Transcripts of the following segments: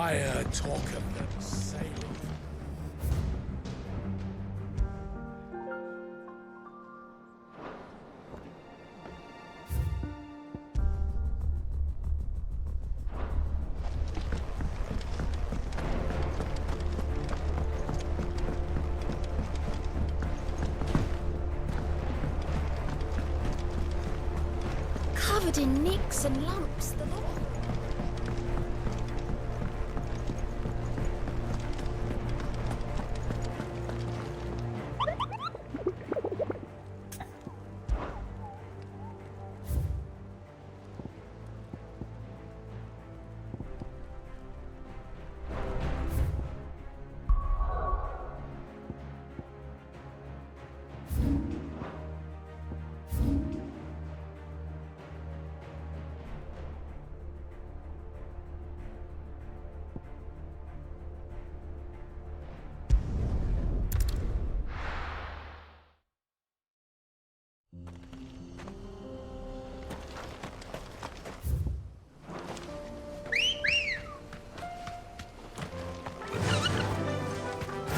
I heard talk of them sailing. Covered in nicks and lumps, the lot.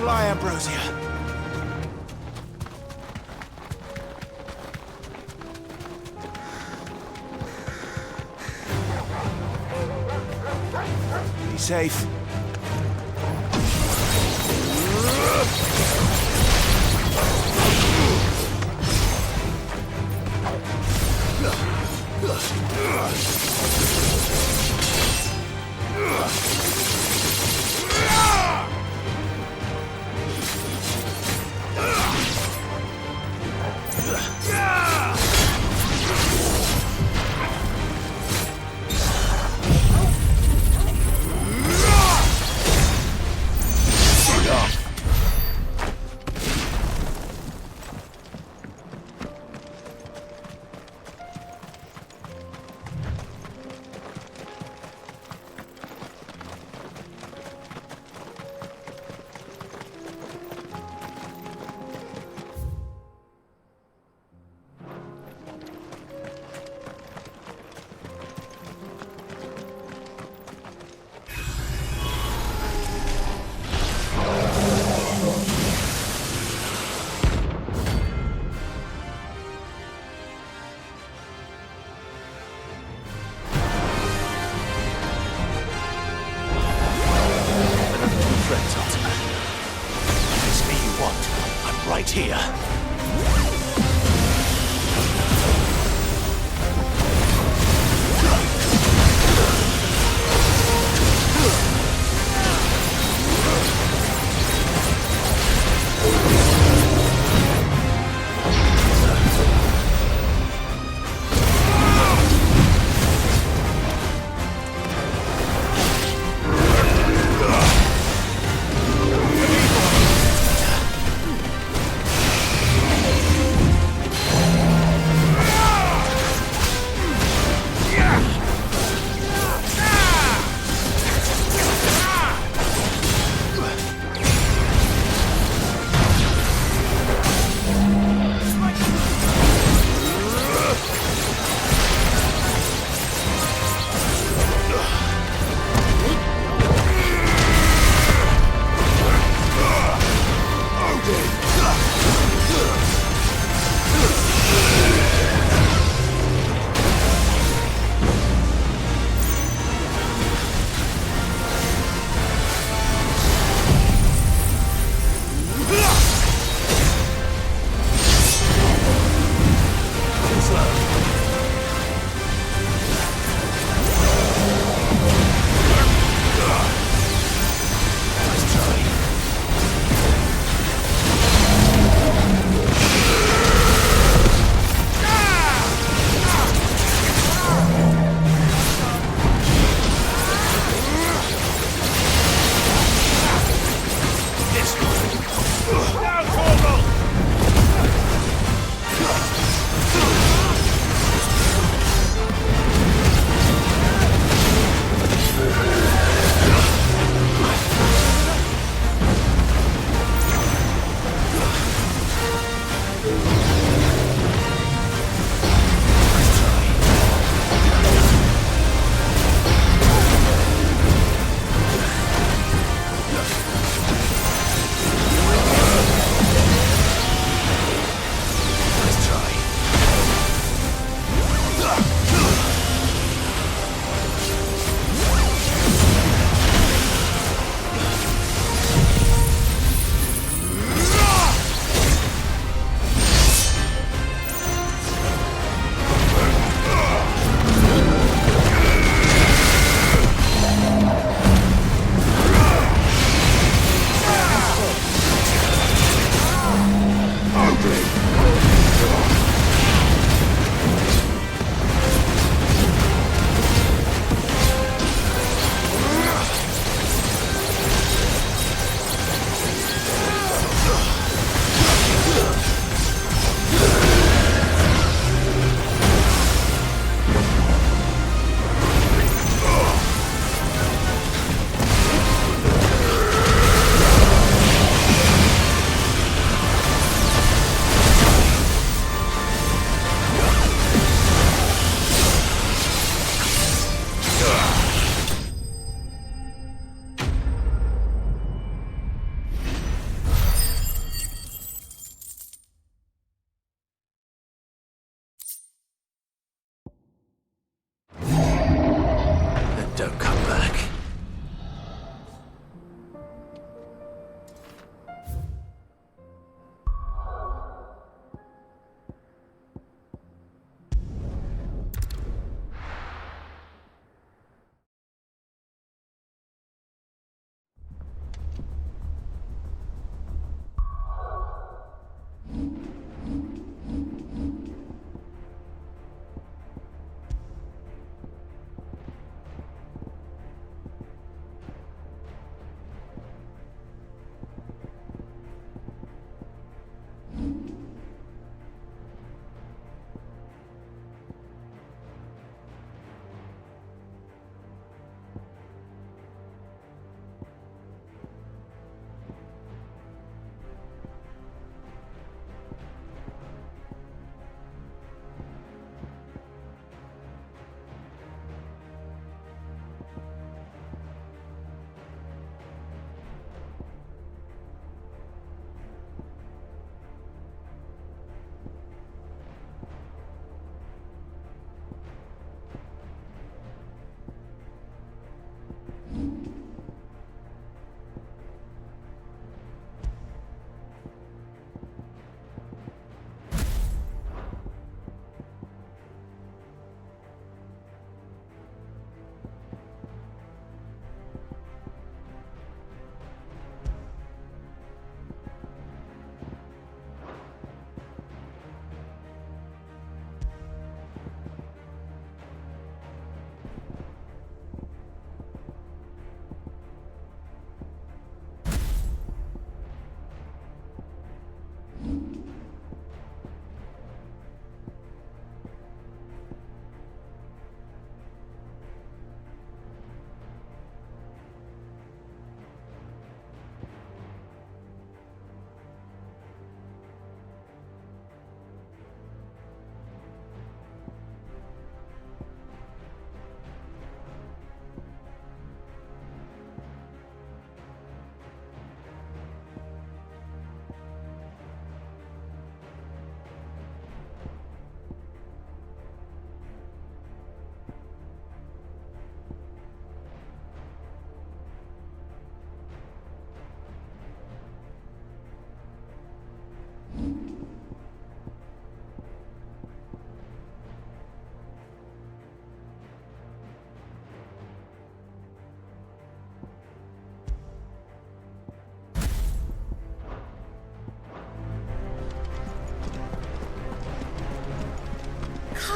Fly, Ambrosia. Be safe. Right here.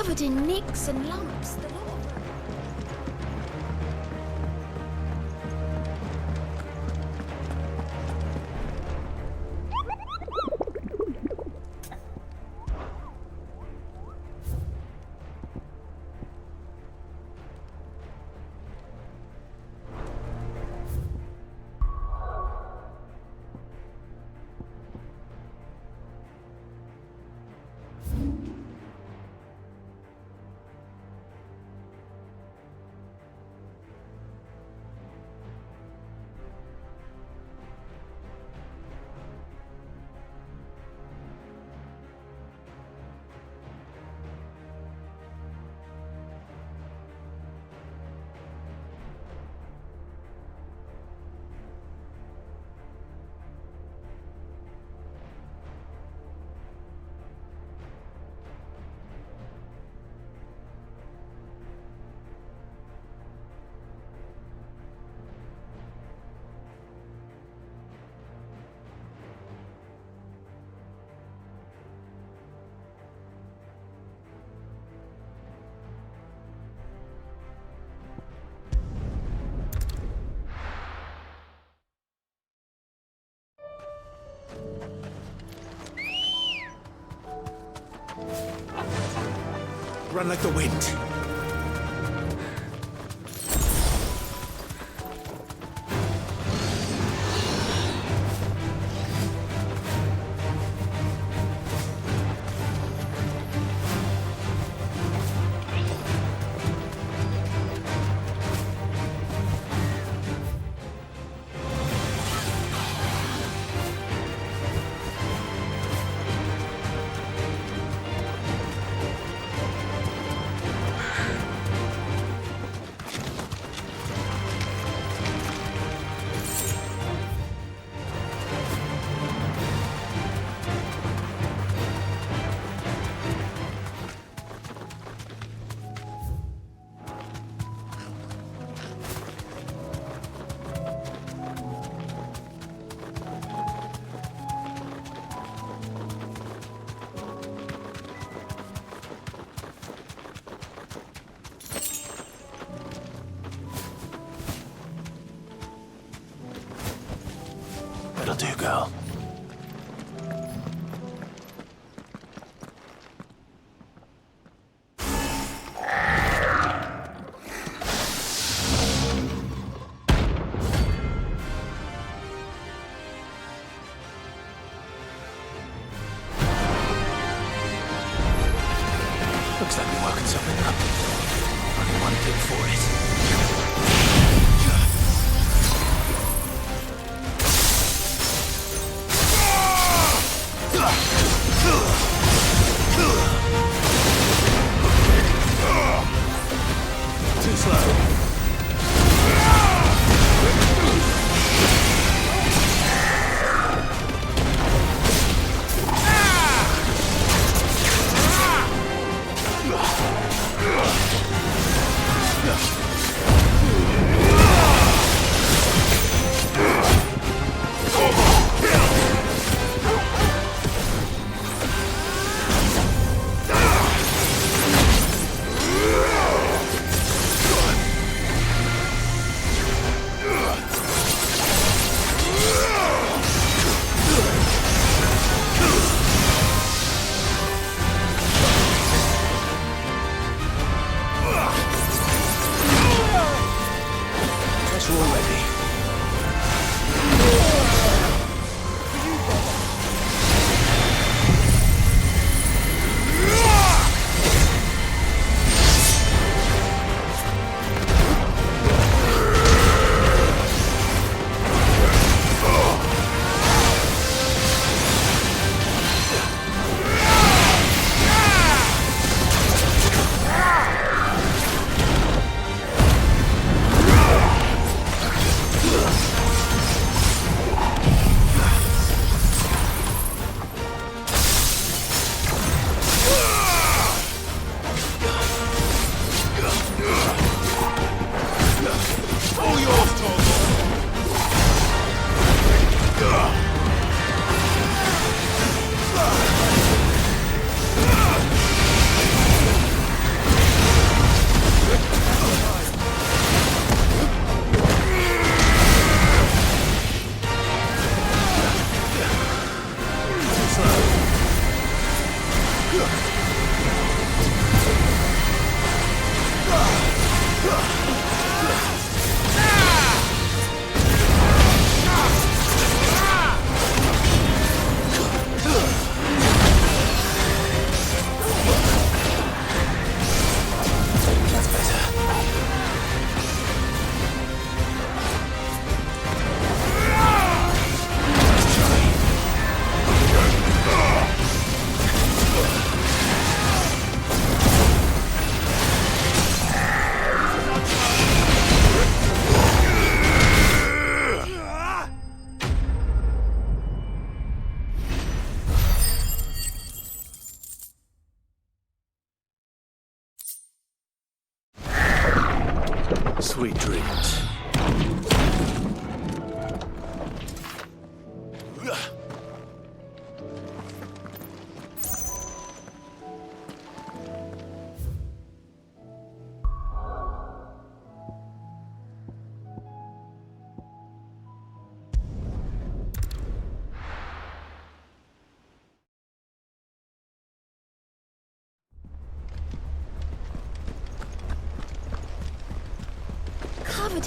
Covered in nicks and lumps. The lot of them. Run like the wind. That'll do, girl. Looks like we're working something up. Only one thing for it. Too slow.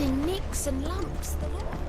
Covered in nicks and lumps, the lot.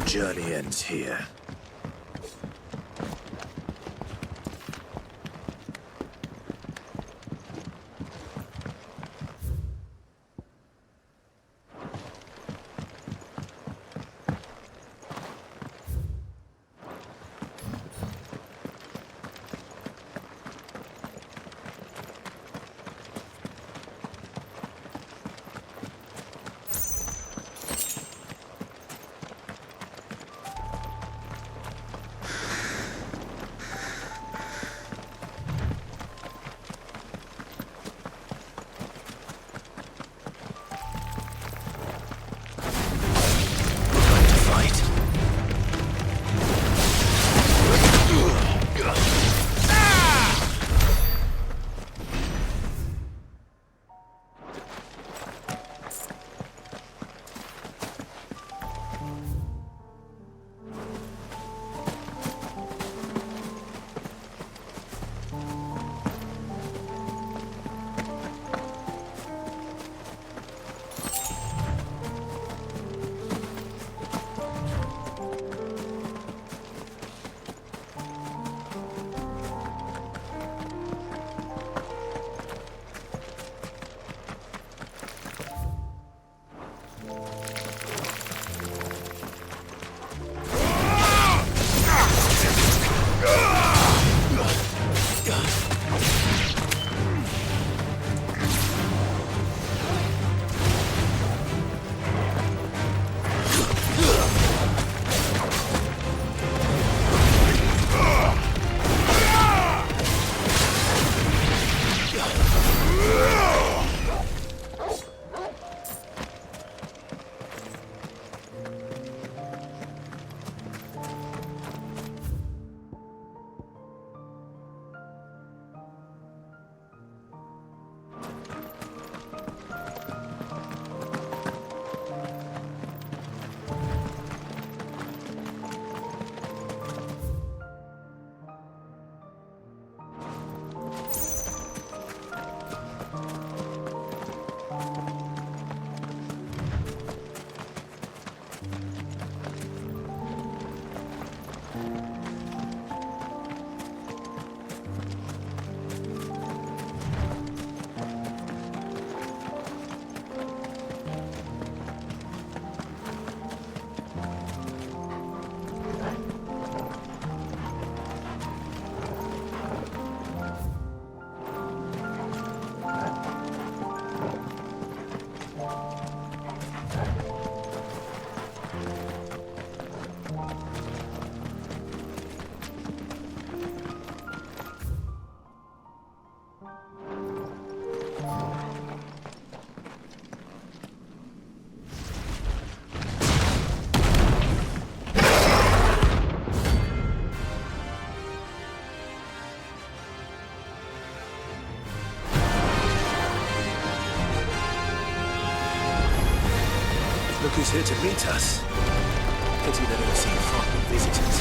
journey ends here. Look who's here to meet us. Pity they don't seem fond of visitors.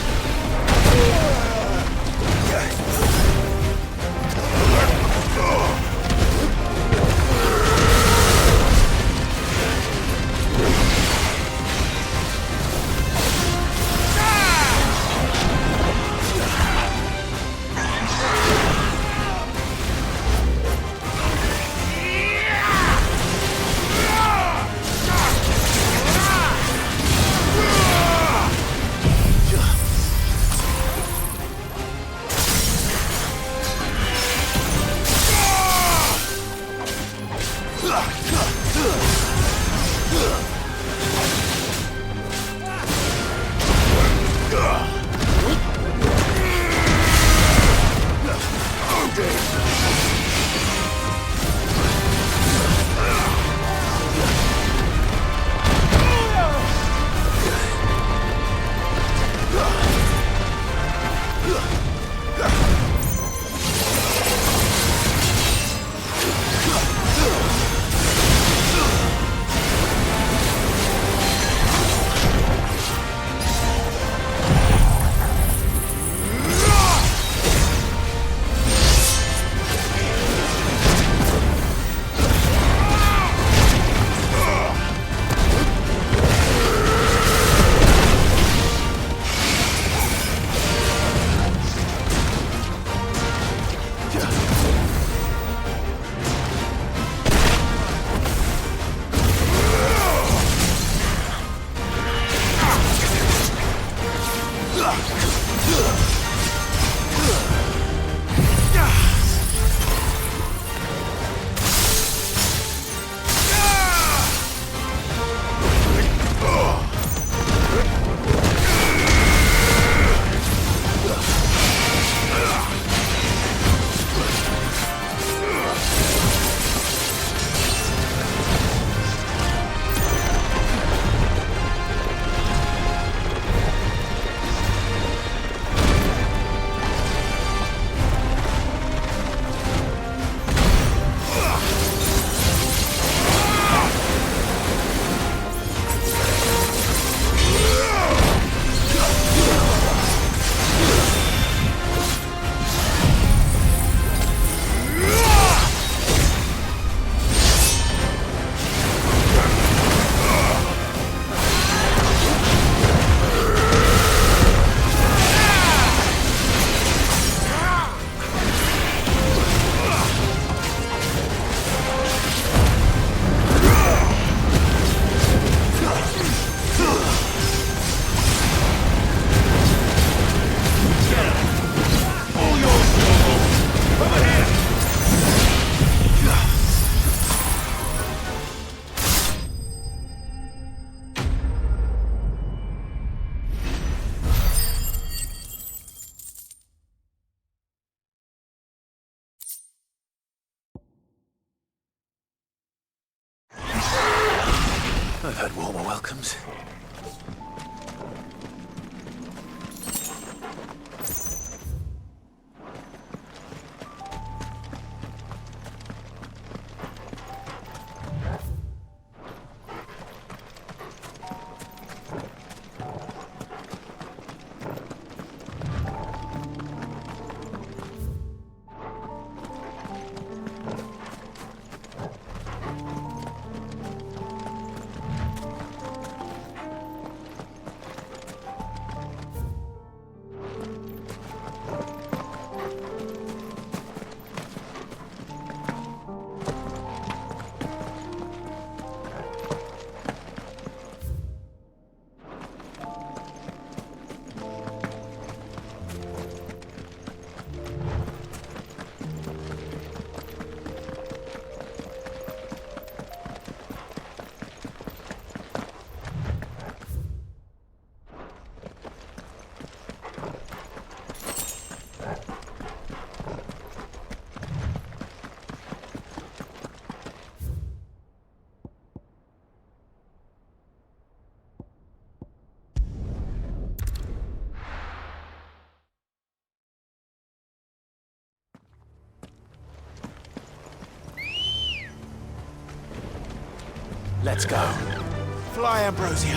I've had warmer welcomes. Let's go. Fly, Ambrosia.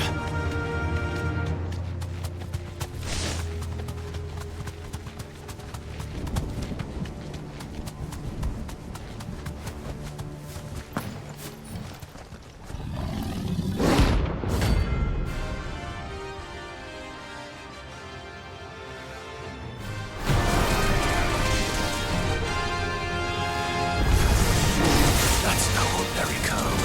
That's no ordinary comb.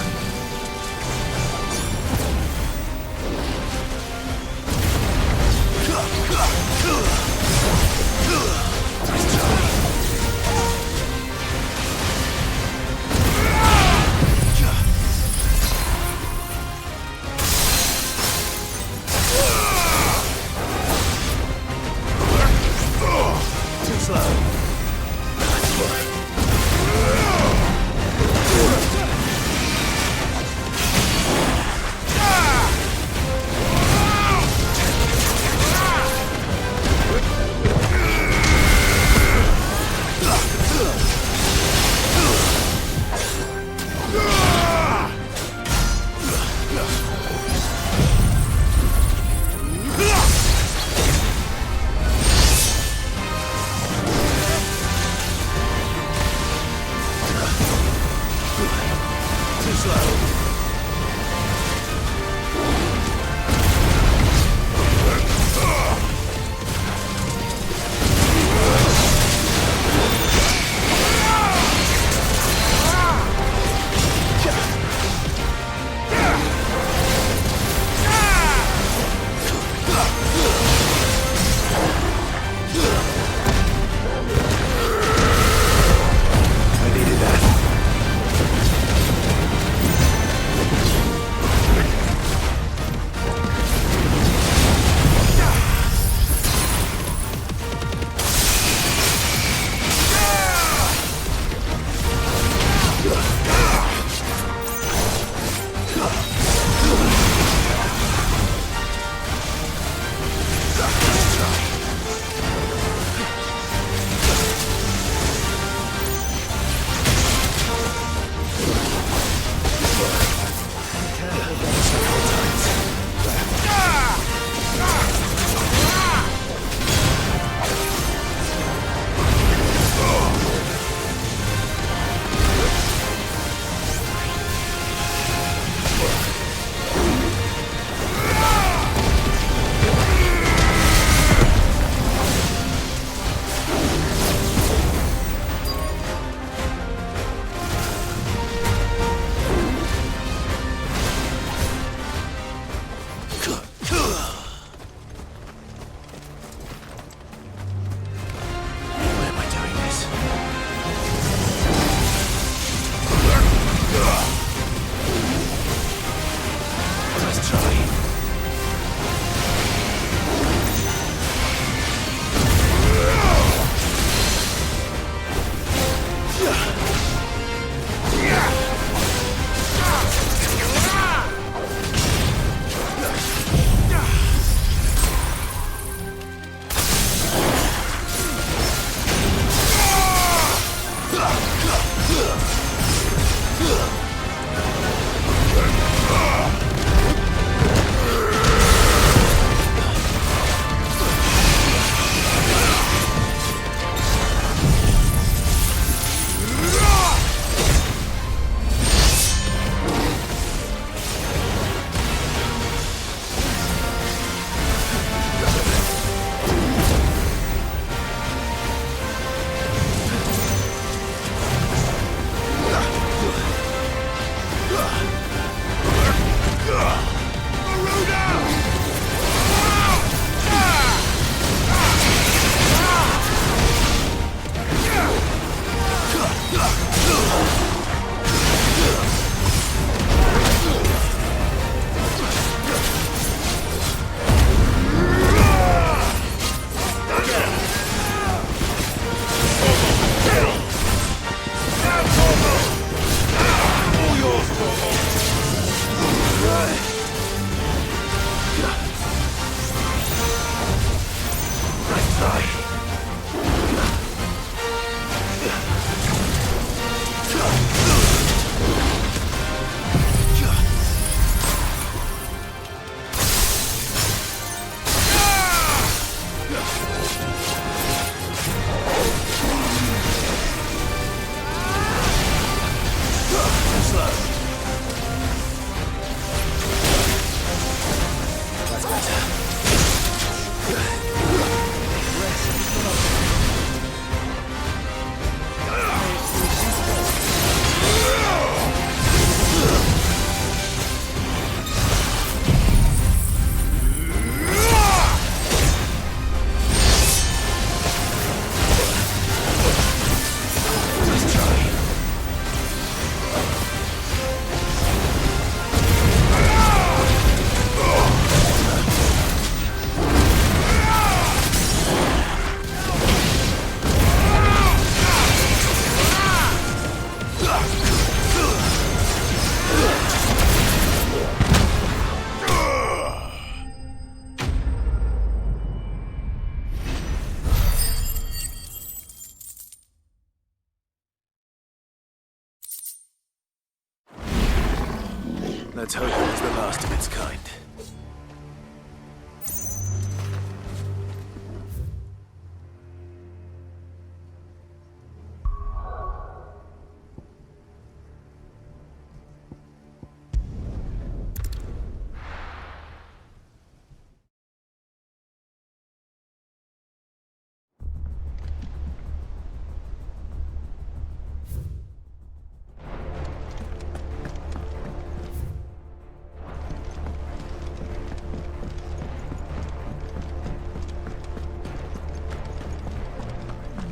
Let's hope it was the last of its kind.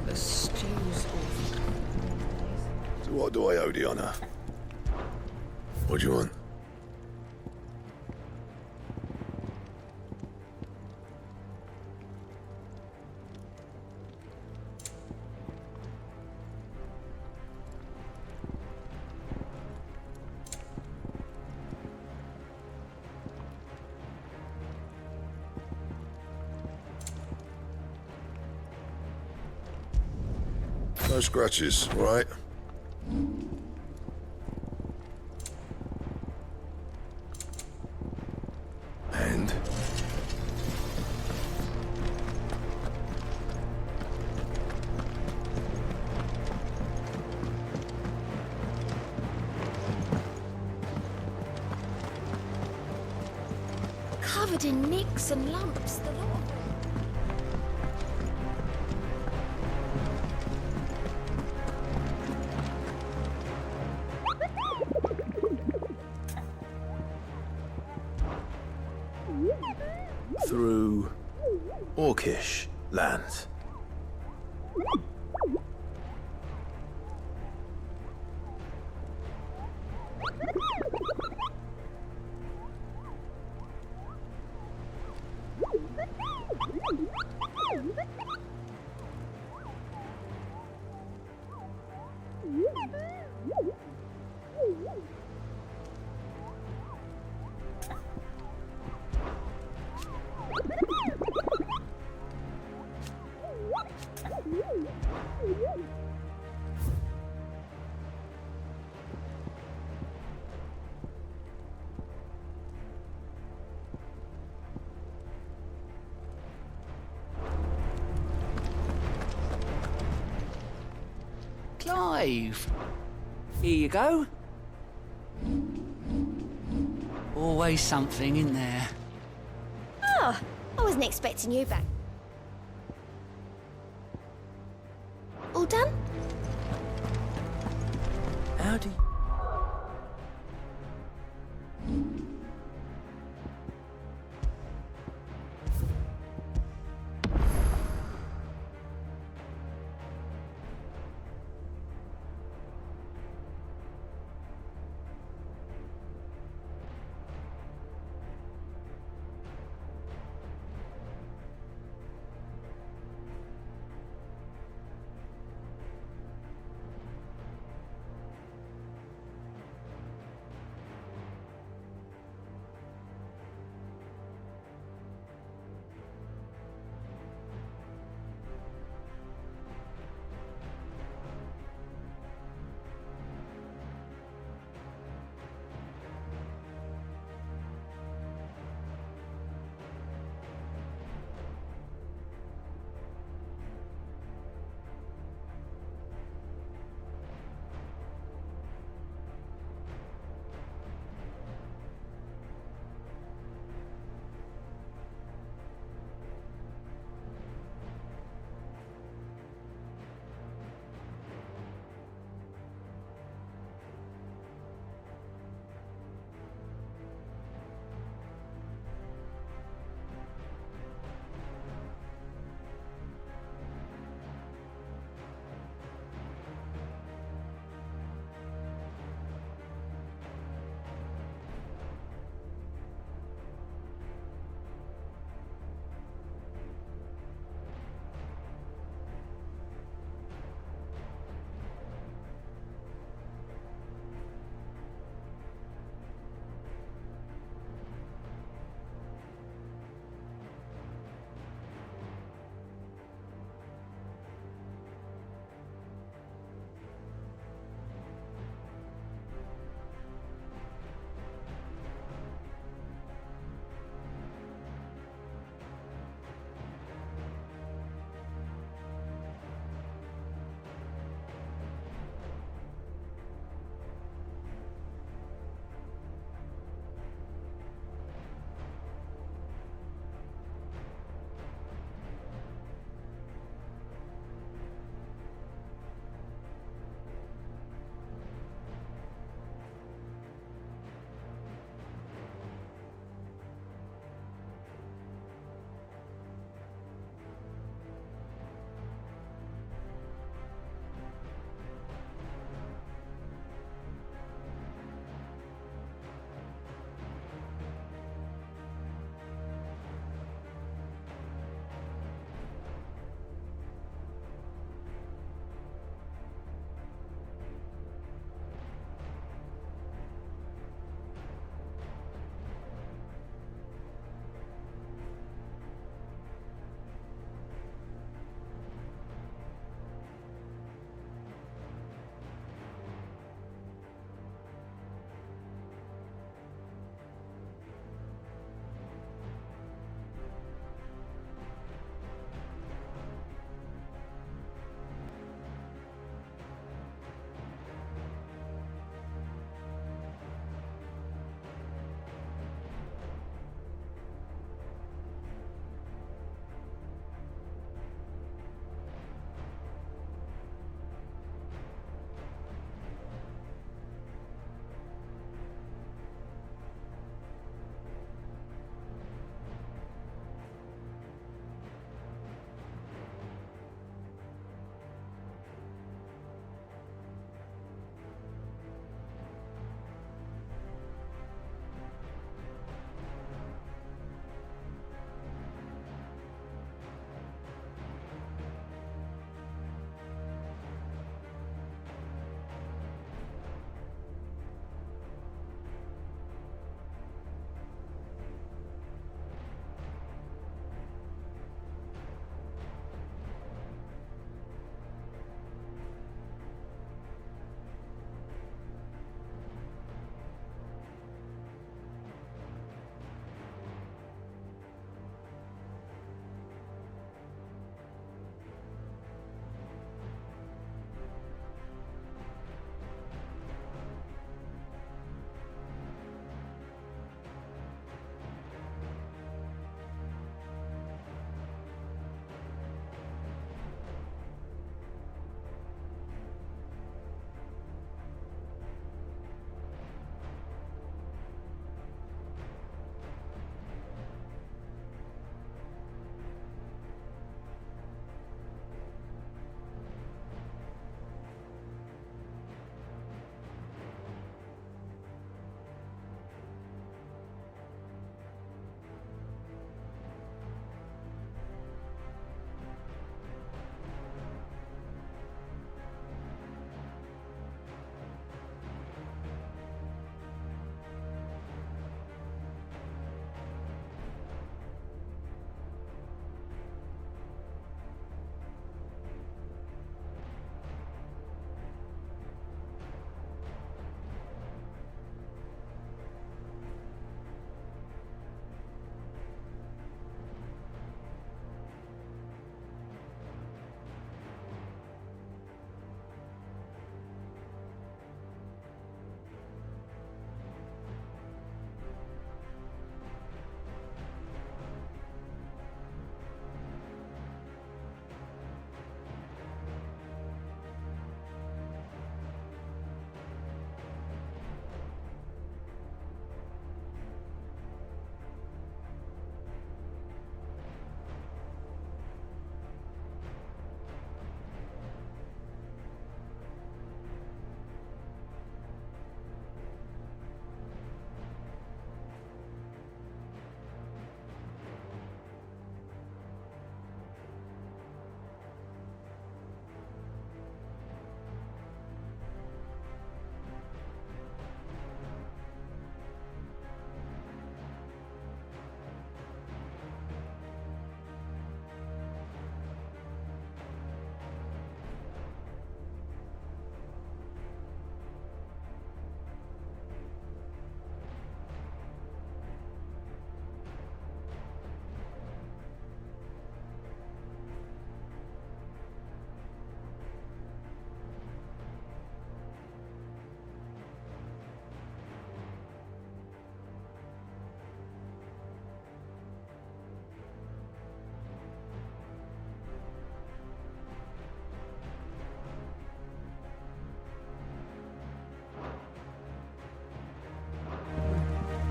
The stew's awful. So what do I owe the honor? What do you want? No scratches, right? And? Covered in nicks and lumps, the lot of them. Through Orcish lands. Clive. Here you go. Always something in there. Oh, I wasn't expecting you back. All done? Howdy.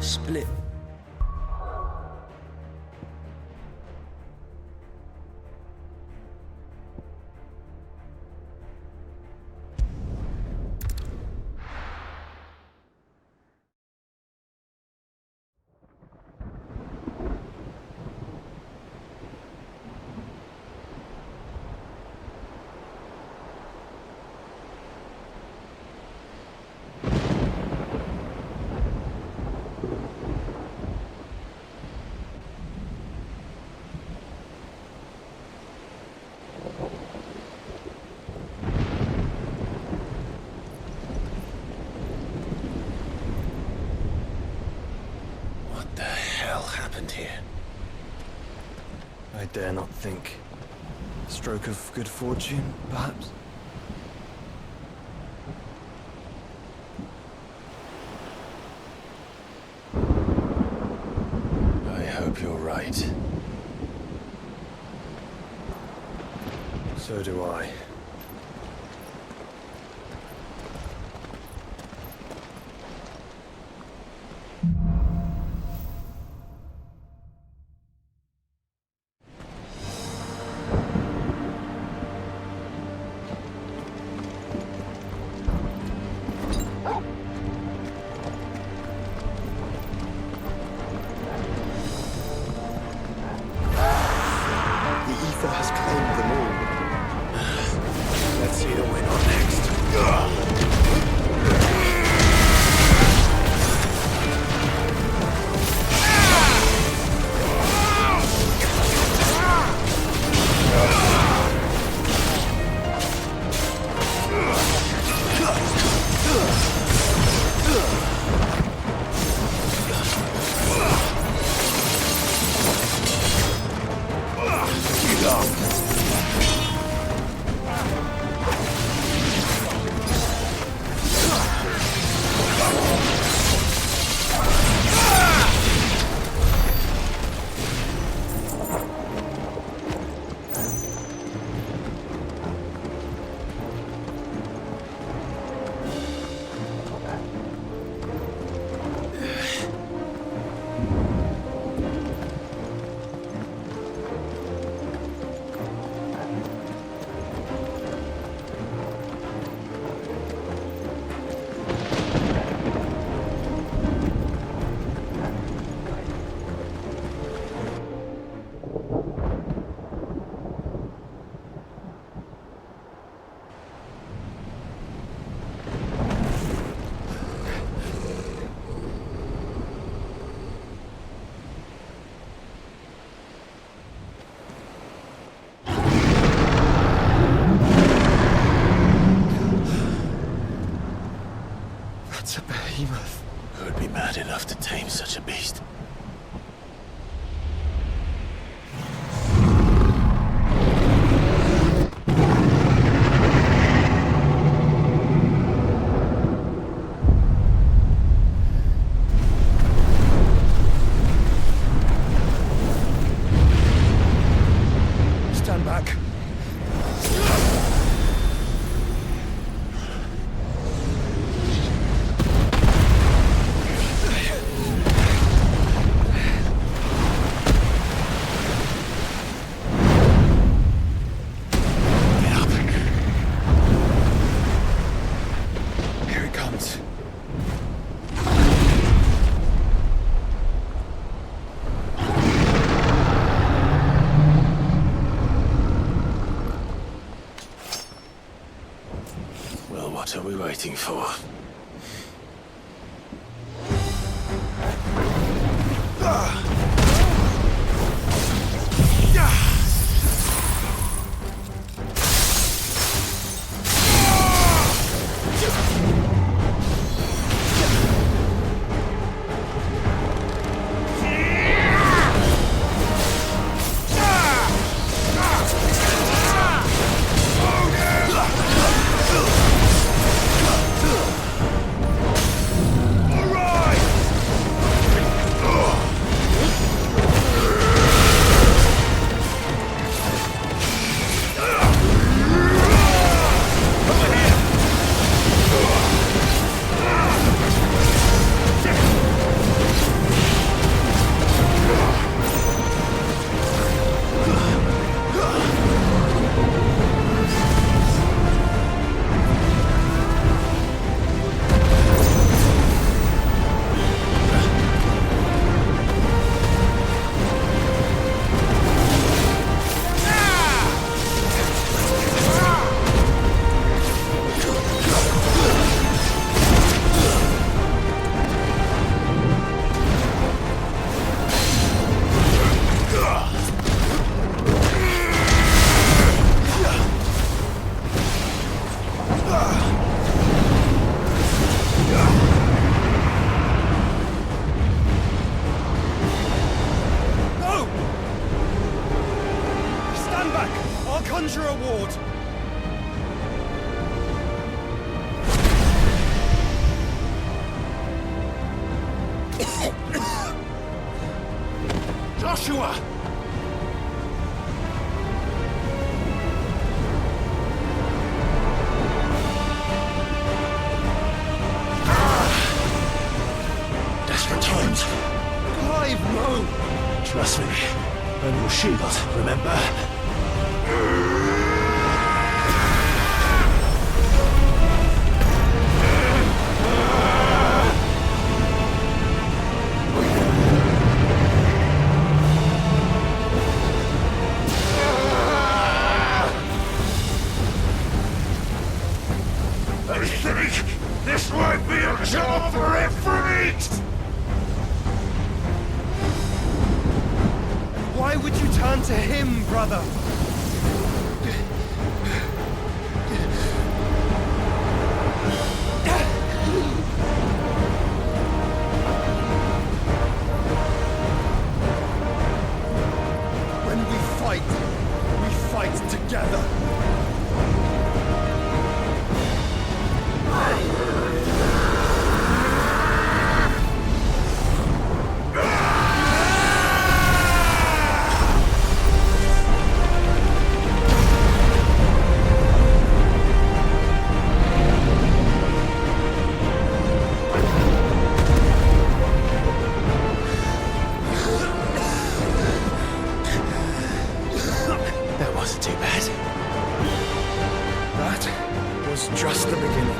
Split. What the hell happened here? I dare not think. Stroke of good fortune, perhaps? I hope you're right. So do I. The ether has claimed them all. Let's see who went on next. That's a behemoth. Who'd be mad enough to tame such a beast? Stand back. Here it comes. Well, what are we waiting for? to her! Desperate times. Clive, no! Trust me. I'm your shield, remember? I think this might be a job for a freak! Why would you turn to him, brother? When we fight together. That wasn't too bad. That was just the beginning.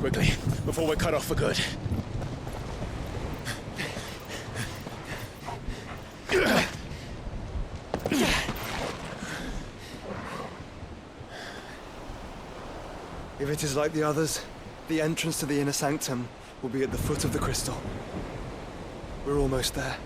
Quickly, before we're cut off for good. If it is like the others, the entrance to the inner sanctum will be at the foot of the crystal. We're almost there.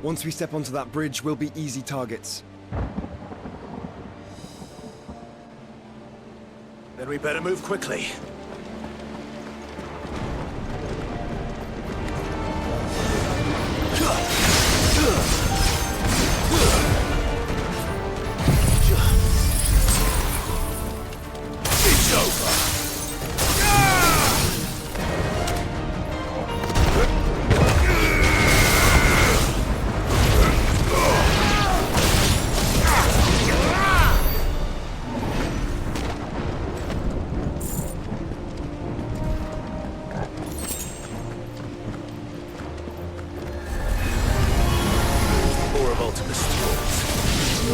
Once we step onto that bridge, we'll be easy targets. Then we better move quickly. It's over.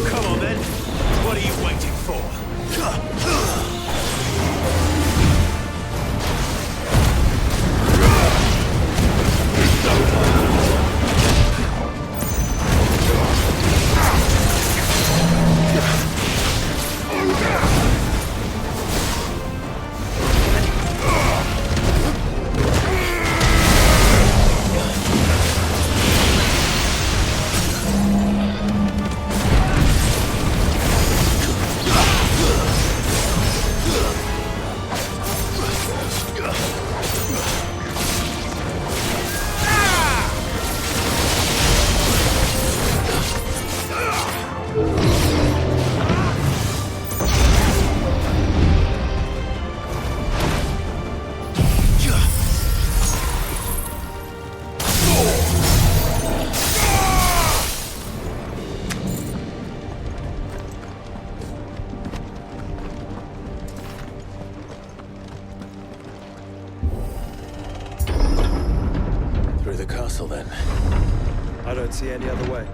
Come on then. What are you waiting for? Through the castle, then. I don't see any other way.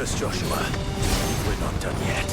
Focus, Joshua. We're not done yet.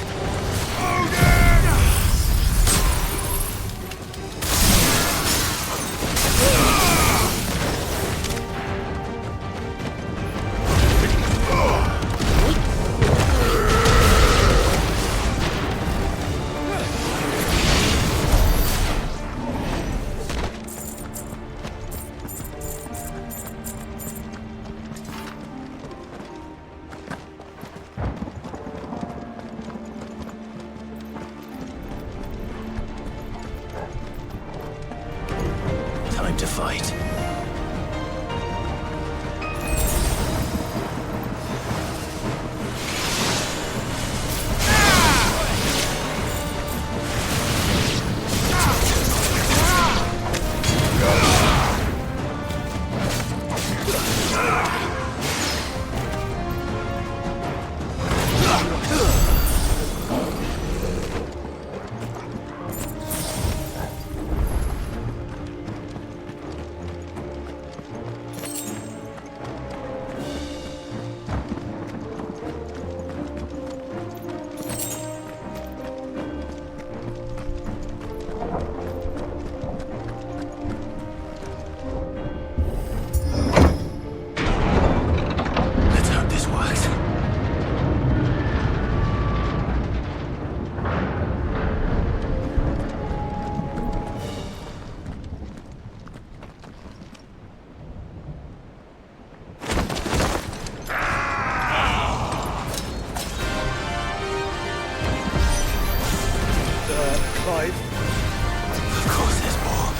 Time to fight. Let's hope this works. Clive? Of course there's more.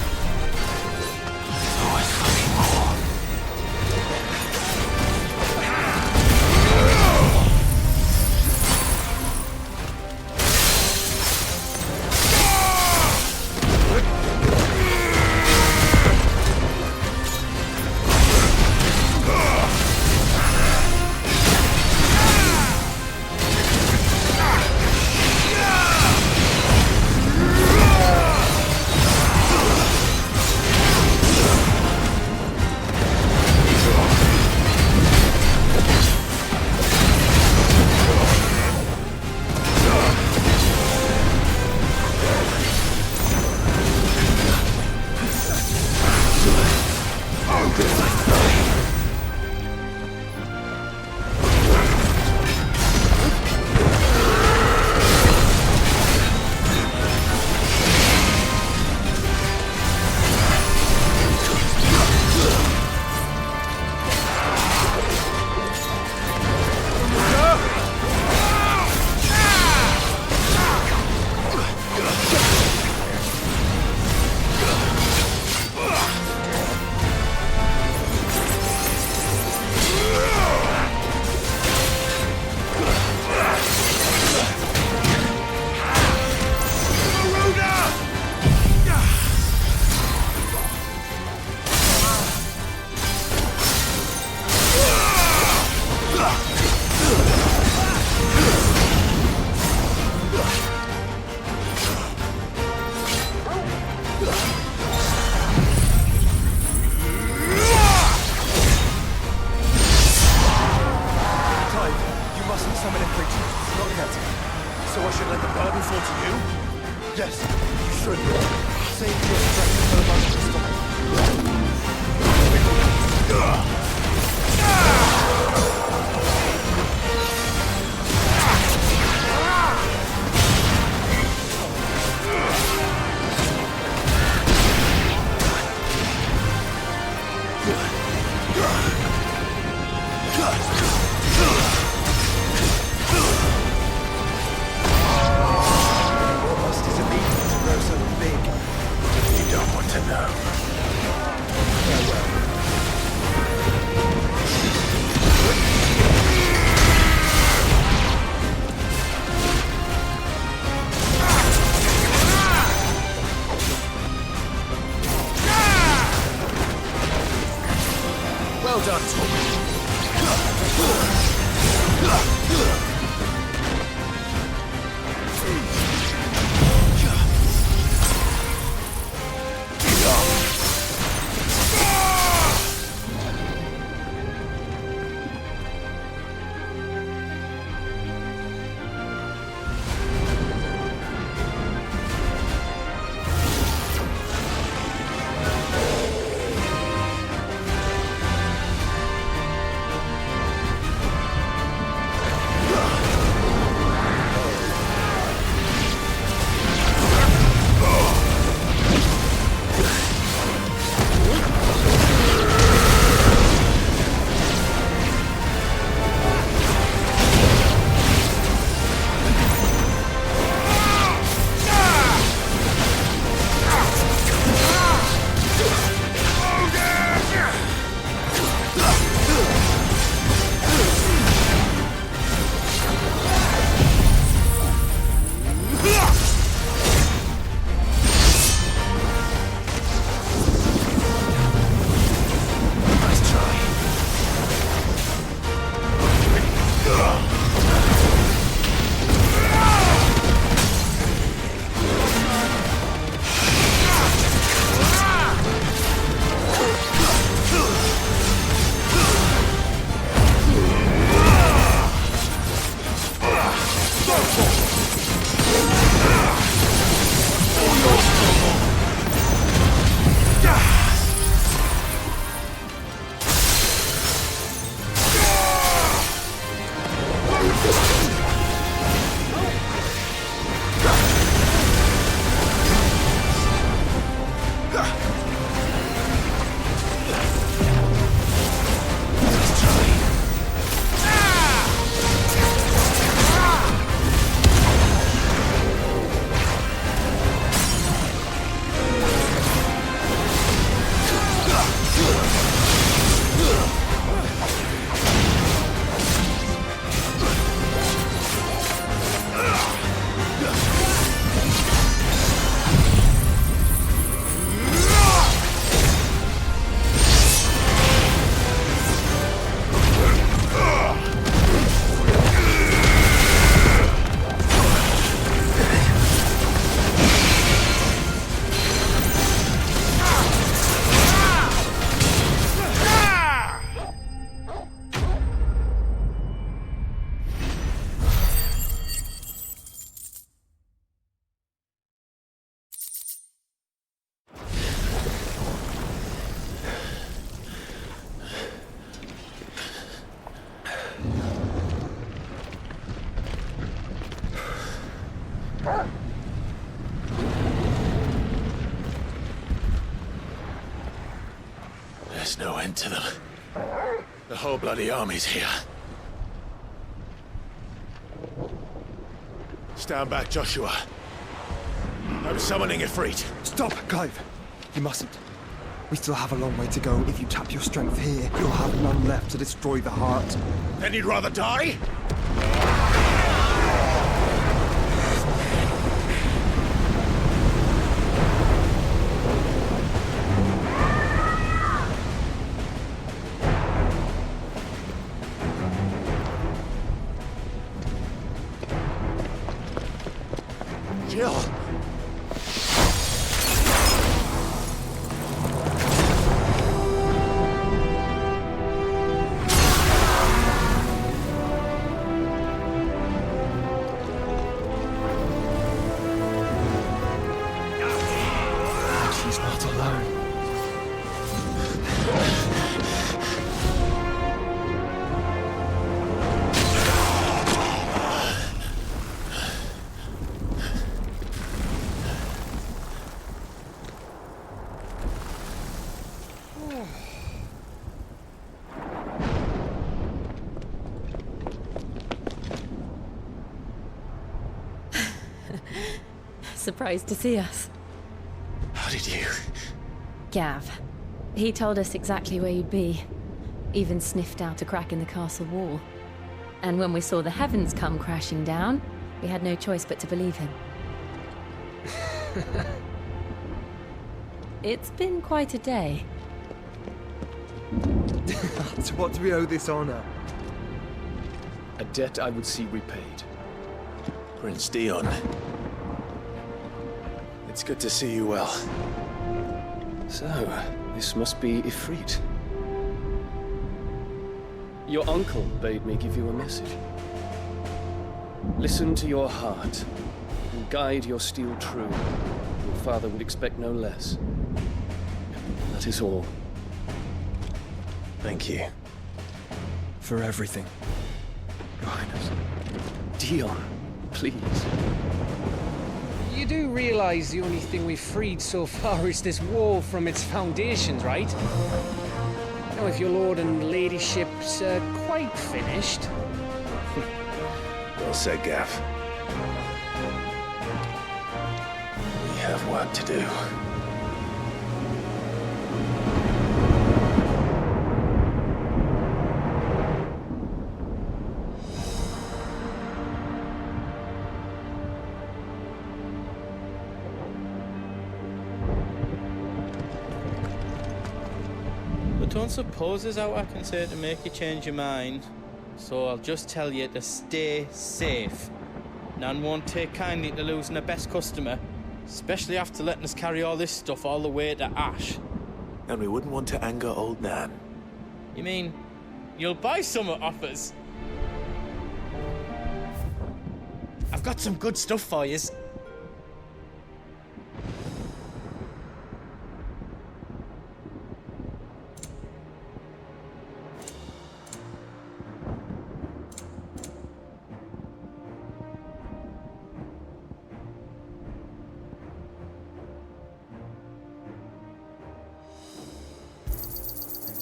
There's always fucking more. Clive, you mustn't summon a creature. Not yet. So I should let the burden fall to you? Yes, you should. Save your strength for the monster crystal. What must is it mean to grow so big? You don't want to know. Farewell. Well done, Tom. end to them. The whole bloody army's here. Stand back, Joshua. I'm summoning Ifrit. Stop, Clive! You mustn't. We still have a long way to go. If you tap your strength here, you'll have none left to destroy the heart. Then you'd rather die? Jill! She's not alone. Surprised to see us. How did you? Gav. He told us exactly where you'd be. Even sniffed out a crack in the castle wall. And when we saw the heavens come crashing down, we had no choice but to believe him. It's been quite a day. To what do we owe this honor? A debt I would see repaid. Prince Dion. It's good to see you well. So, this must be Ifrit. Your uncle bade me give you a message. Listen to your heart, and guide your steel true. Your father would expect no less. That is all. Thank you. For everything, Your Highness. Dion, please. You do realize the only thing we've freed so far is this wall from its foundations, right? Now, if your lord and ladyship's quite finished... Well said, Gav. We have work to do. Don't suppose there's out I can say to make you change your mind. So I'll just tell you to stay safe. Nan won't take kindly to losing her best customer, especially after letting us carry all this stuff all the way to Ash. And we wouldn't want to anger old Nan. You mean, you'll buy some off us? I've got some good stuff for yous.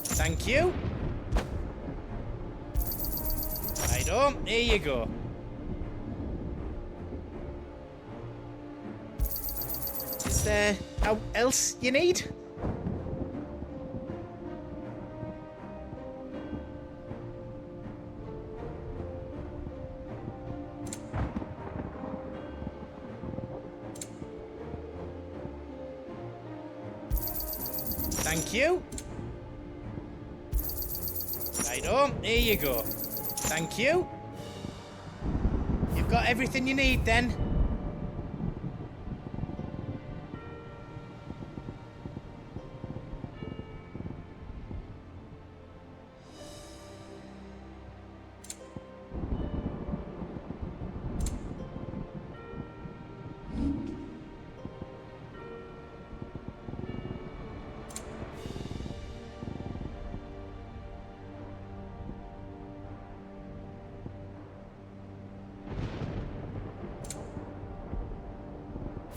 Thank you. Right on, here you go. Is there how else you need? Thank you. Right on, here you go. Thank you. You've got everything you need then.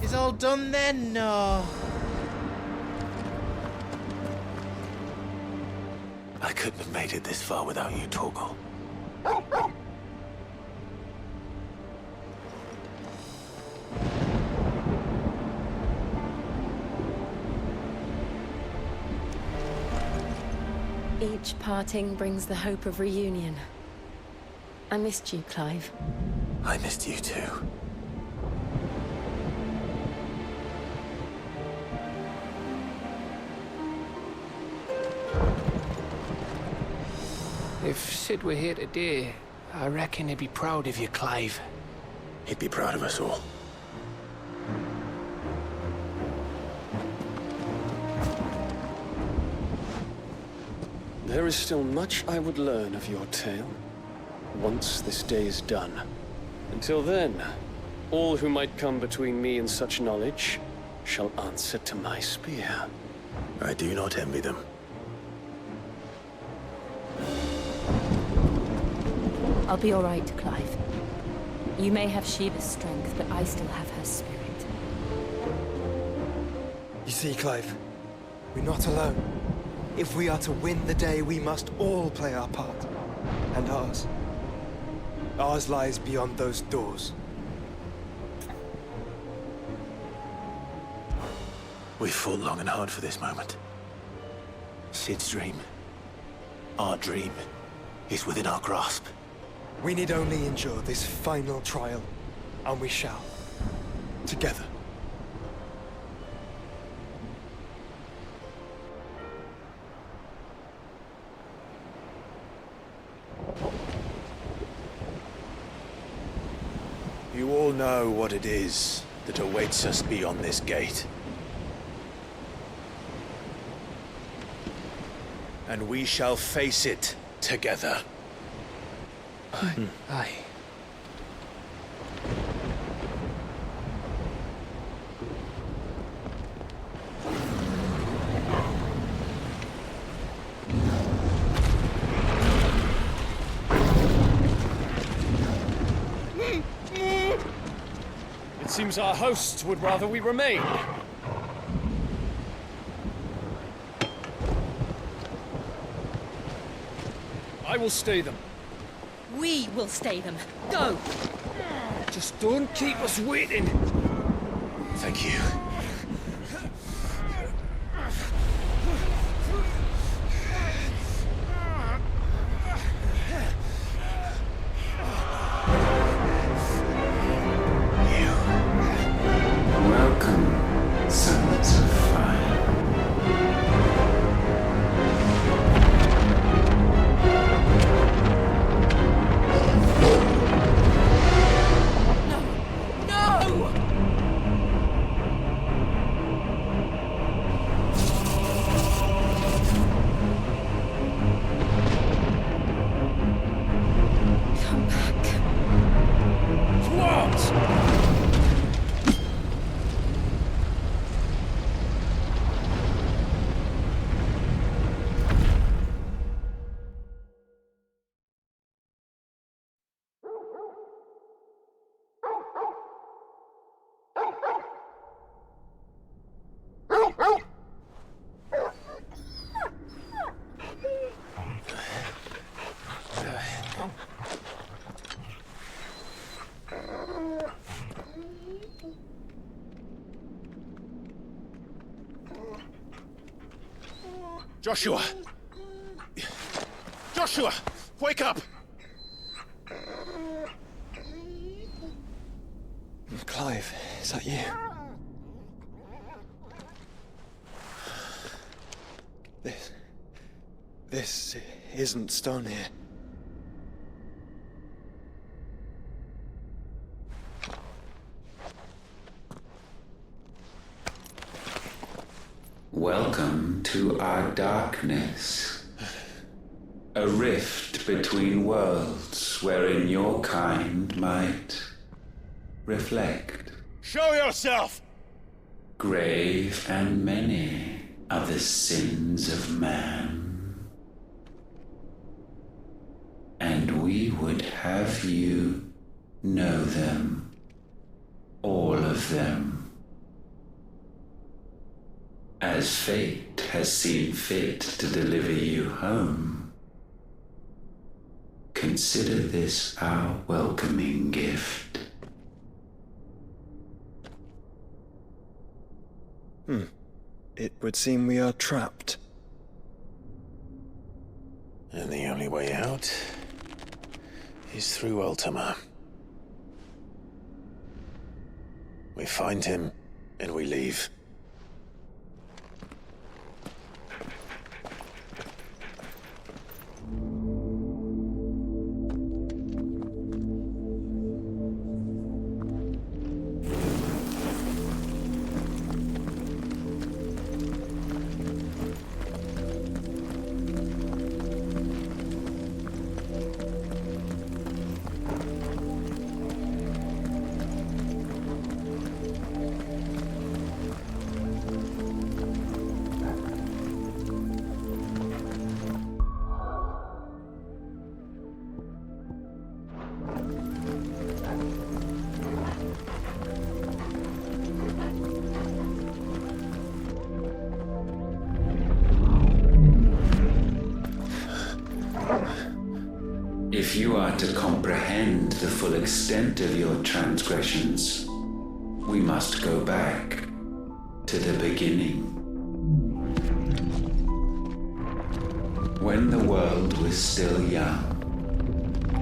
Is all done then? No. I couldn't have made it this far without you, Torgal. Each parting brings the hope of reunion. I missed you, Clive. I missed you too. If Sid were here today, I reckon he'd be proud of you, Clive. He'd be proud of us all. There is still much I would learn of your tale, once this day is done. Until then, all who might come between me and such knowledge shall answer to my spear. I do not envy them. I'll be all right, Clive. You may have Sheba's strength, but I still have her spirit. You see, Clive, we're not alone. If we are to win the day, we must all play our part. And ours. Ours lies beyond those doors. We fought long and hard for this moment. Sid's dream, our dream, is within our grasp. We need only endure this final trial, and we shall. Together. You all know what it is that awaits us beyond this gate. And we shall face it together. Aye. It seems our hosts would rather we remain. I will stay them. We will stay them. Go! Just don't keep us waiting. Thank you. Welcome, sons of fire. No! Come back. What? Joshua! Joshua! Wake up! Clive, is that you? This isn't stone here. Welcome to our darkness. A rift between worlds wherein your kind might reflect. Show yourself! Grave and many are the sins of man. And we would have you know them. All of them. as fate has seen fit to deliver you home, consider this our welcoming gift. It would seem we are trapped. And the only way out is through Ultima. We find him, and we leave. If you are to comprehend the full extent of your transgressions, we must go back to the beginning. When the world was still young,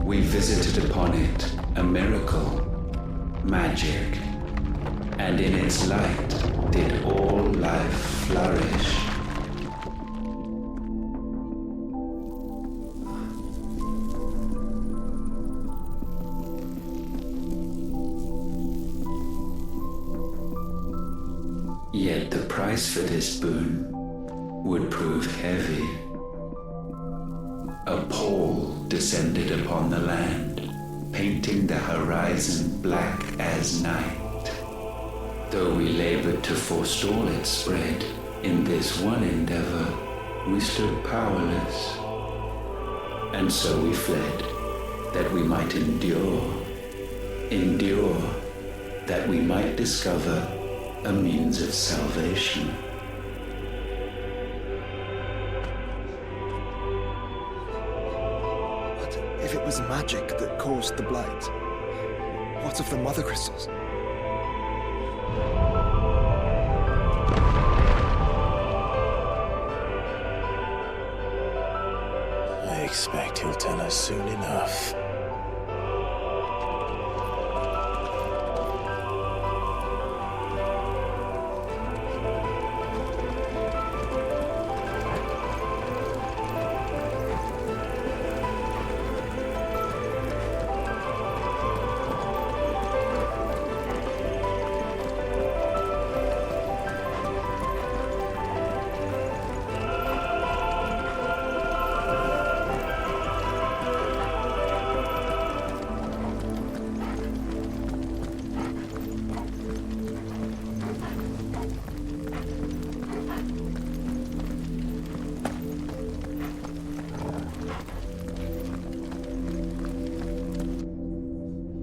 we visited upon it a miracle, magic, and in its light did all life flourish. Yet the price for this boon would prove heavy. A pall descended upon the land, painting the horizon black as night. Though we labored to forestall its spread, in this one endeavor we stood powerless. And so we fled, that we might endure, that we might discover a means of salvation. But if it was magic that caused the blight, what of the mother crystals? I expect he'll tell us soon enough.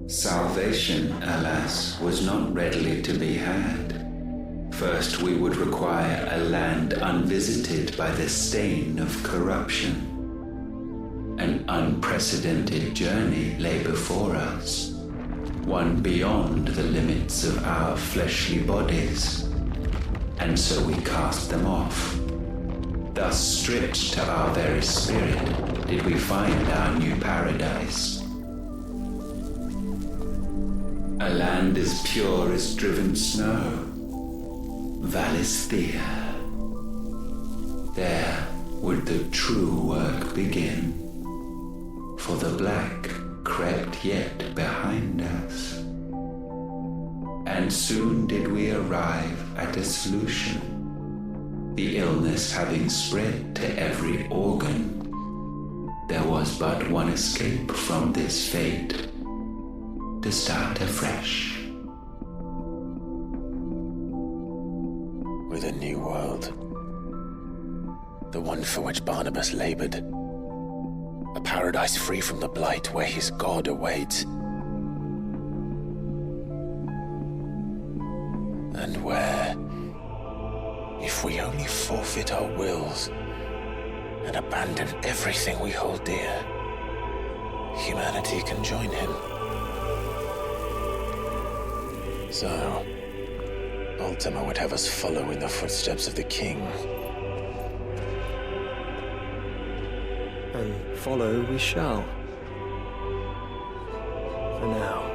Salvation, alas, was not readily to be had. First, we would require a land unvisited by the stain of corruption. An unprecedented journey lay before us, one beyond the limits of our fleshly bodies. And so we cast them off. Thus, stripped to our very spirit, did we find our new paradise. A land as pure as driven snow, Valisthea. There would the true work begin, for the black crept yet behind us. And soon did we arrive at a solution, the illness having spread to every organ. There was but one escape from this fate, to start afresh. With a new world. The one for which Barnabas labored. A paradise free from the blight where his God awaits. And where If we only forfeit our wills and abandon everything we hold dear, humanity can join him. So, Ultima would have us follow in the footsteps of the king. And follow we shall. For now.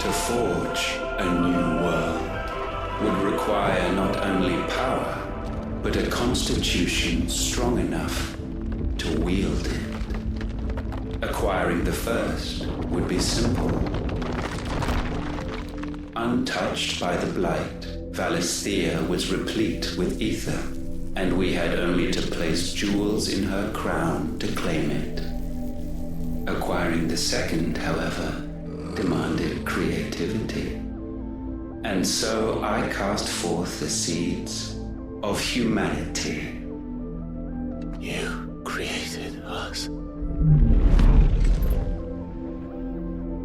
To forge a new world would require not only power, but a constitution strong enough to wield it. Acquiring the first would be simple. Untouched by the blight, Valisthea was replete with ether, and we had only to place jewels in her crown to claim it. Acquiring the second, however, demanded creativity. And so I cast forth the seeds of humanity. You created us.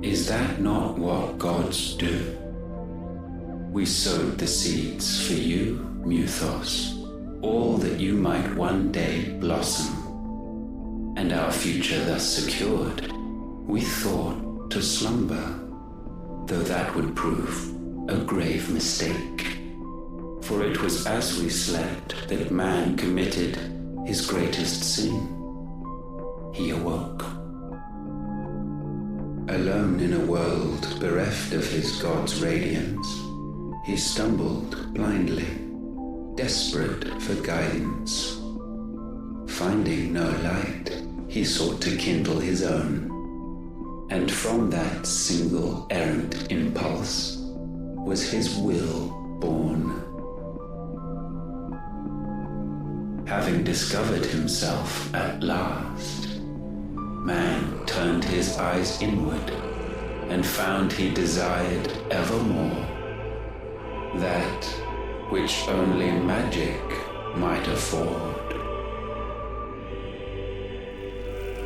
Is that not what gods do? We sowed the seeds for you, Muthos, all that you might one day blossom. And our future thus secured, we thought to slumber, though that would prove a grave mistake. For it was as we slept that man committed his greatest sin. He awoke. Alone in a world bereft of his god's radiance, he stumbled blindly, desperate for guidance. Finding no light, he sought to kindle his own. And from that single errant impulse was his will born. Having discovered himself at last, man turned his eyes inward and found he desired evermore that which only magic might afford.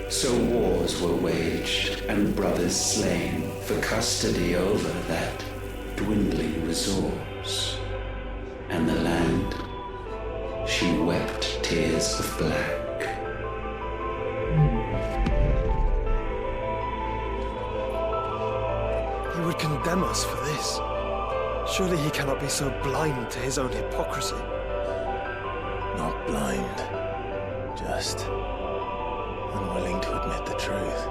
So wars were waged and brothers slain for custody over that dwindling resource. And the land, she wept tears of black. He would condemn us for this. Surely he cannot be so blind to his own hypocrisy. Not blind, just unwilling to admit the truth.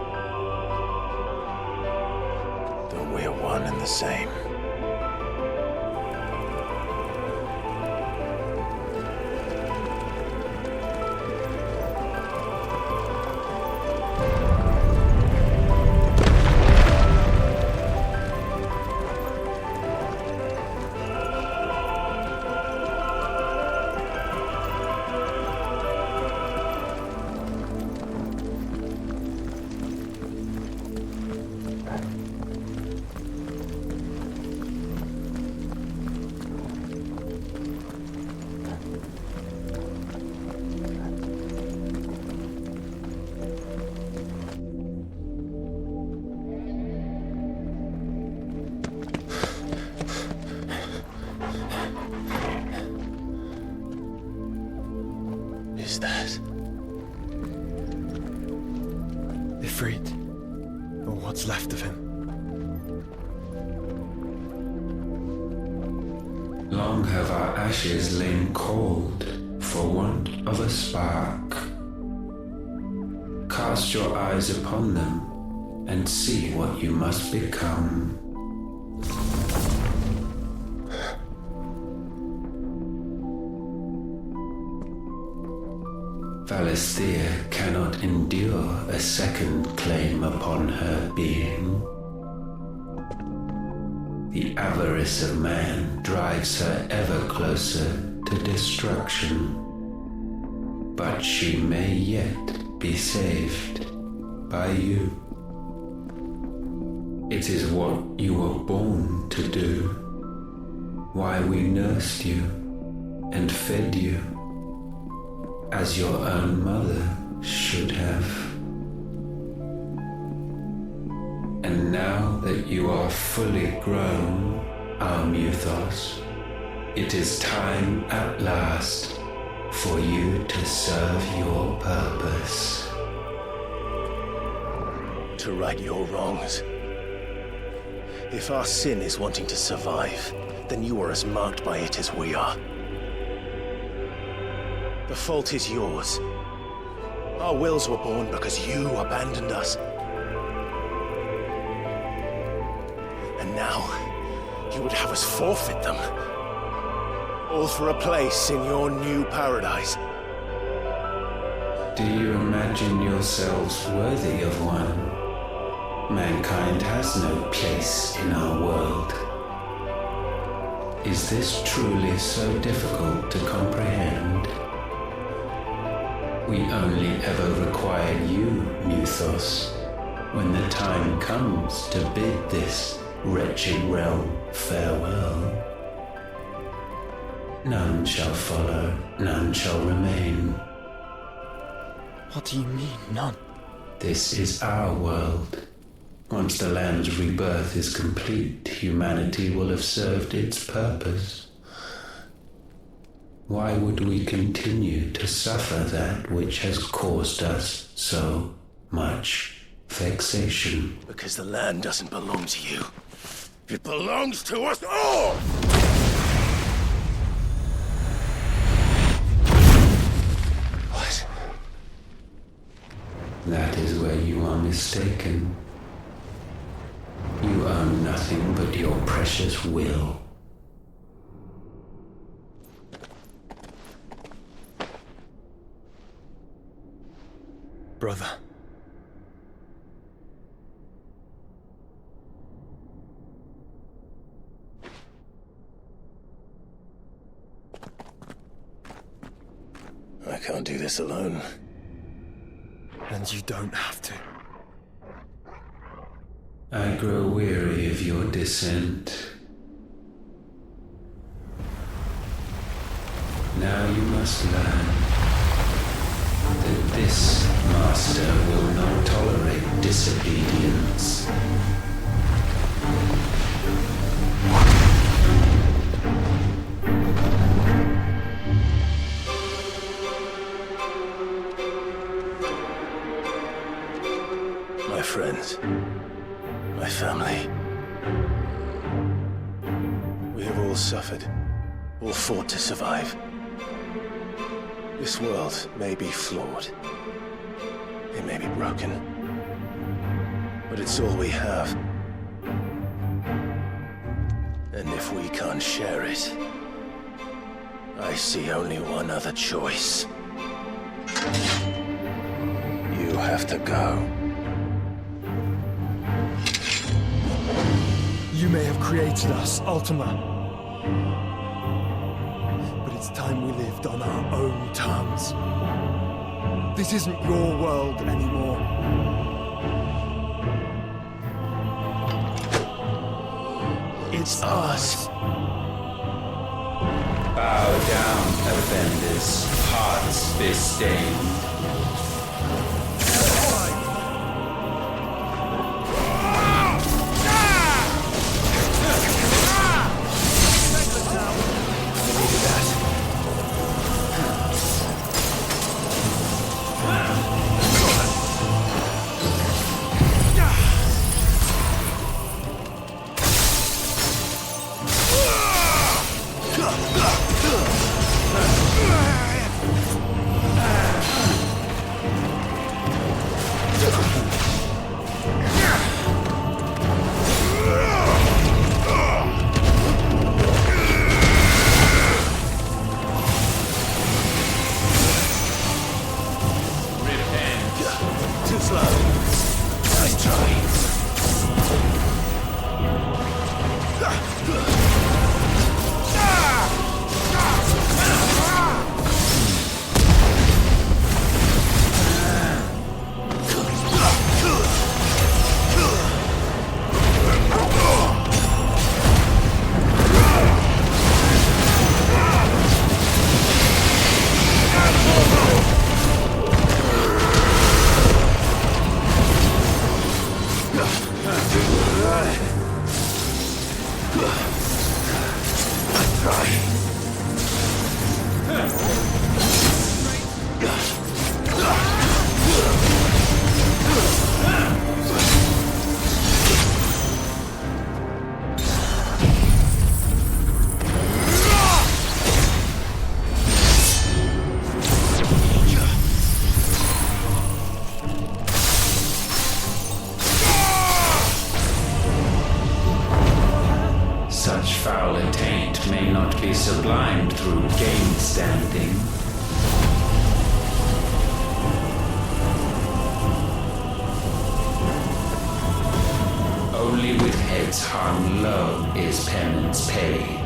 Though we're one and the same. Is that Ifrit, or what's left of him? Long have our ashes lain cold for want of a spark. Cast your eyes upon them and see what you must become. Valisthea cannot endure a second claim upon her being. The avarice of man drives her ever closer to destruction. But she may yet be saved by you. It is what you were born to do, why we nursed you and fed you, as your own mother should have. And now that you are fully grown, our Muthos, it is time at last for you to serve your purpose. To right your wrongs. If our sin is wanting to survive, then you are as marked by it as we are. The fault is yours. Our wills were born because you abandoned us. And now, you would have us forfeit them. All for a place in your new paradise. Do you imagine yourselves worthy of one? Mankind has no place in our world. Is this truly so difficult to comprehend? We only ever require you, Muthos, when the time comes to bid this wretched realm farewell. None shall follow, none shall remain. What do you mean, none? This is our world. Once the land's rebirth is complete, humanity will have served its purpose. Why would we continue to suffer that which has caused us so much vexation? Because the land doesn't belong to you. It belongs to us all! What? That is where you are mistaken. You own nothing but your precious will. Brother. I can't do this alone. And you don't have to. I grow weary of your dissent. Now you must learn that this master will not tolerate disobedience. My friends, my family. We have all suffered, all fought to survive. This world may be flawed. It may be broken. But it's all we have. And if we can't share it, I see only one other choice. You have to go. You may have created us, Ultima. But it's time we lived on our own terms. This isn't your world anymore. It's ours. Bow down, offenders, hearts disdained. Too slow. Nice try. Such foul attaint may not be sublimed through game standing. Only with heads hung low is penance paid.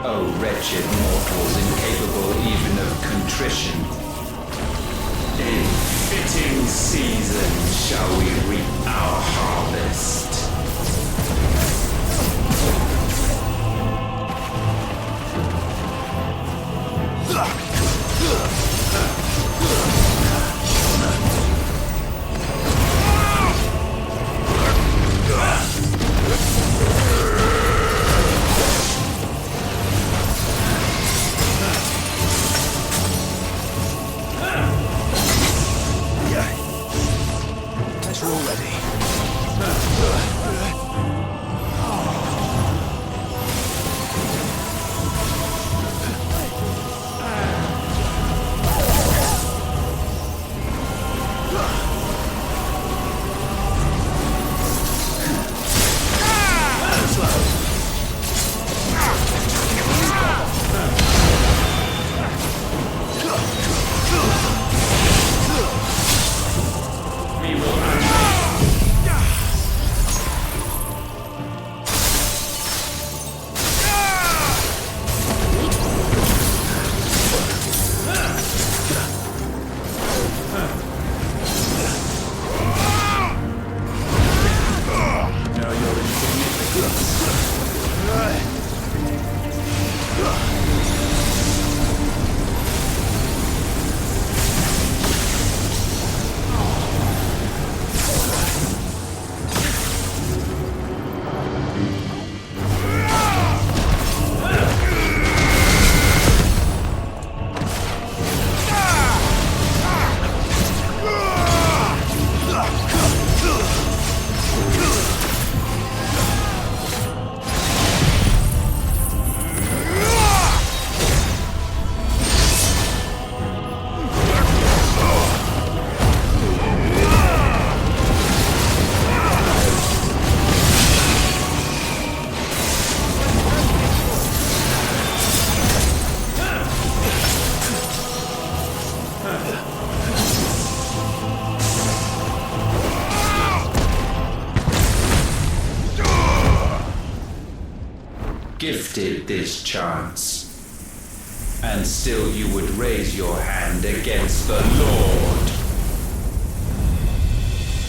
O wretched mortals incapable even of contrition, in fitting season shall we reap our harvest. We're all ready. Gifted this chance, and still you would raise your hand against the Lord.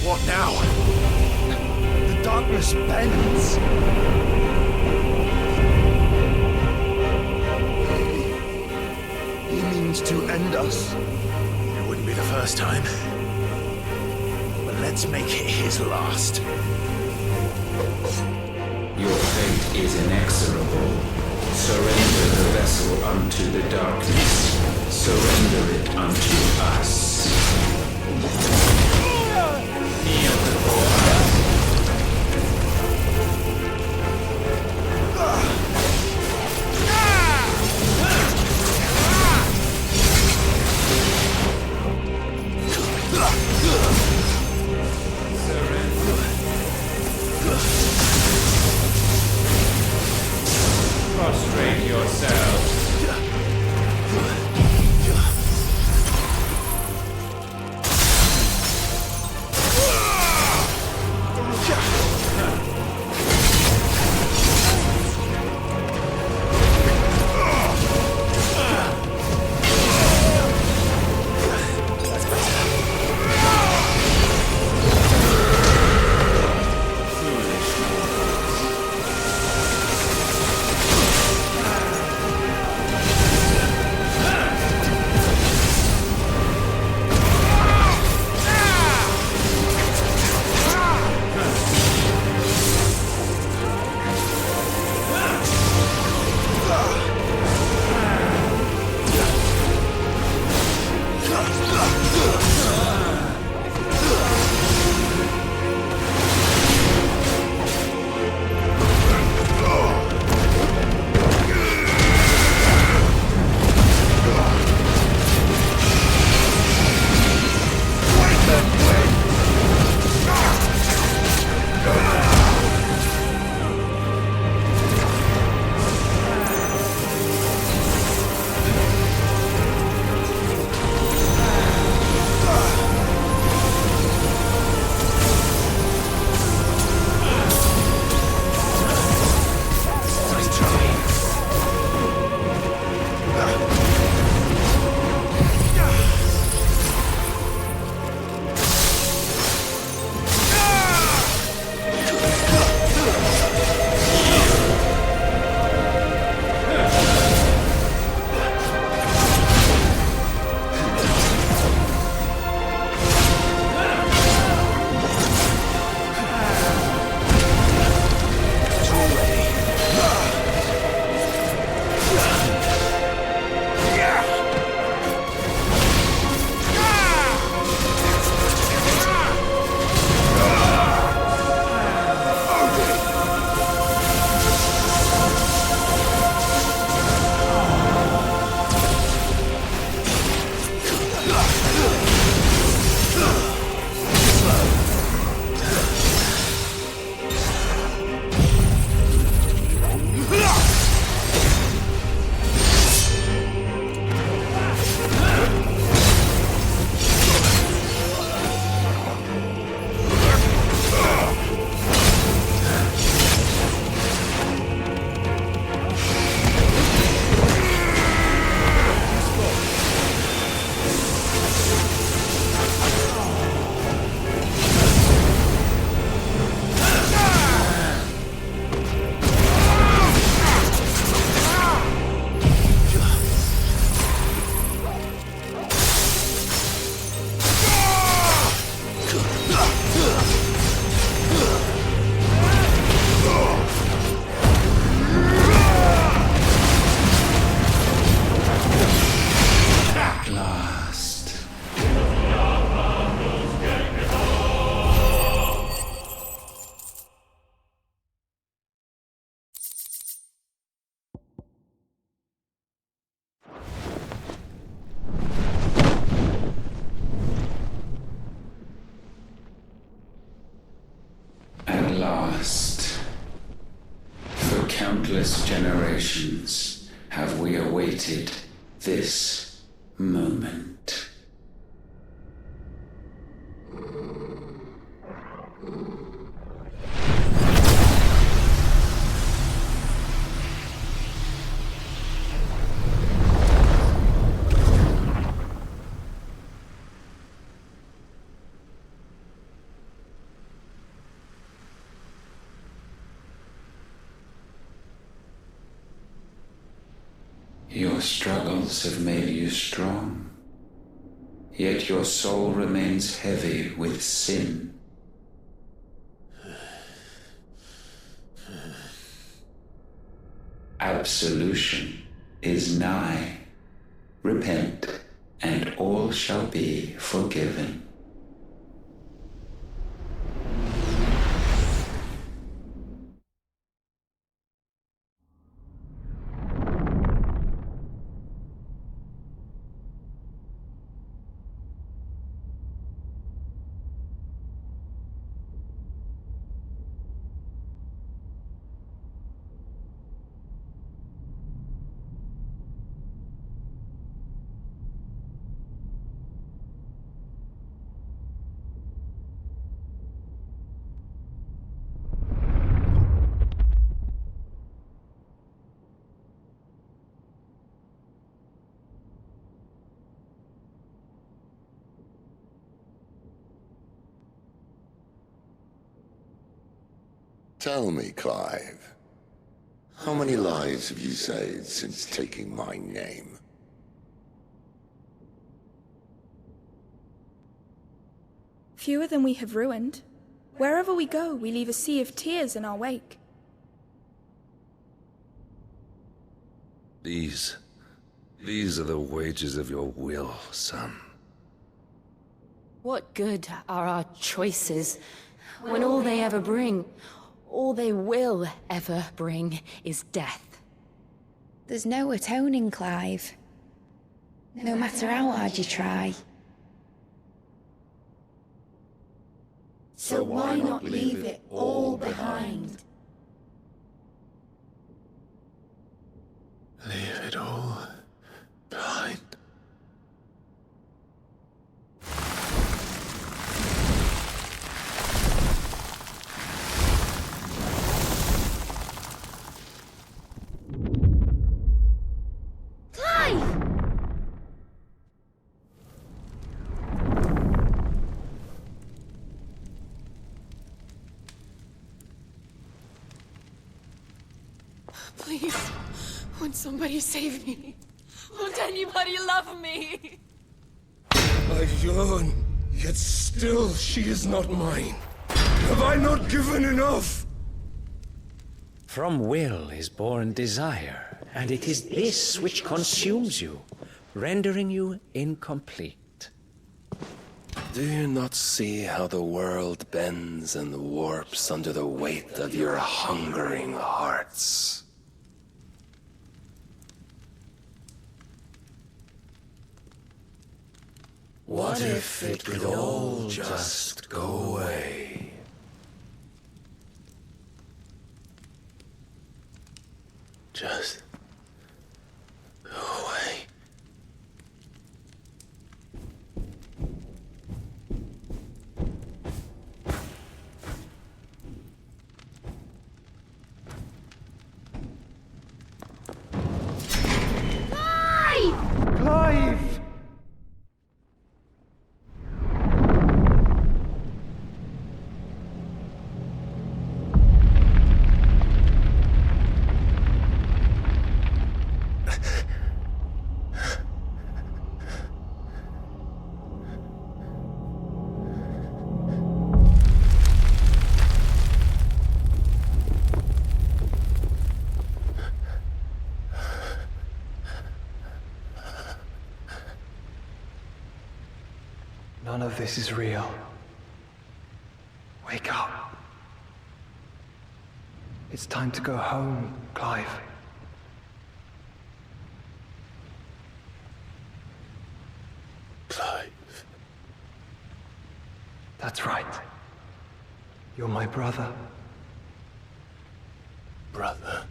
What now? The darkness bends. He means to end us. It wouldn't be the first time. But let's make it his last. Your fate is inexorable. Surrender the vessel unto the darkness. Surrender it unto us. Kneel before us. Prostrate yourselves. countless generations have we awaited this moment. Your struggles have made you strong, yet your soul remains heavy with sin. Absolution is nigh. Repent, and all shall be forgiven. Tell me, Clive, how many lives have you saved since taking my name? Fewer than we have ruined. Wherever we go, we leave a sea of tears in our wake. These are the wages of your will, son. What good are our choices when all they ever bring, all they will ever bring, is death? There's no atoning, Clive. No matter how hard you try. So why not leave it all behind? Leave it all behind. Please, won't somebody save me? Won't anybody love me? I yearn, yet still she is not mine. Have I not given enough? From will is born desire, and it is this which consumes you, rendering you incomplete. Do you not see how the world bends and warps under the weight of your hungering hearts? What if it could all just go away? Just go away. Clive! None of this is real. Wake up. It's time to go home, Clive. Clive. That's right. You're my brother. Brother.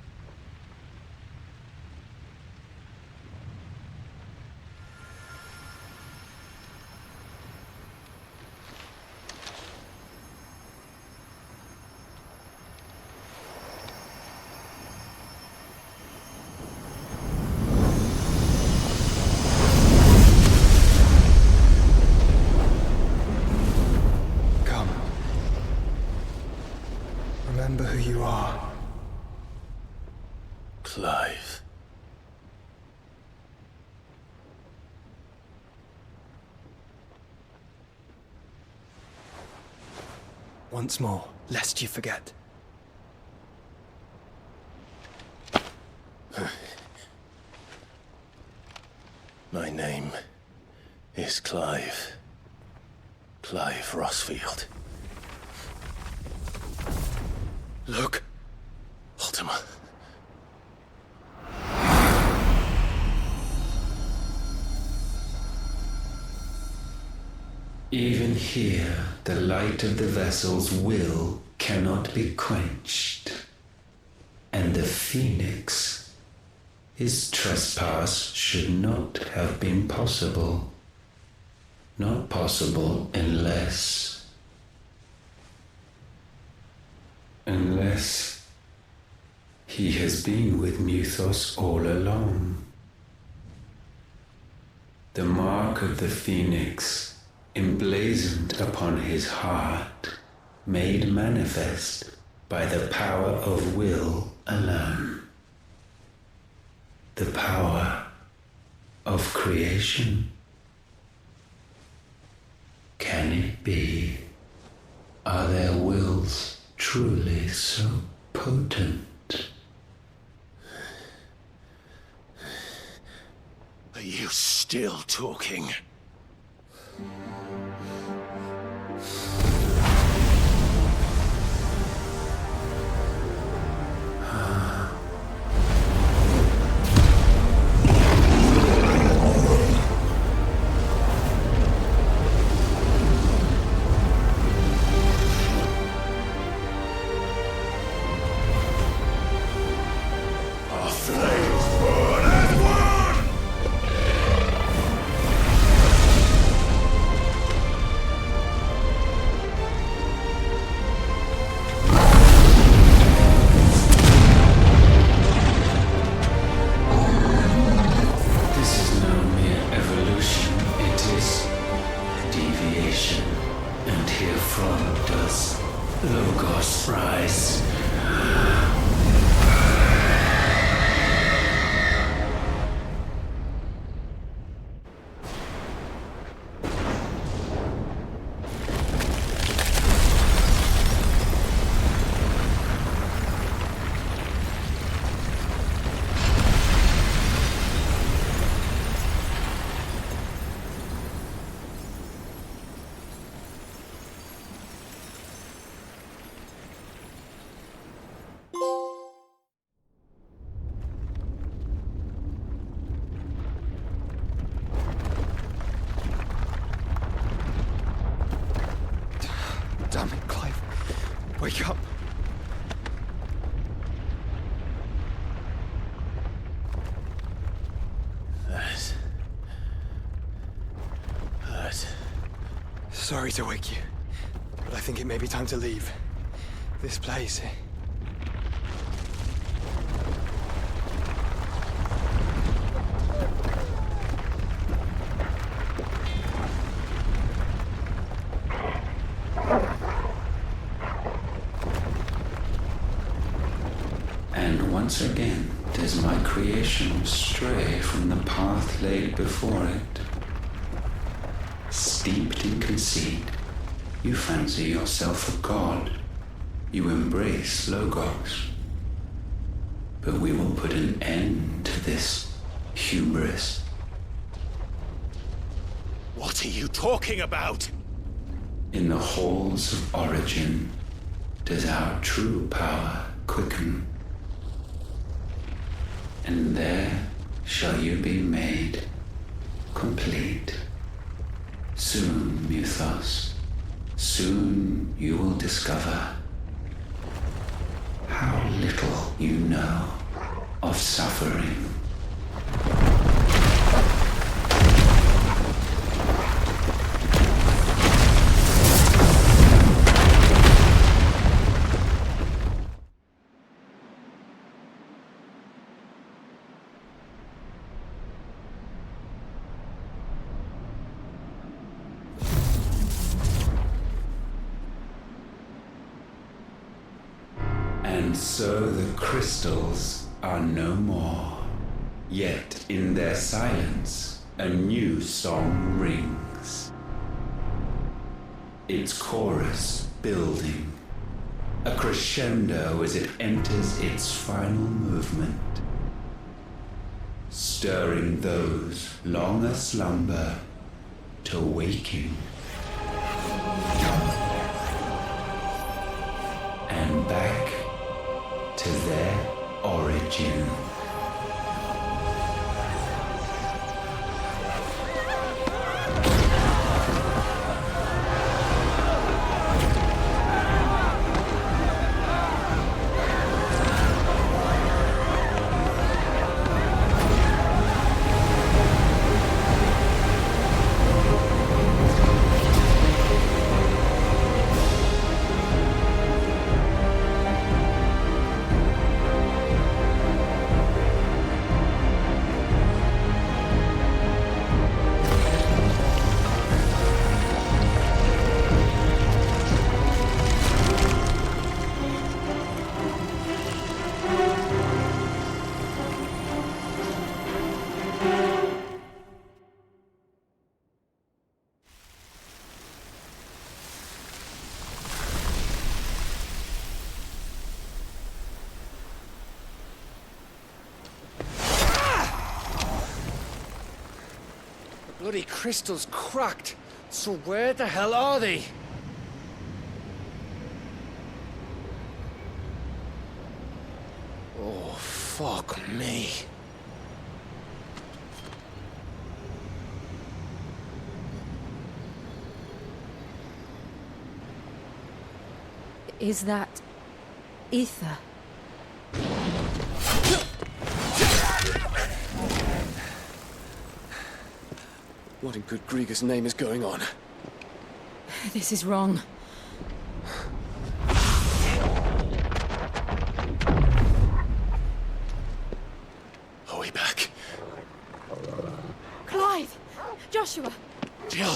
once more, lest you forget. My name is Clive. Clive Rossfield. Look. Ultima. Even here, the light of the vessel's will cannot be quenched. And the Phoenix, his trespass should not have been possible. Not possible unless he has been with Muthos all along. The mark of the Phoenix, emblazoned upon his heart, made manifest by the power of will alone. The power of creation. Can it be? Are their wills truly so potent? Are you still talking? Damn it, Clive. Wake up. That. Sorry to wake you, but I think it may be time to leave. This place. And once again does my creation stray from the path laid before it. Steeped in conceit, you fancy yourself a god. You embrace Logos. But we will put an end to this hubris. What are you talking about? In the halls of origin does our true power quicken. And there shall you be made complete. Soon, Muthos, soon you will discover how little you know of suffering. And so the crystals are no more. Yet in their silence, a new song rings. Its chorus building, a crescendo as it enters its final movement, stirring those long aslumber to waking, and back to their origin. Bloody crystal's cracked. So where the hell are they? Oh, fuck me. Is that ether? What in good Grieger's name is going on? This is wrong. Are we back? Clive! Joshua! Jill!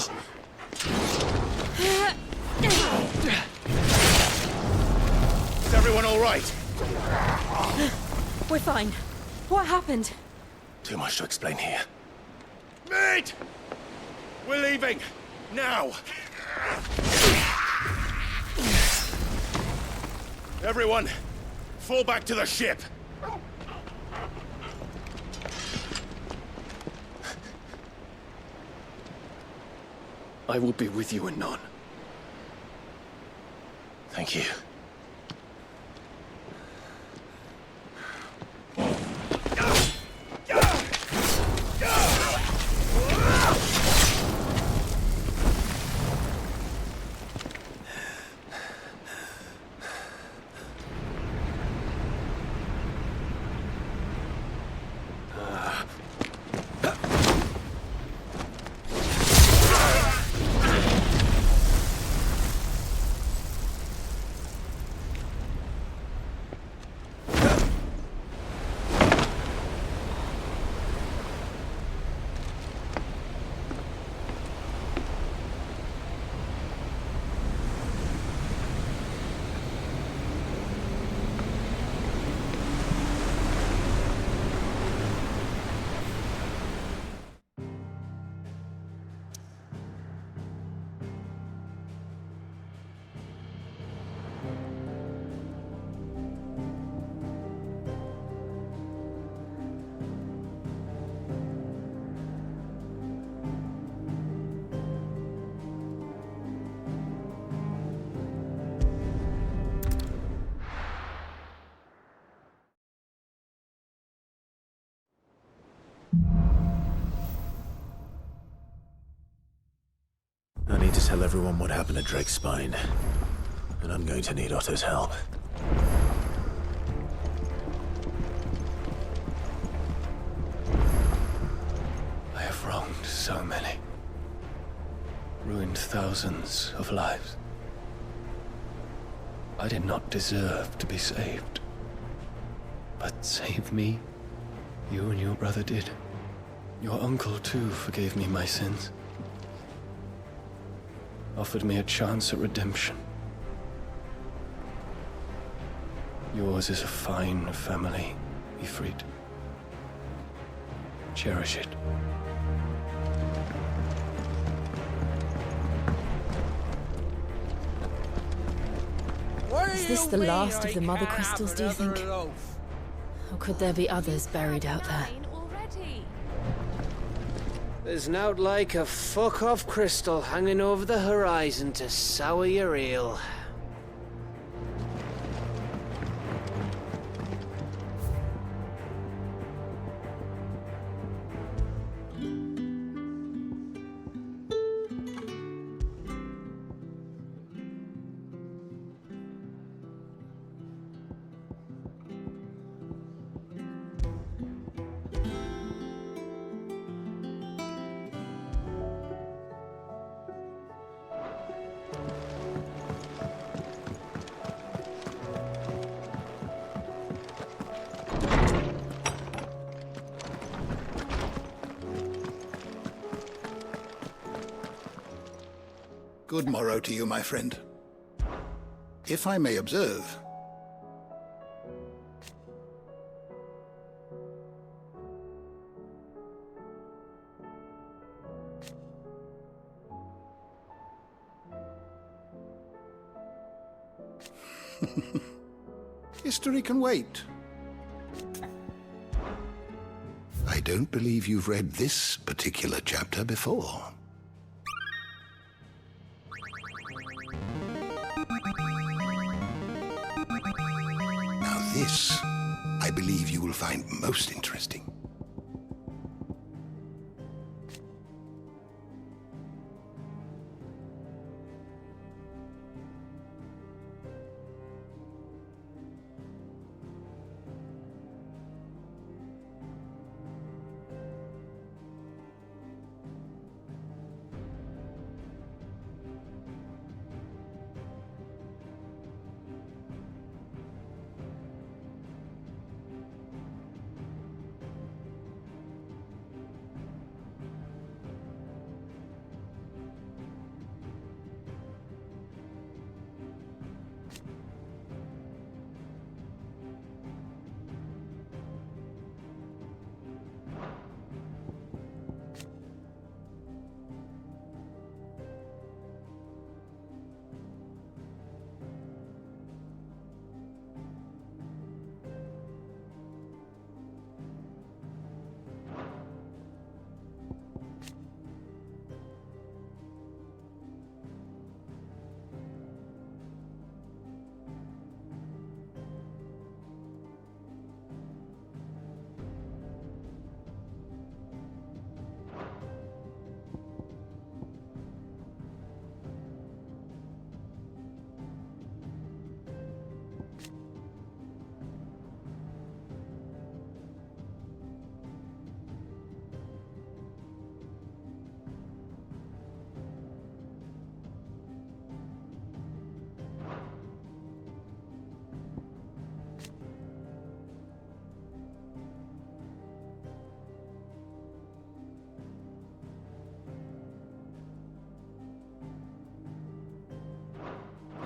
Is everyone all right? We're fine. What happened? Too much to explain here. Mate! We're leaving! Now! Everyone, fall back to the ship! I will be with you anon. Thank you. I need to tell everyone what happened at Drake's Spine. And I'm going to need Otto's help. I have wronged so many. Ruined thousands of lives. I did not deserve to be saved. But save me, you and your brother did. Your uncle, too, forgave me my sins. Offered me a chance at redemption. Yours is a fine family, Ifrit. Cherish it. this the last of the mother crystals, do you think? Or could there be others buried out there? There's nowt like a fuck-off crystal hanging over the horizon to sour your ale. Good morrow to you, my friend. If I may observe, history can wait. I don't believe you've read this particular chapter before. This, I believe you will find most interesting.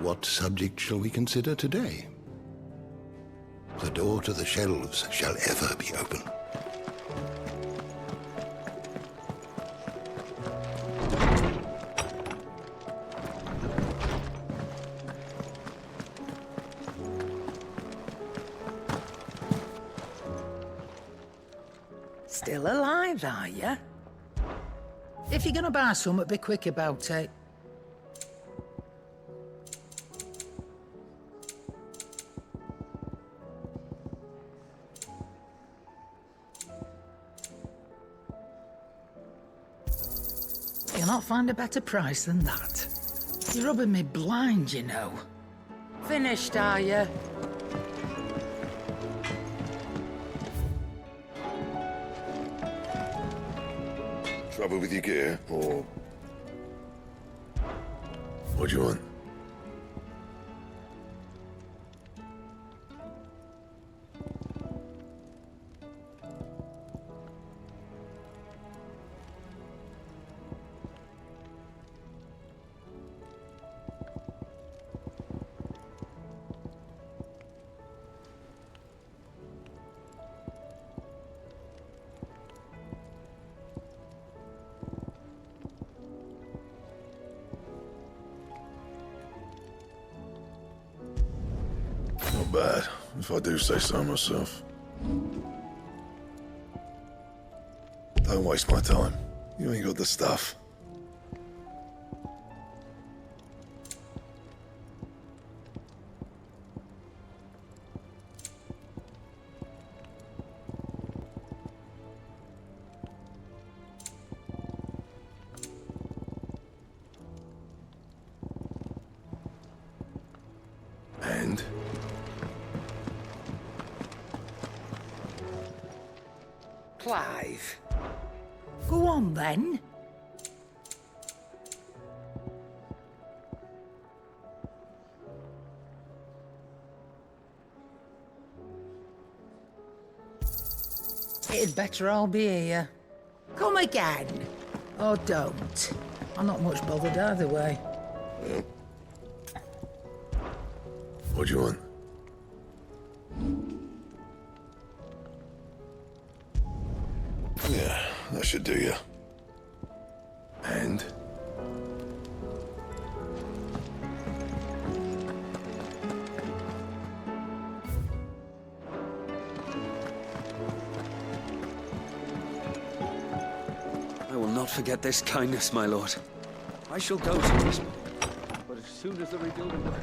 What subject shall we consider today? The door to the shelves shall ever be open. Still alive, are ya? If you're gonna buy something, be quick about it. You'll not find a better price than that. You're rubbing me blind, you know. Finished, are ya? Trouble with your gear, or... What do you want? bad, if I do say so myself. Don't waste my time. You ain't got the stuff. And? Clive. Go on, then. It'd better all be here. Come again. Or don't. I'm not much bothered either way. Yeah. What do you want? Yeah, that should do you. And? I will not forget this kindness, my lord. I shall go to this, but as soon as the rebuilding work...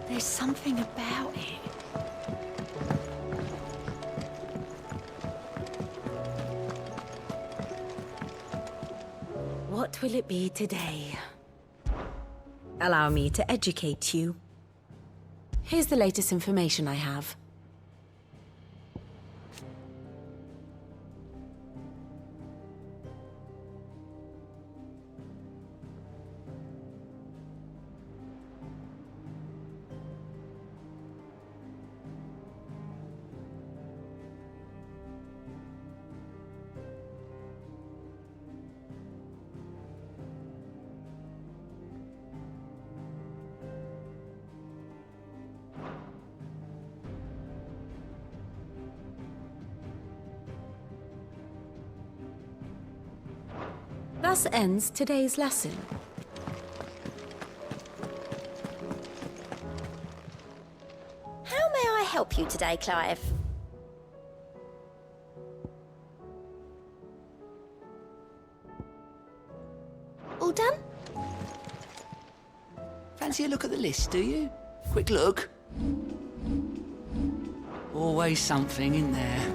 There's something about it. What will it be today? Allow me to educate you. Here's the latest information I have. Thus ends today's lesson. How may I help you today, Clive? All done? Fancy a look at the list, do you? Quick look. Always something in there.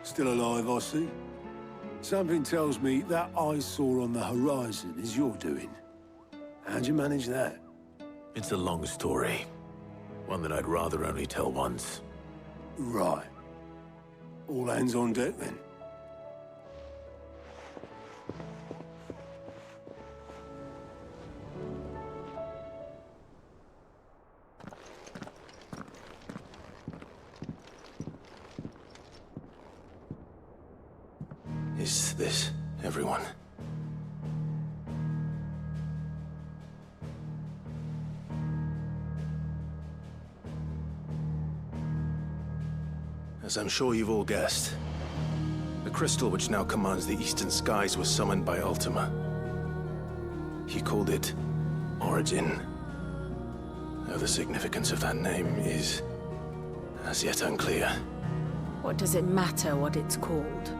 Still alive, I see. Something tells me that eyesore on the horizon is your doing. How'd you manage that? It's a long story. One that I'd rather only tell once. Right. All hands on deck, then. Is this everyone? As I'm sure you've all guessed, the crystal which now commands the eastern skies was summoned by Ultima. You called it Origin. Though the significance of that name is as yet unclear. What does it matter what it's called?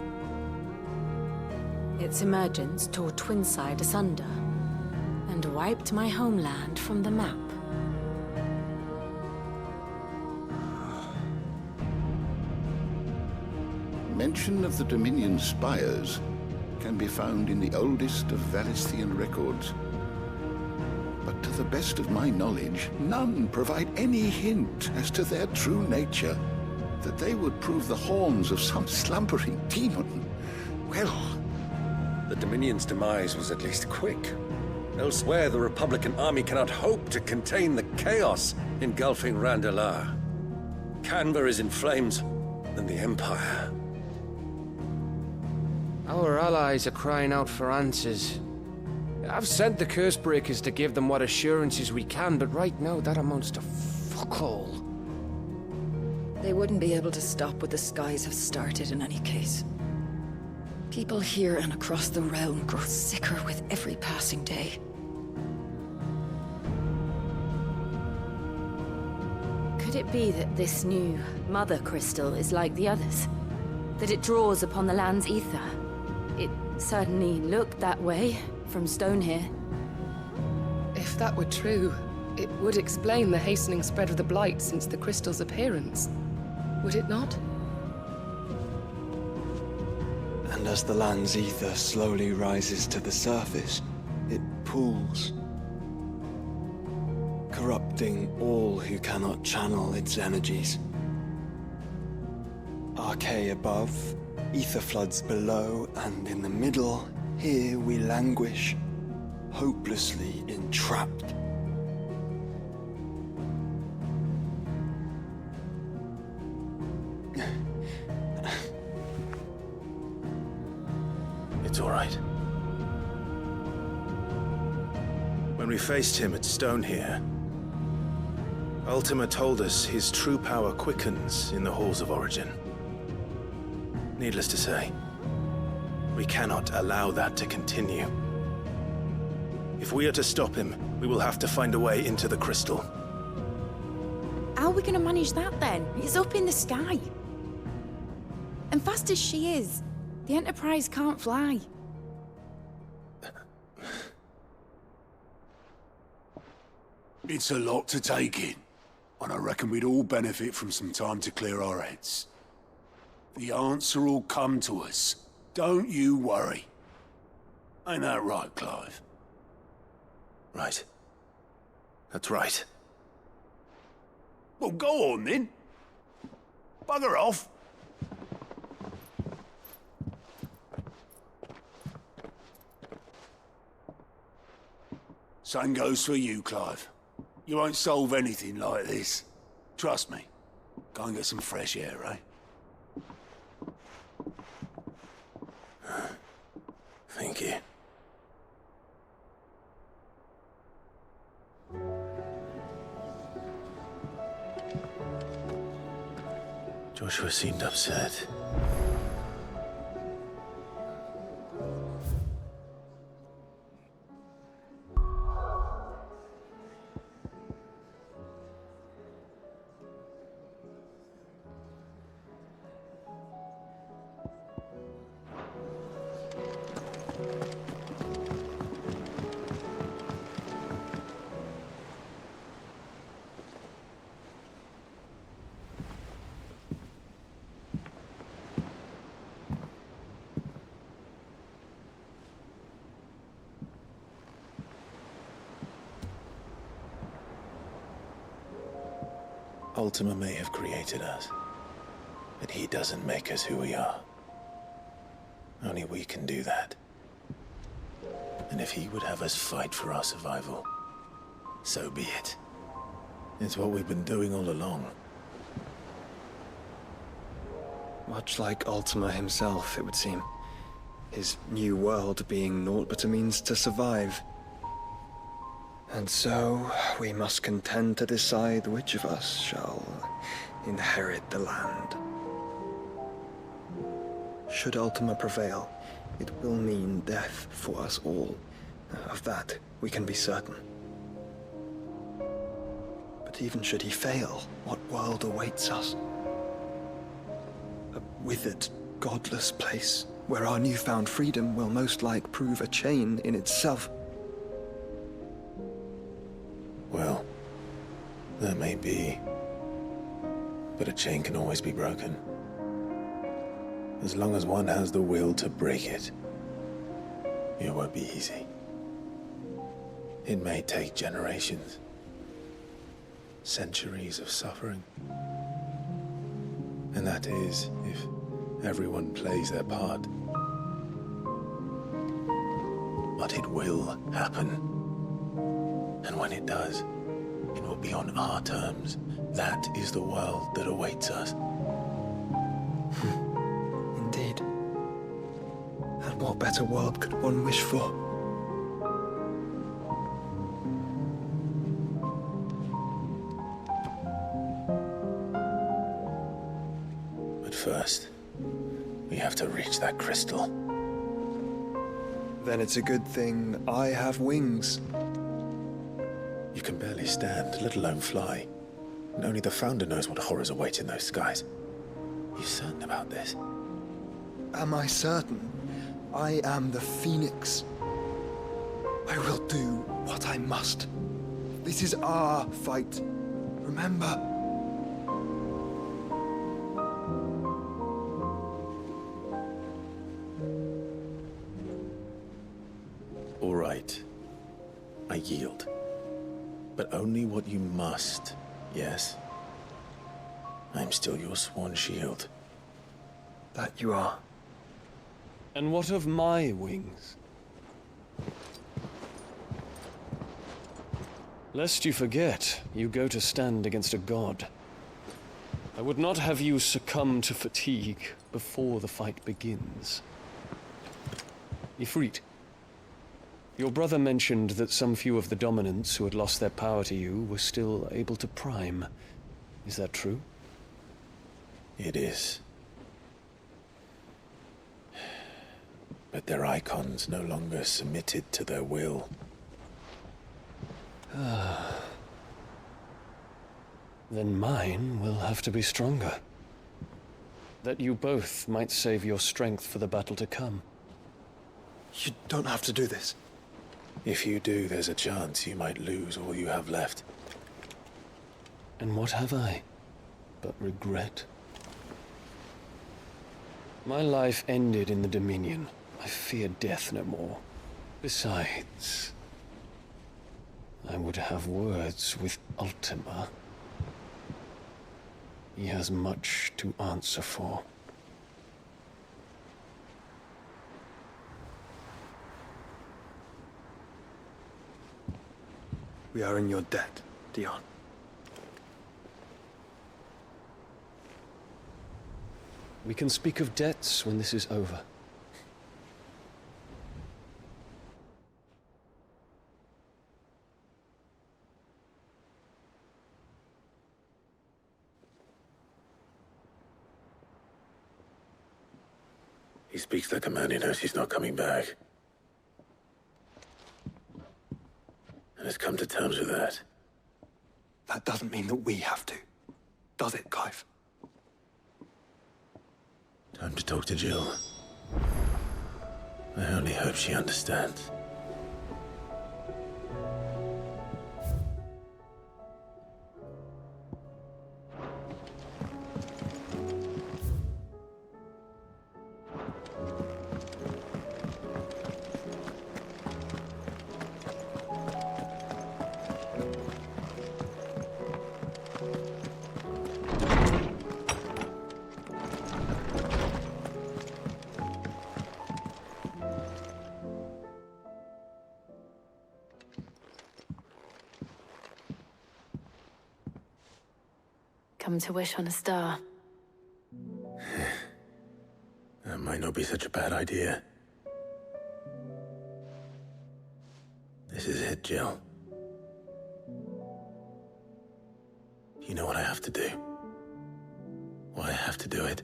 Its emergence tore Twinside asunder and wiped my homeland from the map. Mention of the Dominion spires can be found in the oldest of Valisthian records. But to the best of my knowledge, none provide any hint as to their true nature. That they would prove the horns of some slumbering demon. Well, the Dominion's demise was at least quick. Elsewhere, the Republican army cannot hope to contain the chaos engulfing Randalar. Canva is in flames, and the Empire. Our allies are crying out for answers. I've sent the Cursebreakers to give them what assurances we can, but right now that amounts to fuck all. They wouldn't be able to stop what the skies have started in any case. People here and across the realm grow sicker with every passing day. Could it be that this new Mother Crystal is like the others? That it draws upon the land's ether? It certainly looked that way from stone here. If that were true, it would explain the hastening spread of the Blight since the crystal's appearance. Would it not? And as the land's ether slowly rises to the surface, it pools, corrupting all who cannot channel its energies. Archay above, ether floods below, and in the middle, here we languish, hopelessly entrapped. It's all right. When we faced him at Stone here, Ultima told us his true power quickens in the halls of Origin. Needless to say, we cannot allow that to continue. If we are to stop him, we will have to find a way into the crystal. How are we going to manage that then? It's up in the sky. And fast as she is, the Enterprise can't fly. It's a lot to take in, and I reckon we'd all benefit from some time to clear our heads. The answer will come to us. Don't you worry. Ain't that right, Clive? Right. That's right. Well, go on then. Bugger off. Same goes for you, Clive. You won't solve anything like this. Trust me. Go and get some fresh air, eh? Thank you. Joshua seemed upset. Ultima may have created us, but he doesn't make us who we are. Only we can do that. And if he would have us fight for our survival, so be it. It's what we've been doing all along. Much like Ultima himself, it would seem. His new world being naught but a means to survive. And so, we must contend to decide which of us shall inherit the land. Should Ultima prevail, it will mean death for us all, Of that, we can be certain. But even should he fail, what world awaits us? A withered, godless place where our newfound freedom will most like prove a chain in itself. Well, that may be. But a chain can always be broken. As long as one has the will to break it. It won't be easy. It may take generations. Centuries of suffering. And that is, if everyone plays their part. But it will happen. And when it does, it will be on our terms. That is the world that awaits us. Indeed. And what better world could one wish for? But first, we have to reach that crystal. Then it's a good thing I have wings. You can barely stand, let alone fly. And only the Founder knows what horrors await in those skies. You certain about this? Am I certain? I am the Phoenix. I will do what I must. This is our fight. Remember? All right. I yield. But only what you must, yes? I'm still your sworn shield. That you are. And what of my wings? Lest you forget, you go to stand against a god. I would not have you succumb to fatigue before the fight begins. Ifrit, your brother mentioned that some few of the dominants who had lost their power to you were still able to prime. Is that true? It is. But their icons no longer submitted to their will. Then mine will have to be stronger. That you both might save your strength for the battle to come. You don't have to do this. If you do, there's a chance you might lose all you have left. And what have I but regret? My life ended in the Dominion. I fear death no more. Besides, I would have words with Ultima. He has much to answer for. We are in your debt, Dion. We can speak of debts when this is over. He speaks like a man who knows he's not coming back. And has come to terms with that. That doesn't mean that we have to. Does it, Clive? Time to talk to Jill. I only hope she understands. Come to wish on a star. That might not be such a bad idea. This is it, Jill. You know what I have to do. Why I have to do it.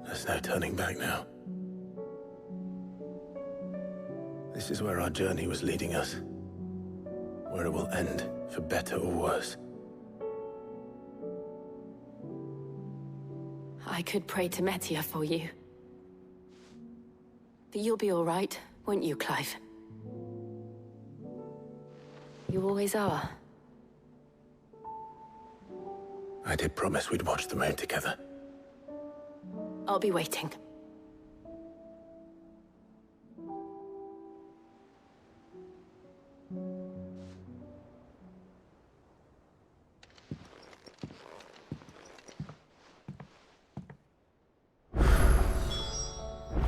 There's no turning back now. This is where our journey was leading us. Where it will end, for better or worse. I could pray to Metia for you. But you'll be all right, won't you, Clive? You always are. I did promise we'd watch the moon together. I'll be waiting.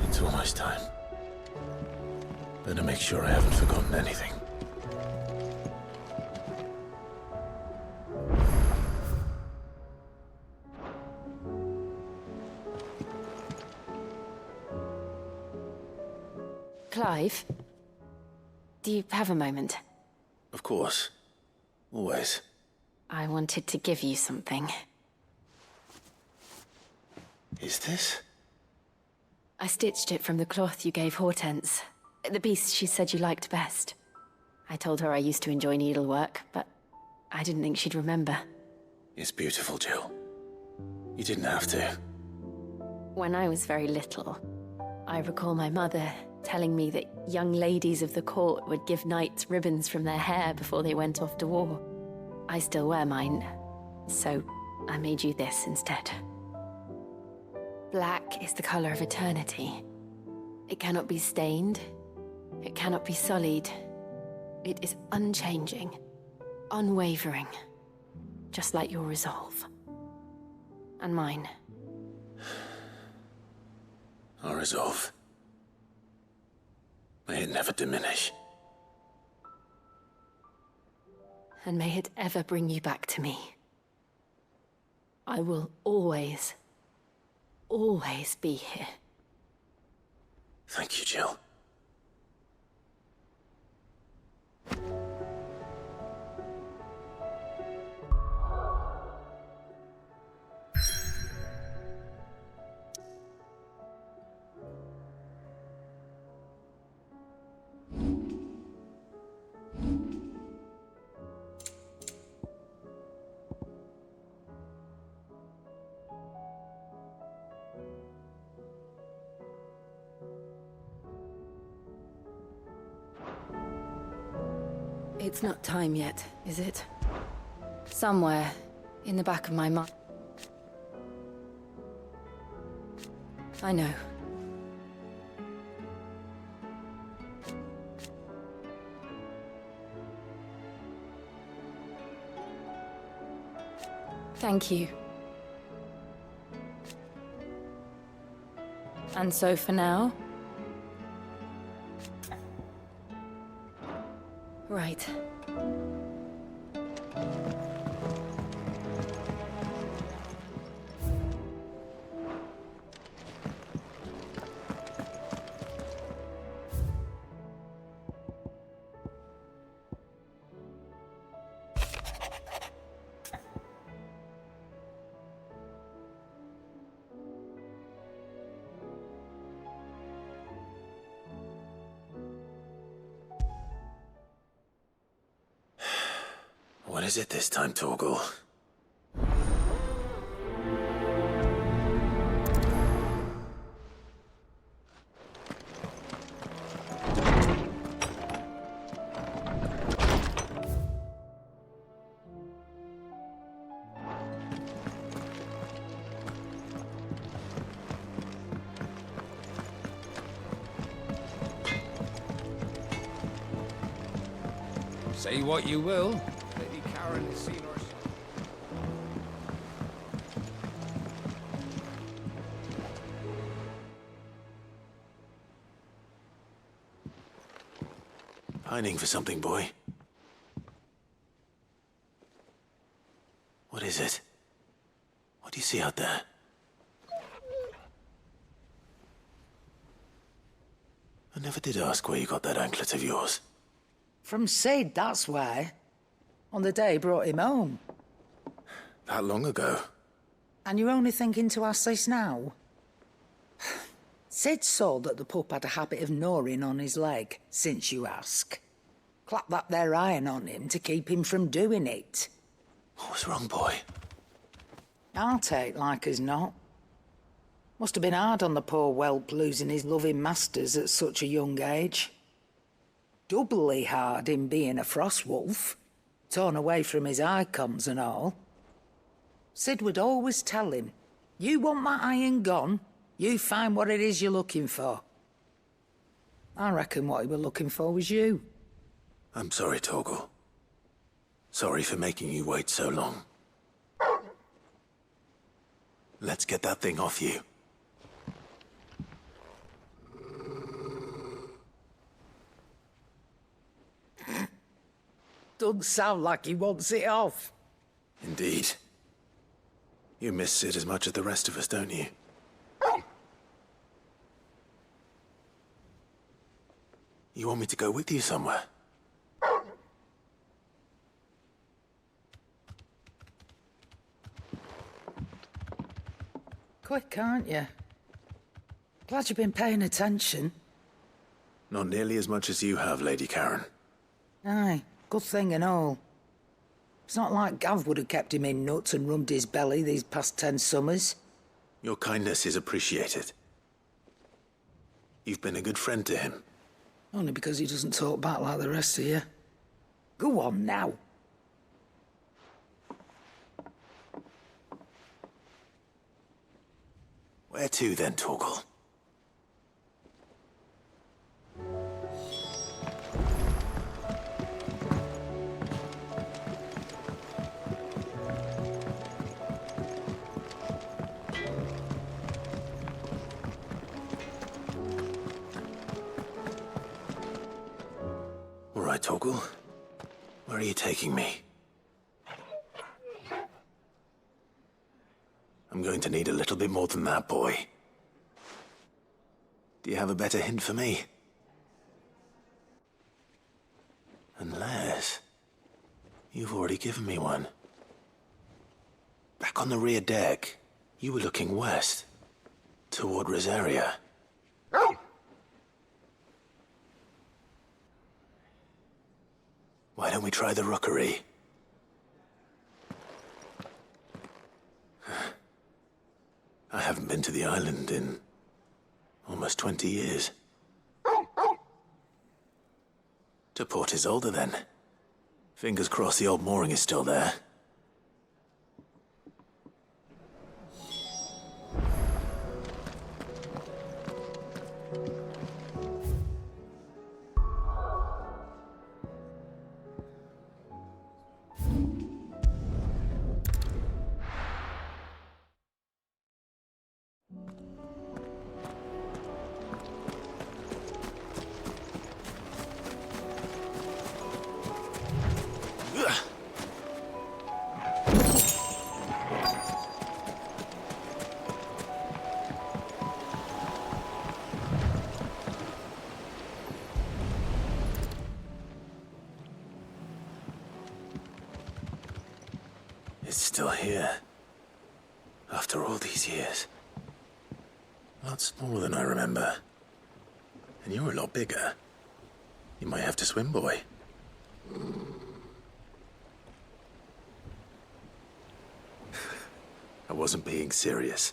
It's almost time. Better make sure I haven't forgotten anything. Clive? Do you have a moment? Of course. Always. I wanted to give you something. Is this? I stitched it from the cloth you gave Hortense. The piece she said you liked best. I told her I used to enjoy needlework, but I didn't think she'd remember. It's beautiful, Jill. You didn't have to. When I was very little, I recall my mother telling me that young ladies of the court would give knights ribbons from their hair before they went off to war. I still wear mine, so I made you this instead. Black is the color of eternity. It cannot be stained. It cannot be sullied. It is unchanging, unwavering, just like your resolve. And mine. Our resolve. May it never diminish. And may it ever bring you back to me. I will always be here. Thank you, Jill. It's not time yet, is it? Somewhere in the back of my mind. I know. Thank you. And so for now? Right. What is it this time, Torgal? Say what you will. Lady Karen has seen her. Pining for something, boy. What is it? What do you see out there? I never did ask where you got that anklet of yours. From Sid, that's why. On the day he brought him home. That long ago? And you're only thinking to ask this now? Sid saw that the pup had a habit of gnawing on his leg, since you ask. Clap that there iron on him to keep him from doing it. What was wrong, boy? I'll take like as not. Must have been hard on the poor whelp losing his loving masters at such a young age. Doubly hard in being a frost wolf, torn away from his icons and all. Sid would always tell him, you want my iron gone, you find what it is you're looking for. I reckon what he was looking for was you. I'm sorry, Torgal. Sorry for making you wait so long. Let's get that thing off you. Doesn't sound like he wants it off. Indeed. You miss Sid as much as the rest of us, don't you? You want me to go with you somewhere? Quick, aren't you? Glad you've been paying attention. Not nearly as much as you have, Lady Karen. Aye, good thing and all. It's not like Gav would have kept him in nuts and rubbed his belly these past 10 summers. Your kindness is appreciated. You've been a good friend to him. Only because he doesn't talk back like the rest of you. Go on now. Where to then, Torgal? All right, Torgal. Where are you taking me? I'm going to need a little bit more than that, boy. Do you have a better hint for me? Unless... you've already given me one. Back on the rear deck, you were looking west, toward Rosaria. Why don't we try the rookery? I haven't been to the island in almost 20 years. To Port Isolde, then. Fingers crossed the old mooring is still there. It's still here. After all these years. A lot smaller than I remember. And you're a lot bigger. You might have to swim, boy. I wasn't being serious.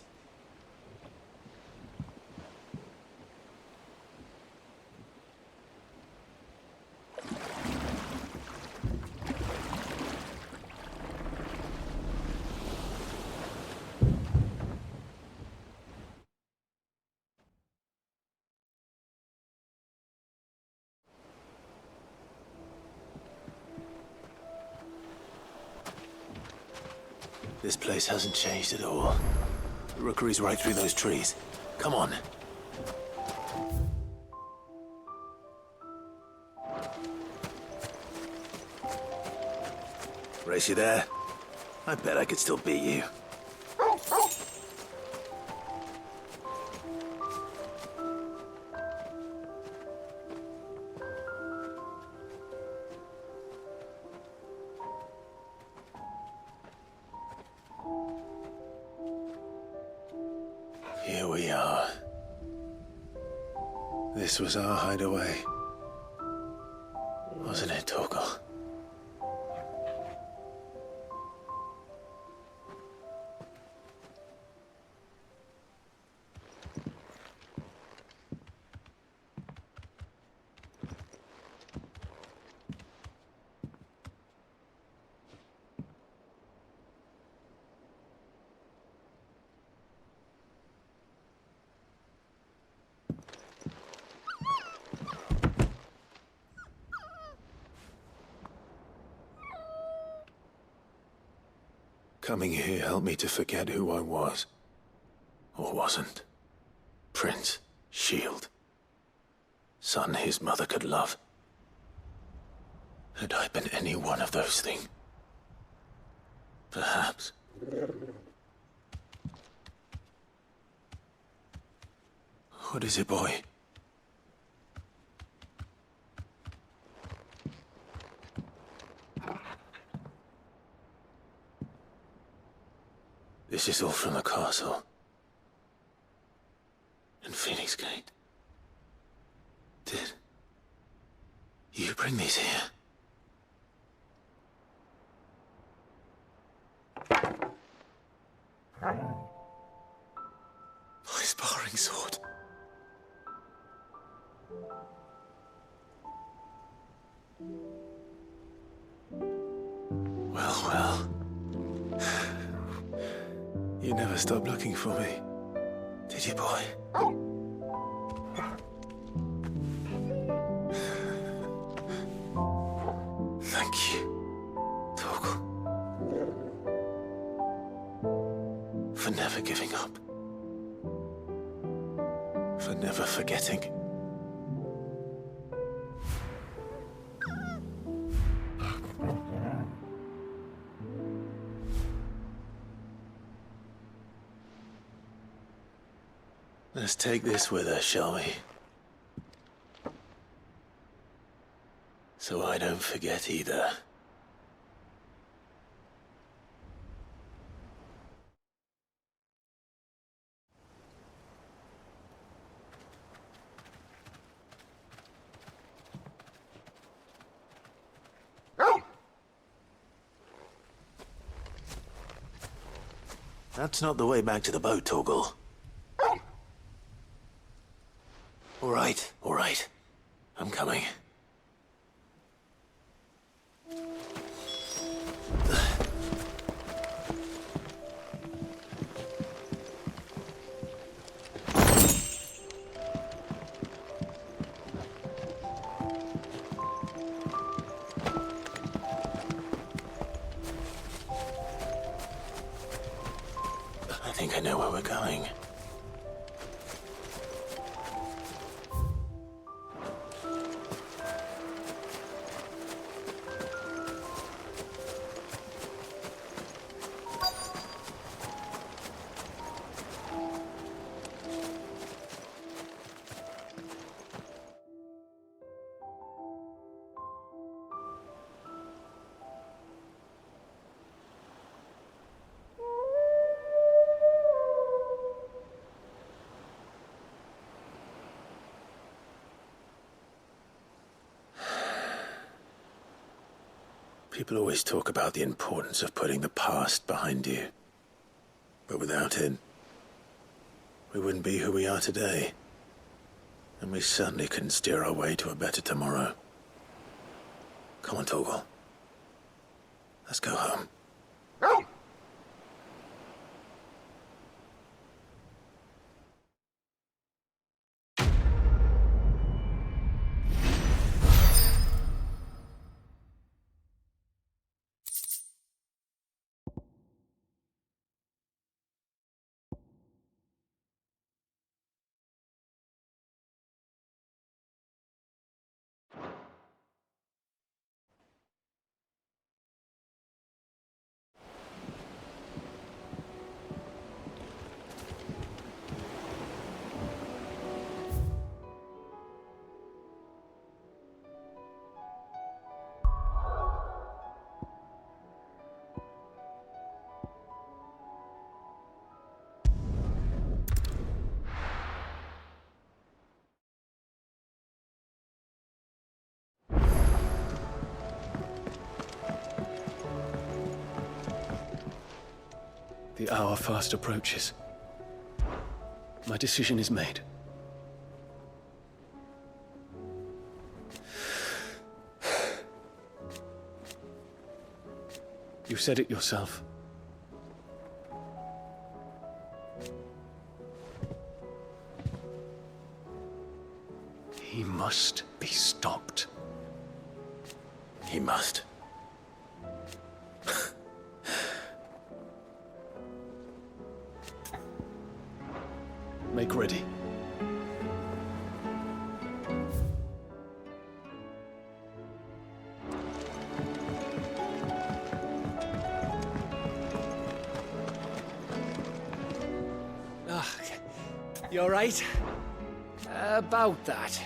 This place hasn't changed at all. The rookery's right through those trees. Come on. Race you there? I bet I could still beat you. Here we are. This was our hideaway. Wasn't it, Torgal? Coming here helped me to forget who I was. Or wasn't. Prince, shield. Son his mother could love. Had I been any one of those things? Perhaps. What is it, boy? This is all from the castle. In Phoenix Gate. Did you bring these here? My sparring sword. Well, well. You never stopped looking for me, did you, boy? Thank you, Torgal. For never giving up. For never forgetting. Let's take this with us, shall we? So I don't forget either. That's not the way back to the boat, Torgal. All right. I'm coming. I think I know where we're going. People always talk about the importance of putting the past behind you. But without it, we wouldn't be who we are today. And we certainly couldn't steer our way to a better tomorrow. Come on, Torgal. Let's go home. The hour fast approaches. My decision is made. You said it yourself. He must be stopped. He must. Make ready. You all right? About that.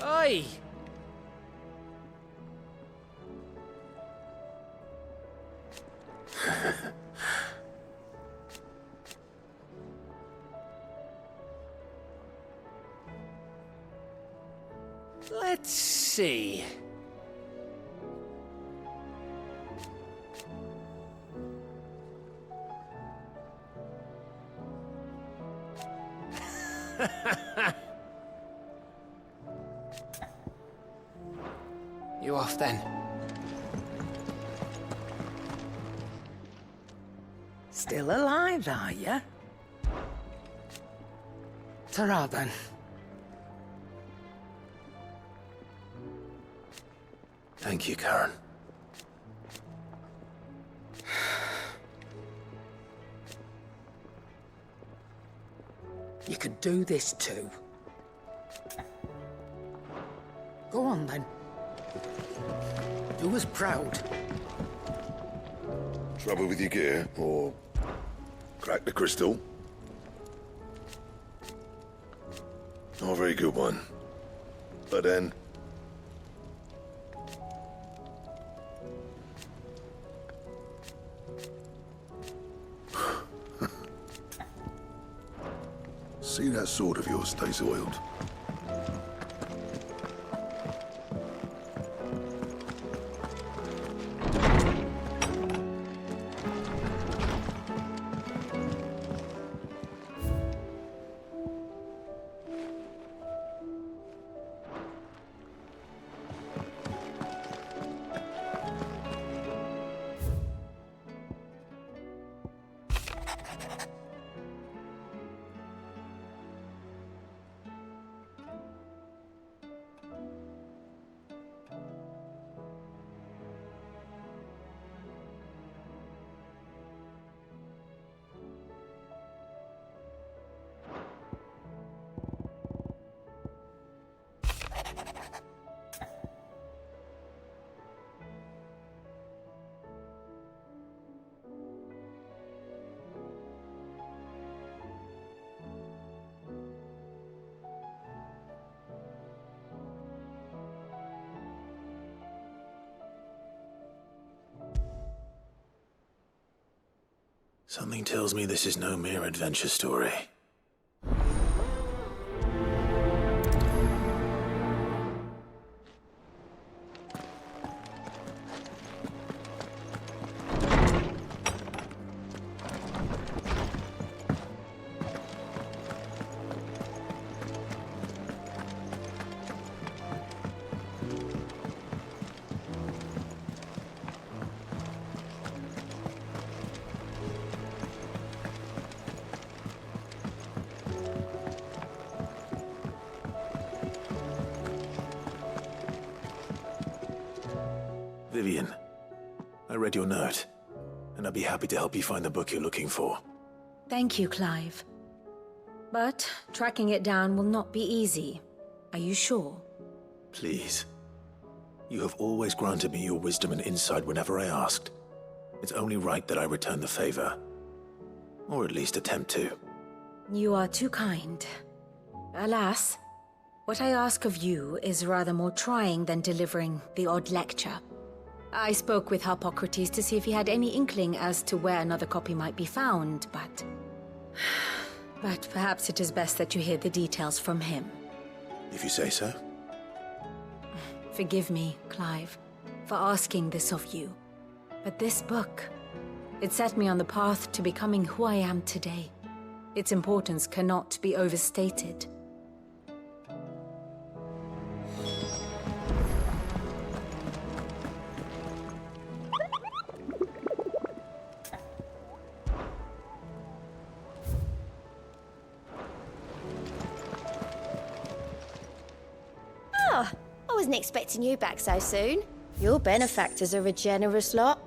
Oi! Let's see. You off then? Still alive, are you? Ta-ra then. Thank you, Karen. You could do this too. Go on then. Do us proud. Trouble with your gear, or crack the crystal? Not a very good one. But then... See that sword of yours stays oiled. Something tells me this is no mere adventure story. Vivian, I read your note, and I'd be happy to help you find the book you're looking for. Thank you, Clive. But tracking it down will not be easy. Are you sure? Please. You have always granted me your wisdom and insight whenever I asked. It's only right that I return the favor. Or at least attempt to. You are too kind. Alas, what I ask of you is rather more trying than delivering the odd lecture. I spoke with Harpocrates to see if he had any inkling as to where another copy might be found, but perhaps it is best that you hear the details from him. If you say so. Forgive me, Clive, for asking this of you. But this book, it set me on the path to becoming who I am today. Its importance cannot be overstated. Ah, I wasn't expecting you back so soon. Your benefactors are a generous lot.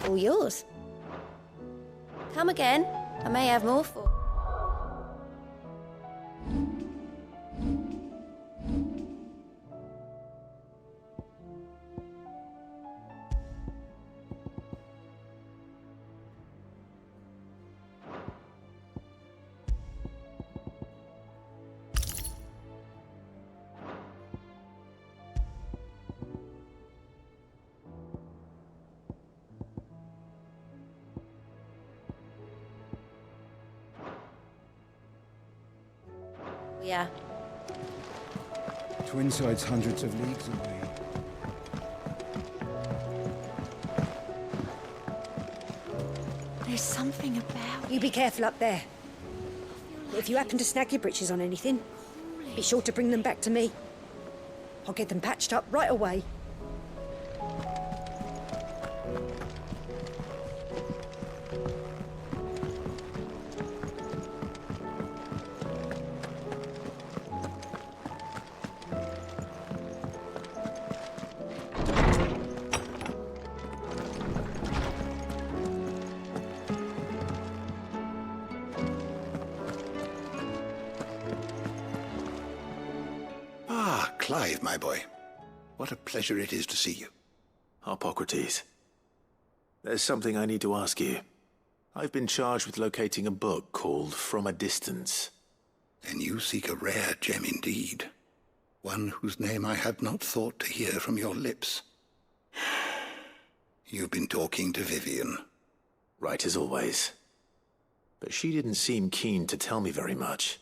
All yours. Come again. I may have more for. Yeah. Twinside's hundreds of leagues away. There's something about... You be careful up there. If you happen to snag your britches on anything, be sure to bring them back to me. I'll get them patched up right away. Clive, my boy. What a pleasure it is to see you. Hippocrates. There's something I need to ask you. I've been charged with locating a book called From a Distance. Then you seek a rare gem indeed. One whose name I had not thought to hear from your lips. You've been talking to Vivian. Right as always. But she didn't seem keen to tell me very much.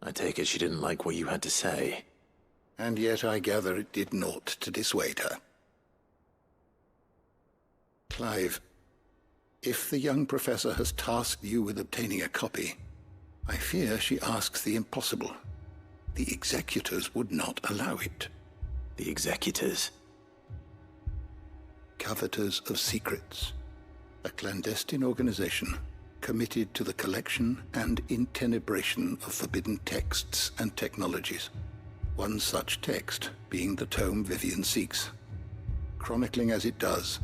I take it she didn't like what you had to say. And yet I gather it did naught to dissuade her. Clive, if the young professor has tasked you with obtaining a copy, I fear she asks the impossible. The executors would not allow it. The executors? Coveters of Secrets. A clandestine organization committed to the collection and intenebration of forbidden texts and technologies. One such text being the tome Vivian seeks, chronicling as it does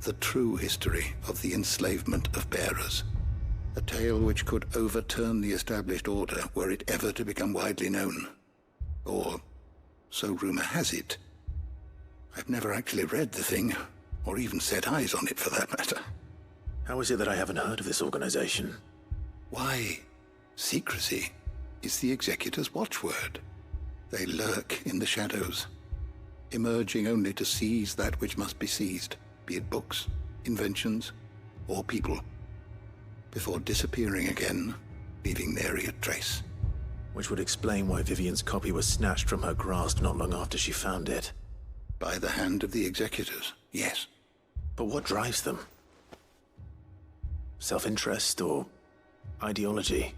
the true history of the enslavement of bearers. A tale which could overturn the established order were it ever to become widely known. Or, so rumor has it. I've never actually read the thing, or even set eyes on it for that matter. How is it that I haven't heard of this organization? Why, secrecy is the executor's watchword. They lurk in the shadows, emerging only to seize that which must be seized, be it books, inventions, or people, before disappearing again, leaving nary a trace. Which would explain why Vivian's copy was snatched from her grasp not long after she found it. By the hand of the executors, yes. But what drives them? Self-interest or ideology?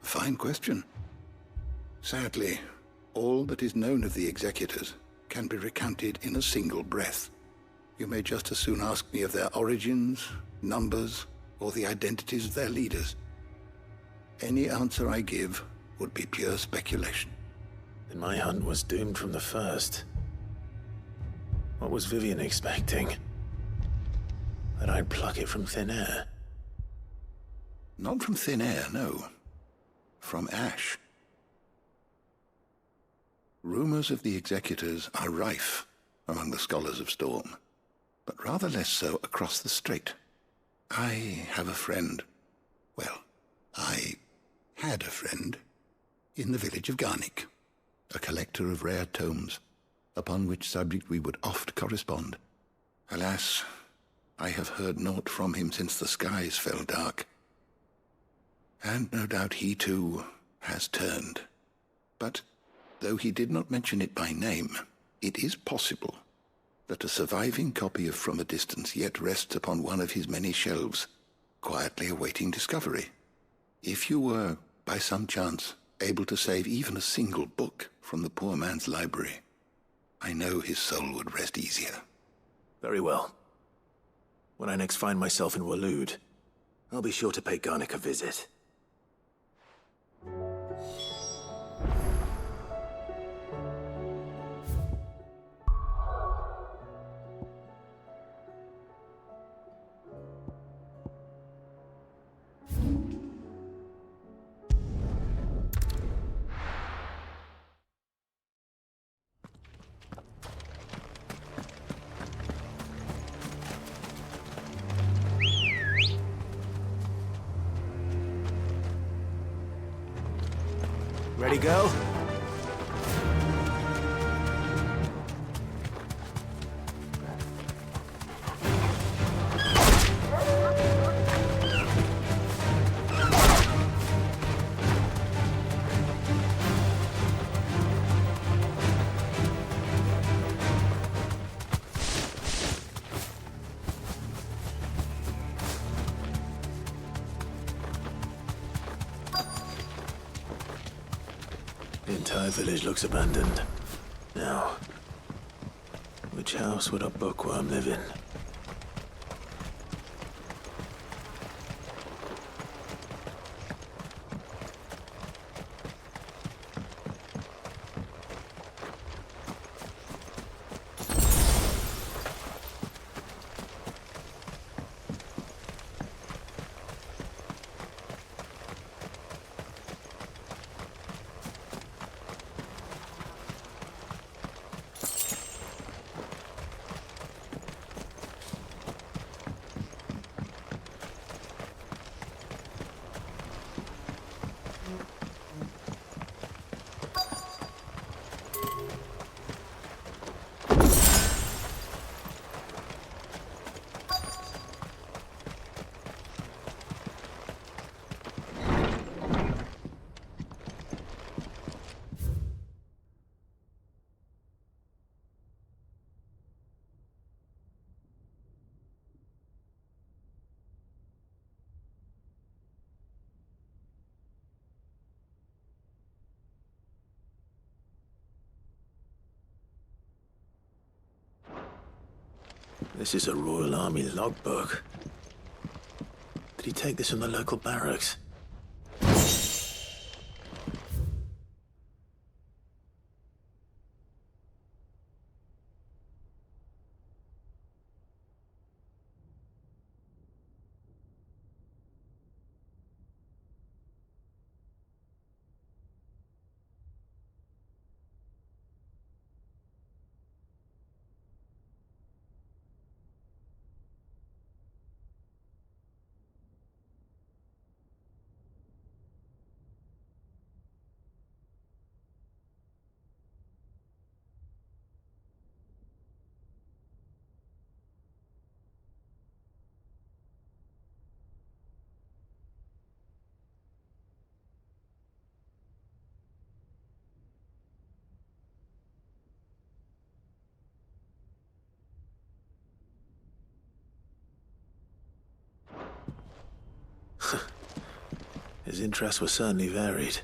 Fine question. Sadly, all that is known of the executors can be recounted in a single breath. You may just as soon ask me of their origins, numbers, or the identities of their leaders. Any answer I give would be pure speculation. Then my hunt was doomed from the first. What was Vivian expecting? That I'd pluck it from thin air? Not from thin air, no. From ash. Rumors of the executors are rife among the scholars of Storm, but rather less so across the strait. I have a friend. Well, I had a friend in the village of Garnick, a collector of rare tomes, upon which subject we would oft correspond. Alas, I have heard naught from him since the skies fell dark. And no doubt he too has turned. But Though he did not mention it by name, it is possible that a surviving copy of From a Distance yet rests upon one of his many shelves, quietly awaiting discovery. If you were, by some chance, able to save even a single book from the poor man's library, I know his soul would rest easier. Very well. When I next find myself in Waloed, I'll be sure to pay Garnick a visit. Ready, go? The entire village looks abandoned. Now, which house would a bookworm live in? This is a Royal Army logbook. Did he take this from the local barracks? His interests were certainly varied.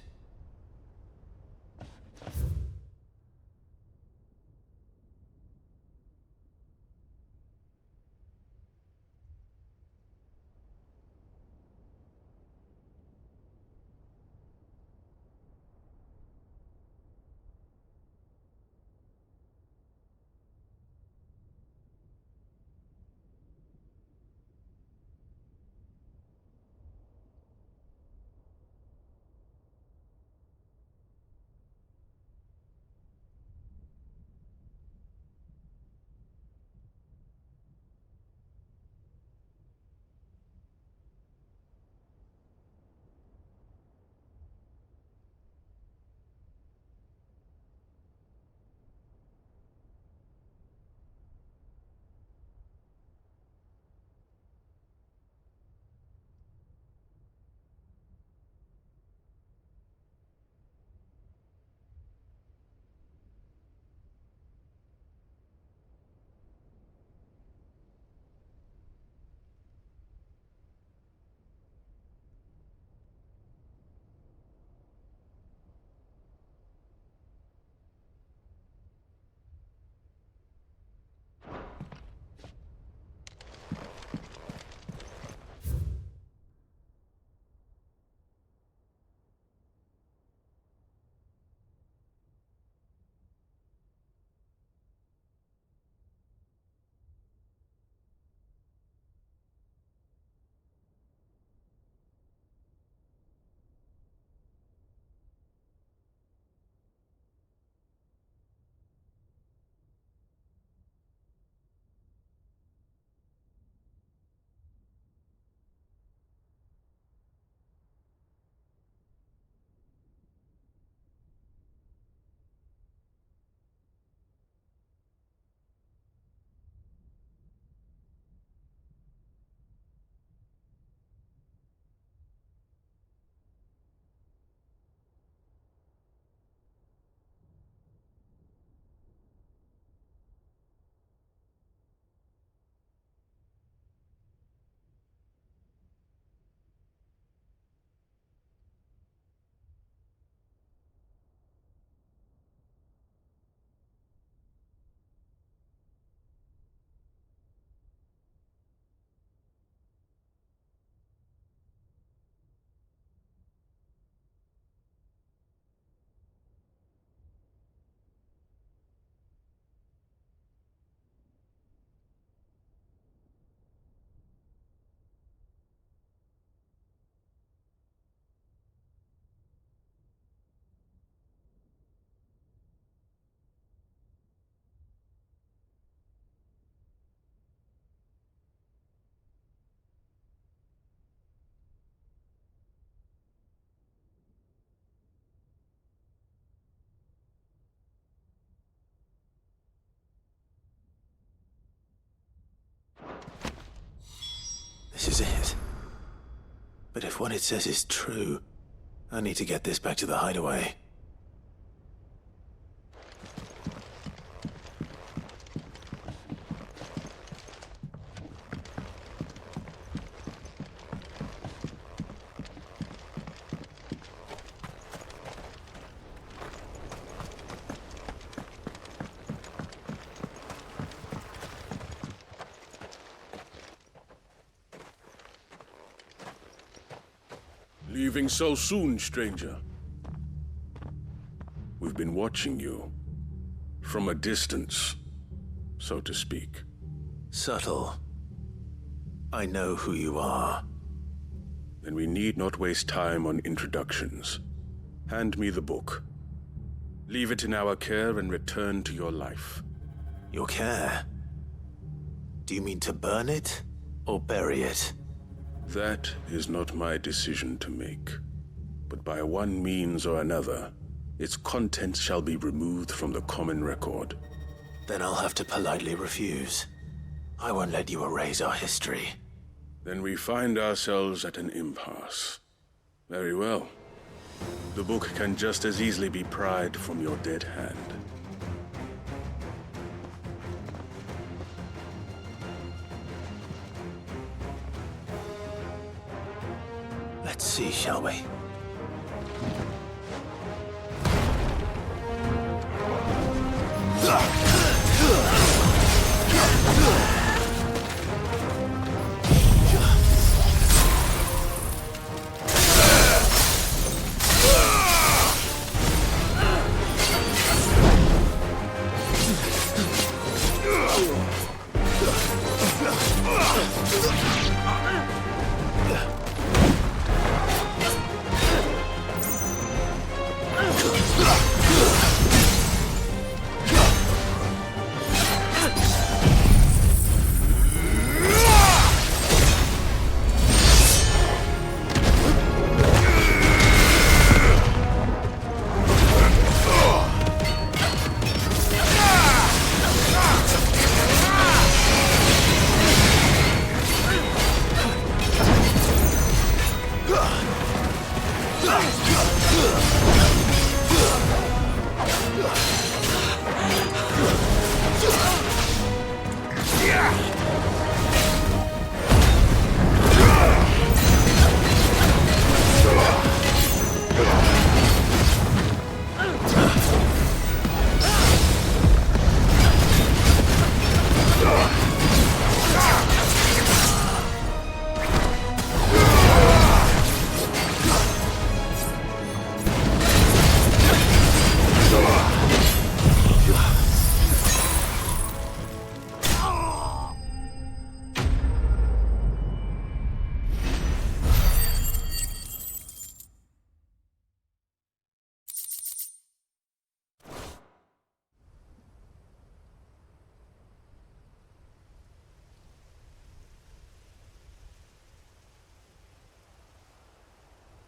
But if what it says is true, I need to get this back to the hideaway. Leaving so soon, stranger? We've been watching you. From a distance, so to speak. Subtle. I know who you are. Then we need not waste time on introductions. Hand me the book. Leave it in our care and return to your life. Your care? Do you mean to burn it, or bury it? That is not my decision to make. But by one means or another, its contents shall be removed from the common record. Then I'll have to politely refuse. I won't let you erase our history. Then we find ourselves at an impasse. Very well. The book can just as easily be pried from your dead hand. Let's see, shall we?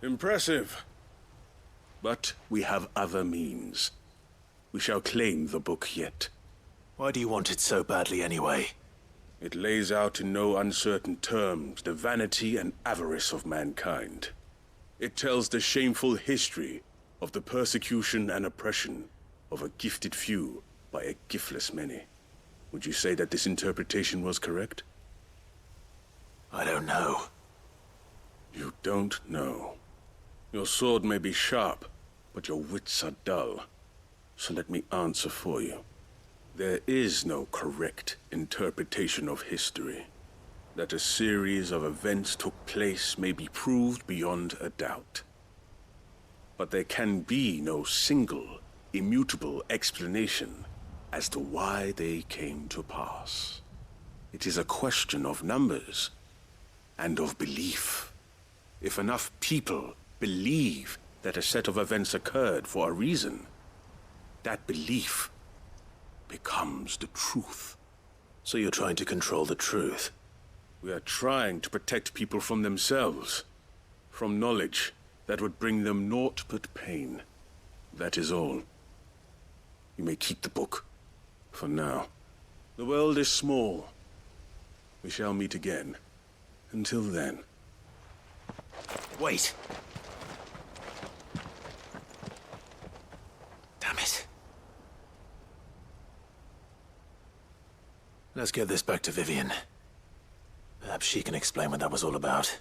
Impressive. But we have other means. We shall claim the book yet. Why do you want it so badly anyway? It lays out in no uncertain terms the vanity and avarice of mankind. It tells the shameful history of the persecution and oppression of a gifted few by a giftless many. Would you say that this interpretation was correct? I don't know. You don't know. Your sword may be sharp, but your wits are dull. So let me answer for you. There is no correct interpretation of history. That a series of events took place may be proved beyond a doubt. But there can be no single, immutable explanation as to why they came to pass. It is a question of numbers and of belief. If enough people believe that a set of events occurred for a reason, that belief becomes the truth. So you're trying to control the truth? We are trying to protect people from themselves, from knowledge that would bring them naught but pain. That is all. You may keep the book, for now. The world is small. We shall meet again. Until then. Wait. Damn it. Let's get this back to Vivian. Perhaps she can explain what that was all about.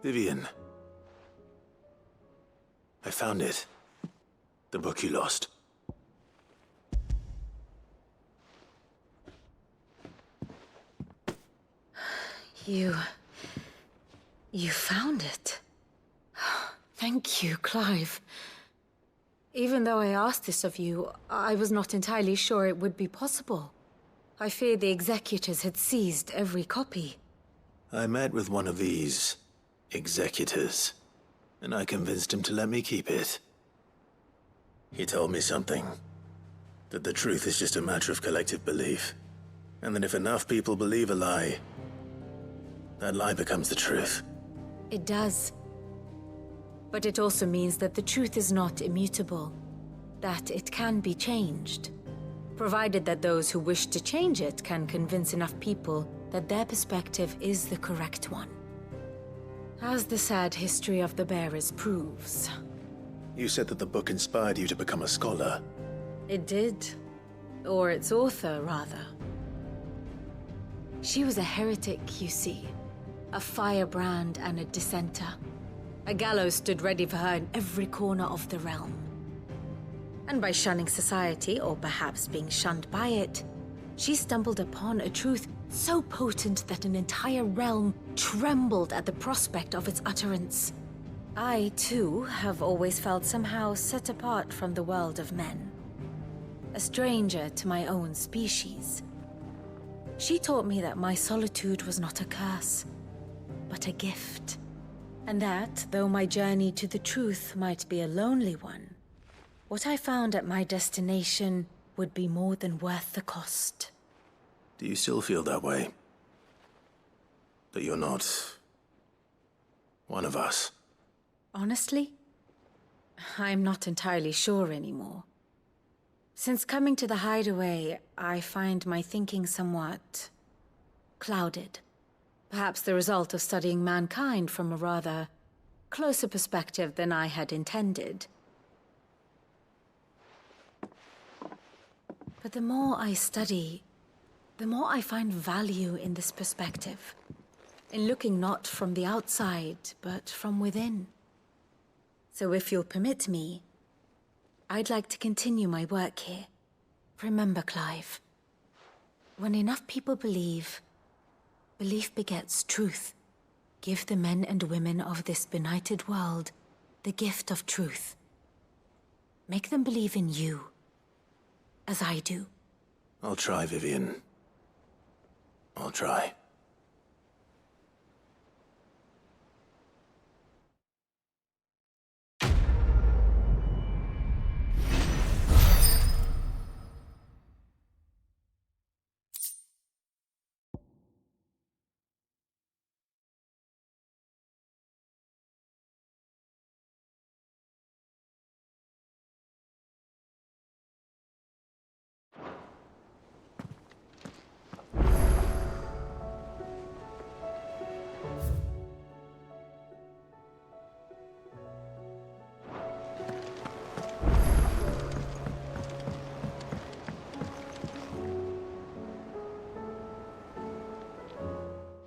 Vivian. I found it. The book you lost. You found it. Thank you, Clive. Even though I asked this of you, I was not entirely sure it would be possible. I feared the executors had seized every copy. I met with one of these executors, and I convinced him to let me keep it. He told me something. That the truth is just a matter of collective belief. And that if enough people believe a lie, that lie becomes the truth. It does. But it also means that the truth is not immutable. That it can be changed. Provided that those who wish to change it can convince enough people that their perspective is the correct one. As the sad history of the bearers proves. You said that the book inspired you to become a scholar. It did. Or its author, rather. She was a heretic, you see. A firebrand and a dissenter. A gallows stood ready for her in every corner of the realm. And by shunning society, or perhaps being shunned by it, she stumbled upon a truth so potent that an entire realm trembled at the prospect of its utterance. I, too, have always felt somehow set apart from the world of men. A stranger to my own species. She taught me that my solitude was not a curse, but a gift. And that, though my journey to the truth might be a lonely one, what I found at my destination would be more than worth the cost. Do you still feel that way? That you're not one of us? Honestly, I'm not entirely sure anymore. Since coming to the hideaway, I find my thinking somewhat clouded. Perhaps the result of studying mankind from a rather closer perspective than I had intended. But the more I study, the more I find value in this perspective. In looking not from the outside, but from within. So if you'll permit me, I'd like to continue my work here. Remember, Clive, when enough people believe, belief begets truth. Give the men and women of this benighted world the gift of truth. Make them believe in you, as I do. I'll try, Vivian. I'll try.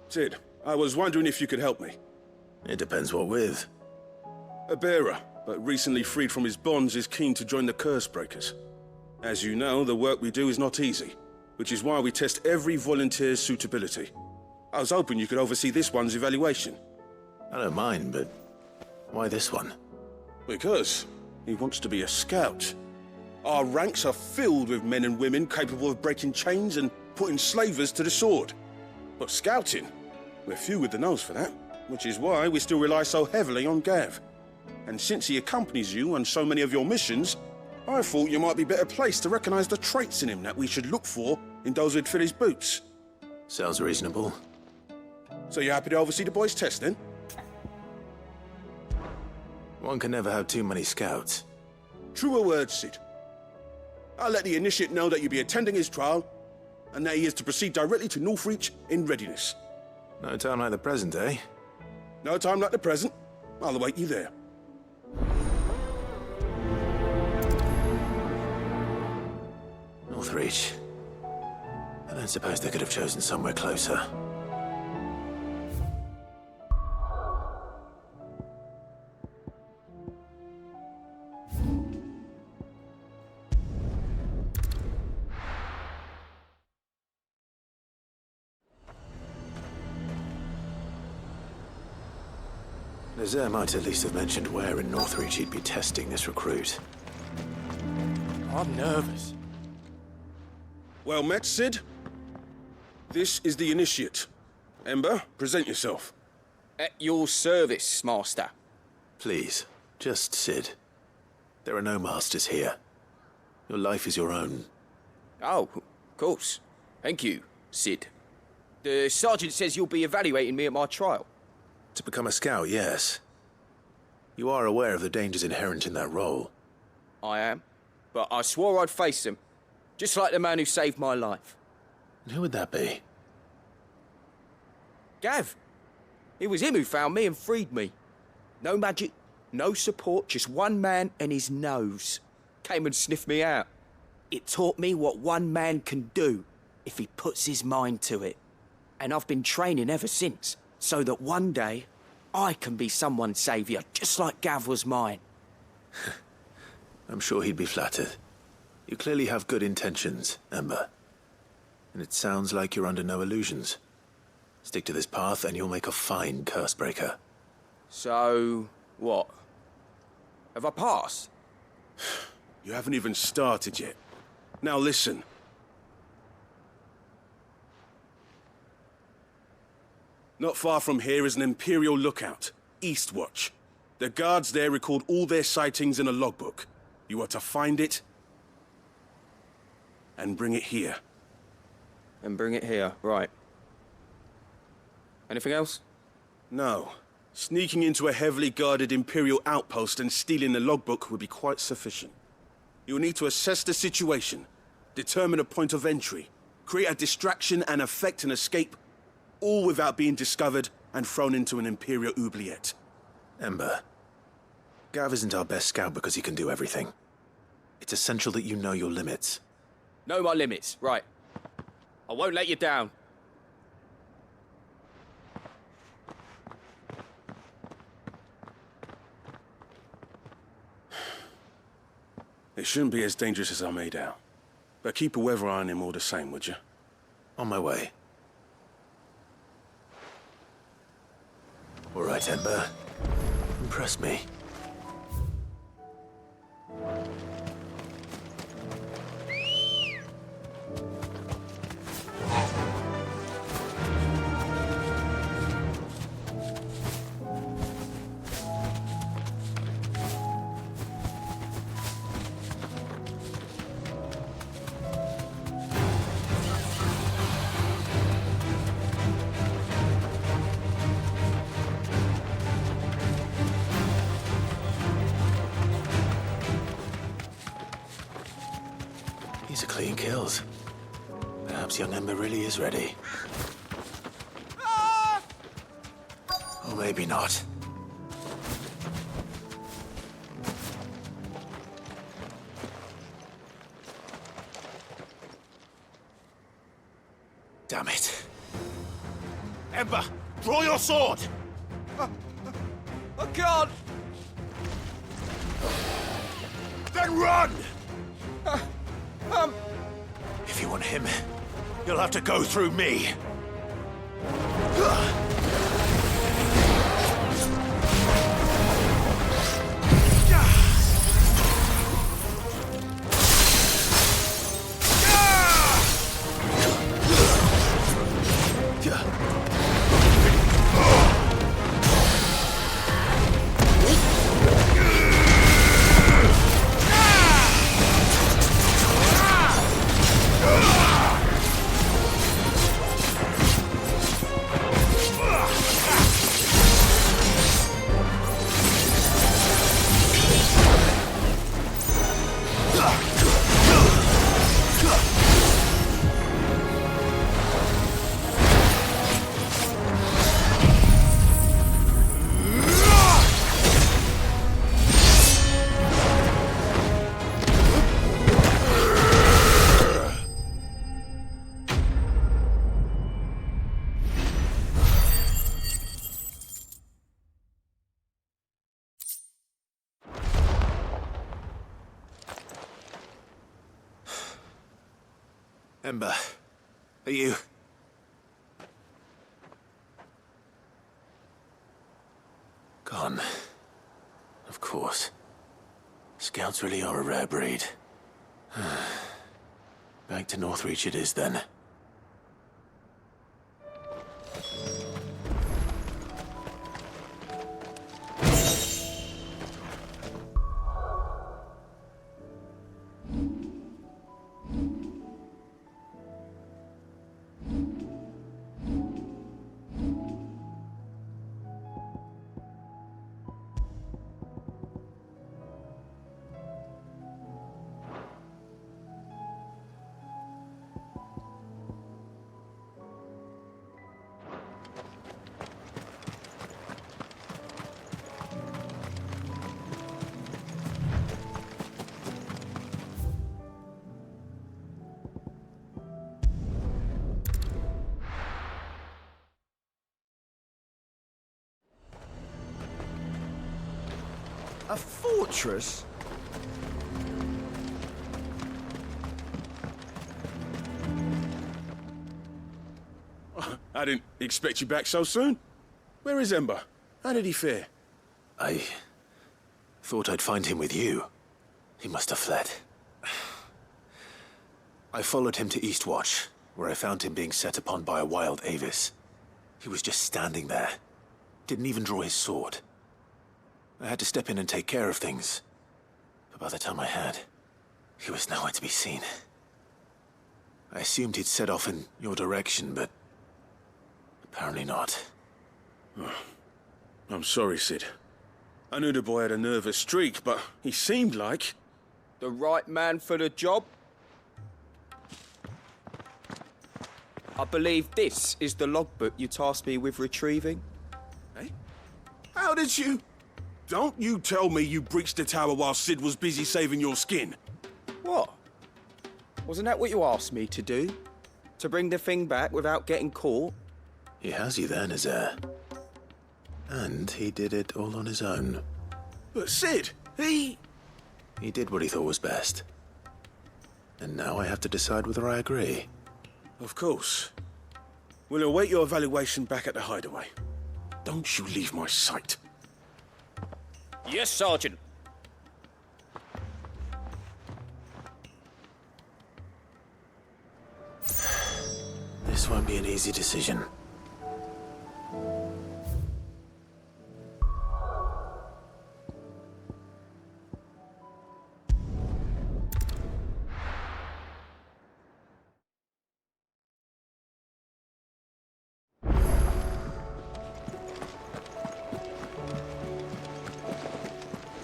Sid, I was wondering if you could help me. It depends what with. A bearer, but recently freed from his bonds, is keen to join the Curse Breakers. As you know, the work we do is not easy, which is why we test every volunteer's suitability. I was hoping you could oversee this one's evaluation. I don't mind, but why this one? Because he wants to be a scout. Our ranks are filled with men and women capable of breaking chains and putting slavers to the sword. But scouting, we're few with the nose for that, which is why we still rely so heavily on Gav. And since he accompanies you on so many of your missions, I thought you might be better placed to recognize the traits in him that we should look for in those who'd fill his boots. Sounds reasonable. So you happy to oversee the boys' test, then? One can never have too many scouts. Truer words, Sid. I'll let the initiate know that you'll be attending his trial, and that he is to proceed directly to Northreach in readiness. No time like the present, eh? No time like the present. I'll await you there. Northreach. I don't suppose they could have chosen somewhere closer. Nazaire might at least have mentioned where in Northreach he'd be testing this recruit. I'm nervous. Well met, Sid. This is the initiate. Ember, present yourself. At your service, Master. Please, just Sid. There are no masters here. Your life is your own. Oh, of course. Thank you, Sid. The sergeant says you'll be evaluating me at my trial. To become a scout, yes. You are aware of the dangers inherent in that role. I am. But I swore I'd face them. Just like the man who saved my life. And who would that be? Gav. It was him who found me and freed me. No magic, no support, just one man and his nose. Came and sniffed me out. It taught me what one man can do if he puts his mind to it. And I've been training ever since, so that one day I can be someone's saviour, just like Gav was mine. I'm sure he'd be flattered. You clearly have good intentions, Ember. And it sounds like you're under no illusions. Stick to this path and you'll make a fine cursebreaker. So, what? Have I passed? You haven't even started yet. Now listen. Not far from here is an Imperial lookout, Eastwatch. The guards there record all their sightings in a logbook. You are to find it and bring it here. And bring it here, right. Anything else? No. Sneaking into a heavily guarded Imperial outpost and stealing the logbook would be quite sufficient. You will need to assess the situation, determine a point of entry, create a distraction and effect an escape, all without being discovered and thrown into an Imperial oubliette. Ember, Gav isn't our best scout because he can do everything. It's essential that you know your limits. Know my limits, right. I won't let you down. It shouldn't be as dangerous as I made out. But keep a weather eye on him all the same, would you? On my way. All right, Ember. Impress me. These are clean kills. Perhaps young Ember really is ready. Or maybe not. Damn it. Ember, draw your sword! I can't! Then run! If you want him, you'll have to go through me. Ember, are you... Gone. Of course. Scouts really are a rare breed. Back to Northreach it is then. A fortress? I didn't expect you back so soon. Where is Ember? How did he fare? I thought I'd find him with you. He must have fled. I followed him to Eastwatch, where I found him being set upon by a wild Avis. He was just standing there. Didn't even draw his sword. I had to step in and take care of things. But by the time I had, he was nowhere to be seen. I assumed he'd set off in your direction, but apparently not. Oh, I'm sorry, Sid. I knew the boy had a nervous streak, but he seemed like... The right man for the job? I believe this is the logbook you tasked me with retrieving. Eh? How did you... Don't you tell me you breached the tower while Sid was busy saving your skin. What? Wasn't that what you asked me to do? To bring the thing back without getting caught? He has you there, Nazaire. And he did it all on his own. But Sid, he did what he thought was best. And now I have to decide whether I agree. Of course. We'll await your evaluation back at the hideaway. Don't you leave my sight. Yes, Sergeant. This won't be an easy decision.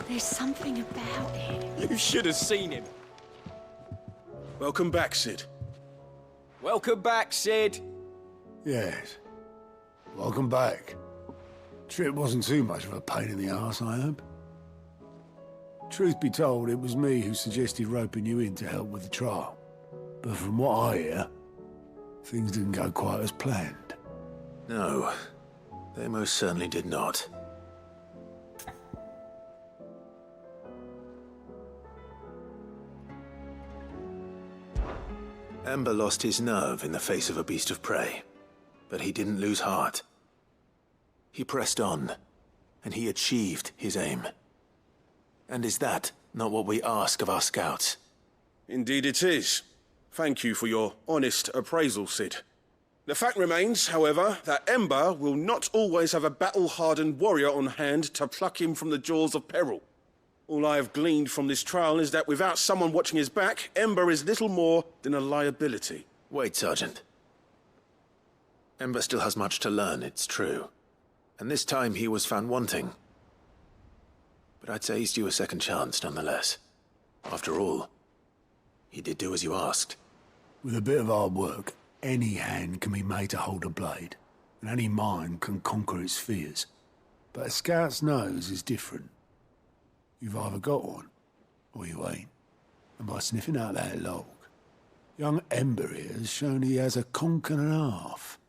There's something about it. You should have seen him. Welcome back, Sid. Welcome back, Sid. Yes. Welcome back. Trip wasn't too much of a pain in the arse, I hope. Truth be told, it was me who suggested roping you in to help with the trial. But from what I hear, things didn't go quite as planned. No, they most certainly did not. Ember lost his nerve in the face of a beast of prey, but he didn't lose heart. He pressed on, and he achieved his aim. And is that not what we ask of our scouts? Indeed it is. Thank you for your honest appraisal, Sid. The fact remains, however, that Ember will not always have a battle-hardened warrior on hand to pluck him from the jaws of peril. All I have gleaned from this trial is that without someone watching his back, Ember is little more than a liability. Wait, Sergeant. Ember still has much to learn, it's true. And this time he was found wanting. But I'd say he's due a second chance, nonetheless. After all, he did do as you asked. With a bit of hard work, any hand can be made to hold a blade, and any mind can conquer its fears. But a scout's nose is different. You've either got one, or you ain't. And by sniffing out that log, young Ember here has shown he has a conk and a half.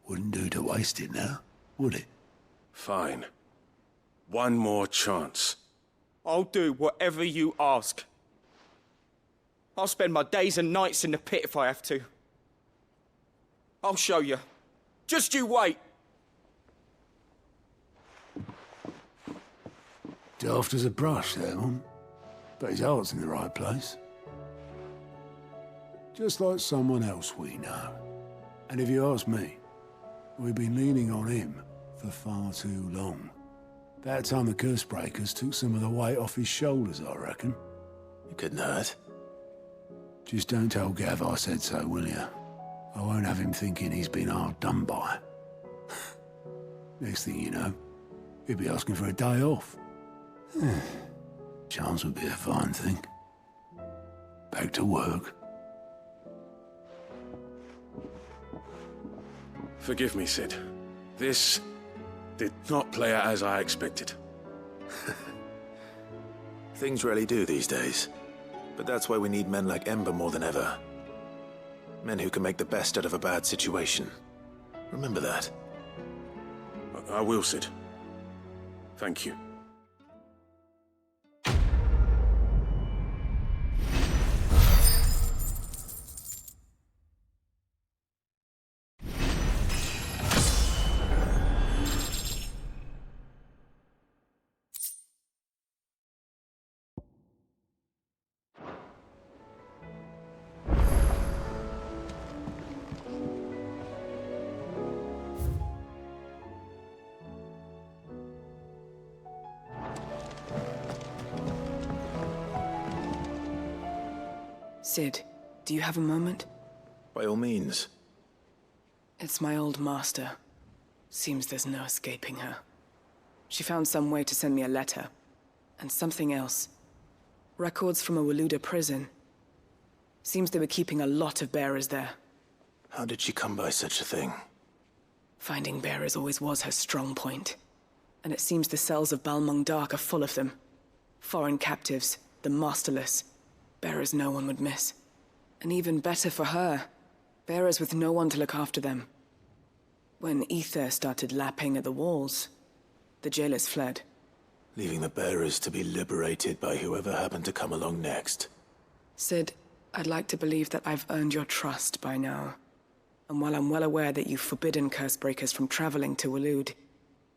Wouldn't do to waste it now, would it? Fine. One more chance. I'll do whatever you ask. I'll spend my days and nights in the pit if I have to. I'll show you. Just you wait. Daft as a brush, that one. But his heart's in the right place. Just like someone else we know. And if you ask me, we've been leaning on him for far too long. About time the curse breakers took some of the weight off his shoulders, I reckon. It couldn't hurt. Just don't tell Gav I said so, will you? I won't have him thinking he's been hard done by. Next thing you know, he'll be asking for a day off. Chance would be a fine thing. Back to work. Forgive me, Sid. This did not play out as I expected. Things really do these days. But that's why we need men like Ember more than ever. Men who can make the best out of a bad situation. Remember that. I will, Sid. Thank you. Sid, do you have a moment? By all means. It's my old master. Seems there's no escaping her. She found some way to send me a letter. And something else. Records from a Waluda prison. Seems they were keeping a lot of bearers there. How did she come by such a thing? Finding bearers always was her strong point. And it seems the cells of Balmung Dark are full of them. Foreign captives, the masterless. Bearers no one would miss. And even better for her, bearers with no one to look after them. When ether started lapping at the walls, the jailers fled. Leaving the bearers to be liberated by whoever happened to come along next. Sid, I'd like to believe that I've earned your trust by now. And while I'm well aware that you've forbidden Cursebreakers from traveling to Waloed,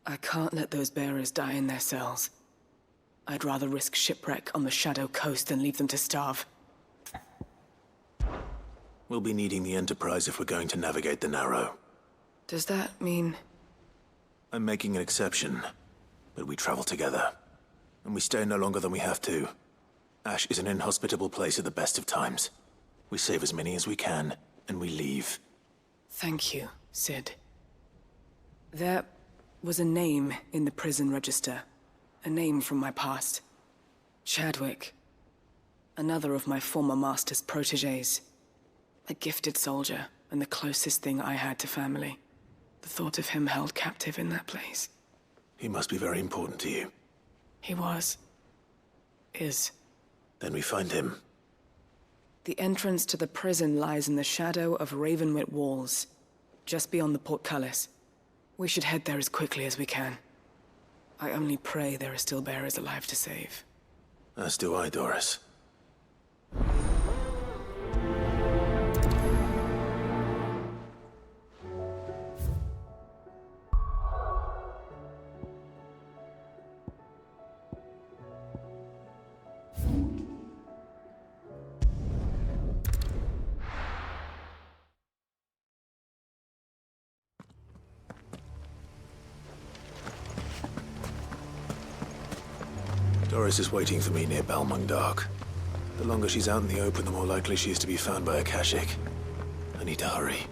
I can't let those bearers die in their cells. I'd rather risk shipwreck on the Shadow Coast than leave them to starve. We'll be needing the Enterprise if we're going to navigate the Narrow. Does that mean... I'm making an exception, but we travel together. And we stay no longer than we have to. Ash is an inhospitable place at the best of times. We save as many as we can, and we leave. Thank you, Sid. There was a name in the prison register. A name from my past. Chadwick. Another of my former master's protégés. A gifted soldier, and the closest thing I had to family. The thought of him held captive in that place. He must be very important to you. He was. Is. Then we find him. The entrance to the prison lies in the shadow of Ravenwit Walls, just beyond the portcullis. We should head there as quickly as we can. I only pray there are still bearers alive to save. As do I, Doris. Doris is waiting for me near Balmung Dark. The longer she's out in the open, the more likely she is to be found by a Kashyyyk. I need to hurry.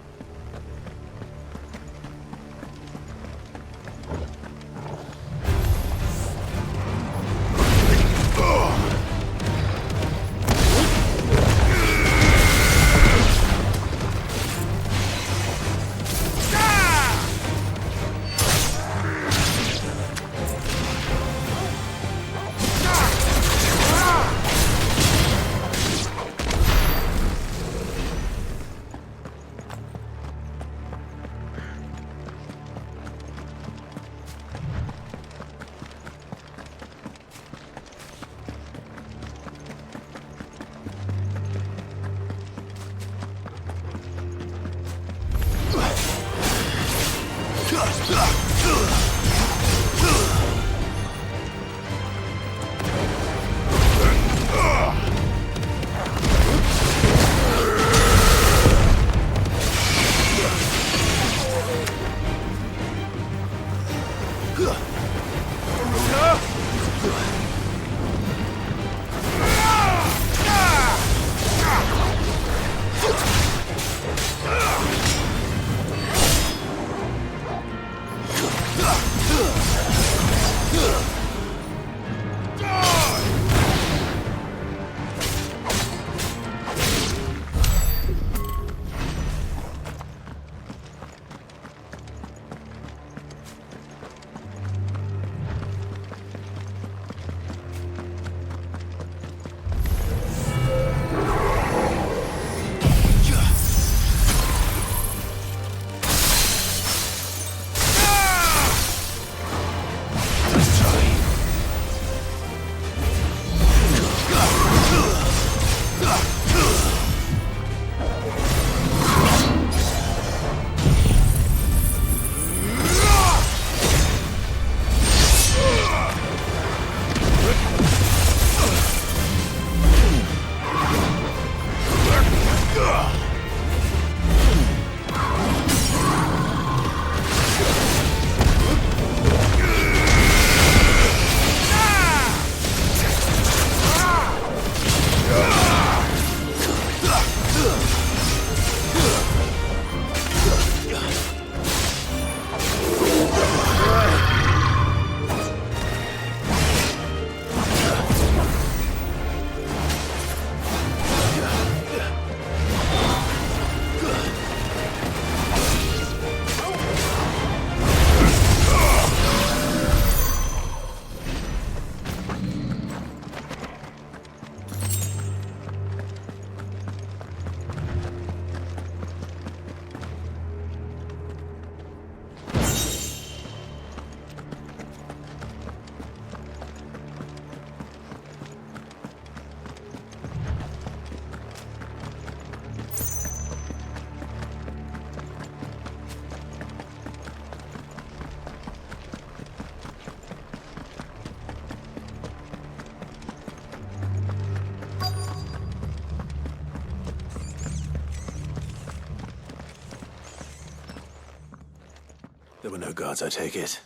There were no guards, I take it.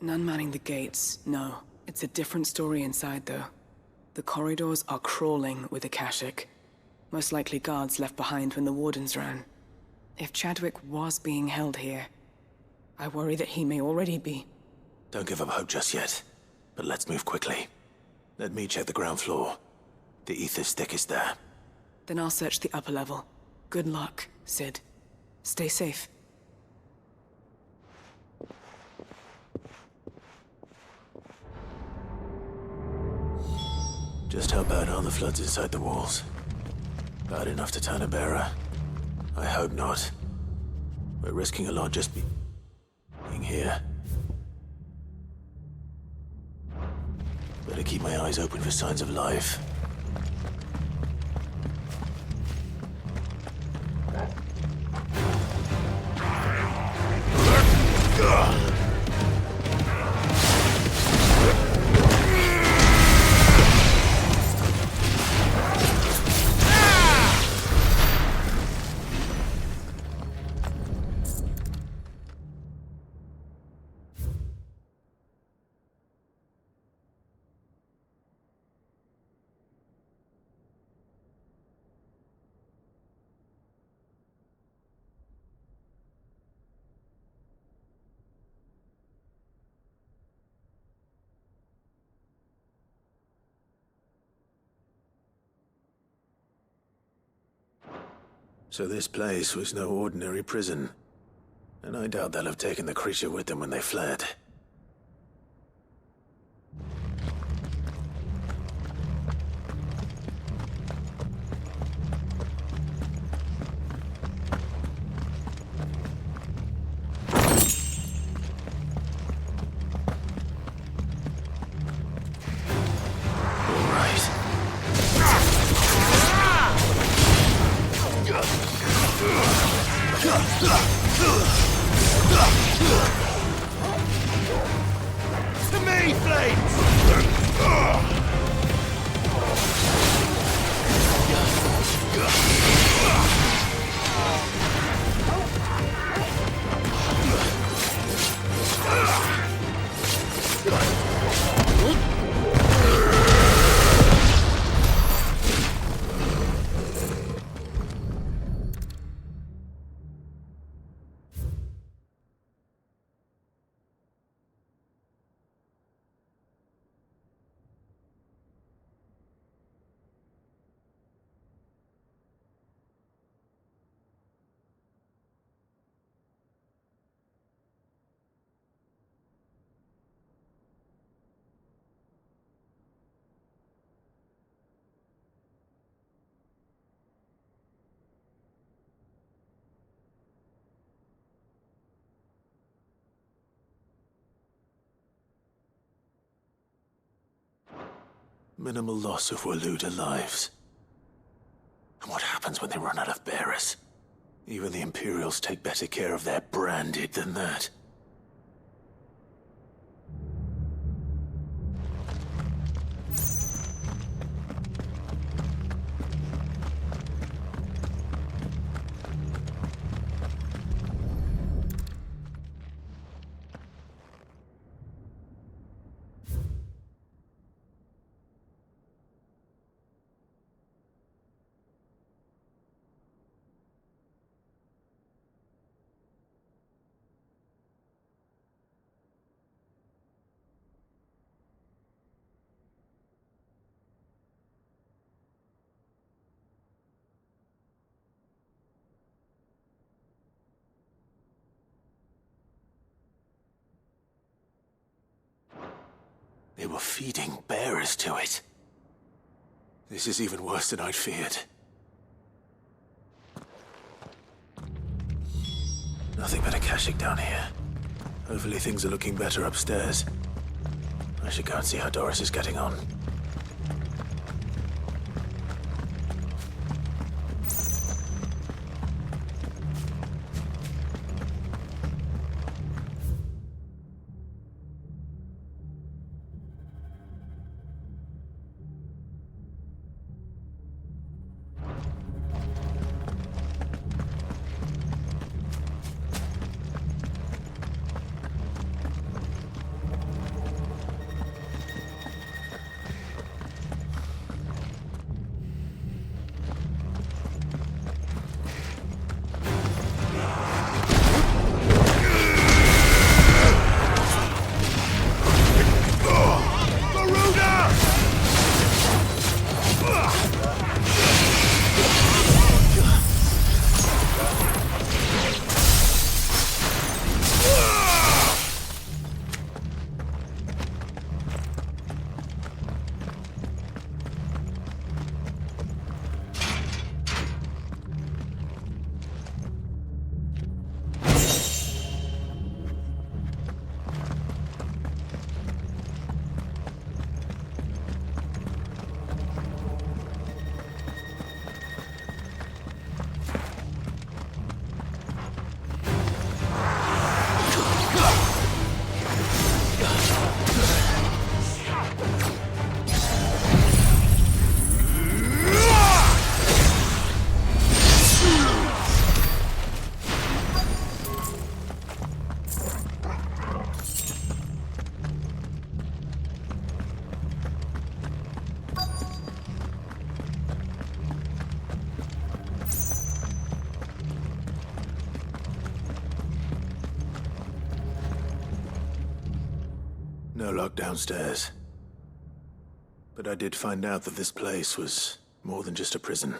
None manning the gates, no. It's a different story inside, though. The corridors are crawling with Akashic. Most likely guards left behind when the Wardens ran. If Chadwick was being held here, I worry that he may already be. Don't give up hope just yet, but let's move quickly. Let me check the ground floor. The ether's thickest there. Then I'll search the upper level. Good luck, Sid. Stay safe. Just how bad are the floods inside the walls? Bad enough to turn a bearer? I hope not. We're risking a lot just being here. Better keep my eyes open for signs of life. So this place was no ordinary prison. And I doubt they'll have taken the creature with them when they fled. To me, Flames! Minimal loss of Waluda lives. And what happens when they run out of bearers? Even the Imperials take better care of their branded than that. They were feeding bearers to it. This is even worse than I'd feared. Nothing but a caching down here. Hopefully things are looking better upstairs. I should go and see how Doris is getting on. No luck downstairs. But I did find out that this place was more than just a prison.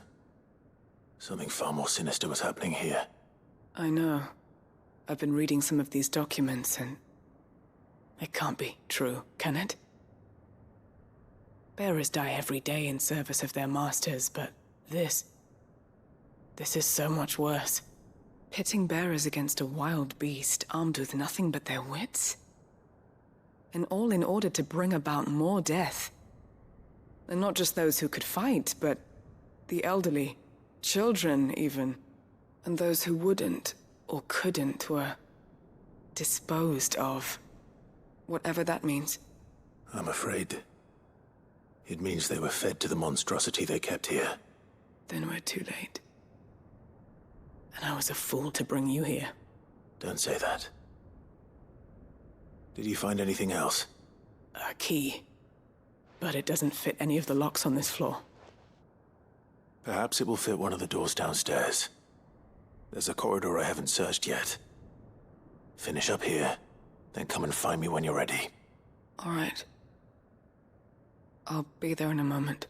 Something far more sinister was happening here. I know. I've been reading some of these documents and... it can't be true, can it? Bearers die every day in service of their masters, but this is so much worse. Pitting bearers against a wild beast armed with nothing but their wits? And all in order to bring about more death. And not just those who could fight, but the elderly, children even. And those who wouldn't or couldn't were disposed of. Whatever that means. I'm afraid it means they were fed to the monstrosity they kept here. Then we're too late. And I was a fool to bring you here. Don't say that. Did you find anything else? A key. But it doesn't fit any of the locks on this floor. Perhaps it will fit one of the doors downstairs. There's a corridor I haven't searched yet. Finish up here, then come and find me when you're ready. All right. I'll be there in a moment.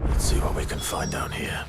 Let's see what we can find down here.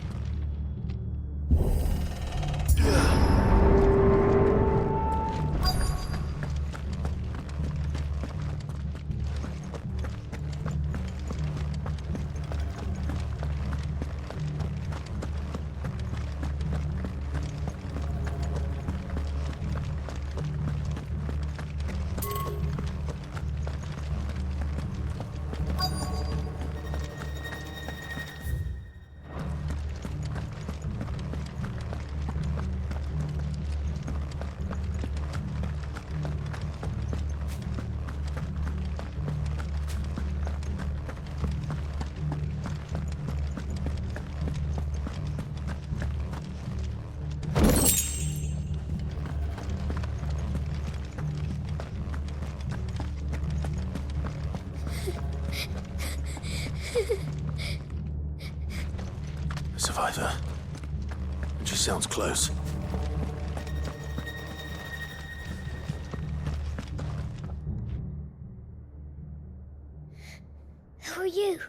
survivor. And she sounds close. Who are you?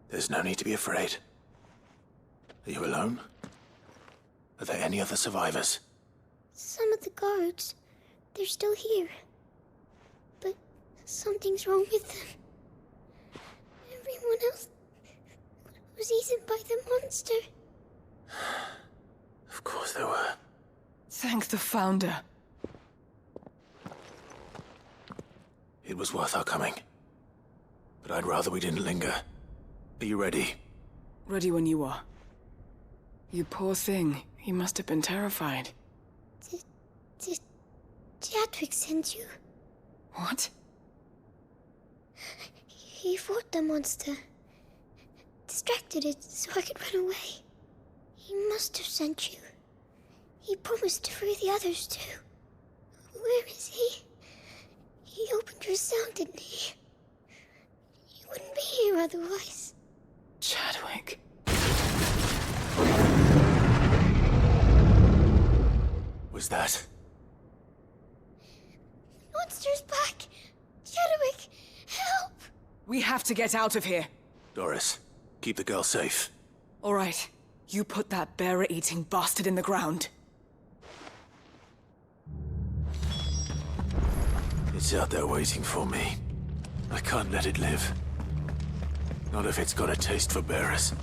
There's no need to be afraid. Are you alone? Are there any other survivors? Some of the guards. They're still here. But something's wrong with them. Everyone else was eaten by the monster. Of course there were. Thank the Founder. It was worth our coming. But I'd rather we didn't linger. Are you ready? Ready when you are. You poor thing. He must have been terrified. Did Chadwick send you? What? He fought the monster. Distracted it so I could run away. He must have sent you. He promised to free the others too. Where is he? He opened your cell, didn't he? He wouldn't be here otherwise. Chadwick. Was that? Monster's back! Chadwick, help! We have to get out of here. Doris, keep the girl safe. All right. You put that bearer-eating bastard in the ground. It's out there waiting for me. I can't let it live. Not if it's got a taste for bearers.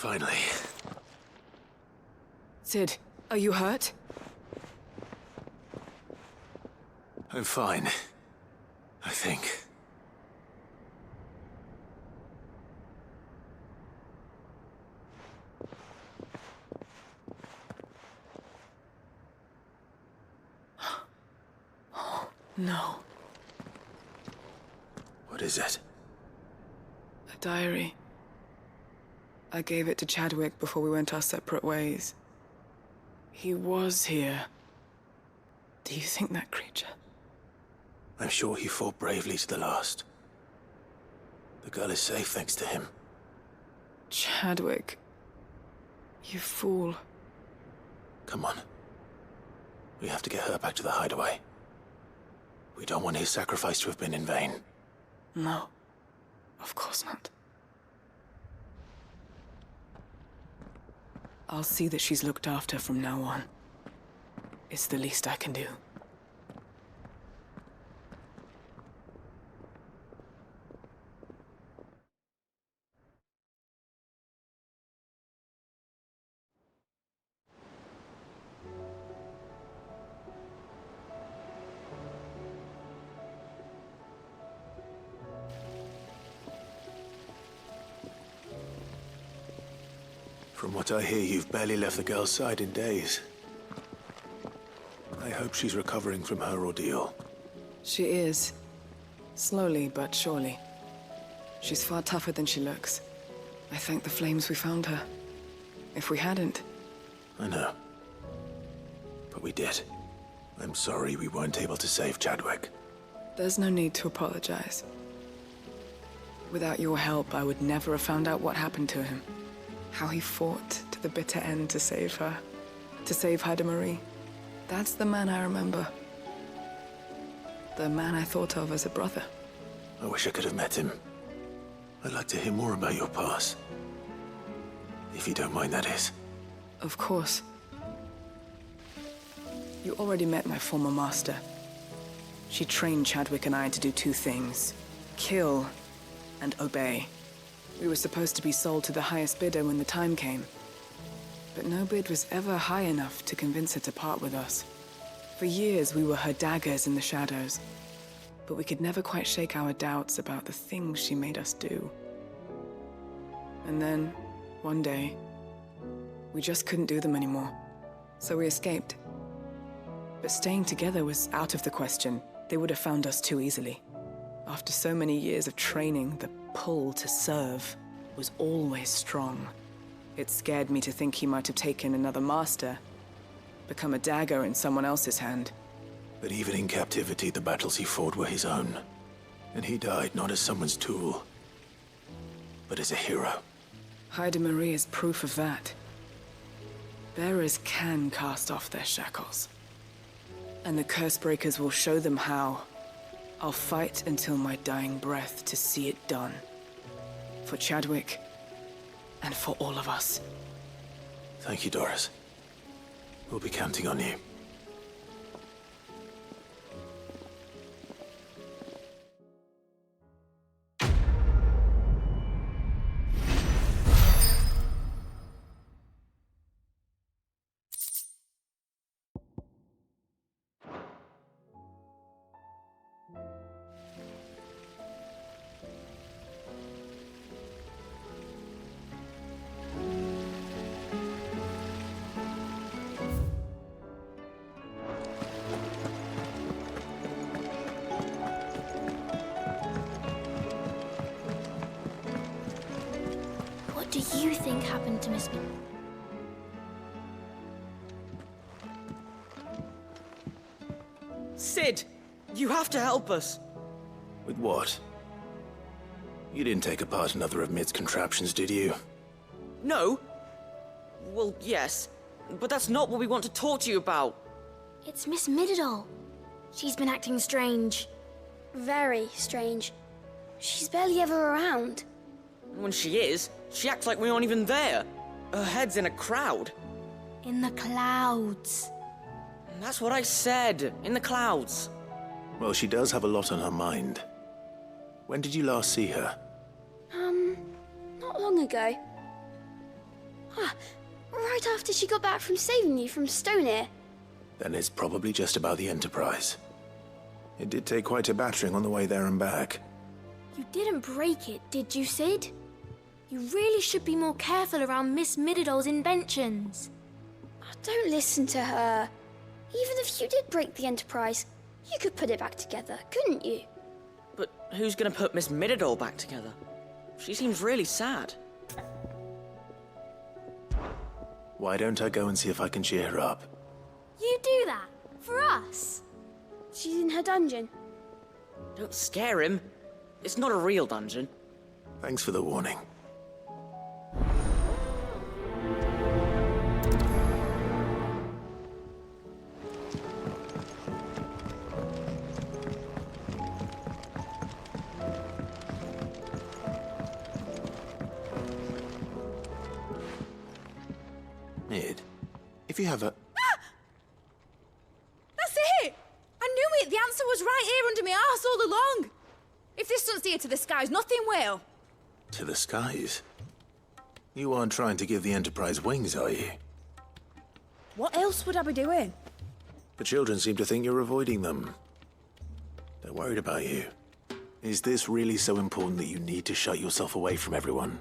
Finally. Sid, are you hurt? I'm fine. I think. No. What is it? A diary. I gave it to Chadwick before we went our separate ways. He was here. Do you think that creature? I'm sure he fought bravely to the last. The girl is safe thanks to him. Chadwick. You fool. Come on. We have to get her back to the hideaway. We don't want his sacrifice to have been in vain. No. Of course not. I'll see that she's looked after from now on. It's the least I can do. From what I hear, you've barely left the girl's side in days. I hope she's recovering from her ordeal. She is. Slowly but surely. She's far tougher than she looks. I thank the flames we found her. If we hadn't... I know. But we did. I'm sorry we weren't able to save Chadwick. There's no need to apologize. Without your help, I would never have found out what happened to him. How he fought to the bitter end to save her. To save Haida Marie. That's the man I remember. The man I thought of as a brother. I wish I could have met him. I'd like to hear more about your past. If you don't mind, that is. Of course. You already met my former master. She trained Chadwick and I to do two things. Kill and obey. We were supposed to be sold to the highest bidder when the time came. But no bid was ever high enough to convince her to part with us. For years, we were her daggers in the shadows. But we could never quite shake our doubts about the things she made us do. And then, one day, we just couldn't do them anymore. So we escaped. But staying together was out of the question. They would have found us too easily. After so many years of training, the pull to serve was always strong. It scared me to think he might have taken another master, become a dagger in someone else's hand. But even in captivity, the battles he fought were his own. And he died not as someone's tool, but as a hero. Haida Marie is proof of that. Bearers can cast off their shackles. And the Cursebreakers will show them how. I'll fight until my dying breath to see it done. For Chadwick, and for all of us. Thank you, Doris. We'll be counting on you. What do you think happened to Miss... Sid! You have to help us! With what? You didn't take apart another of Mid's contraptions, did you? No? Well, yes. But that's not what we want to talk to you about. It's Miss Midadol. She's been acting strange. Very strange. She's barely ever around. When she is, she acts like we aren't even there. Her head's in a crowd. In the clouds. That's what I said. In the clouds. Well, she does have a lot on her mind. When did you last see her? Not long ago. Right after she got back from saving you from Stonehenge. Then it's probably just about the Enterprise. It did take quite a battering on the way there and back. You didn't break it, did you, Sid? You really should be more careful around Miss Mididol's inventions. Oh, don't listen to her. Even if you did break the Enterprise, you could put it back together, couldn't you? But who's gonna put Miss Mididol back together? She seems really sad. Why don't I go and see if I can cheer her up? You do that? For us? She's in her dungeon. Don't scare him. It's not a real dungeon. Thanks for the warning. Mid, if you have a... That's it! I knew it! The answer was right here under my arse all along! If this doesn't steer to the skies, nothing will! To the skies? You aren't trying to give the Enterprise wings, are you? What else would I be doing? The children seem to think you're avoiding them. They're worried about you. Is this really so important that you need to shut yourself away from everyone?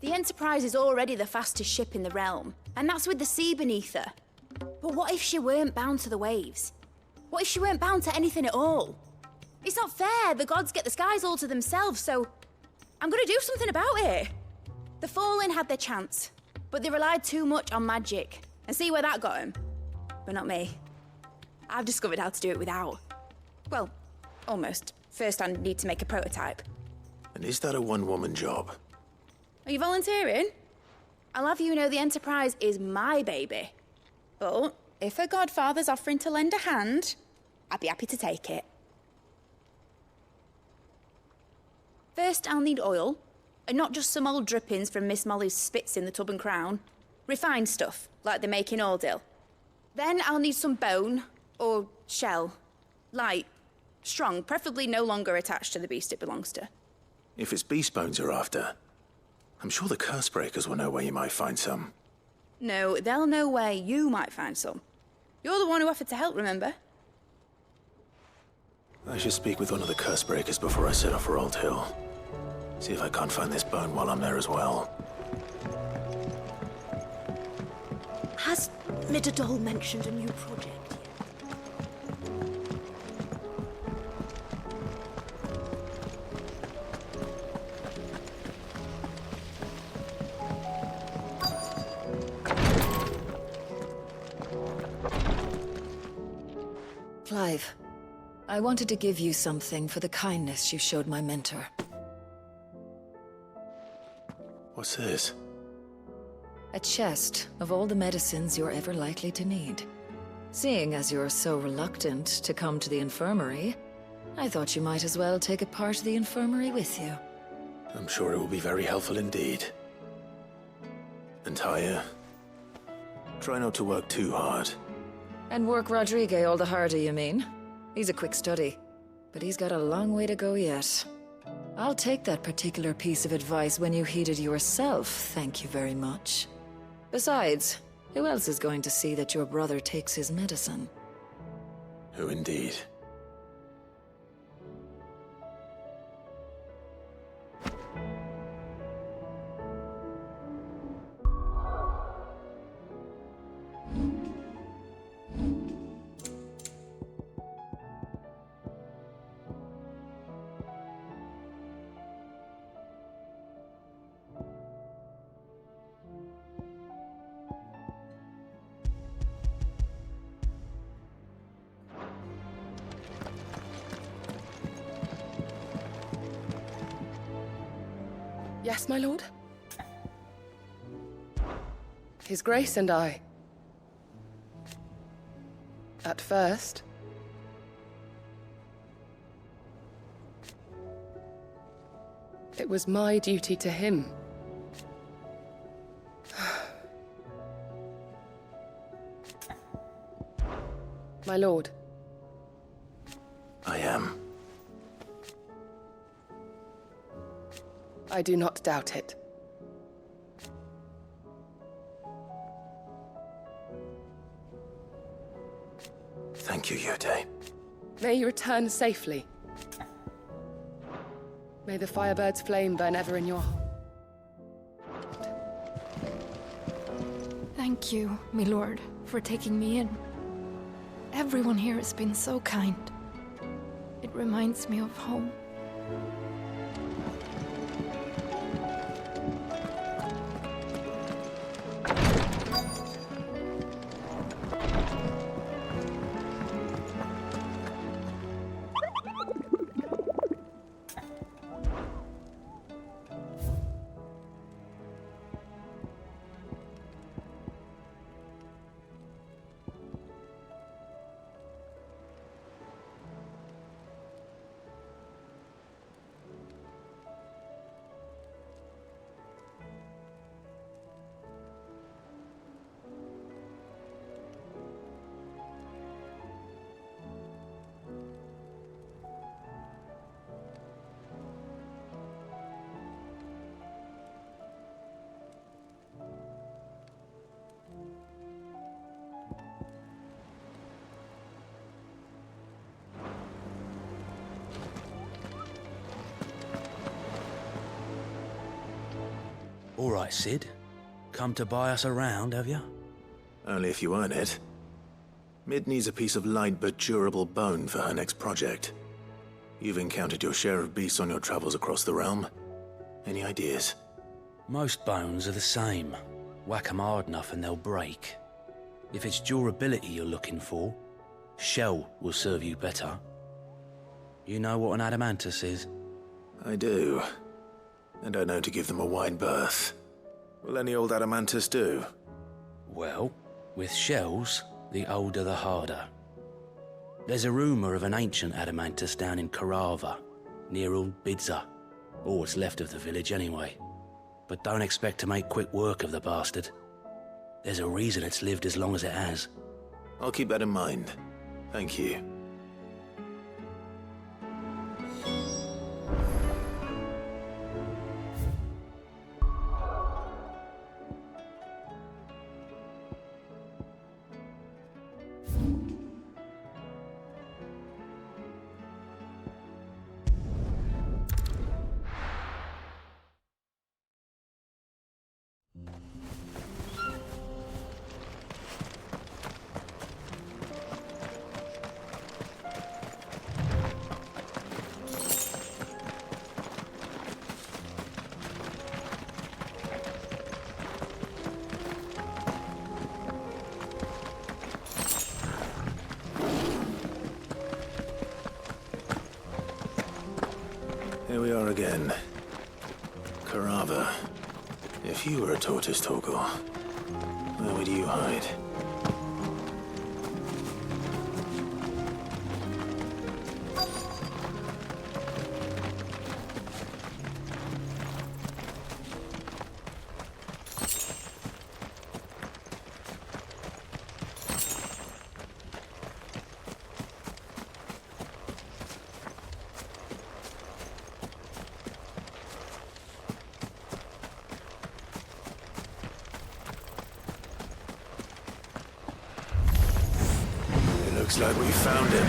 The Enterprise is already the fastest ship in the realm, and that's with the sea beneath her. But what if she weren't bound to the waves? What if she weren't bound to anything at all? It's not fair. The gods get the skies all to themselves, so I'm gonna do something about it. The Fallen had their chance, but they relied too much on magic. And see where that got them? But not me. I've discovered how to do it without. Well, almost. First, I need to make a prototype. And is that a one-woman job? Are you volunteering? I'll have you know the Enterprise is my baby. But if her godfather's offering to lend a hand, I'd be happy to take it. First, I'll need oil, and not just some old drippings from Miss Molly's spits in the Tub and Crown. Refined stuff, like they make in Ordil. Then I'll need some bone, or shell. Light, strong, preferably no longer attached to the beast it belongs to. If it's beast bones you're after, I'm sure the Cursebreakers will know where you might find some. No, they'll know where you might find some. You're the one who offered to help, remember? I should speak with one of the Cursebreakers before I set off for Old Hill. See if I can't find this bone while I'm there as well. Has Mididol mentioned a new project yet? Clive, I wanted to give you something for the kindness you showed my mentor. What's this? A chest of all the medicines you're ever likely to need. Seeing as you're so reluctant to come to the infirmary, I thought you might as well take a part of the infirmary with you. I'm sure it will be very helpful indeed. And Taya, try not to work too hard. And work Rodrigue all the harder, you mean? He's a quick study, but he's got a long way to go yet. I'll take that particular piece of advice when you heed it yourself, thank you very much. Besides, who else is going to see that your brother takes his medicine? Who indeed? Yes, my lord? His Grace and I. At first, it was my duty to him. My lord. I am. I do not doubt it. Thank you, Yote. May you return safely. May the Firebird's flame burn ever in your heart. Thank you, my lord, for taking me in. Everyone here has been so kind. It reminds me of home. All right, Sid. Come to buy us around, have you? Only if you earn it. Mid needs a piece of light but durable bone for her next project. You've encountered your share of beasts on your travels across the realm. Any ideas? Most bones are the same. Whack 'em hard enough and they'll break. If it's durability you're looking for, shell will serve you better. You know what an adamantus is? I do. And I know to give them a wide berth. Will any old adamantus do? Well, with shells, the older the harder. There's a rumour of an ancient adamantus down in Karava, near Old Bidza. Or what's left of the village anyway. But don't expect to make quick work of the bastard. There's a reason it's lived as long as it has. I'll keep that in mind. Thank you. Here we are again. Karava. If you were a tortoise, Torgor, where would you hide? Looks like we found him.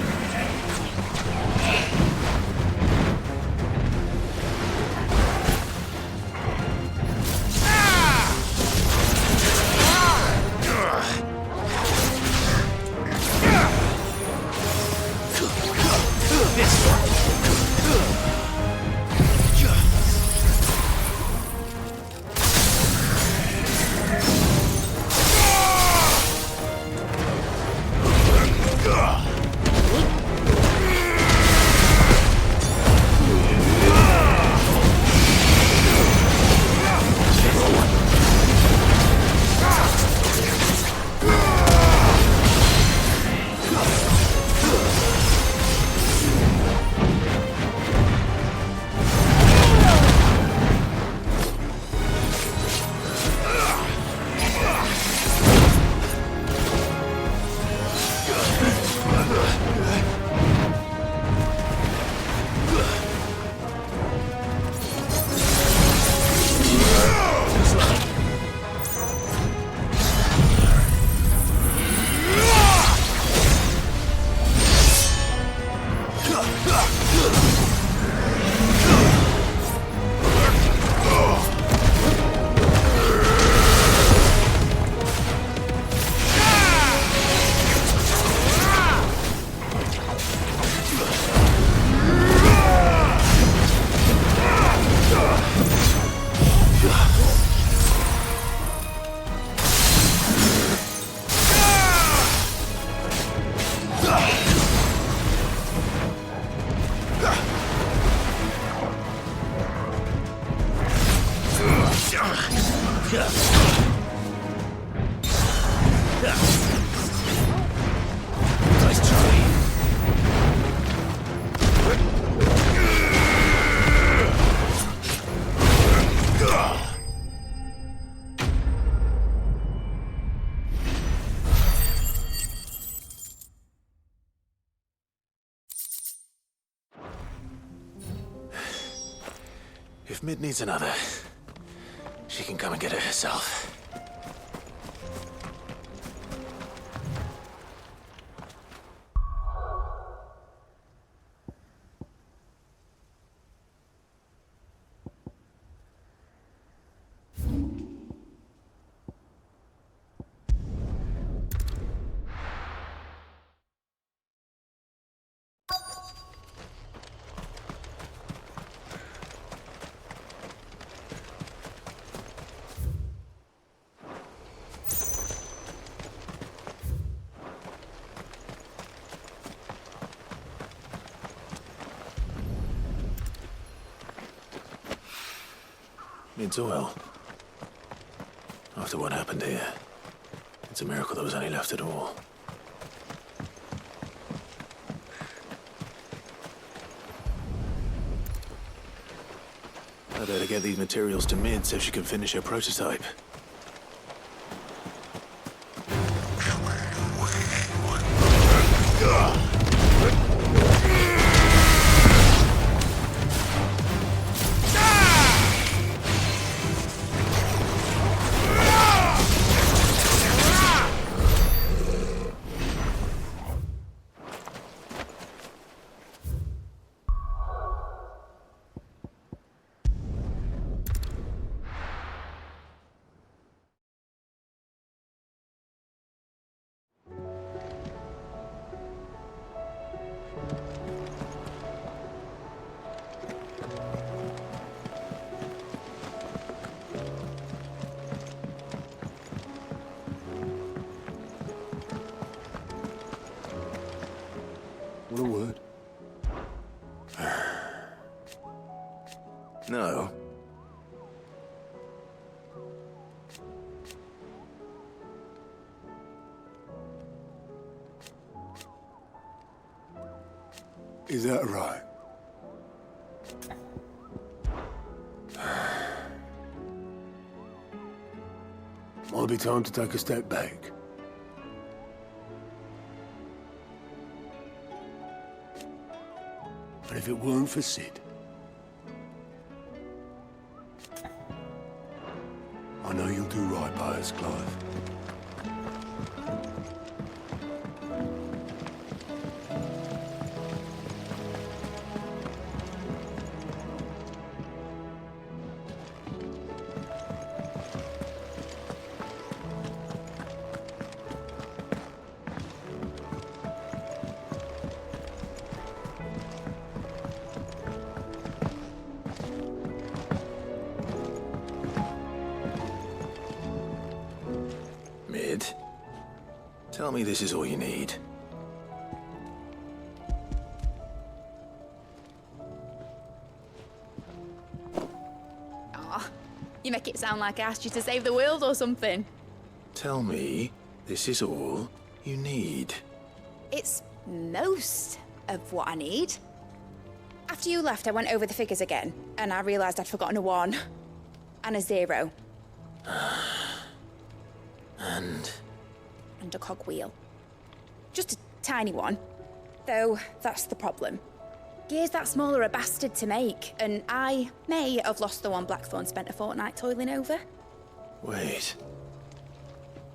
If Mid needs another, she can come and get it herself. Mid's well. After what happened here, it's a miracle there was any left at all. I better get these materials to Mid so she can finish her prototype. What a word. No. Is that right? Might be time to take a step back. And if it weren't for Sid, I know you'll do right by us, Clive. Mid, tell me this is all you need. Aw, you make it sound like I asked you to save the world or something. Tell me this is all you need. It's most of what I need. After you left, I went over the figures again, and I realised I'd forgotten a 1 and a 0. And a cogwheel. Just a tiny one. Though, that's the problem. Gears that small are a bastard to make, and I may have lost the one Blackthorn spent a fortnight toiling over. Wait.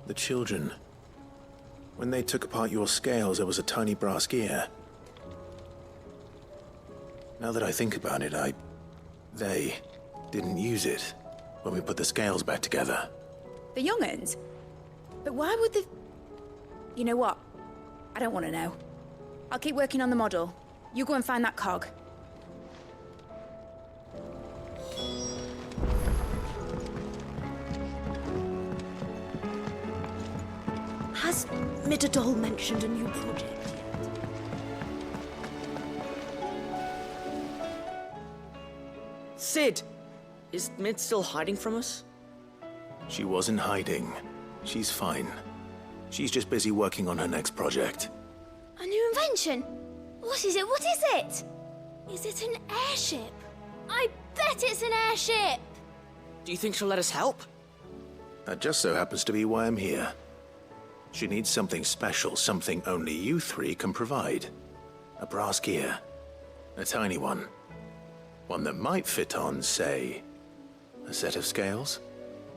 The children. When they took apart your scales, there was a tiny brass gear. Now that I think about it, they didn't use it when we put the scales back together. The young'uns? But why would the... You know what? I don't want to know. I'll keep working on the model. You go and find that cog. Has Midadol mentioned a new project yet? Sid! Is Mid still hiding from us? She wasn't hiding. She's fine. She's just busy working on her next project. A new invention? What is it? What is it? Is it an airship? I bet it's an airship! Do you think she'll let us help? That just so happens to be why I'm here. She needs something special, something only you three can provide. A brass gear. A tiny one. One that might fit on, say, a set of scales?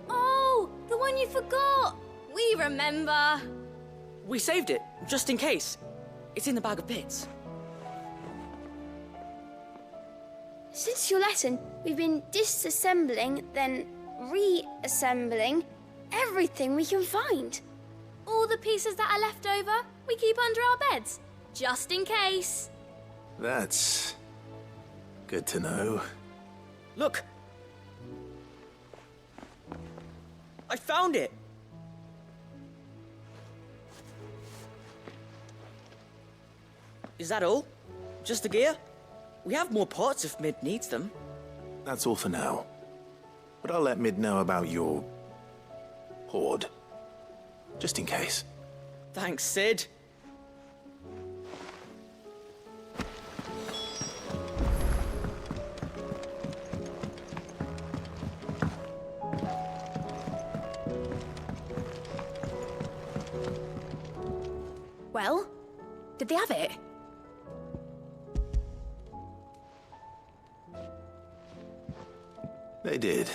Oh, the one you forgot! We remember! We saved it, just in case. It's in the bag of bits. Since your lesson, we've been disassembling, then reassembling everything we can find. All the pieces that are left over, we keep under our beds, just in case. That's good to know. Look! I found it! Is that all? Just the gear? We have more parts if Mid needs them. That's all for now. But I'll let Mid know about your hoard. Just in case. Thanks, Sid. Well, did they have it? They did.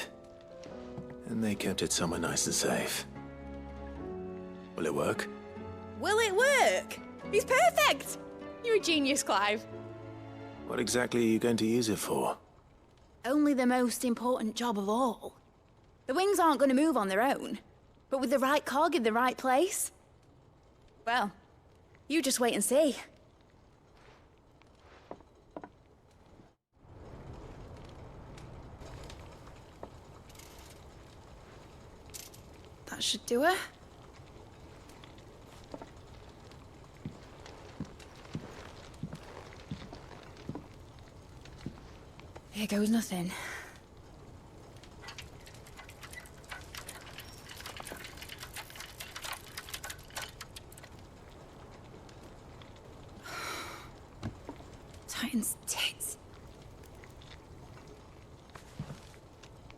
And they kept it somewhere nice and safe. Will it work? Will it work? He's perfect! You're a genius, Clive. What exactly are you going to use it for? Only the most important job of all. The wings aren't going to move on their own. But with the right cog in the right place... Well, you just wait and see. That should do it. Here goes nothing. Titan's tits.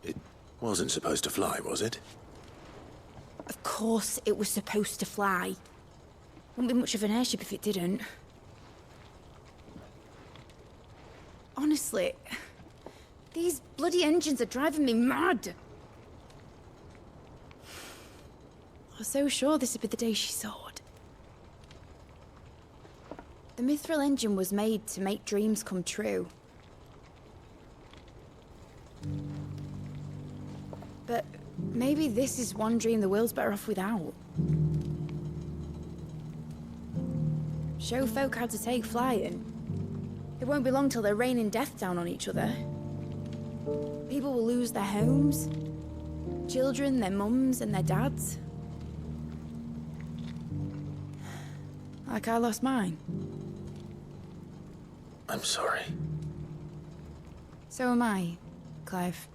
It wasn't supposed to fly, was it? Of course it was supposed to fly. Wouldn't be much of an airship if it didn't. Honestly, these bloody engines are driving me mad. I was so sure this would be the day she soared. The Mithril engine was made to make dreams come true. But maybe this is one dream the world's better off without. Show folk how to take flying. It won't be long till they're raining death down on each other. People will lose their homes. Children, their mums and their dads. Like I lost mine. I'm sorry. So am I, Clive.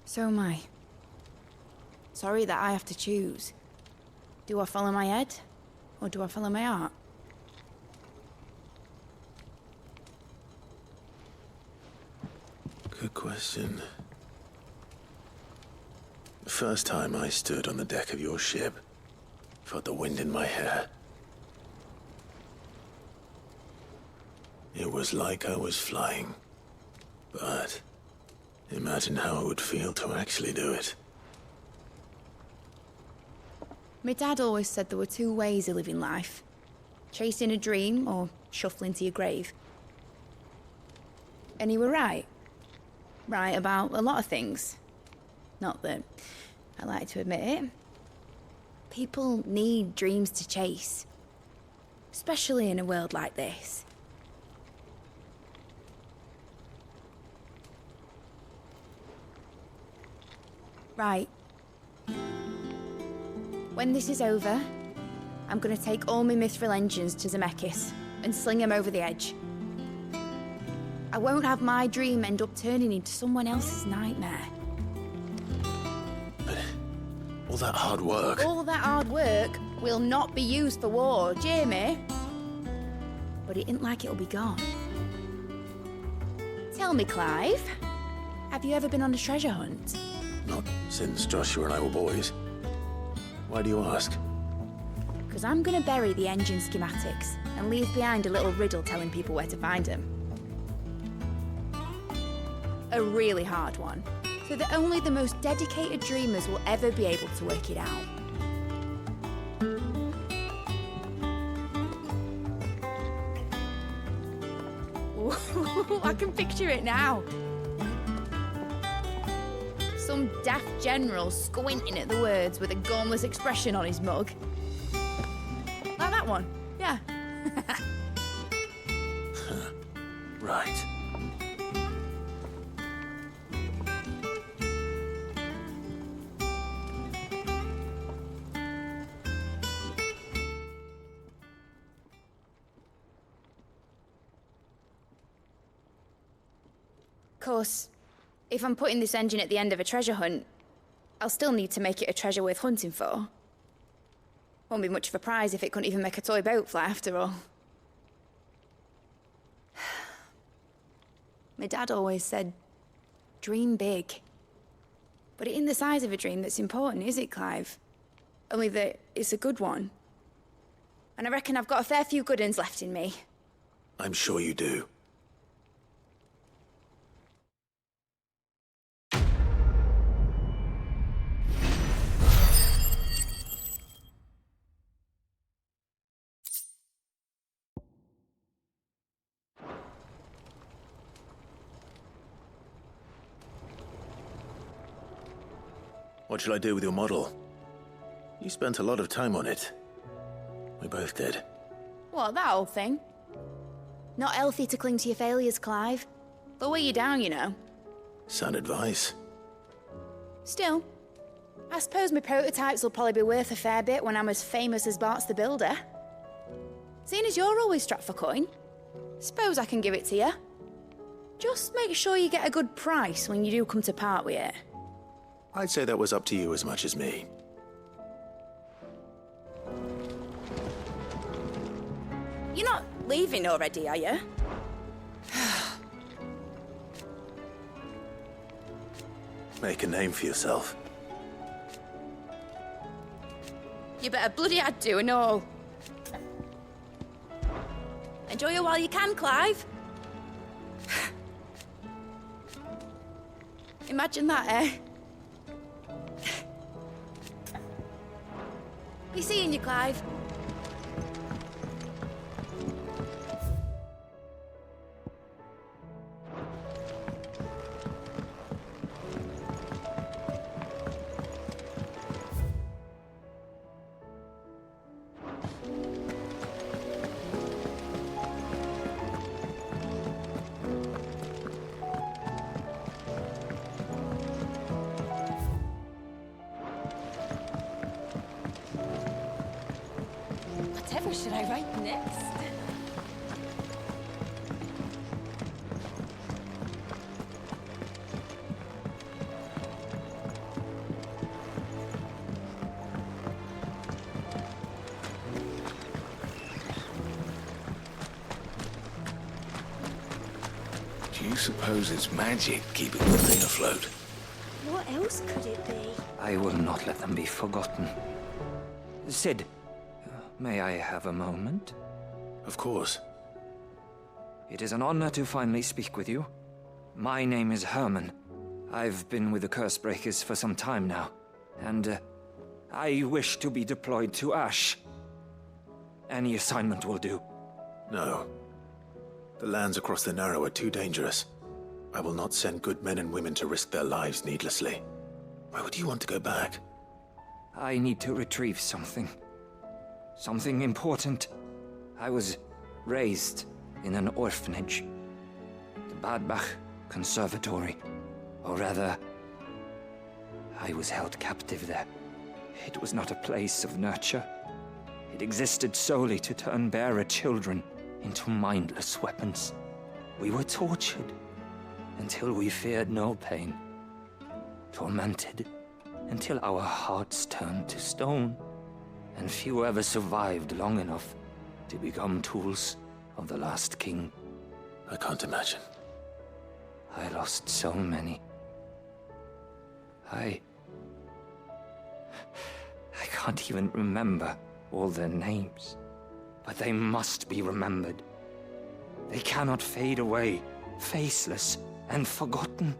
So am I. Sorry that I have to choose. Do I follow my head, or do I follow my heart? Good question. The first time I stood on the deck of your ship, felt the wind in my hair. It was like I was flying. But imagine how it would feel to actually do it. My dad always said there were two ways of living life. Chasing a dream or shuffling to your grave. And he were right. Right about a lot of things. Not that I like to admit it. People need dreams to chase. Especially in a world like this. Right. When this is over, I'm gonna take all my Mithril engines to Zemeckis and sling them over the edge. I won't have my dream end up turning into someone else's nightmare. But all that hard work... All that hard work will not be used for war, Jamie. But it ain't like it'll be gone. Tell me, Clive, have you ever been on a treasure hunt? Not since Joshua and I were boys. Why do you ask? Because I'm gonna bury the engine schematics and leave behind a little riddle telling people where to find them. a really hard one, so that only the most dedicated dreamers will ever be able to work it out. Ooh, I can picture it now. Some daft general squinting at the words with a gormless expression on his mug. Like that one, yeah. Right. Of course, if I'm putting this engine at the end of a treasure hunt, I'll still need to make it a treasure worth hunting for. Won't be much of a prize if it couldn't even make a toy boat fly after all. My dad always said, dream big. But it ain't the size of a dream that's important, is it, Clive? Only that it's a good one. And I reckon I've got a fair few good uns left in me. I'm sure you do. What shall I do with your model? You spent a lot of time on it. We both did. What, that old thing? Not healthy to cling to your failures, Clive. They'll weigh you down, you know. Sound advice. Still, I suppose my prototypes will probably be worth a fair bit when I'm as famous as Bart's the Builder. Seeing as you're always strapped for coin, suppose I can give it to you. Just make sure you get a good price when you do come to part with it. I'd say that was up to you as much as me. You're not leaving already, are you? Make a name for yourself. You better bloody had to and all. Enjoy it while you can, Clive. Imagine that, eh? Be seeing you, Clive. Whatever should I write next? Do you suppose it's magic keeping the thing afloat? What else could it be? I will not let them be forgotten. Sid, may I have a moment? Of course. It is an honor to finally speak with you. My name is Herman. I've been with the Cursebreakers for some time now, and I wish to be deployed to Ash. Any assignment will do. No. The lands across the Narrow are too dangerous. I will not send good men and women to risk their lives needlessly. Why would you want to go back? I need to retrieve something. Something important. I was raised in an orphanage. The Badbach Conservatory. Or rather, I was held captive there. It was not a place of nurture. It existed solely to turn bearer children into mindless weapons. We were tortured until we feared no pain. Tormented until our hearts turned to stone. And few ever survived long enough to become tools of the last king. I can't imagine. I lost so many. I can't even remember all their names. But they must be remembered. They cannot fade away, faceless and forgotten.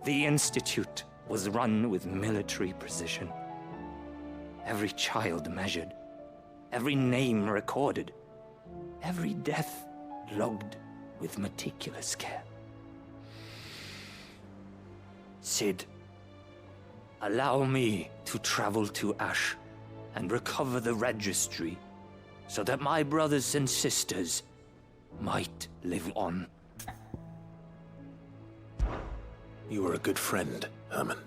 The Institute was run with military precision. Every child measured, every name recorded, every death logged with meticulous care. Sid, allow me to travel to Ash and recover the registry so that my brothers and sisters might live on. You were a good friend, Herman.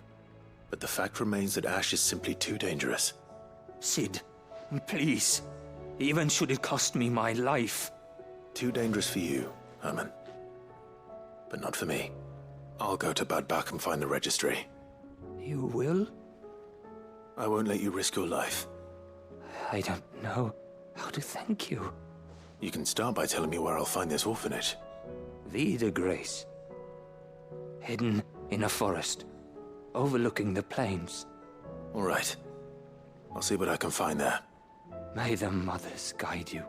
But the fact remains that Ash is simply too dangerous. Sid, please. Even should it cost me my life. Too dangerous for you, Herman. But not for me. I'll go to Bad Bach and find the registry. You will? I won't let you risk your life. I don't know how to thank you. You can start by telling me where I'll find this orphanage. Vida Grace. Hidden in a forest, overlooking the plains. All right. I'll see what I can find there. May the mothers guide you.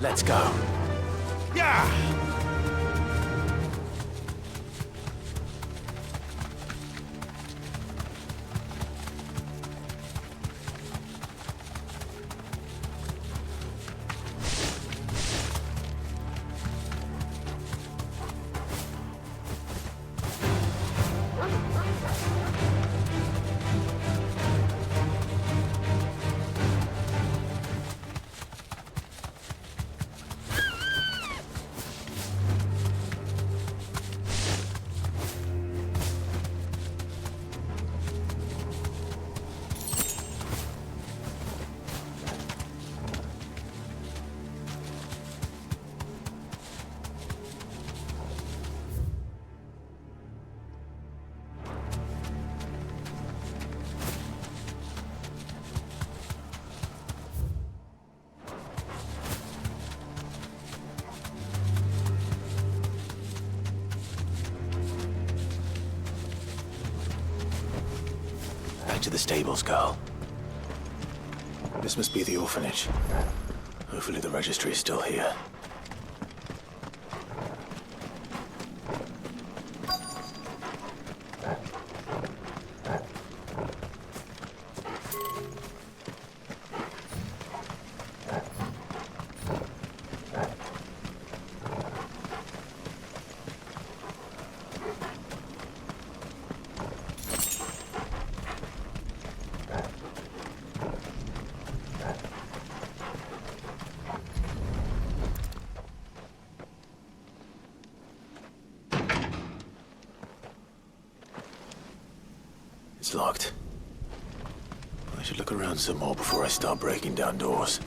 Let's go. Yeah! Back to the stables, girl. This must be the orphanage. Hopefully the registry is still here. It's locked. I should look around some more before I start breaking down doors.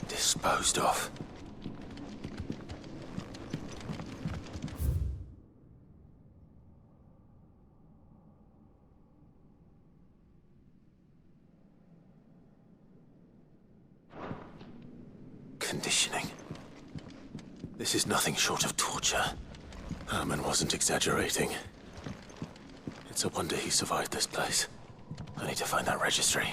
Disposed of. Conditioning. This is nothing short of torture. Herman wasn't exaggerating. It's a wonder he survived this place. I need to find that registry.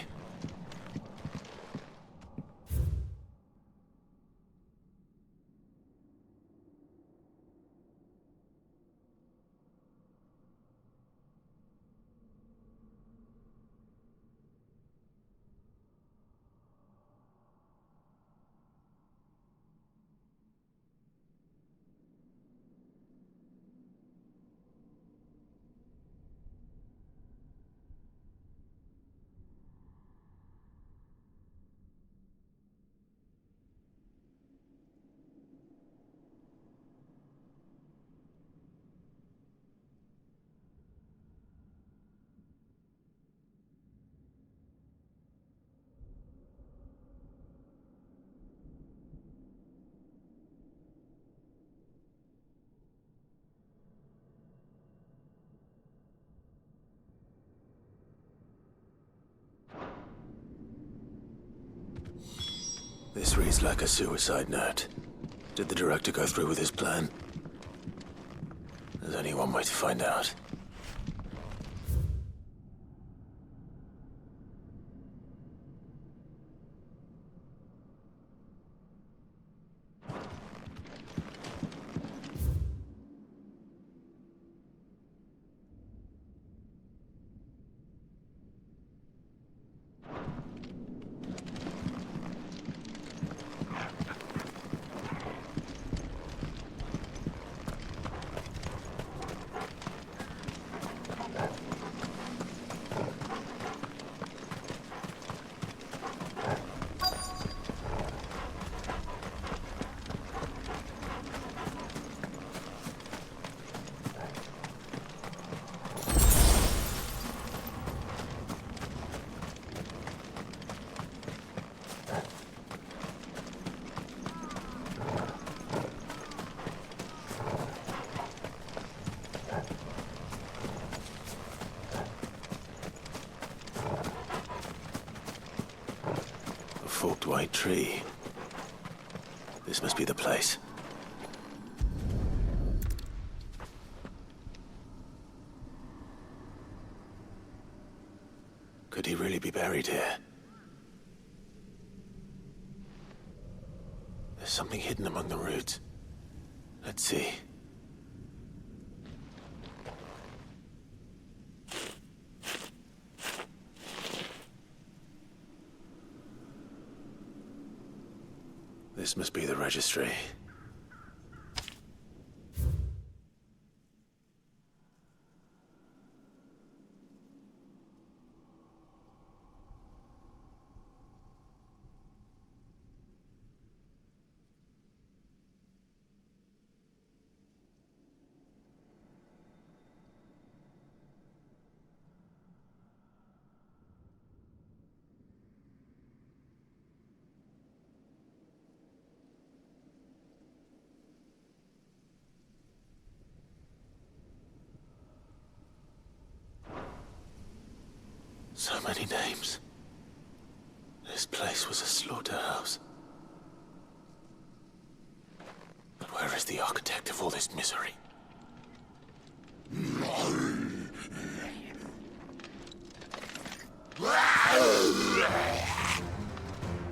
This reads like a suicide note. Did the director go through with his plan? There's only one way to find out. Forked white tree. This must be the place. Could he really be buried here? There's something hidden among the roots. Let's see. This must be the registry. So many names. This place was a slaughterhouse. But where is the architect of all this misery?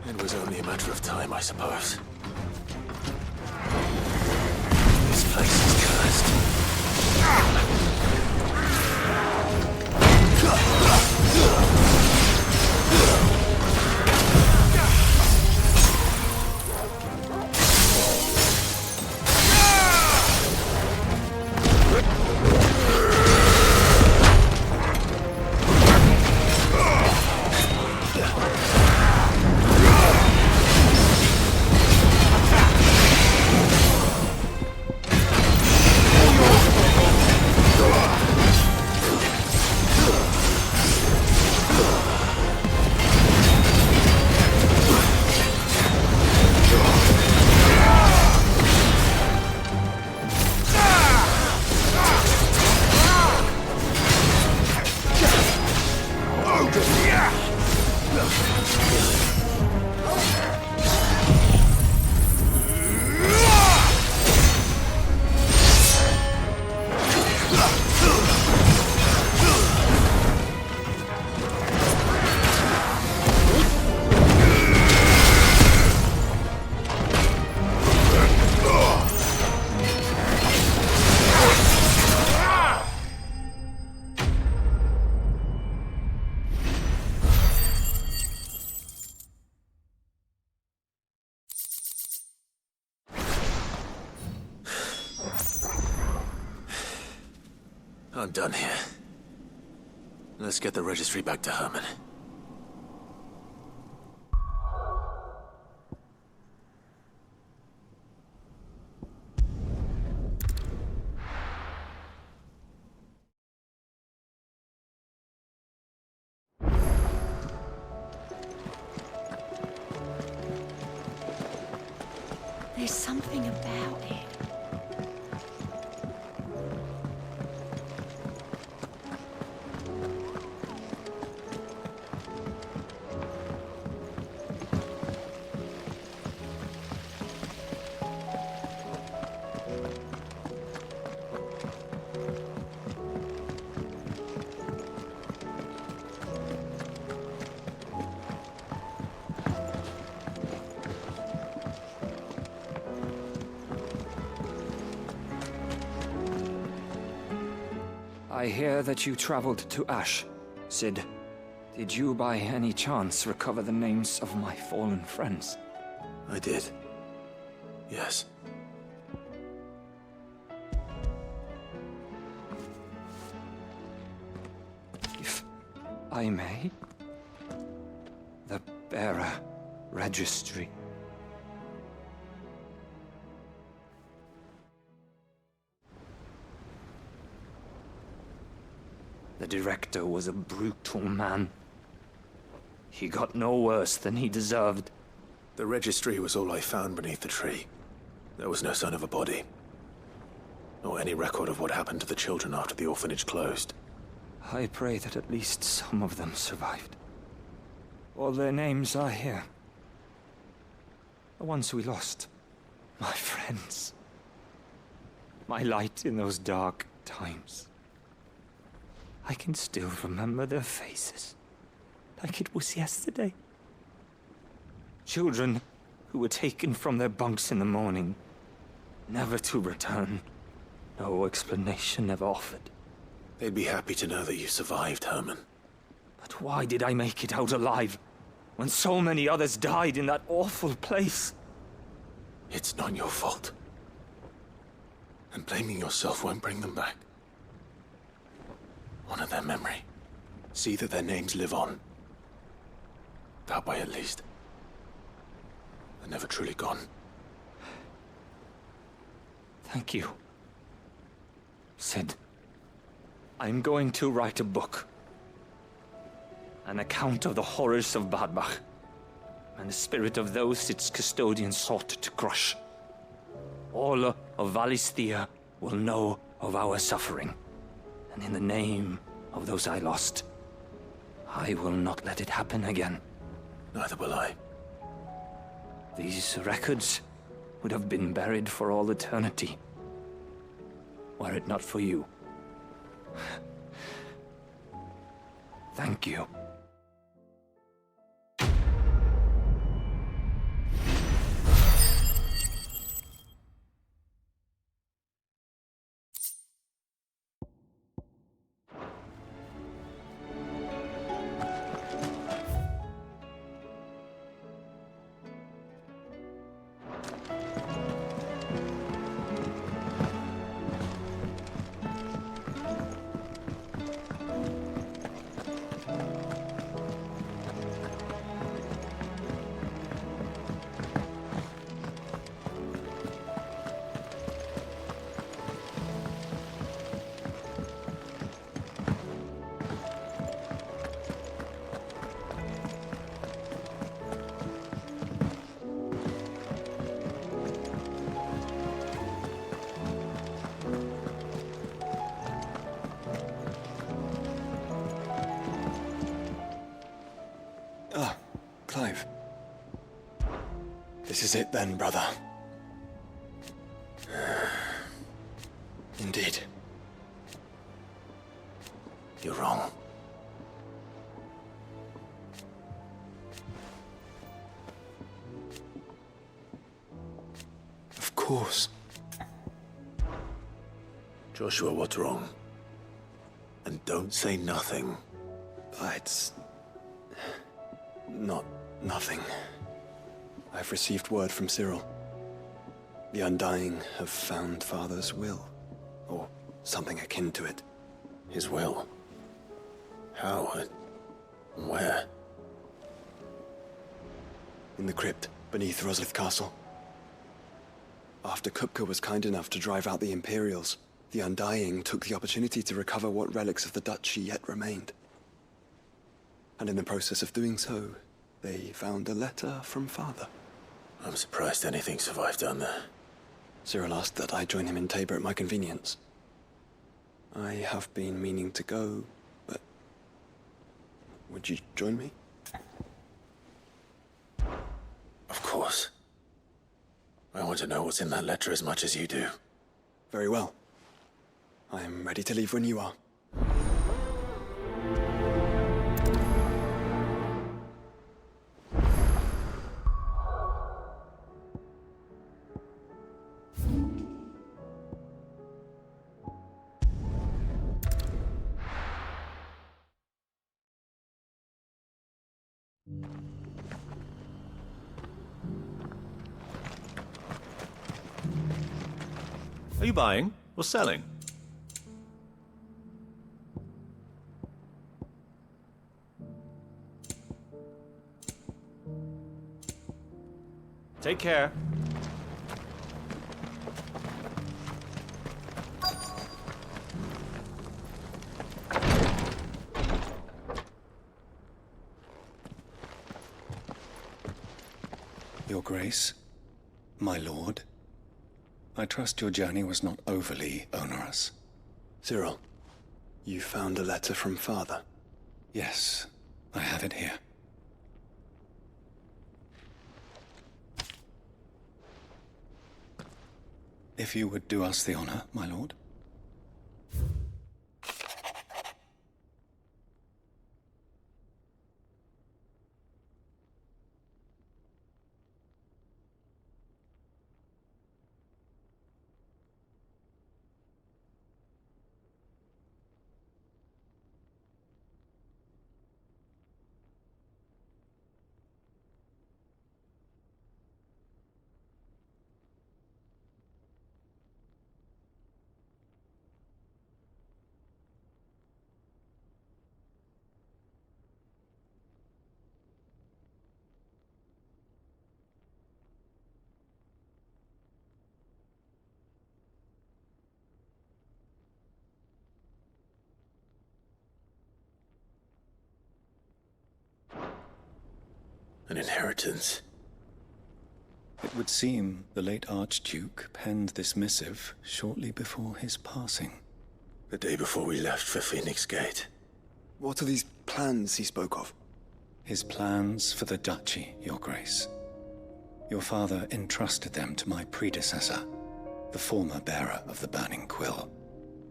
It was only a matter of time, I suppose. This place is cursed. I'm done here. Let's get the registry back to Herman. There's something about it. I hear that you traveled to Ash, Cid. Did you by any chance recover the names of my fallen friends? I did. Yes. If I may, the bearer registry. The director was a brutal man. He got no worse than he deserved. The registry was all I found beneath the tree. There was no sign of a body. Or any record of what happened to the children after the orphanage closed. I pray that at least some of them survived. All their names are here. The ones we lost. My friends. My light in those dark times. I can still remember their faces, like it was yesterday. Children who were taken from their bunks in the morning, never to return. No explanation ever offered. They'd be happy to know that you survived, Herman. But why did I make it out alive, when so many others died in that awful place? It's not your fault. And blaming yourself won't bring them back. Honor their memory. See that their names live on. That way, at least. They're never truly gone. Thank you. Cid, I'm going to write a book. An account of the horrors of Bad Bach, and the spirit of those its custodians sought to crush. All of Valisthea will know of our suffering. And in the name of those I lost, I will not let it happen again. Neither will I. These records would have been buried for all eternity, were it not for you. Thank you. Clive. This is it then, brother. Indeed. You're wrong. Of course. Joshua, what's wrong? And don't say nothing. It's not nothing. I've received word from Cyril. The Undying have found Father's will, or something akin to it. His will? How? Where? In the crypt beneath Roslith Castle. After Kupka was kind enough to drive out the Imperials, the Undying took the opportunity to recover what relics of the Duchy yet remained. And in the process of doing so, they found a letter from Father. I'm surprised anything survived down there. Cyril asked that I join him in Tabor at my convenience. I have been meaning to go, but... would you join me? Of course. I want to know what's in that letter as much as you do. Very well. I am ready to leave when you are. Are you buying or selling? Take care. Your Grace, my lord, I trust your journey was not overly onerous. Cyril, you found a letter from Father? Yes, I have it here. If you would do us the honor, my lord. An inheritance. It would seem the late Archduke penned this missive shortly before his passing. The day before we left for Phoenix Gate. What are these plans he spoke of? His plans for the duchy, Your Grace. Your father entrusted them to my predecessor, the former bearer of the Burning Quill,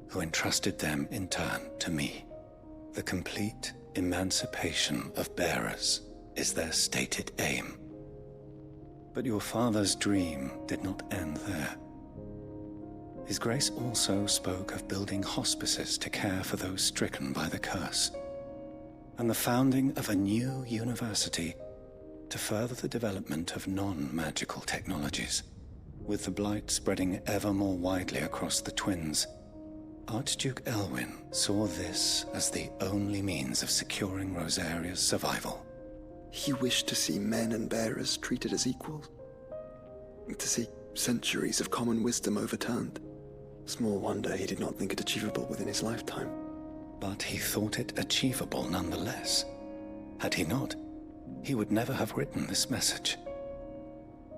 who entrusted them in turn to me. The complete emancipation of bearers is their stated aim. But your father's dream did not end there. His Grace also spoke of building hospices to care for those stricken by the curse, and the founding of a new university to further the development of non-magical technologies. With the blight spreading ever more widely across the twins, Archduke Elwyn saw this as the only means of securing Rosaria's survival. He wished to see men and bearers treated as equals. To see centuries of common wisdom overturned. Small wonder he did not think it achievable within his lifetime. But he thought it achievable nonetheless. Had he not, he would never have written this message.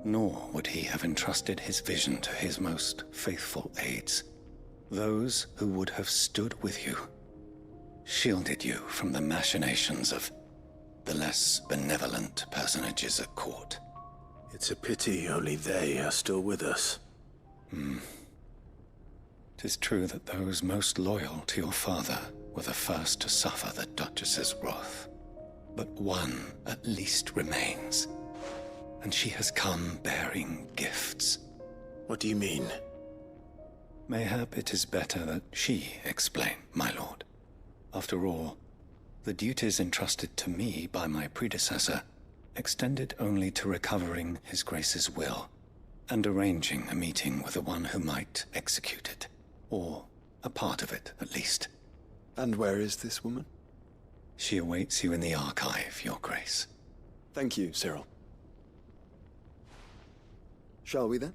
Nor would he have entrusted his vision to his most faithful aides, those who would have stood with you, shielded you from the machinations of the less benevolent personages at court. It's a pity only they are still with us. 'Tis true that those most loyal to your father were the first to suffer the Duchess's wrath. But one at least remains, and she has come bearing gifts. What do you mean? Mayhap it is better that she explain, my lord. After all, the duties entrusted to me by my predecessor extended only to recovering His Grace's will and arranging a meeting with the one who might execute it, or a part of it at least. And where is this woman? She awaits you in the archive, Your Grace. Thank you, Cyril. Shall we then?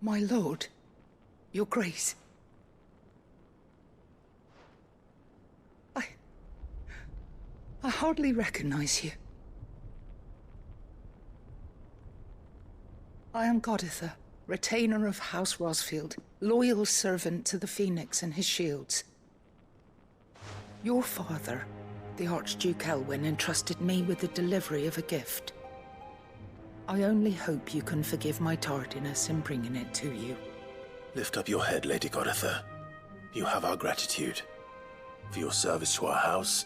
My lord, your grace. I hardly recognize you. I am Goditha, retainer of House Rosfield, loyal servant to the Phoenix and his shields. Your father, the Archduke Elwyn, entrusted me with the delivery of a gift. I only hope you can forgive my tardiness in bringing it to you. Lift up your head, Lady Goditha. You have our gratitude for your service to our house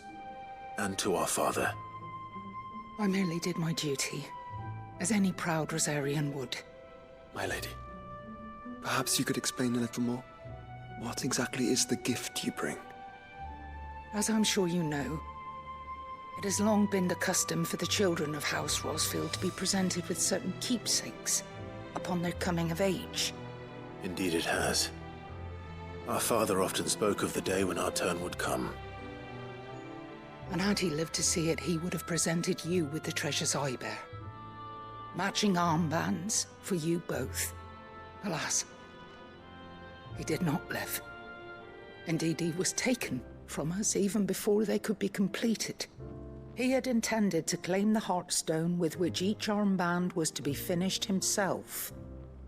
and to our father. I merely did my duty, as any proud Rosarian would. My lady, perhaps you could explain a little more? What exactly is the gift you bring? As I'm sure you know, it has long been the custom for the children of House Rosfield to be presented with certain keepsakes upon their coming of age. Indeed it has. Our father often spoke of the day when our turn would come. And had he lived to see it, he would have presented you with the treasures I bear. Matching armbands for you both. Alas, he did not live. Indeed, he was taken from us even before they could be completed. He had intended to claim the Heartstone with which each armband was to be finished himself,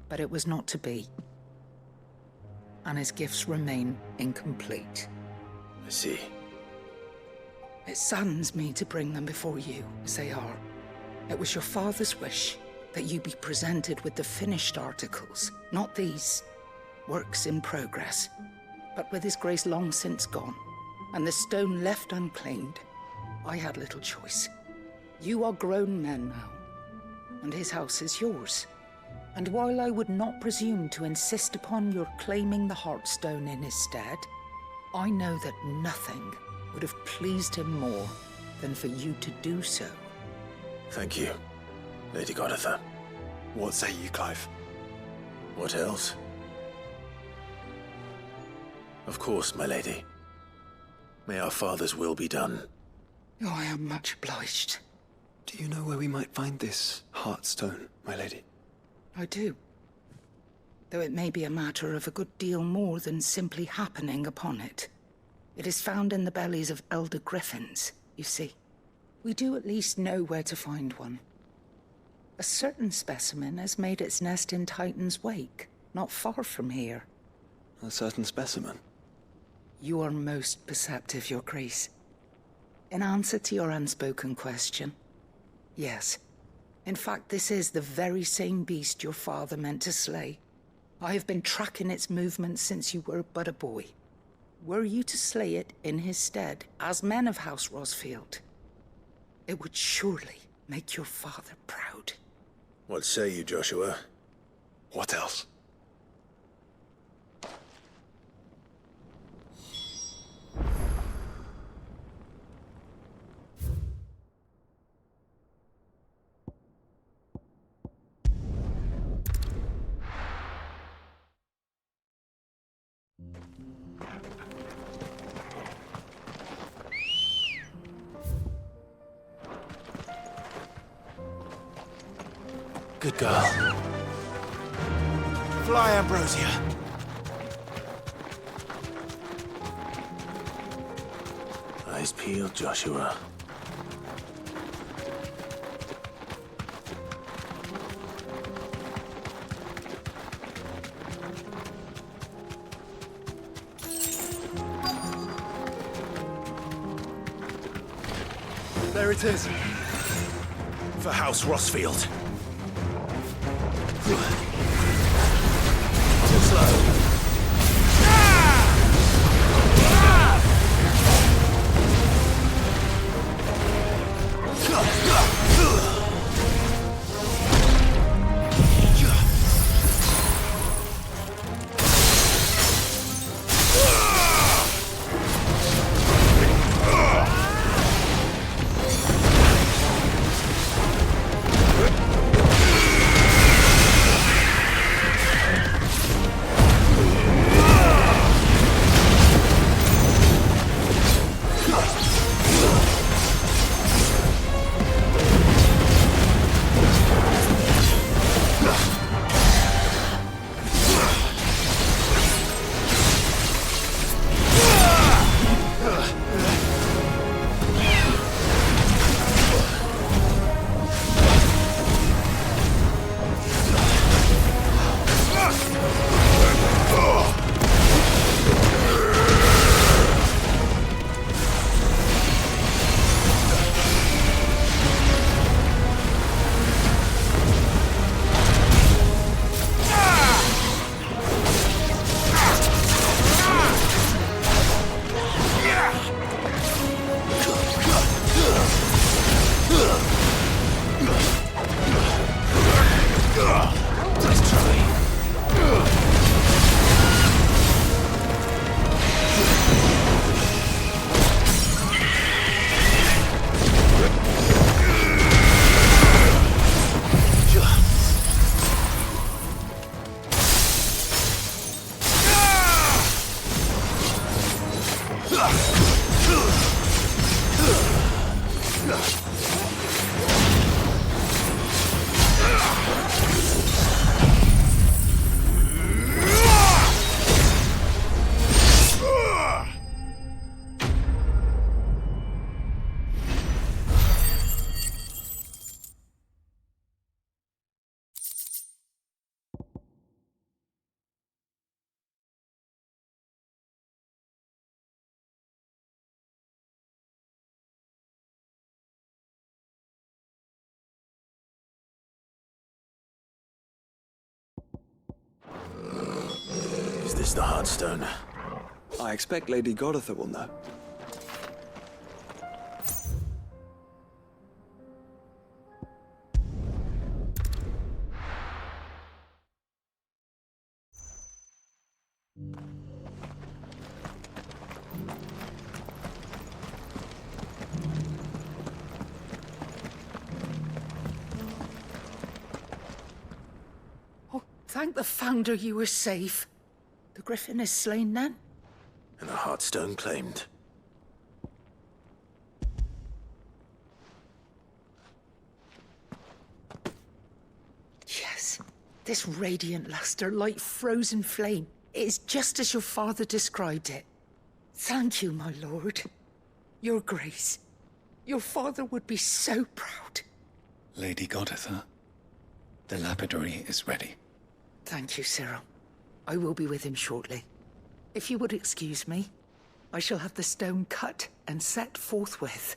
but it was not to be. And his gifts remain incomplete. I see. It saddens me to bring them before you, as they are. It was your father's wish that you be presented with the finished articles, not these works in progress. But with his grace long since gone, and the stone left unclaimed, I had little choice. You are grown men now, and his house is yours. And while I would not presume to insist upon your claiming the Heartstone in his stead, I know that nothing would have pleased him more than for you to do so. Thank you, Lady Goditha. What say you, Clive? What else? Of course, my lady. May our father's will be done. Oh, I am much obliged. Do you know where we might find this Heartstone, my lady? I do. Though it may be a matter of a good deal more than simply happening upon it. It is found in the bellies of elder griffins, you see. We do at least know where to find one. A certain specimen has made its nest in Titan's Wake, not far from here. A certain specimen? You are most perceptive, Your Grace. In answer to your unspoken question, yes. In fact, this is the very same beast your father meant to slay. I have been tracking its movements since you were but a boy. Were you to slay it in his stead, as men of House Rosfield, it would surely make your father proud. What say you, Joshua? What else? Good girl. Fly, Ambrosia. Eyes peeled, Joshua. There it is. For House Rosfield. Too slow. Is this the Heartstone? I expect Lady Goditha will know. Thank the Founder you were safe. The Griffin is slain then? And the Heartstone claimed. Yes. This radiant luster, like frozen flame. It is just as your father described it. Thank you, my lord. Your Grace. Your father would be so proud. Lady Goditha, the lapidary is ready. Thank you, Cyril. I will be with him shortly. If you would excuse me, I shall have the stone cut and set forthwith.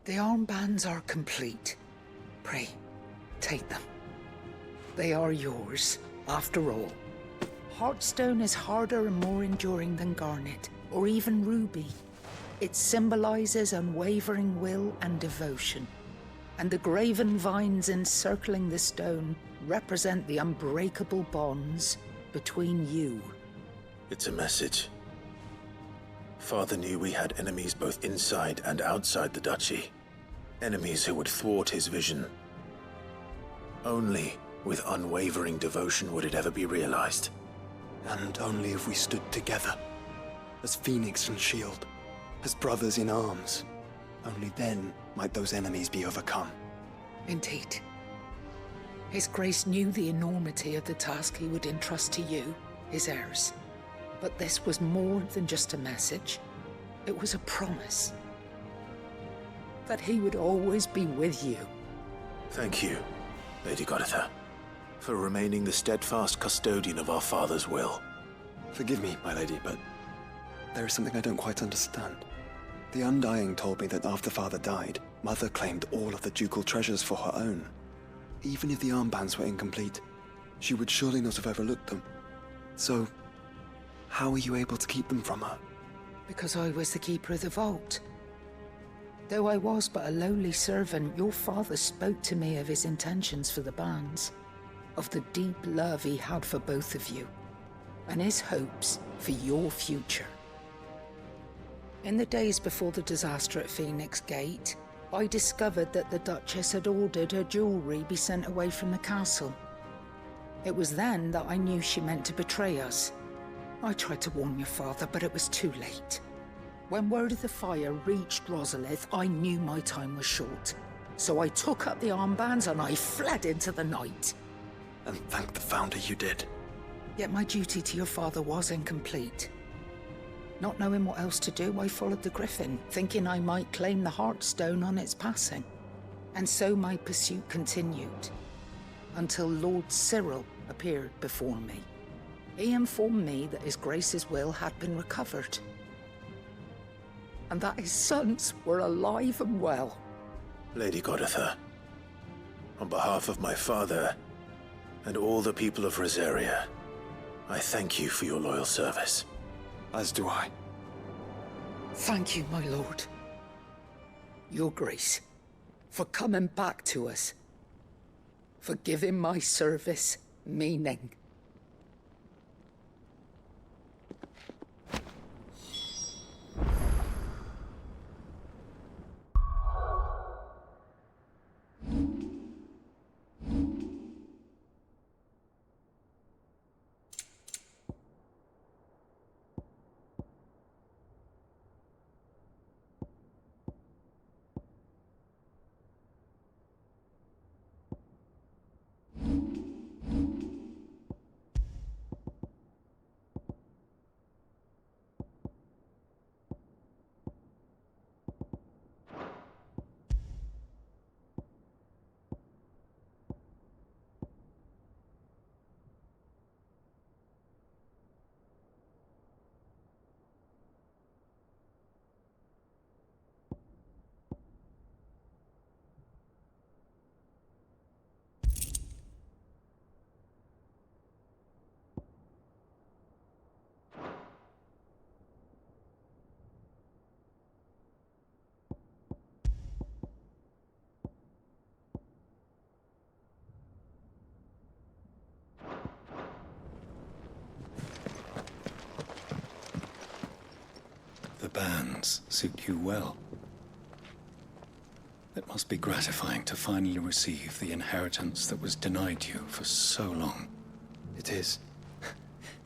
The armbands are complete. Pray, take them. They are yours, after all. Heartstone is harder and more enduring than garnet, or even ruby. It symbolizes unwavering will and devotion. And the graven vines encircling the stone represent the unbreakable bonds between you. It's a message. Father knew we had enemies both inside and outside the duchy. Enemies who would thwart his vision. Only with unwavering devotion would it ever be realized. And only if we stood together, as Phoenix and Shield, as brothers in arms. Only then might those enemies be overcome. Indeed. His Grace knew the enormity of the task he would entrust to you, his heirs. But this was more than just a message. It was a promise. That he would always be with you. Thank you, Lady Goditha, for remaining the steadfast custodian of our father's will. Forgive me, my lady, but there is something I don't quite understand. The Undying told me that after Father died, Mother claimed all of the ducal treasures for her own. Even if the armbands were incomplete, she would surely not have overlooked them. So, how were you able to keep them from her? Because I was the keeper of the vault. Though I was but a lowly servant, your father spoke to me of his intentions for the bands, of the deep love he had for both of you, and his hopes for your future. In the days before the disaster at Phoenix Gate, I discovered that the Duchess had ordered her jewelry be sent away from the castle. It was then that I knew she meant to betray us. I tried to warn your father, but it was too late. When word of the fire reached Rosalith, I knew my time was short. So I took up the armbands and I fled into the night. And thank the Founder you did. Yet my duty to your father was incomplete. Not knowing what else to do, I followed the Griffin, thinking I might claim the Heartstone on its passing. And so my pursuit continued, until Lord Cyril appeared before me. He informed me that His Grace's will had been recovered, and that his sons were alive and well. Lady Goditha, on behalf of my father and all the people of Rosaria, I thank you for your loyal service. As do I. Thank you, my lord. Your Grace, for coming back to us, for giving my service meaning. bands suit you well. It must be gratifying to finally receive the inheritance that was denied you for so long. It is.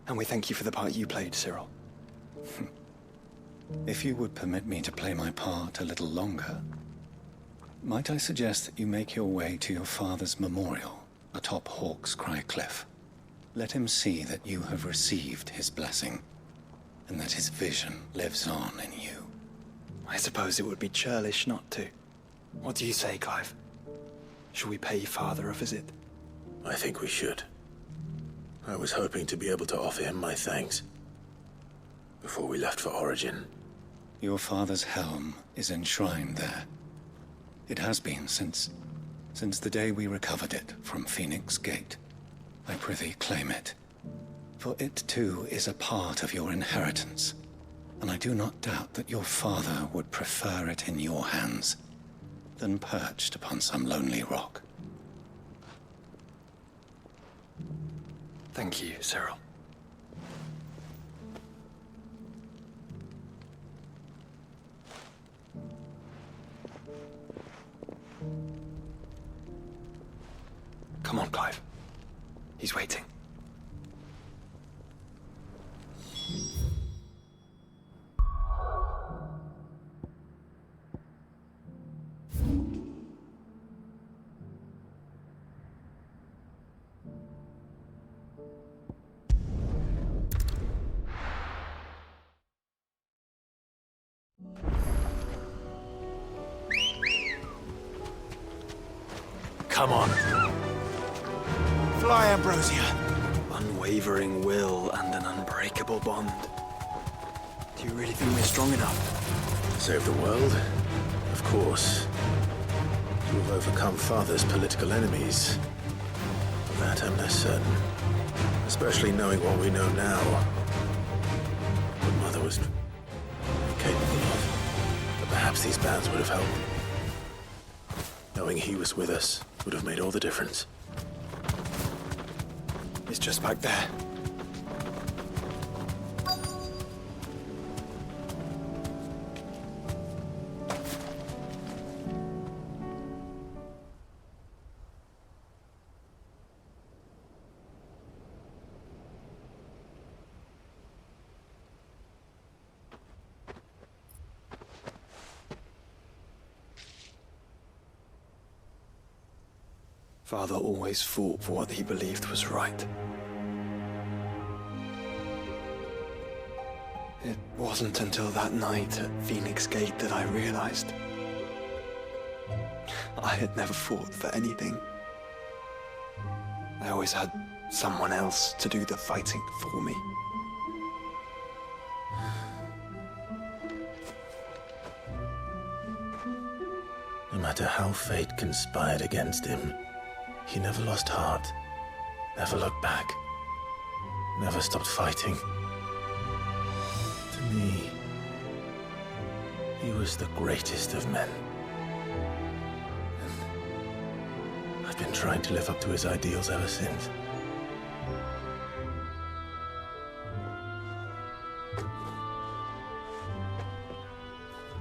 And we thank you for the part you played, Cyril. If you would permit me to play my part a little longer, might I suggest that you make your way to your father's memorial atop Hawk's Cry Cliff? Let him see that you have received his blessing, and that his vision lives on in you. I suppose it would be churlish not to. What do you say, Clive? Shall we pay Father a visit? I think we should. I was hoping to be able to offer him my thanks before we left for Origin. Your father's helm is enshrined there. It has been since the day we recovered it from Phoenix Gate. I prithee claim it, for it too is a part of your inheritance, and I do not doubt that your father would prefer it in your hands than perched upon some lonely rock. Thank you, Cyril. Come on, Clive. He's waiting. Come on. Fly, Ambrosia. Unwavering will and an unbreakable bond. Do you really think we're strong enough? Save the world? Of course. To have overcome Father's political enemies. That I'm less certain. Especially knowing what we know now. What Mother was capable of. But perhaps these bands would have helped. Knowing he was with us would have made all the difference. It's just back there. Father always fought for what he believed was right. It wasn't until that night at Phoenix Gate that I realized I had never fought for anything. I always had someone else to do the fighting for me. No matter how fate conspired against him, he never lost heart, never looked back, never stopped fighting. To me, he was the greatest of men. And I've been trying to live up to his ideals ever since.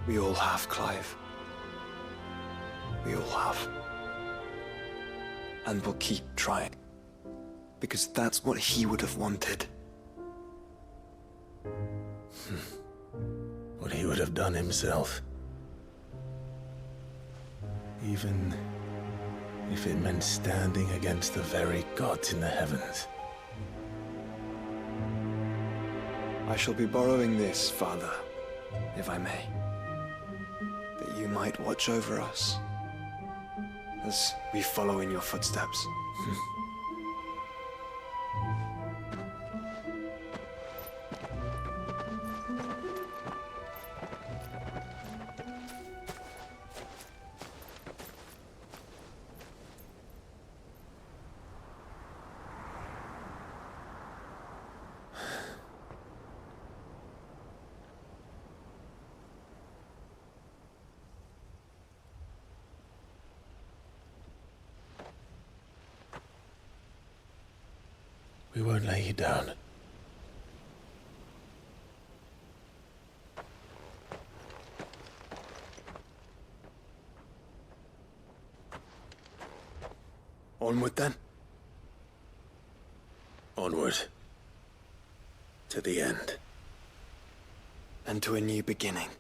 We all have, Clive. We all have. And we'll keep trying. Because that's what he would have wanted. What he would have done himself. Even if it meant standing against the very gods in the heavens. I shall be borrowing this, Father, if I may. That you might watch over us as we follow in your footsteps. We won't lay you down. Onward then? Onward. To the end. And to a new beginning.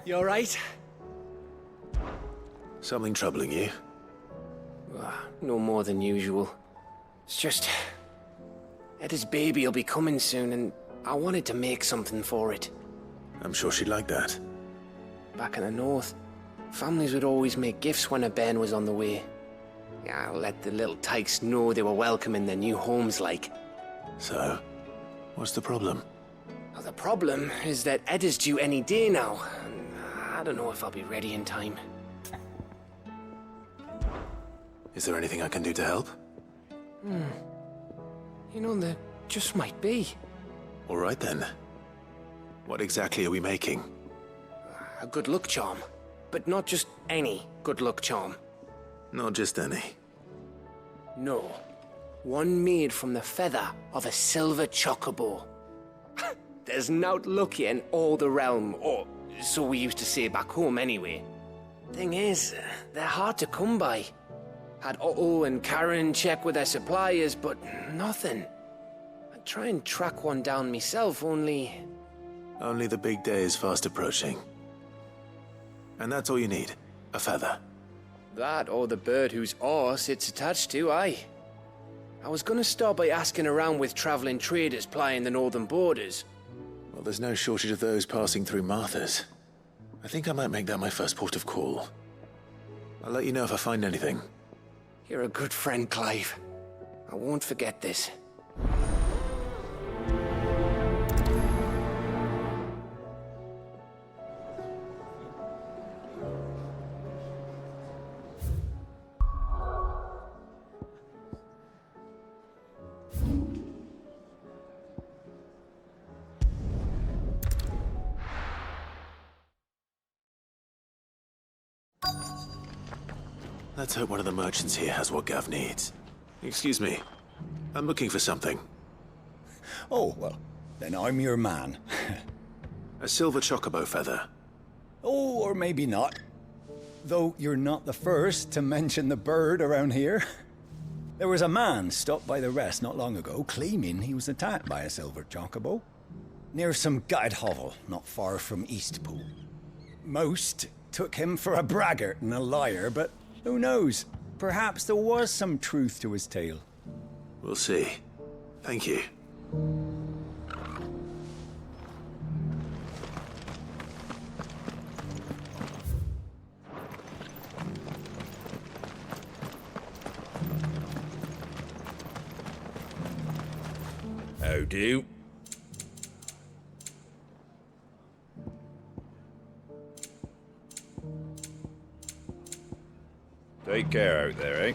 You alright? Something troubling you? No more than usual. It's just... Etta's baby will be coming soon, and I wanted to make something for it. I'm sure she'd like that. Back in the north, families would always make gifts when a bairn was on the way. Yeah, I'll let the little tykes know they were welcome in their new homes, like. So, what's the problem? Well, the problem is that Etta's due any day now, and I don't know if I'll be ready in time. Is there anything I can do to help? You know, there just might be. All right then. What exactly are we making? A good luck charm. But not just any good luck charm. Not just any. No. One made from the feather of a silver chocobo. There's nowt lucky in all the realm, or so we used to say back home anyway. Thing is, they're hard to come by. Had Otto and Karen check with their suppliers, but nothing. I'd try and track one down myself, only... Only the big day is fast approaching. And that's all you need, a feather. That or the bird whose horse it's attached to, aye. I was gonna start by asking around with traveling traders plying the northern borders. Well, there's no shortage of those passing through Martha's. I think I might make that my first port of call. I'll let you know if I find anything. You're a good friend, Clive. I won't forget this. Let's hope one of the merchants here has what Gav needs. Excuse me. I'm looking for something. Oh, well, then I'm your man. A silver chocobo feather. Oh, or maybe not. Though you're not the first to mention the bird around here. There was a man stopped by the rest not long ago claiming he was attacked by a silver chocobo. Near some gutted hovel not far from Eastpool. Most took him for a braggart and a liar, but who knows? Perhaps there was some truth to his tale. We'll see. Thank you. How do? Take care out there, eh?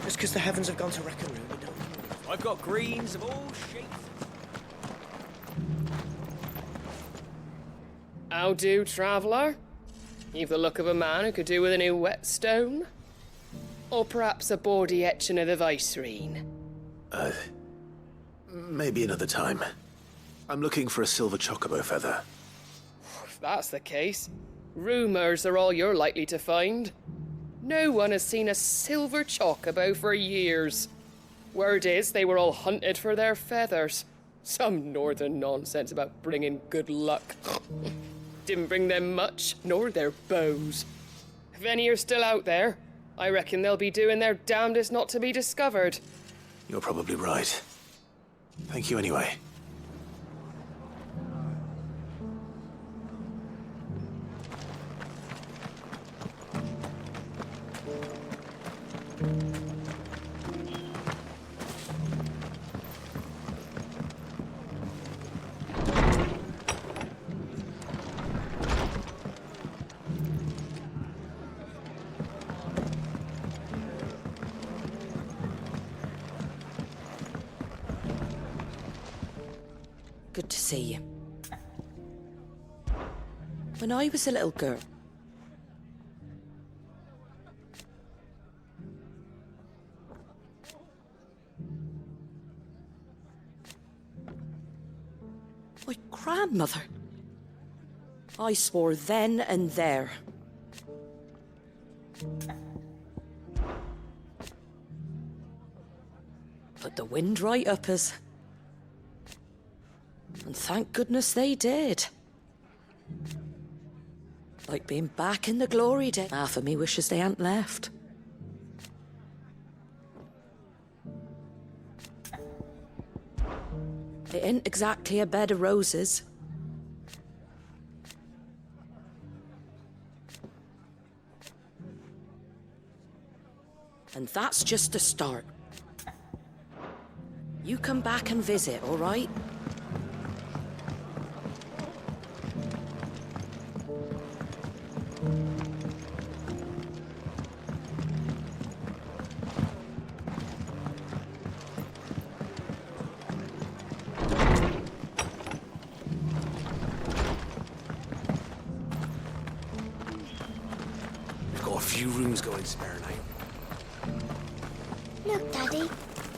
Just because the heavens have gone to wreck and ruin, we don't. I've got greens of all shapes. How do, traveller? You've the look of a man who could do with a new whetstone. Or perhaps a bawdy etching of the Vicerine. Maybe another time. I'm looking for a silver chocobo feather. If that's the case, rumours are all you're likely to find. No one has seen a silver chocobo for years. Word is they were all hunted for their feathers. Some northern nonsense about bringing good luck. Didn't bring them much, nor their bows. If any are still out there, I reckon they'll be doing their damnedest not to be discovered. You're probably right. Thank you anyway. Good to see you. When I was a little girl, my grandmother, I swore then and there. Put the wind right up us. And thank goodness they did. Like being back in the glory days. Half of me wishes they hadn't left. It ain't exactly a bed of roses. And that's just the start. You come back and visit, all right? We've got a few rooms going spare now. Look, Daddy.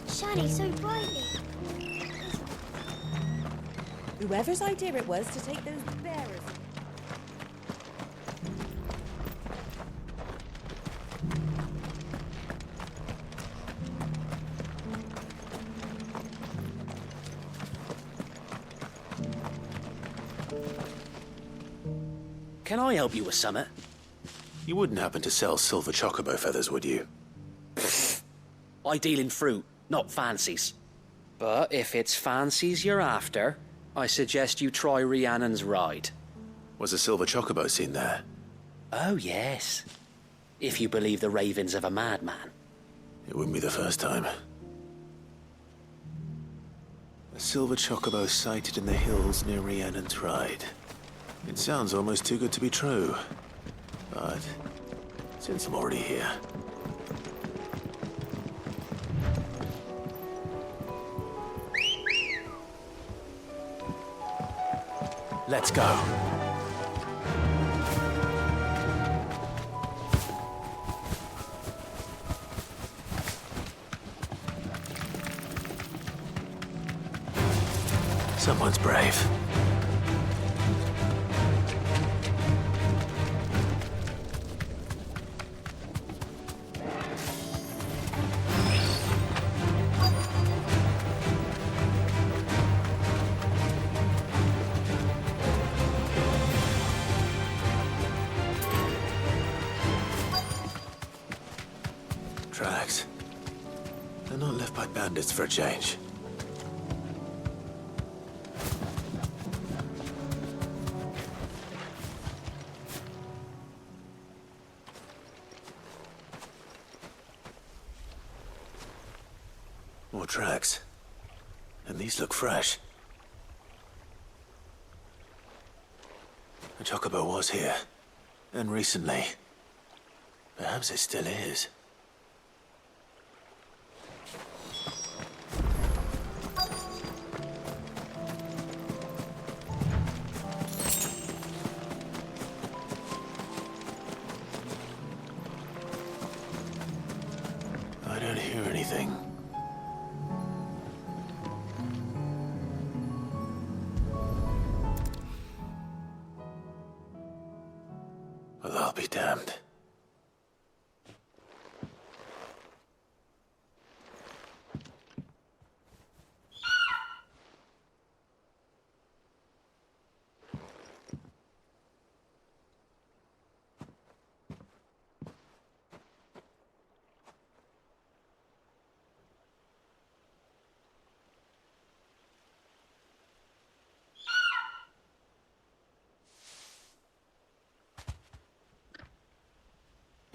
Shining so brightly. Whoever's idea it was to take those bearers. Can I help you with something? You wouldn't happen to sell silver chocobo feathers, would you? I deal in fruit, not fancies. But if it's fancies you're after, I suggest you try Rhiannon's ride. Was a silver chocobo seen there? Oh, yes. If you believe the ravings of a madman. It wouldn't be the first time. A silver chocobo sighted in the hills near Rhiannon's ride. It sounds almost too good to be true. But since I'm already here... Let's go. Someone's brave. Tracks. They're not left by bandits for a change. More tracks. And these look fresh. The chocobo was here. And recently. Perhaps it still is. I don't hear anything. Well, I'll be damned.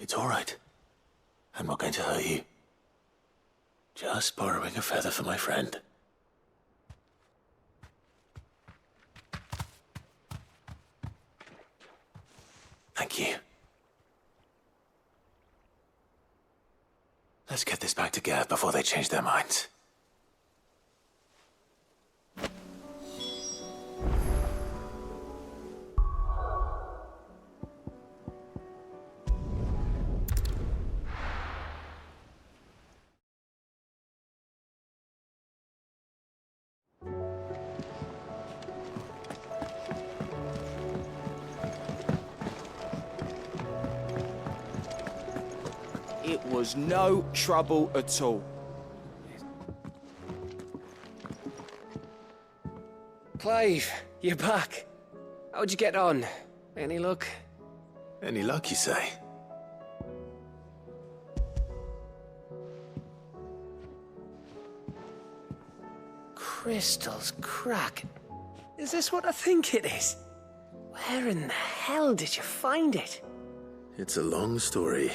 It's all right. I'm not going to hurt you. Just borrowing a feather for my friend. Thank you. Let's get this back to Gav before they change their minds. It was no trouble at all. Clive, you're back. How'd you get on? Any luck? Any luck, you say? Crystal's crack. Is this what I think it is? Where in the hell did you find it? It's a long story.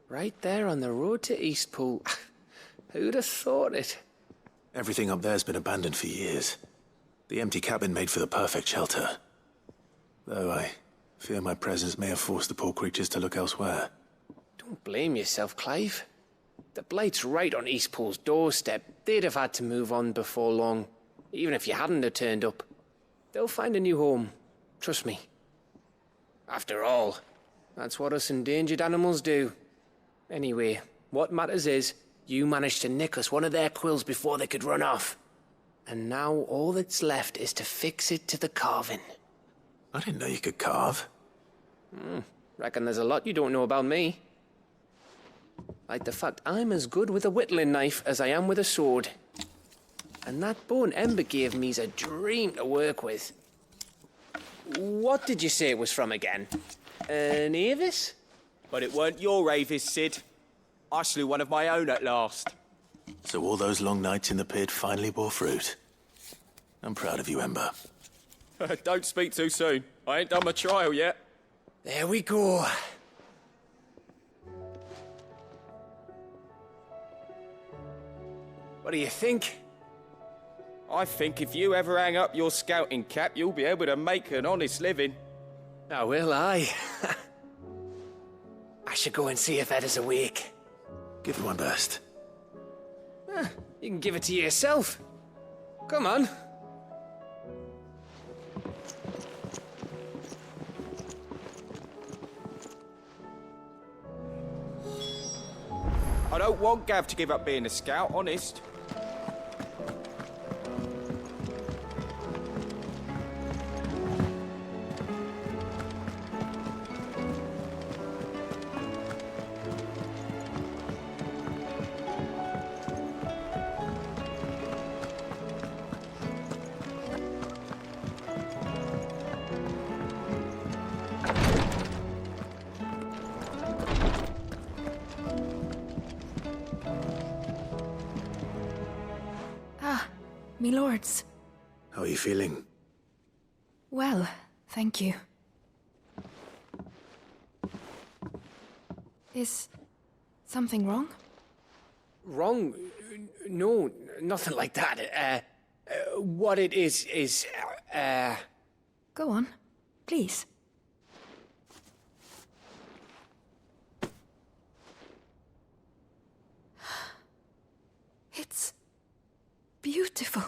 Right there on the road to Eastpool. Who'd have thought it? Everything up there's been abandoned for years. The empty cabin made for the perfect shelter. Though I fear my presence may have forced the poor creatures to look elsewhere. Don't blame yourself, Clive. The Blight's right on Eastpool's doorstep. They'd have had to move on before long, even if you hadn't have turned up. They'll find a new home. Trust me. After all, that's what us endangered animals do. Anyway, what matters is, you managed to nick us one of their quills before they could run off. And now all that's left is to fix it to the carving. I didn't know you could carve. Reckon there's a lot you don't know about me. Like the fact I'm as good with a whittling knife as I am with a sword. And that bone Ember gave me's a dream to work with. What did you say it was from again? An Avis? But it weren't your Avis, Sid. I slew one of my own at last. So all those long nights in the pit finally bore fruit. I'm proud of you, Ember. Don't speak too soon. I ain't done my trial yet. There we go. What do you think? I think if you ever hang up your scouting cap, you'll be able to make an honest living. Oh, will I? I should go and see if Ed is awake. Give it my best. You can give it to yourself. Come on. I don't want Gav to give up being a scout, honest. Me lords. How are you feeling? Well, thank you. Is something wrong? Wrong? No, nothing like that. What it is, Go on, please. It's beautiful.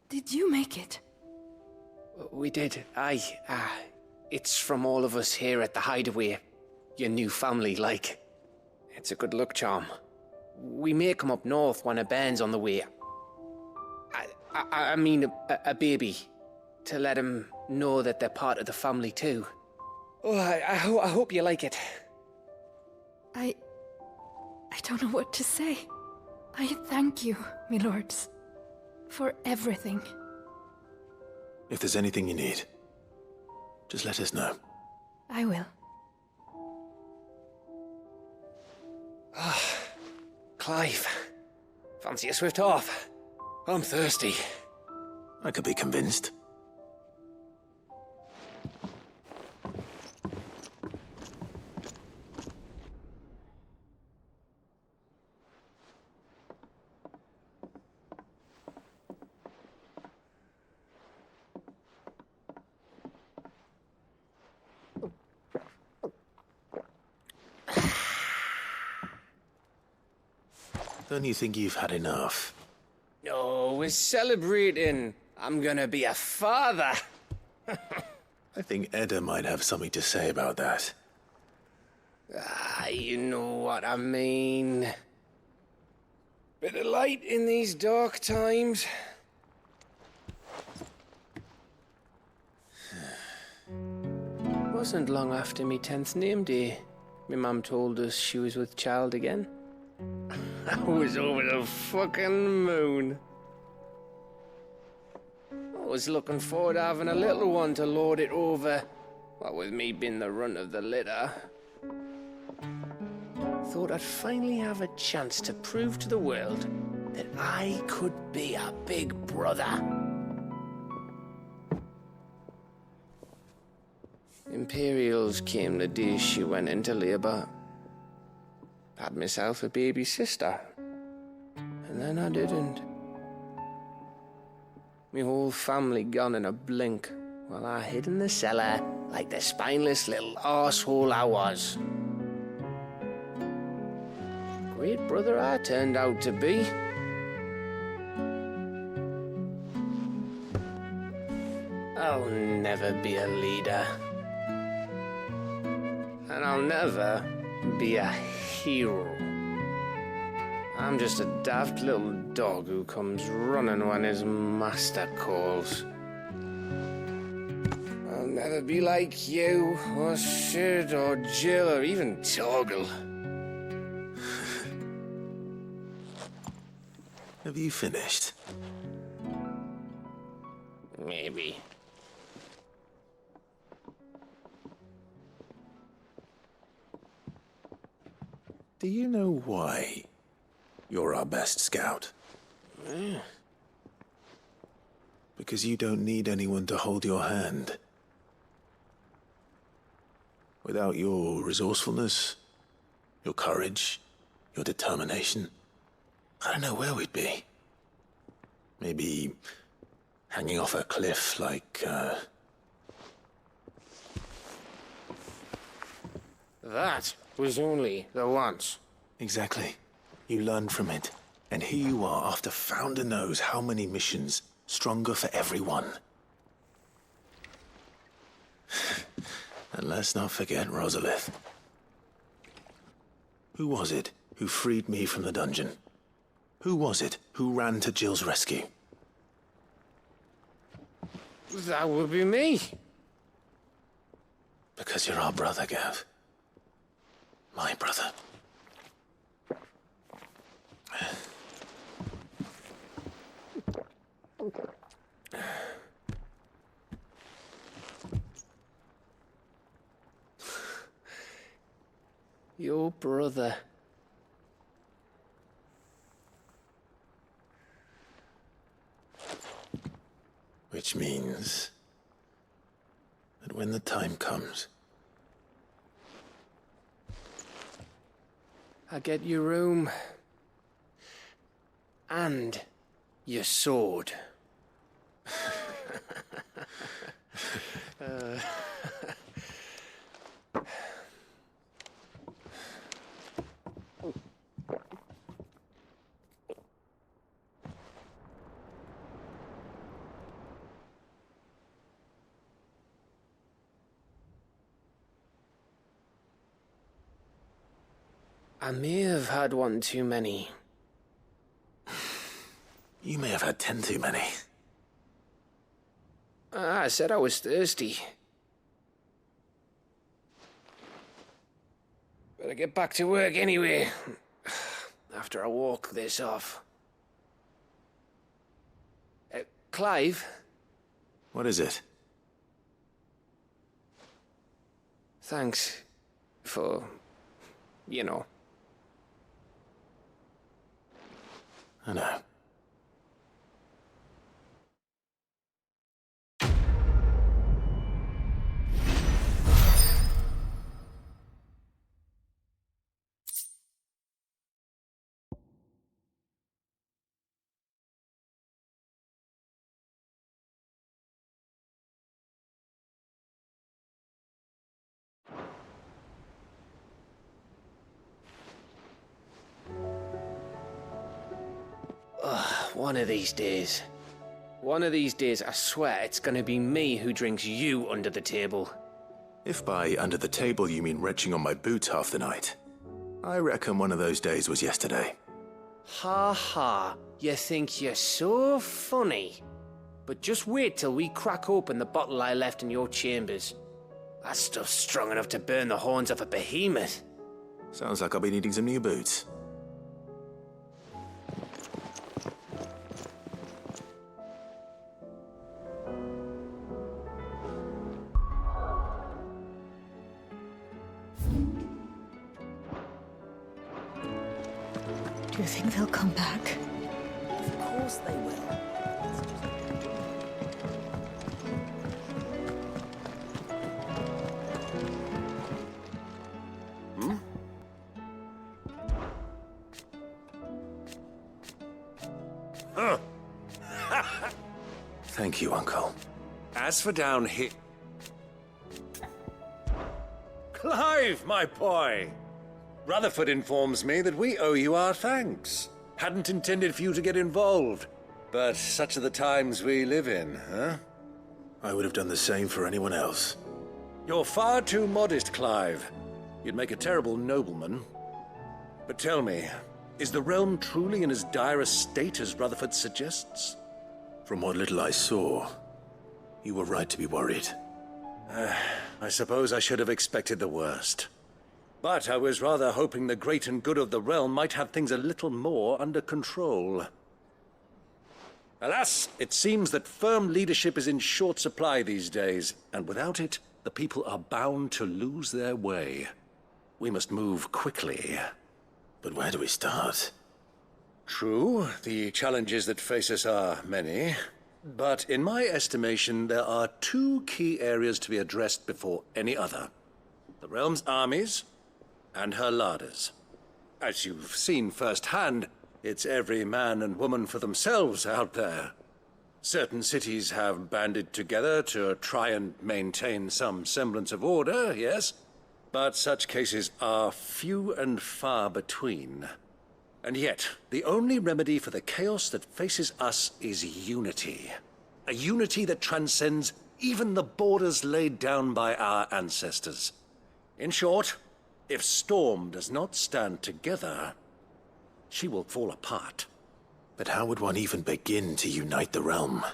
Did you make it? We did. It's from all of us here at the Hideaway. Your new family, like. It's a good luck charm. We may come up north when a band's on the way. I mean a baby. To let him know that they're part of the family too. Oh, I hope you like it. I don't know what to say. I thank you, my lords, for everything. If there's anything you need, just let us know. I will. Clive, fancy a swift off? I'm thirsty. I could be convinced. Don't you think you've had enough? Oh, we're celebrating. I'm gonna be a father. I think Edda might have something to say about that. You know what I mean. Bit of light in these dark times. Wasn't long after me 10th name day. My mum told us she was with child again. I was over the fucking moon. I was looking forward to having a little one to lord it over. What with me being the runt of the litter. Thought I'd finally have a chance to prove to the world that I could be a big brother. Imperials came the day she went into labour. Had myself a baby sister. And then I didn't. My whole family gone in a blink, while I hid in the cellar like the spineless little arsehole I was. Great brother I turned out to be. I'll never be a leader. And I'll never be a hero. I'm just a daft little dog who comes running when his master calls. I'll never be like you, or Sid, or Jill, or even Torgal. Have you finished? Maybe. Do you know why you're our best scout? Because you don't need anyone to hold your hand. Without your resourcefulness, your courage, your determination, I don't know where we'd be. Maybe hanging off a cliff like, That was only the once. Exactly. You learned from it. And here you are after Founder knows how many missions, stronger for everyone. And let's not forget Rosalith. Who was it who freed me from the dungeon? Who was it who ran to Jill's rescue? That would be me. Because you're our brother, Gav. My brother. Your brother. Which means that when the time comes, I get your room. And your sword. I may have had one too many. you may have had 10 too many. I said I was thirsty. Better get back to work anyway. After I walk this off. Clive? What is it? Thanks for, you know. I know. One of these days. One of these days, I swear it's gonna be me who drinks you under the table. If by under the table you mean retching on my boots half the night, I reckon one of those days was yesterday. Ha ha, you think you're so funny. But just wait till we crack open the bottle I left in your chambers. That stuff's strong enough to burn the horns off a behemoth. Sounds like I'll be needing some new boots. Do you think they'll come back? Of course they will. Huh. Thank you, Uncle. As for down here... Clive, my boy! Rutherford informs me that we owe you our thanks. Hadn't intended for you to get involved, but such are the times we live in, huh? I would have done the same for anyone else. You're far too modest, Clive. You'd make a terrible nobleman. But tell me, is the realm truly in as dire a state as Rutherford suggests? From what little I saw, you were right to be worried. I suppose I should have expected the worst. But I was rather hoping the great and good of the realm might have things a little more under control. Alas, it seems that firm leadership is in short supply these days, and without it, the people are bound to lose their way. We must move quickly. But where do we start? True, the challenges that face us are many. But in my estimation, there are two key areas to be addressed before any other. The realm's armies and her larders. As you've seen firsthand, it's every man and woman for themselves out there. Certain cities have banded together to try and maintain some semblance of order, yes, but such cases are few and far between. And yet, the only remedy for the chaos that faces us is unity. A unity that transcends even the borders laid down by our ancestors. In short, if Storm does not stand together, she will fall apart. But how would one even begin to unite the realm?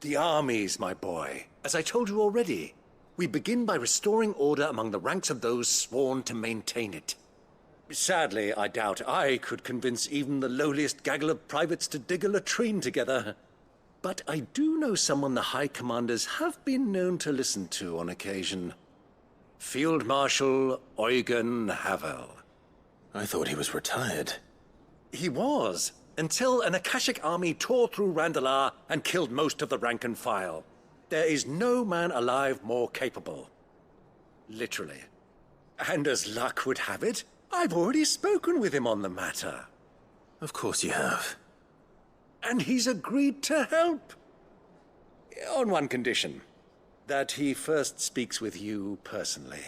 The armies, my boy. As I told you already, we begin by restoring order among the ranks of those sworn to maintain it. Sadly, I doubt I could convince even the lowliest gaggle of privates to dig a latrine together. But I do know someone the High Commanders have been known to listen to on occasion. Field Marshal Eugen Havel. I thought he was retired. He was, until an Akashic army tore through Randalar and killed most of the rank and file. There is no man alive more capable. Literally. And as luck would have it, I've already spoken with him on the matter. Of course you have. And he's agreed to help. On one condition. That he first speaks with you personally.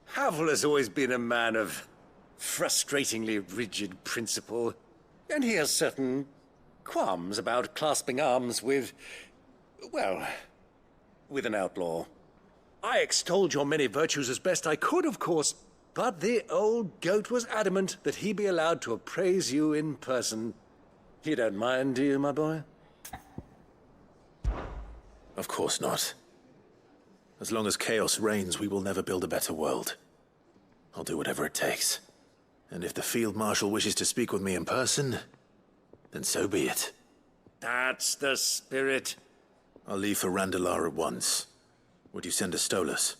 Havel has always been a man of frustratingly rigid principle, and he has certain qualms about clasping arms with, well, with an outlaw. I extolled your many virtues as best I could, of course, but the old goat was adamant that he be allowed to appraise you in person. You don't mind, do you, my boy? Of course not. As long as chaos reigns, we will never build a better world. I'll do whatever it takes. And if the Field Marshal wishes to speak with me in person, then so be it. That's the spirit. I'll leave for Randalar at once. Would you send a Stolas?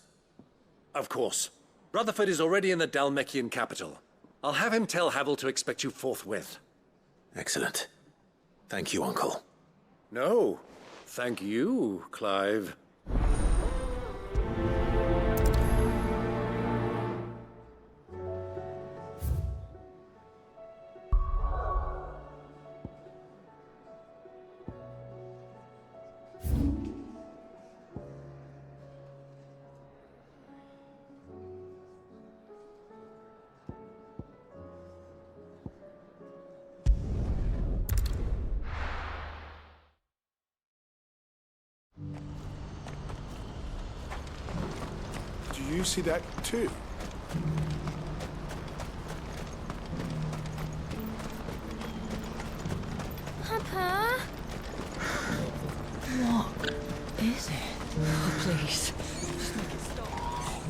Of course. Rutherford is already in the Dalmekian capital. I'll have him tell Havel to expect you forthwith. Excellent. Thank you, Uncle. No, thank you, Clive. you see that too? Papa? What is it? Oh, please.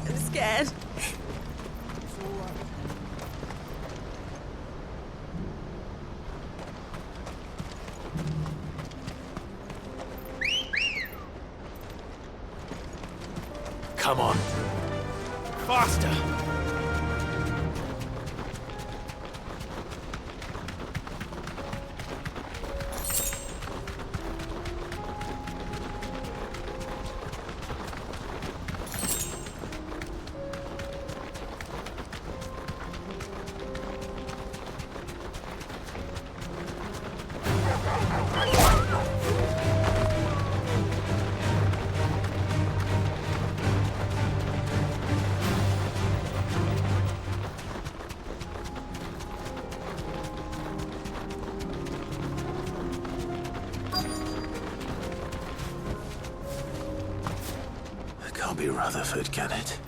I'm scared. Come on. Faster! Can't be Rutherford, can it?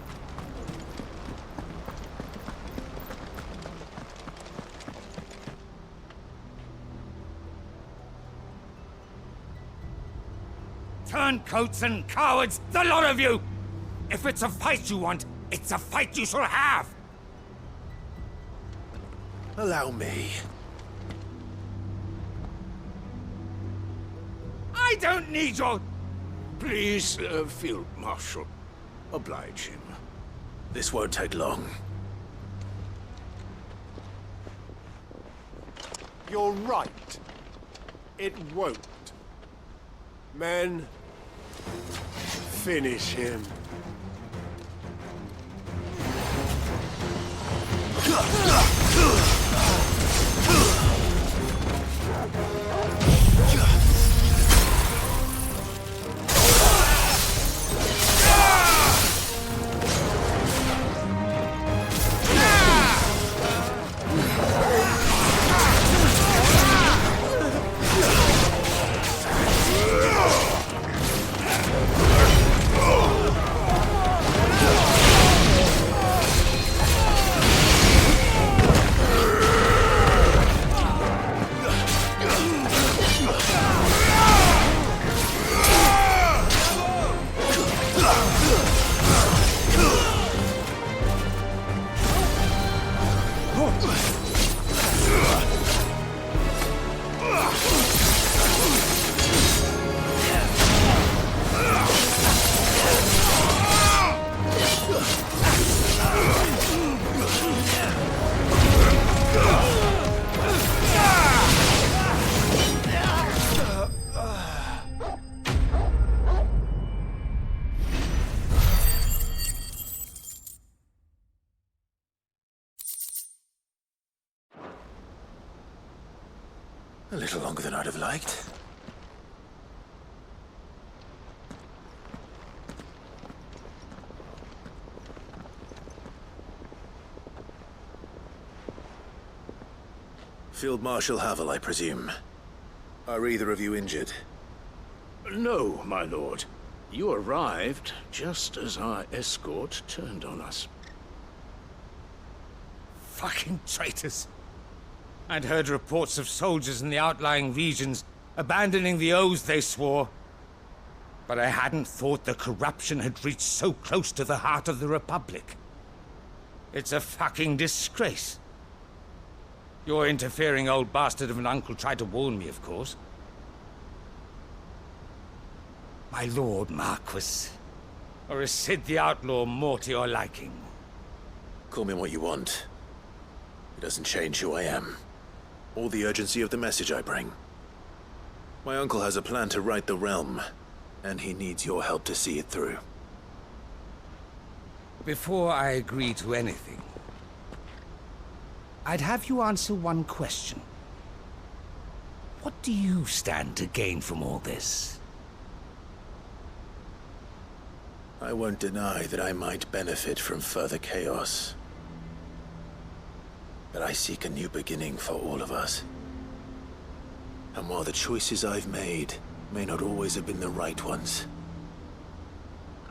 Turncoats and cowards, the lot of you! If it's a fight you want, it's a fight you shall have! Allow me. I don't need your... Please, Field Marshal, oblige him. This won't take long. You're right. It won't. Men, finish him. A little longer than I'd have liked. Field Marshal Havel, I presume. Are either of you injured? No, my lord. You arrived just as our escort turned on us. Fucking traitors. I'd heard reports of soldiers in the outlying regions abandoning the oaths they swore. But I hadn't thought the corruption had reached so close to the heart of the Republic. It's a fucking disgrace. Your interfering old bastard of an uncle tried to warn me, of course. My lord Marquis. Or is Sid the Outlaw more to your liking? Call me what you want. It doesn't change who I am, or the urgency of the message I bring. My uncle has a plan to right the realm, and he needs your help to see it through. Before I agree to anything, I'd have you answer one question. What do you stand to gain from all this? I won't deny that I might benefit from further chaos. But I seek a new beginning for all of us. And while the choices I've made may not always have been the right ones,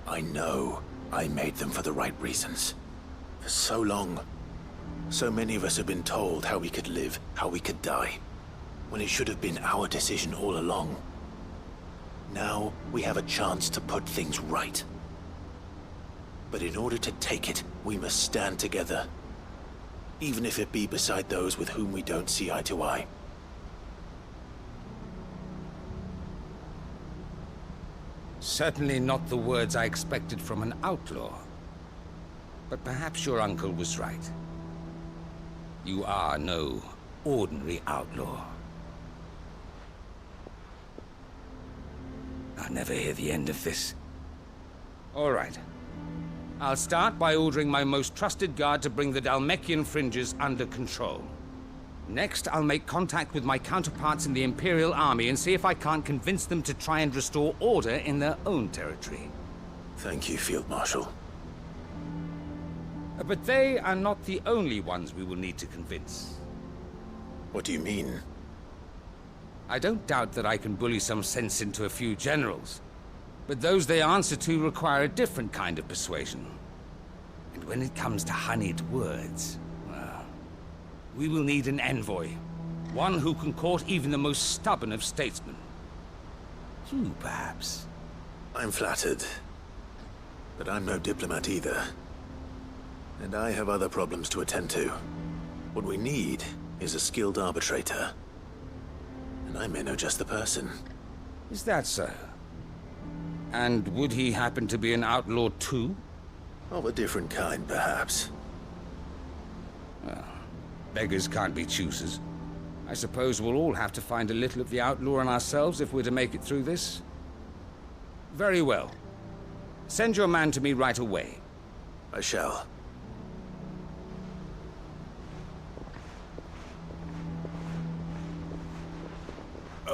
I know I made them for the right reasons. For so long, so many of us have been told how we could live, how we could die, when it should have been our decision all along. Now, we have a chance to put things right. But in order to take it, we must stand together. Even if it be beside those with whom we don't see eye to eye. Certainly not the words I expected from an outlaw. But perhaps your uncle was right. You are no ordinary outlaw. I'll never hear the end of this. All right. I'll start by ordering my most trusted guard to bring the Dhalmekian fringes under control. Next, I'll make contact with my counterparts in the Imperial Army and see if I can't convince them to try and restore order in their own territory. Thank you, Field Marshal. But they are not the only ones we will need to convince. What do you mean? I don't doubt that I can bully some sense into a few generals, but those they answer to require a different kind of persuasion. And when it comes to honeyed words, well, we will need an envoy. One who can court even the most stubborn of statesmen. You, perhaps. I'm flattered. But I'm no diplomat either. And I have other problems to attend to. What we need is a skilled arbitrator. And I may know just the person. Is that so? And would he happen to be an outlaw too? Of a different kind, perhaps. Well, beggars can't be choosers. I suppose we'll all have to find a little of the outlaw in ourselves if we're to make it through this. Very well. Send your man to me right away. I shall.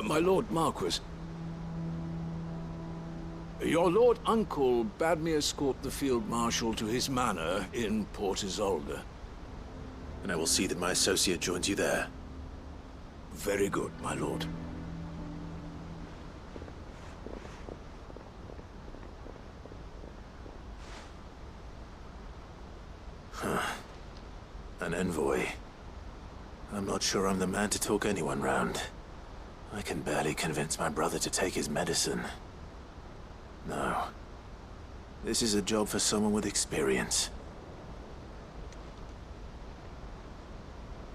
My Lord Marquis. Your Lord Uncle bade me escort the Field Marshal to his manor in Port Isolde. And I will see that my associate joins you there. Very good, my lord. An envoy. I'm not sure I'm the man to talk anyone round. I can barely convince my brother to take his medicine. No. This is a job for someone with experience.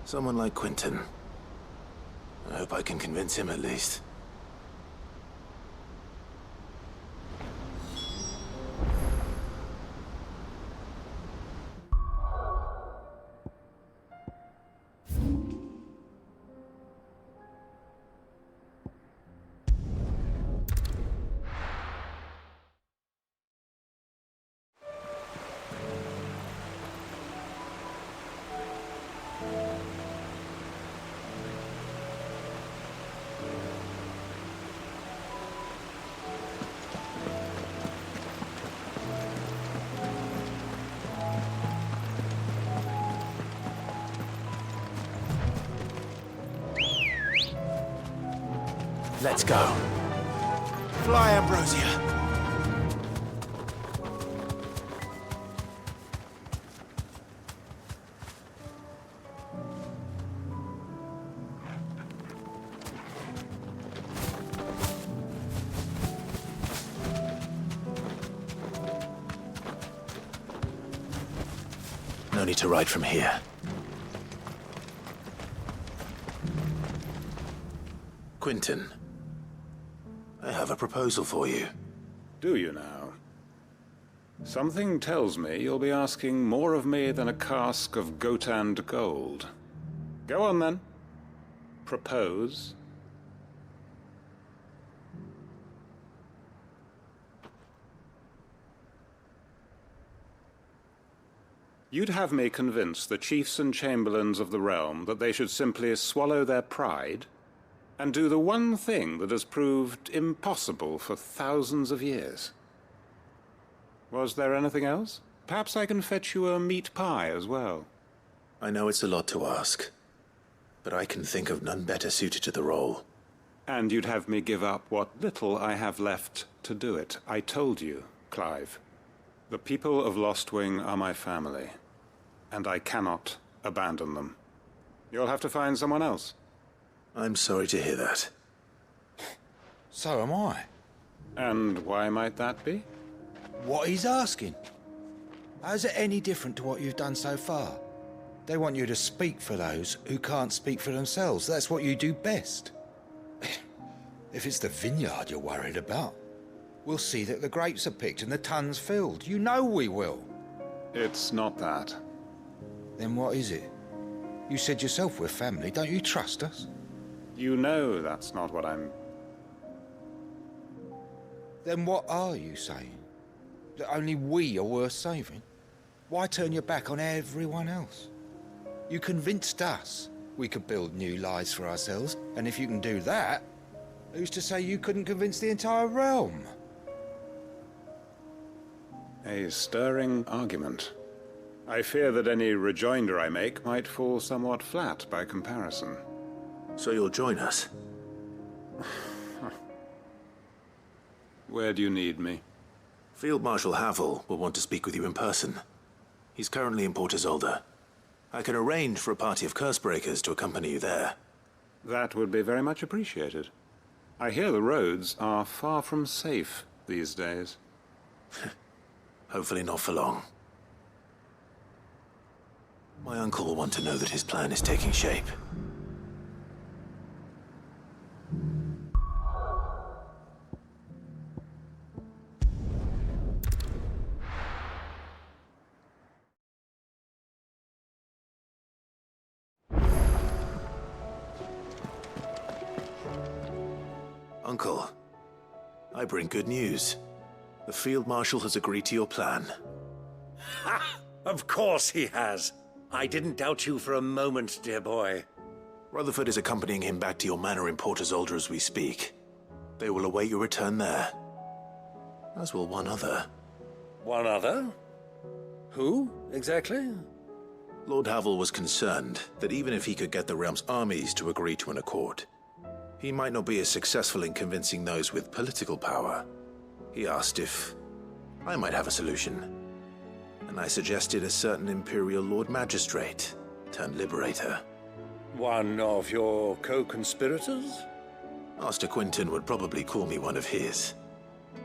Someone like Quentin. I hope I can convince him at least. Let's go. Fly, Ambrosia. No need to ride from here. Quentin. I have a proposal for you. Do you now? Something tells me you'll be asking more of me than a cask of Gotand gold. Go on then. Propose. You'd have me convince the chiefs and chamberlains of the realm that they should simply swallow their pride and do the one thing that has proved impossible for thousands of years. Was there anything else? Perhaps I can fetch you a meat pie as well. I know it's a lot to ask, but I can think of none better suited to the role. And you'd have me give up what little I have left to do it. I told you, Clive. The people of Lost Wing are my family, and I cannot abandon them. You'll have to find someone else. I'm sorry to hear that. So am I. And why might that be? What he's asking. How's it any different to what you've done so far? They want you to speak for those who can't speak for themselves. That's what you do best. If it's the vineyard you're worried about, we'll see that the grapes are picked and the tons filled. You know we will. It's not that. Then what is it? You said yourself we're family. Don't you trust us? You know that's not what I'm... Then what are you saying? That only we are worth saving? Why turn your back on everyone else? You convinced us we could build new lives for ourselves, and if you can do that, who's to say you couldn't convince the entire realm? A stirring argument. I fear that any rejoinder I make might fall somewhat flat by comparison. So you'll join us? Where do you need me? Field Marshal Havel will want to speak with you in person. He's currently in Port Isolde. I can arrange for a party of Cursebreakers to accompany you there. That would be very much appreciated. I hear the roads are far from safe these days. Hopefully not for long. My uncle will want to know that his plan is taking shape. Uncle, I bring good news. The Field Marshal has agreed to your plan. Ha! Of course he has. I didn't doubt you for a moment, dear boy. Rutherford is accompanying him back to your manor in Port Isolde as we speak. They will await your return there. As will one other. One other? Who, exactly? Lord Havel was concerned that even if he could get the realm's armies to agree to an accord, he might not be as successful in convincing those with political power. He asked if I might have a solution, and I suggested a certain Imperial Lord Magistrate turned Liberator. One of your co-conspirators? Master Quinton would probably call me one of his,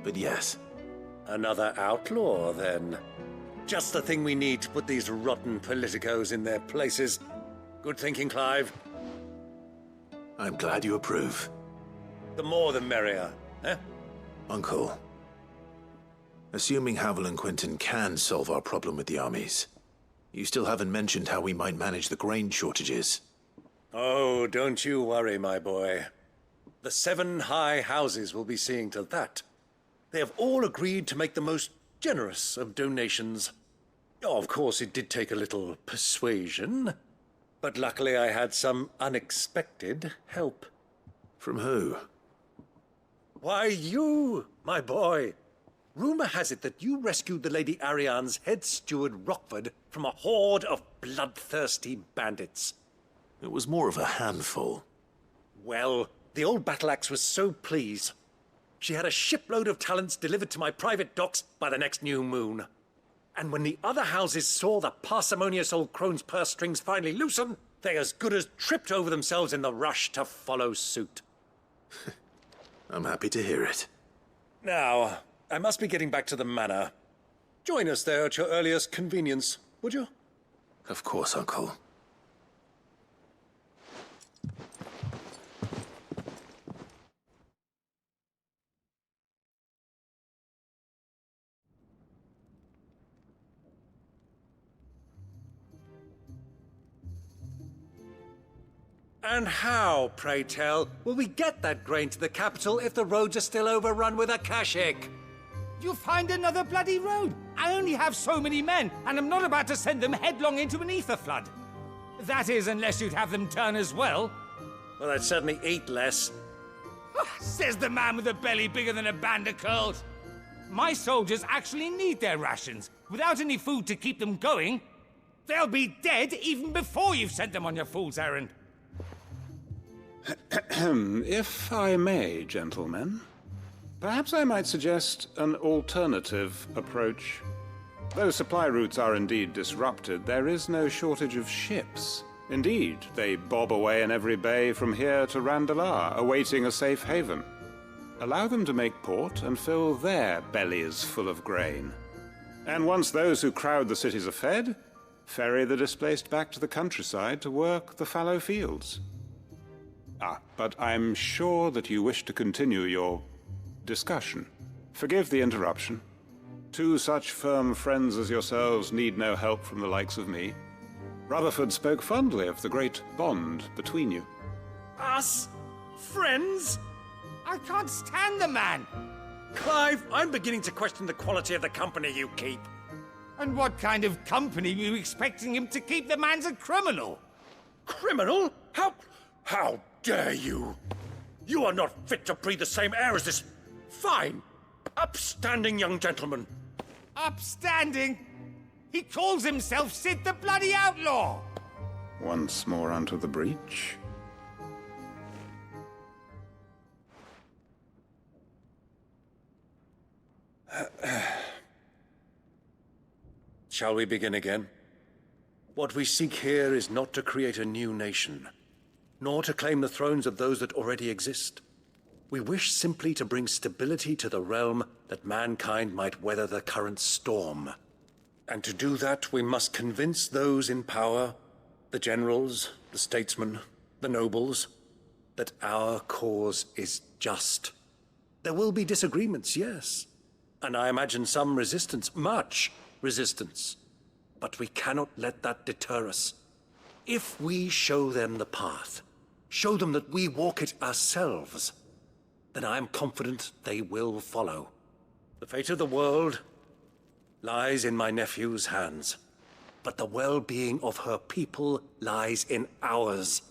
but yes. Another outlaw, then. Just the thing we need to put these rotten politicos in their places. Good thinking, Clive. I'm glad you approve. The more the merrier, eh? Uncle, assuming Havel and Quinton can solve our problem with the armies, you still haven't mentioned how we might manage the grain shortages. Oh, don't you worry, my boy. The 7 high houses will be seeing to that. They have all agreed to make the most generous of donations. Oh, of course, it did take a little persuasion, but luckily I had some unexpected help. From who? Why, you, my boy. Rumor has it that you rescued the Lady Ariane's head steward Rockford from a horde of bloodthirsty bandits. It was more of a handful. Well, the old battle axe was so pleased. She had a shipload of talents delivered to my private docks by the next new moon. And when the other houses saw the parsimonious old crone's purse strings finally loosen, they as good as tripped over themselves in the rush to follow suit. I'm happy to hear it. Now, I must be getting back to the manor. Join us there at your earliest convenience, would you? Of course, Uncle. And how, pray tell, will we get that grain to the capital if the roads are still overrun with Akashic? You find another bloody road. I only have so many men, and I'm not about to send them headlong into an ether flood. That is, unless you'd have them turn as well. Well, I'd certainly eat less. Says the man with a belly bigger than a band of curls. My soldiers actually need their rations. Without any food to keep them going, they'll be dead even before you've sent them on your fool's errand. If I may, gentlemen, perhaps I might suggest an alternative approach. Though supply routes are indeed disrupted, there is no shortage of ships. Indeed, they bob away in every bay from here to Randalar, awaiting a safe haven. Allow them to make port and fill their bellies full of grain. And once those who crowd the cities are fed, ferry the displaced back to the countryside to work the fallow fields. But I'm sure that you wish to continue your discussion. Forgive the interruption. Two such firm friends as yourselves need no help from the likes of me. Rutherford spoke fondly of the great bond between you. Us? Friends? I can't stand the man! Clive, I'm beginning to question the quality of the company you keep. And what kind of company were you expecting him to keep? The man's a criminal! Criminal? How dare you? You are not fit to breathe the same air as this fine, upstanding young gentleman. Upstanding? He calls himself Sid the Bloody Outlaw! Once more onto the breach. Shall we begin again? What we seek here is not to create a new nation, nor to claim the thrones of those that already exist. We wish simply to bring stability to the realm that mankind might weather the current storm. And to do that, we must convince those in power, the generals, the statesmen, the nobles, that our cause is just. There will be disagreements, yes. And I imagine some resistance, much resistance. But we cannot let that deter us. If we show them the path, show them that we walk it ourselves, then I am confident they will follow. The fate of the world lies in my nephew's hands, but the well-being of her people lies in ours.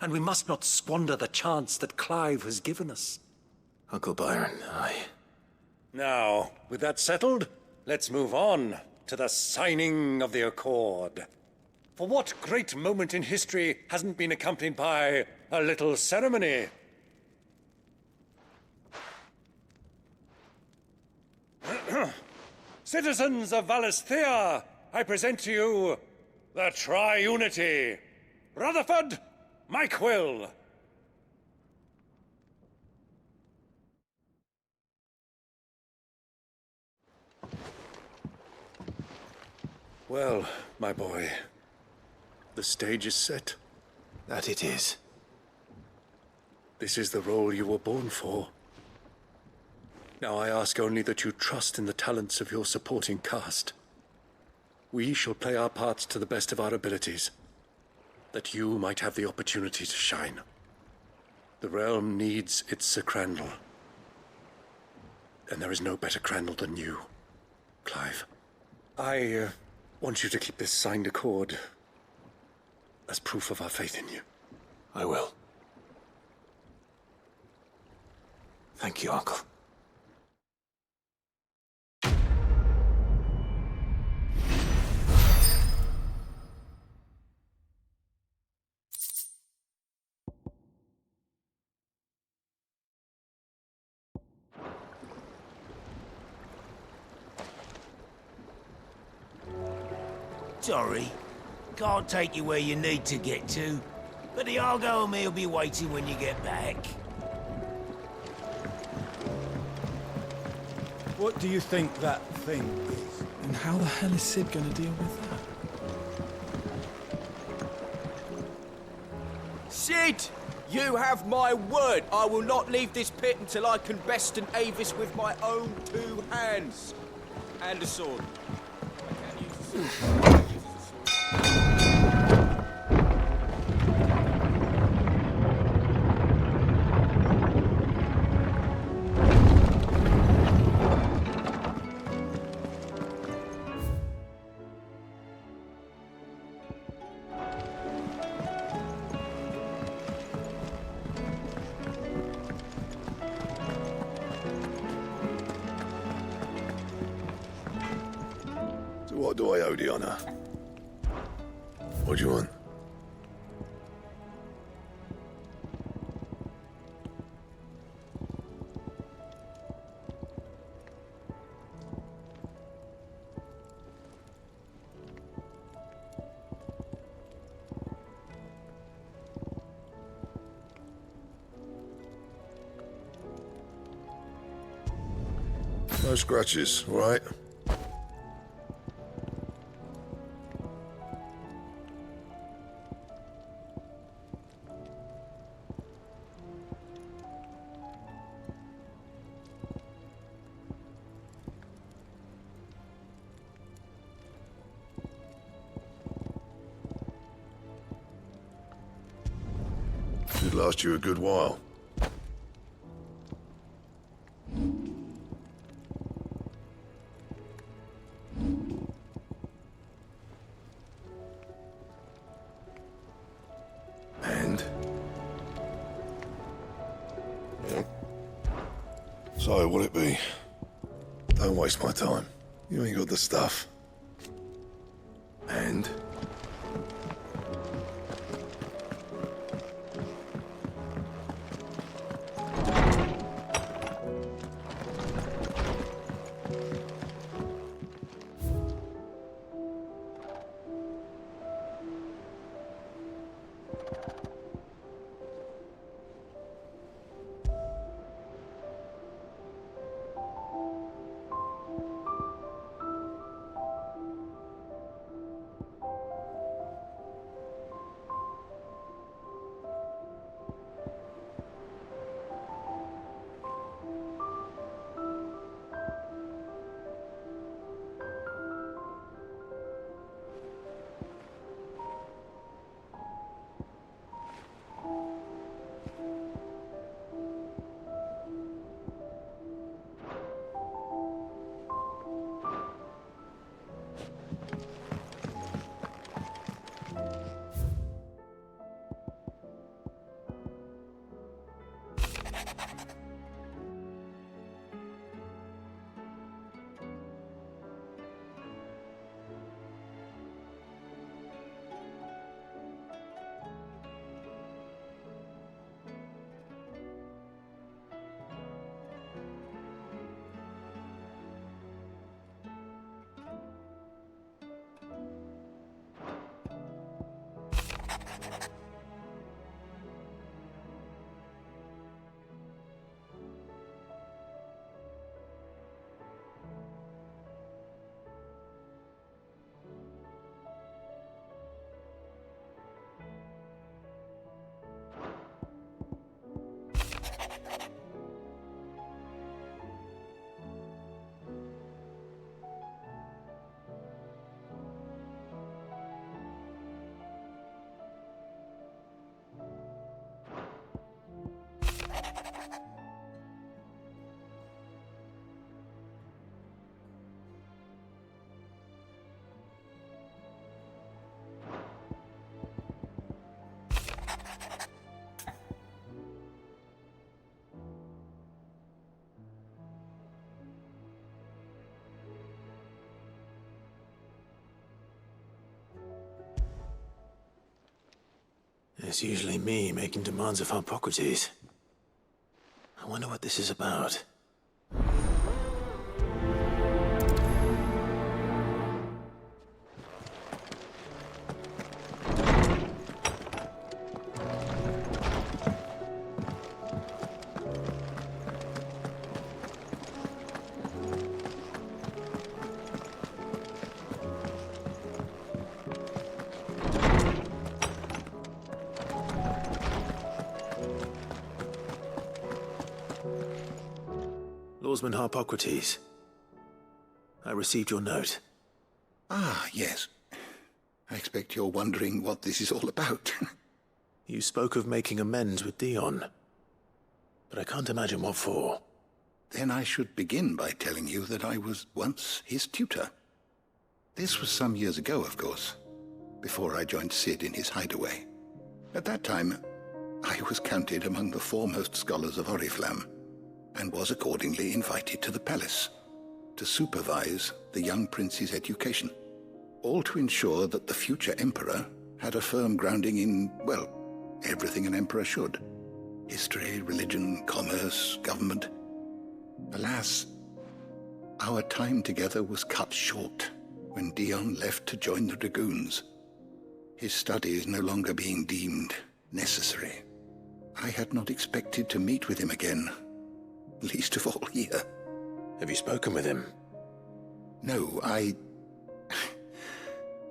And we must not squander the chance that Clive has given us. Uncle Byron, Now, with that settled, let's move on to the signing of the Accord. For what great moment in history hasn't been accompanied by a little ceremony? Citizens of Valisthea, I present to you the Triunity. Rutherford, Mike Will. Well, my boy, the stage is set. That it is. This is the role you were born for. Now I ask only that you trust in the talents of your supporting cast. We shall play our parts to the best of our abilities, that you might have the opportunity to shine. The realm needs its Sir Crandall. And there is no better Crandall than you, Clive. I want you to keep this signed accord as proof of our faith in you. I will. Thank you, Uncle. Sorry, can't take you where you need to get to, but the Argo and me will be waiting when you get back. What do you think that thing is? And how the hell is Sid gonna deal with that? Sid! You have my word. I will not leave this pit until I can besten Avis with my own two hands. And a sword. I can use a sword. What do I owe the honor? What do you want? No scratches, all right? Should last you a good while. And? Yeah. So, what'll it be? Don't waste my time. You ain't got the stuff. And? It's usually me making demands of Hippocrates. I wonder what this is about. Lawsman Hippocrates. I received your note. Ah, yes. I expect you're wondering what this is all about. You spoke of making amends with Dion, but I can't imagine what for. Then I should begin by telling you that I was once his tutor. This was some years ago, of course, before I joined Cid in his hideaway. At that time, I was counted among the foremost scholars of Oriflamme, and was accordingly invited to the palace to supervise the young prince's education, all to ensure that the future emperor had a firm grounding in, well, everything an emperor should. History, religion, commerce, government. Alas, our time together was cut short when Dion left to join the dragoons, his studies no longer being deemed necessary. I had not expected to meet with him again, least of all here. Have you spoken with him? No, I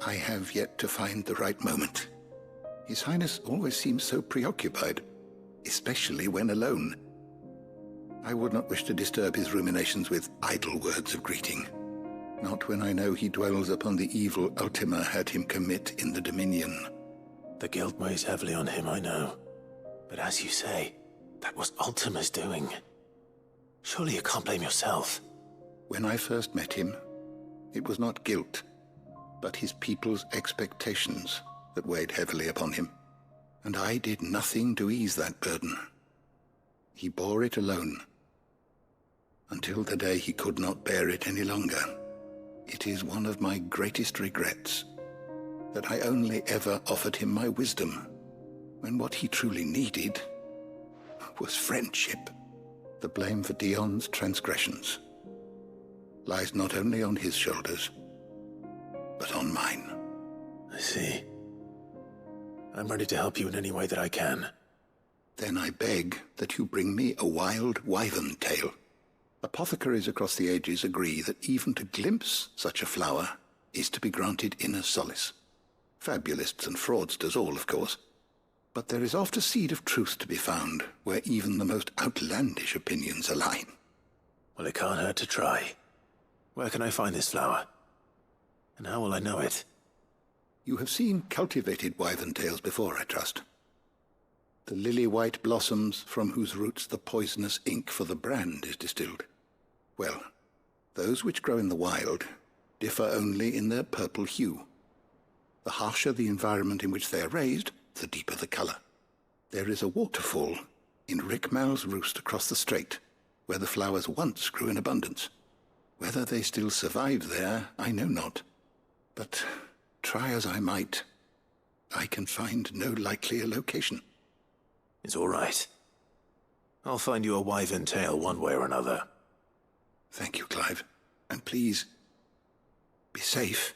have yet to find the right moment. His Highness always seems so preoccupied, especially when alone. I would not wish to disturb his ruminations with idle words of greeting. Not when I know he dwells upon the evil Ultima had him commit in the Dominion. The guilt weighs heavily on him, I know. But as you say, that was Ultima's doing. Surely you can't blame yourself. When I first met him, it was not guilt, but his people's expectations that weighed heavily upon him. And I did nothing to ease that burden. He bore it alone, until the day he could not bear it any longer. It is one of my greatest regrets that I only ever offered him my wisdom, when what he truly needed was friendship. The blame for Dion's transgressions lies not only on his shoulders, but on mine. I see. I'm ready to help you in any way that I can. Then I beg that you bring me a wild wyvern tail. Apothecaries across the ages agree that even to glimpse such a flower is to be granted inner solace. Fabulists and fraudsters all, of course. But there is oft a seed of truth to be found where even the most outlandish opinions align. Well, it can't hurt to try. Where can I find this flower? And how will I know it? You have seen cultivated wyvern tails before, I trust. The lily-white blossoms from whose roots the poisonous ink for the brand is distilled. Well, those which grow in the wild differ only in their purple hue. The harsher the environment in which they are raised, the deeper the color. There is a waterfall in Rickmal's Roost across the strait, where the flowers once grew in abundance. Whether they still survive there, I know not. But try as I might, I can find no likelier location. It's all right. I'll find you a wyvern tail one way or another. Thank you, Clive. And please, be safe.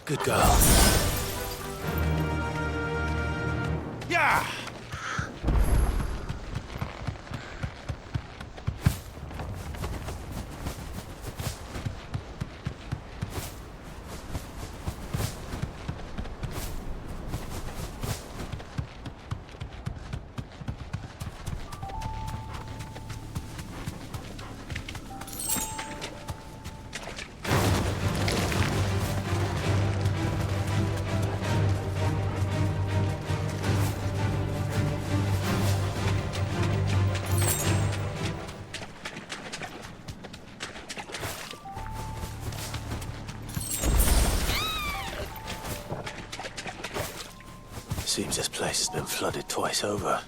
Good girl. Yeah! Seems this place has been flooded twice over.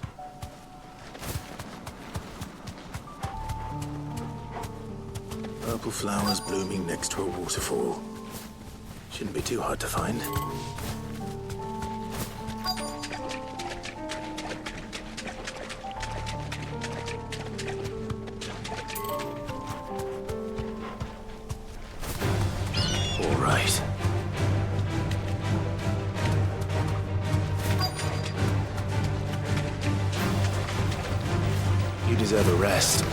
Purple flowers blooming next to a waterfall. Shouldn't be too hard to find. All right. You deserve a rest.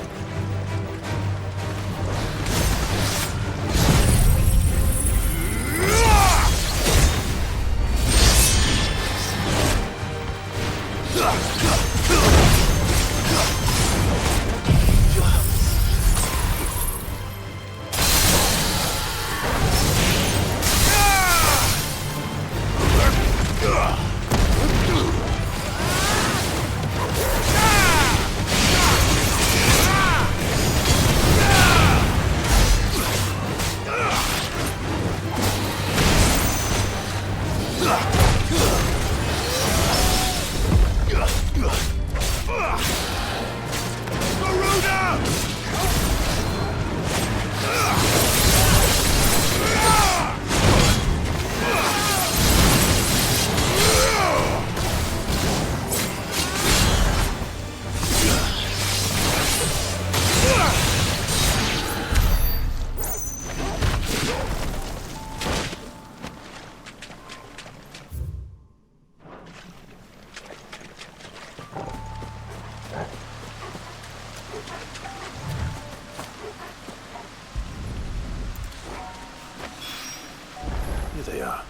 Here they are.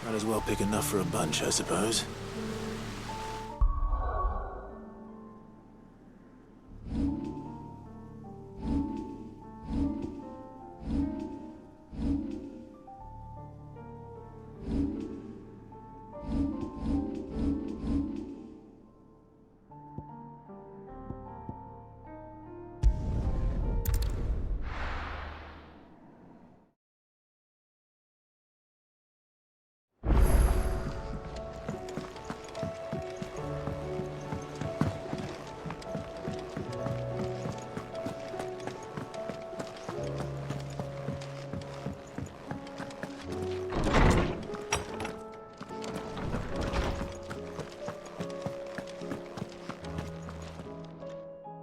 Might as well pick enough for a bunch, I suppose.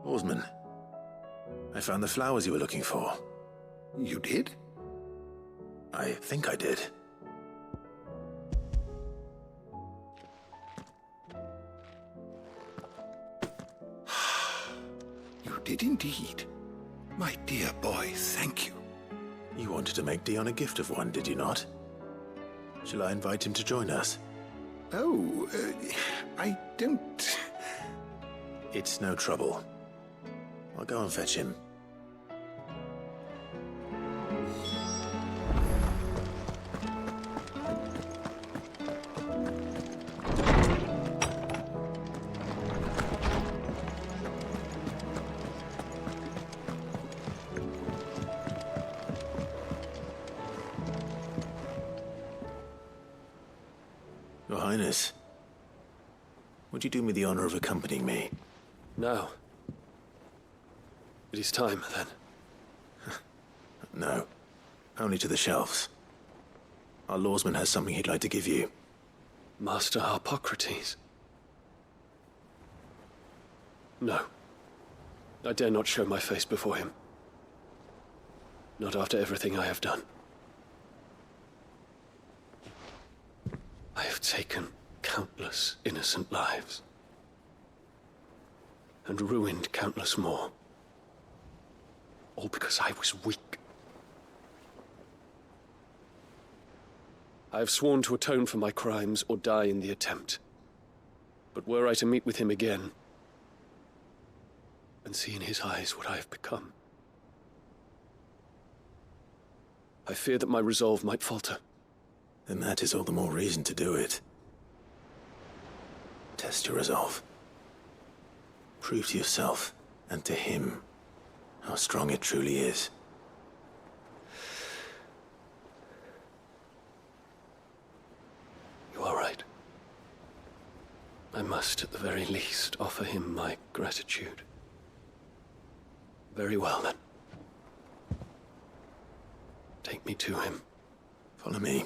Oarsman, I found the flowers you were looking for. You did? I think I did. You did indeed. My dear boy, thank you. You wanted to make Dion a gift of one, did you not? Shall I invite him to join us? Oh, I don't... It's no trouble. I'll go and fetch him. Your Highness, would you do me the honor of accompanying me? No. It is time, then. No. Only to the shelves. Our lawsman has something he'd like to give you. Master Harpocrates. No. I dare not show my face before him. Not after everything I have done. I have taken countless innocent lives. And ruined countless more. All because I was weak. I have sworn to atone for my crimes or die in the attempt. But were I to meet with him again, and see in his eyes what I have become, I fear that my resolve might falter. Then that is all the more reason to do it. Test your resolve. Prove to yourself, and to him, how strong it truly is. You are right. I must, at the very least, offer him my gratitude. Very well, then. Take me to him. Follow me.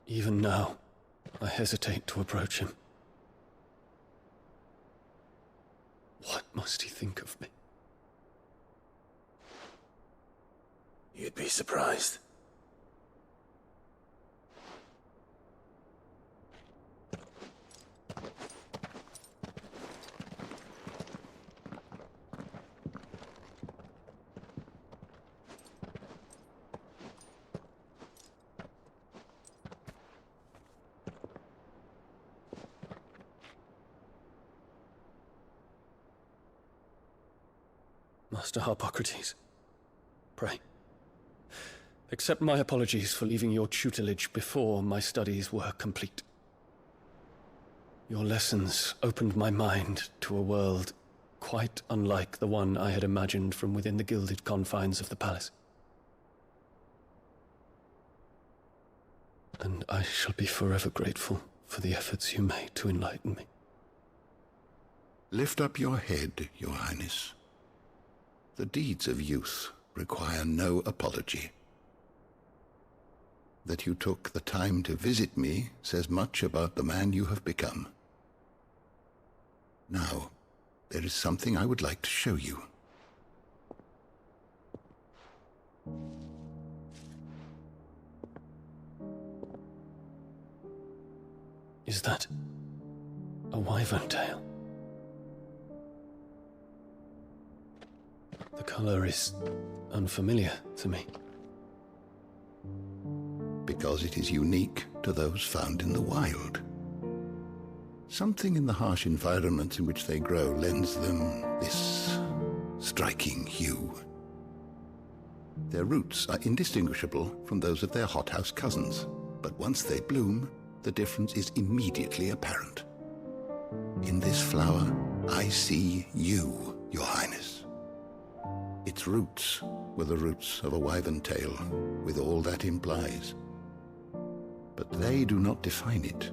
Even now, I hesitate to approach him. What must he think of me? You'd be surprised. Master Harpocrates, pray, accept my apologies for leaving your tutelage before my studies were complete. Your lessons opened my mind to a world quite unlike the one I had imagined from within the gilded confines of the palace. And I shall be forever grateful for the efforts you made to enlighten me. Lift up your head, Your Highness. The deeds of youth require no apology. That you took the time to visit me says much about the man you have become. Now, there is something I would like to show you. Is that a wyvern tail? The color is unfamiliar to me. Because it is unique to those found in the wild. Something in the harsh environments in which they grow lends them this striking hue. Their roots are indistinguishable from those of their hothouse cousins, but once they bloom, the difference is immediately apparent. In this flower, I see you, Your Highness. Its roots were the roots of a wyvern tail, with all that implies. But they do not define it,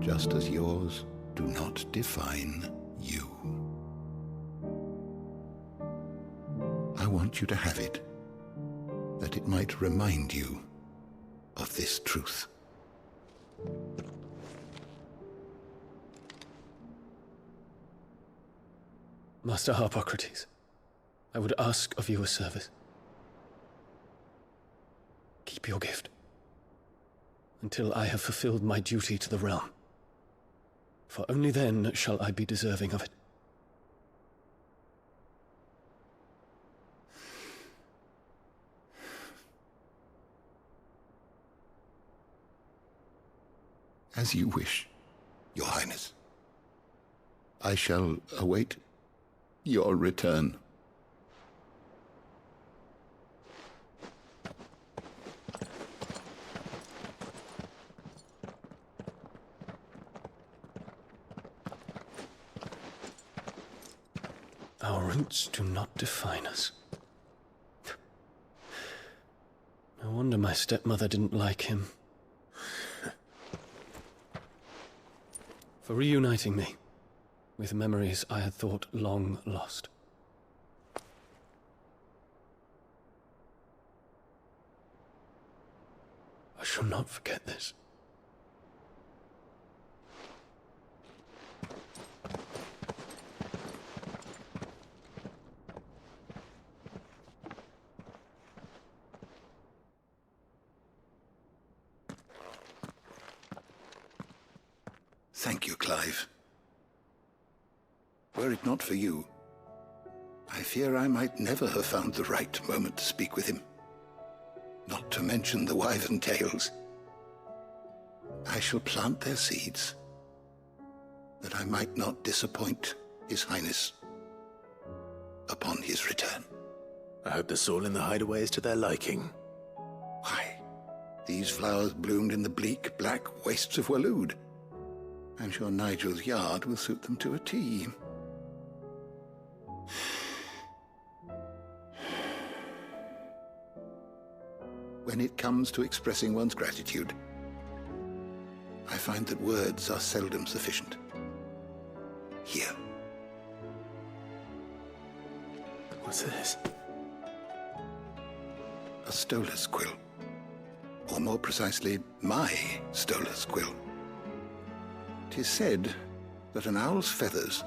just as yours do not define you. I want you to have it, that it might remind you of this truth. Master Harpocrates, I would ask of you a service. Keep your gift until I have fulfilled my duty to the realm, for only then shall I be deserving of it. As you wish, Your Highness. I shall await your return. Our roots do not define us. No wonder my stepmother didn't like him. For reuniting me with memories I had thought long lost. I shall not forget this. Thank you, Clive. Were it not for you, I fear I might never have found the right moment to speak with him. Not to mention the wyvern tales. I shall plant their seeds, that I might not disappoint His Highness upon his return. I hope the soil in the hideaway is to their liking. Why, these flowers bloomed in the bleak, black wastes of Waloed. I'm sure Nigel's yard will suit them to a T. When it comes to expressing one's gratitude, I find that words are seldom sufficient. Here. What's this? A stolas quill. Or more precisely, my stolas quill. 'Tis said that an owl's feathers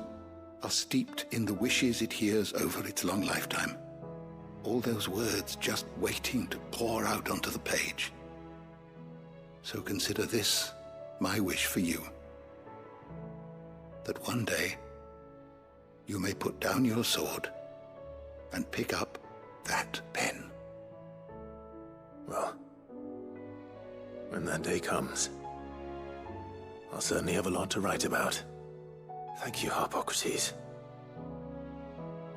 are steeped in the wishes it hears over its long lifetime. All those words just waiting to pour out onto the page. So consider this my wish for you. That one day you may put down your sword and pick up that pen. Well, when that day comes, I'll certainly have a lot to write about. Thank you, Harpocrates.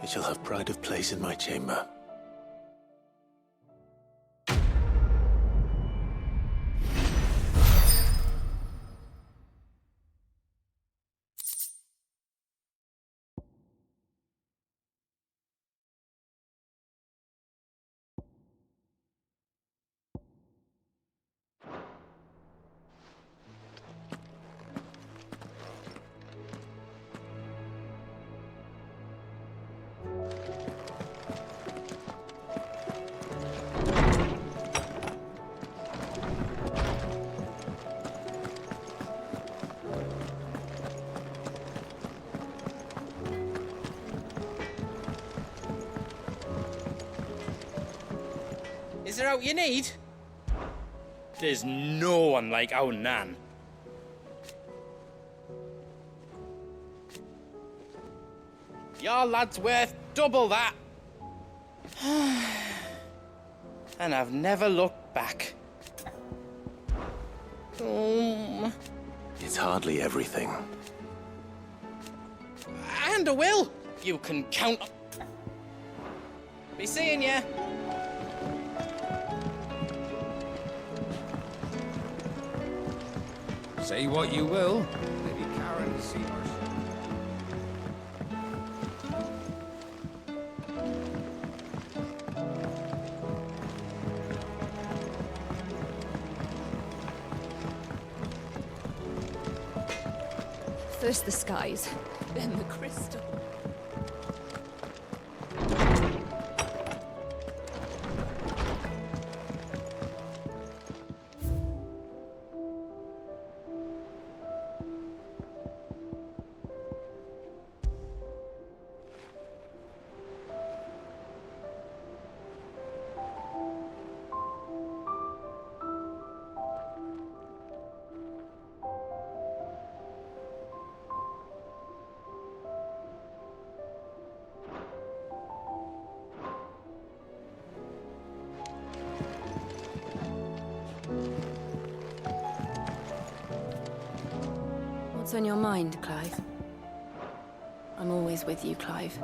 It shall have pride of place in my chamber. there out you need? There's no one like our Nan. Your lad's worth double that. And I've never looked back. It's hardly everything. And a will. You can count. Be seeing ya. Say what you will. Maybe Karen see her. First the skies, then the crystal. What's on your mind, Clive? I'm always with you, Clive.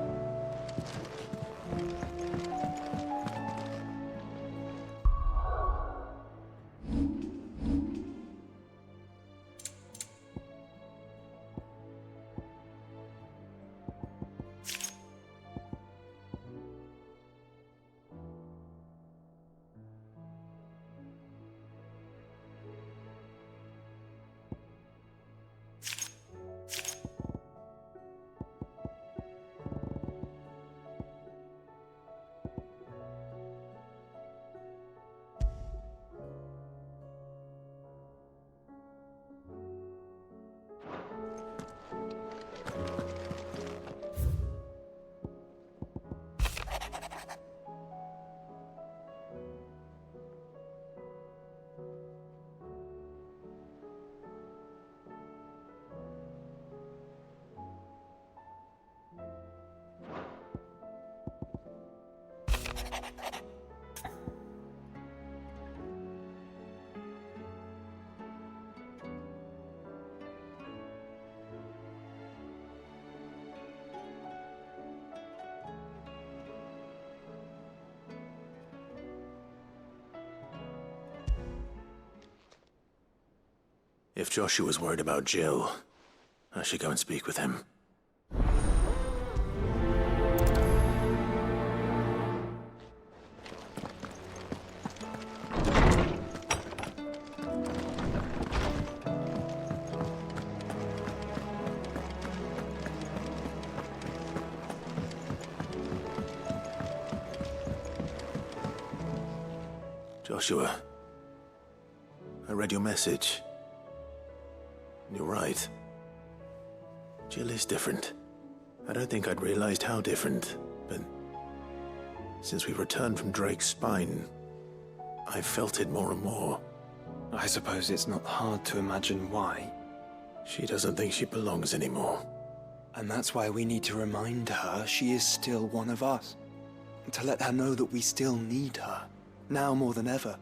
If Joshua's worried about Jill, I should go and speak with him. Joshua, I read your message. You're right. Jill is different. I don't think I'd realized how different, but since we returned from Drake's spine, I've felt it more and more. I suppose it's not hard to imagine why. She doesn't think she belongs anymore. And that's why we need to remind her she is still one of us. To let her know that we still need her, now more than ever.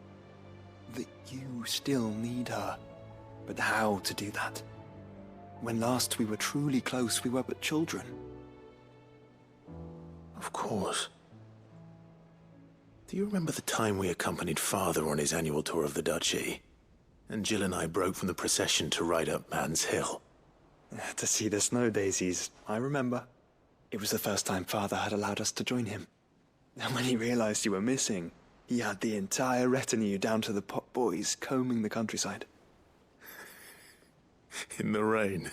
That you still need her. But how to do that? When last we were truly close, we were but children. Of course. Do you remember the time we accompanied Father on his annual tour of the Duchy? And Jill and I broke from the procession to ride up Man's Hill. To see the snow daisies, I remember. It was the first time Father had allowed us to join him. And when he realized you were missing, he had the entire retinue down to the pot boys combing the countryside. In the rain.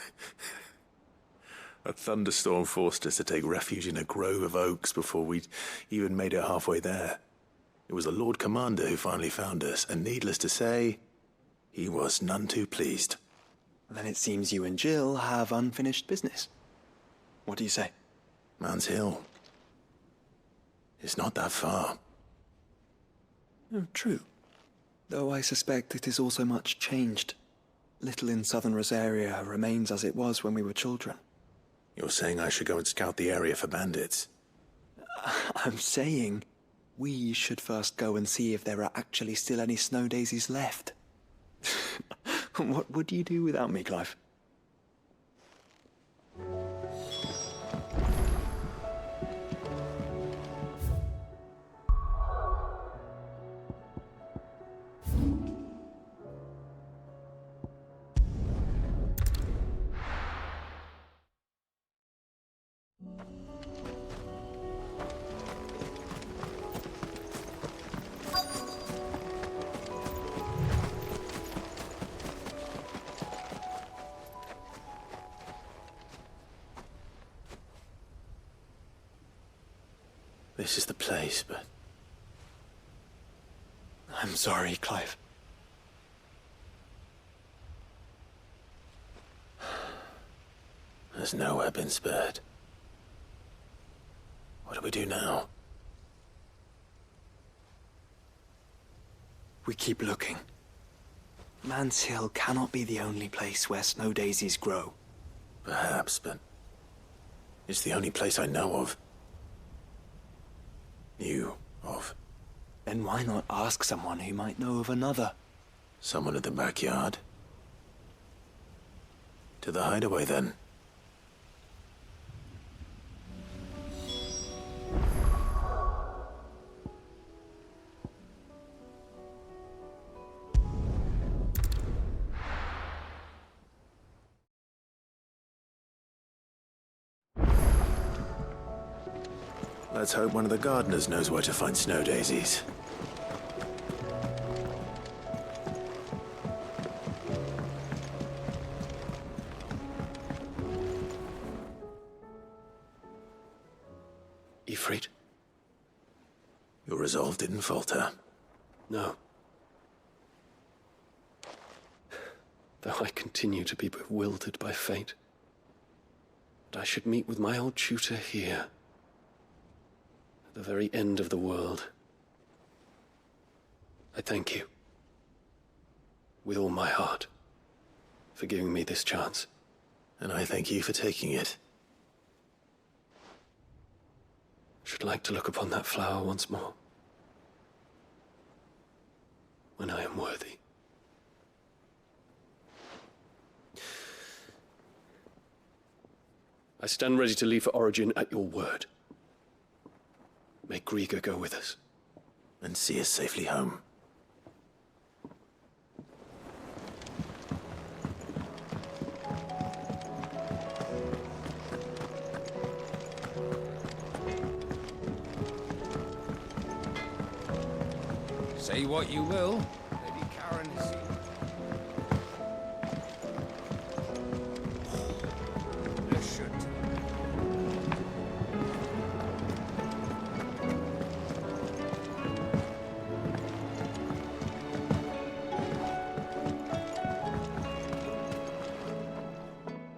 A thunderstorm forced us to take refuge in a grove of oaks before we'd even made it halfway there. It was the Lord Commander who finally found us, and needless to say, he was none too pleased. Then it seems you and Jill have unfinished business. What do you say? Man's Hill. It's not that far. Oh, true. Though I suspect it is also much changed. Little in southern Rosaria remains as it was when we were children. You're saying I should go and scout the area for bandits? I'm saying we should first go and see if there are actually still any snow daisies left. What would you do without me, Clive? This is the place, but... I'm sorry, Clive. There's nowhere been spared. What do we do now? We keep looking. Man's Hill cannot be the only place where snow daisies grow. Perhaps, but... it's the only place I know of. Knew of. Then why not ask someone who might know of another? Someone at the backyard? To the hideaway, then. Let's hope one of the gardeners knows where to find snow daisies. Ifrit? Your resolve didn't falter. No. Though I continue to be bewildered by fate. But I should meet with my old tutor here. At the very end of the world. I thank you. With all my heart. For giving me this chance. And I thank you for taking it. Should like to look upon that flower once more. When I am worthy. I stand ready to leave for Origin at your word. May Grieger go with us. And see us safely home. Say what you will, Lady Karen is...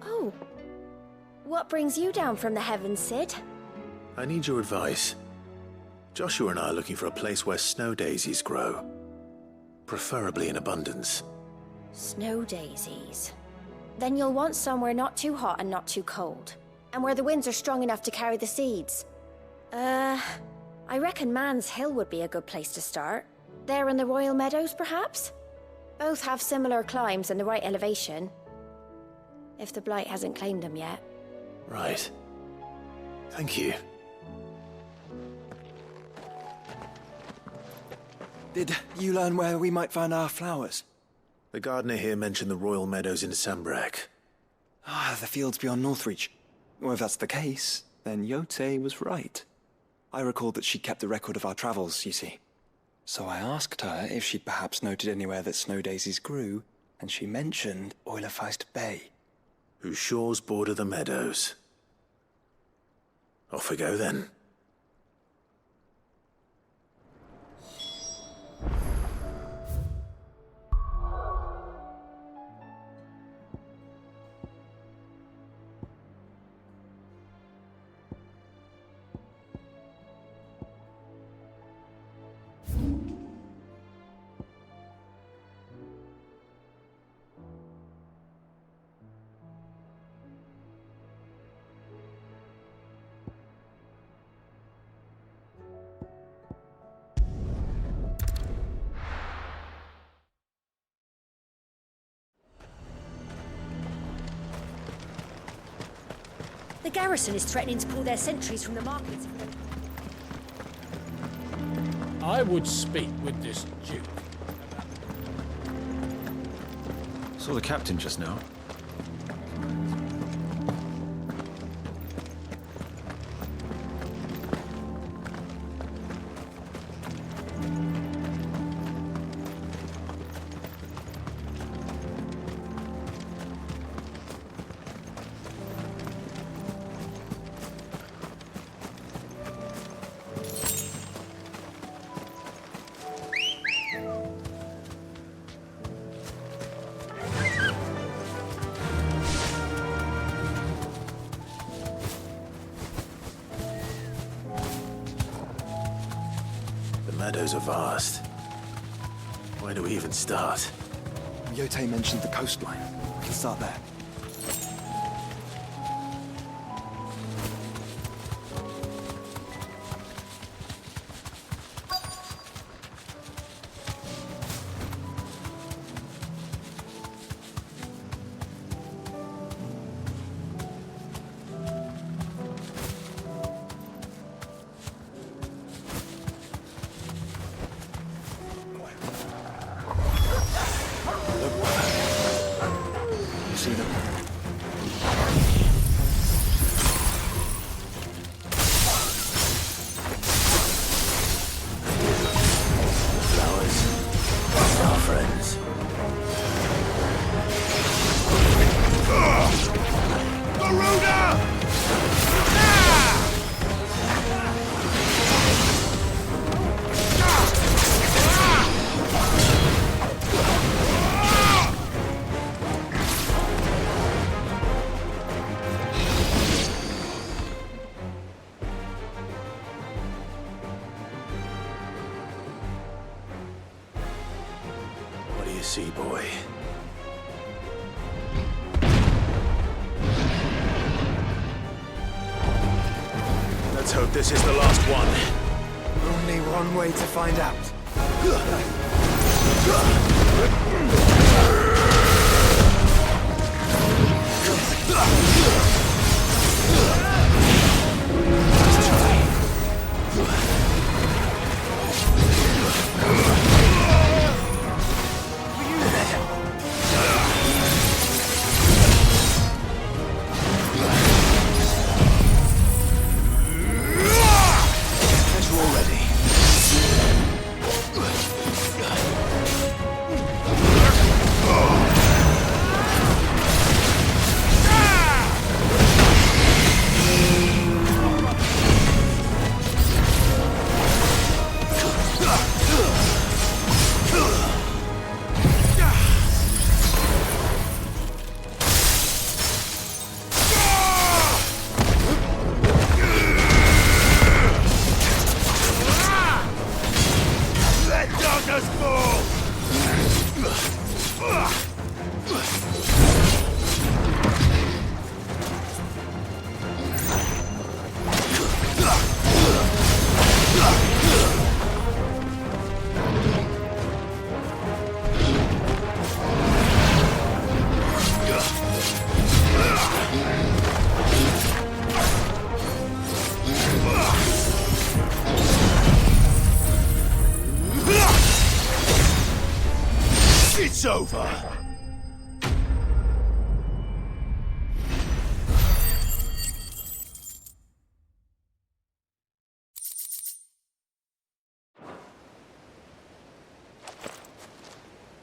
Oh. What brings you down from the heavens, Sid? I need your advice. Joshua and I are looking for a place where snow daisies grow. Preferably in abundance. Snow daisies. Then you'll want somewhere not too hot and not too cold. And where the winds are strong enough to carry the seeds. I reckon Man's Hill would be a good place to start. There in the Royal Meadows, perhaps? Both have similar climbs and the right elevation. If the Blight hasn't claimed them yet. Right. Thank you. Did you learn where we might find our flowers? The gardener here mentioned the Royal Meadows in Sambrak. Ah, the fields beyond Northreach. Well, if that's the case, then Yote was right. I recalled that she kept a record of our travels, you see. So I asked her if she'd perhaps noted anywhere that snow daisies grew, and she mentioned Oilerfeist Bay. Whose shores border the meadows. Off we go then. garrison is threatening to pull their sentries from the markets. I would speak with this Duke. Saw the captain just now. The meadows are vast. Where do we even start? Yote mentioned the coastline. We can start there. See them? Flowers. Our friends. Garuda! What do you see, boy? Let's hope this is the last one. Only one way to find out. It's over!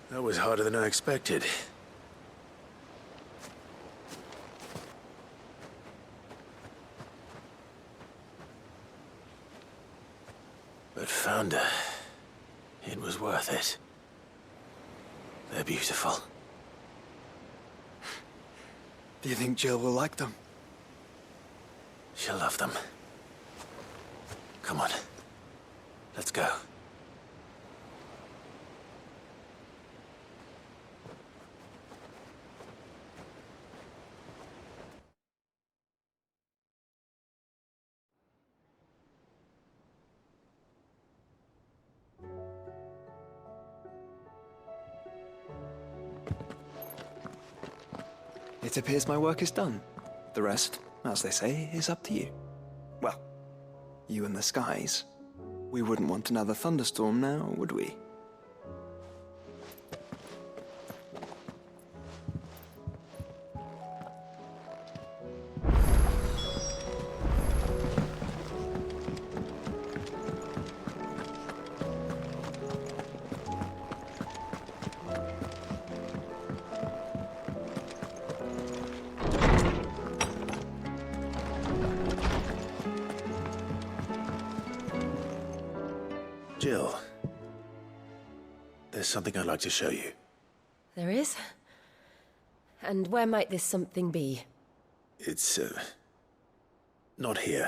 That was harder than I expected. But found her. It was worth it. They're beautiful. Do you think Jill will like them? She'll love them. Come on. Let's go. It appears my work is done. The rest as they say, is up to you. Well, you and the skies. We wouldn't want another thunderstorm now, would we? Jill, there's something I'd like to show you. There is? And where might this something be? It's, not here.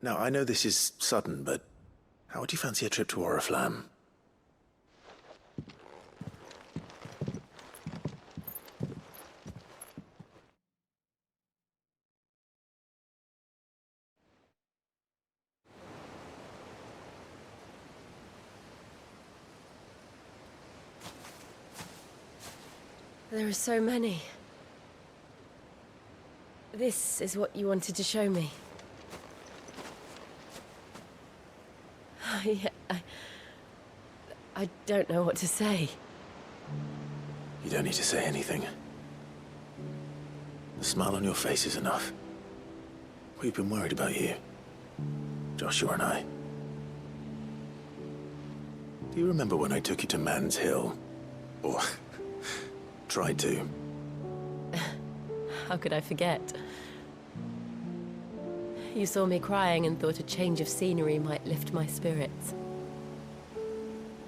Now, I know this is sudden, but how would you fancy a trip to Oriflamme? There are so many. This is what you wanted to show me. I don't know what to say. You don't need to say anything. The smile on your face is enough. We've been worried about you, Joshua and I. Do you remember when I took you to Man's Hill? Or tried to? How could I forget? You saw me crying and thought a change of scenery might lift my spirits.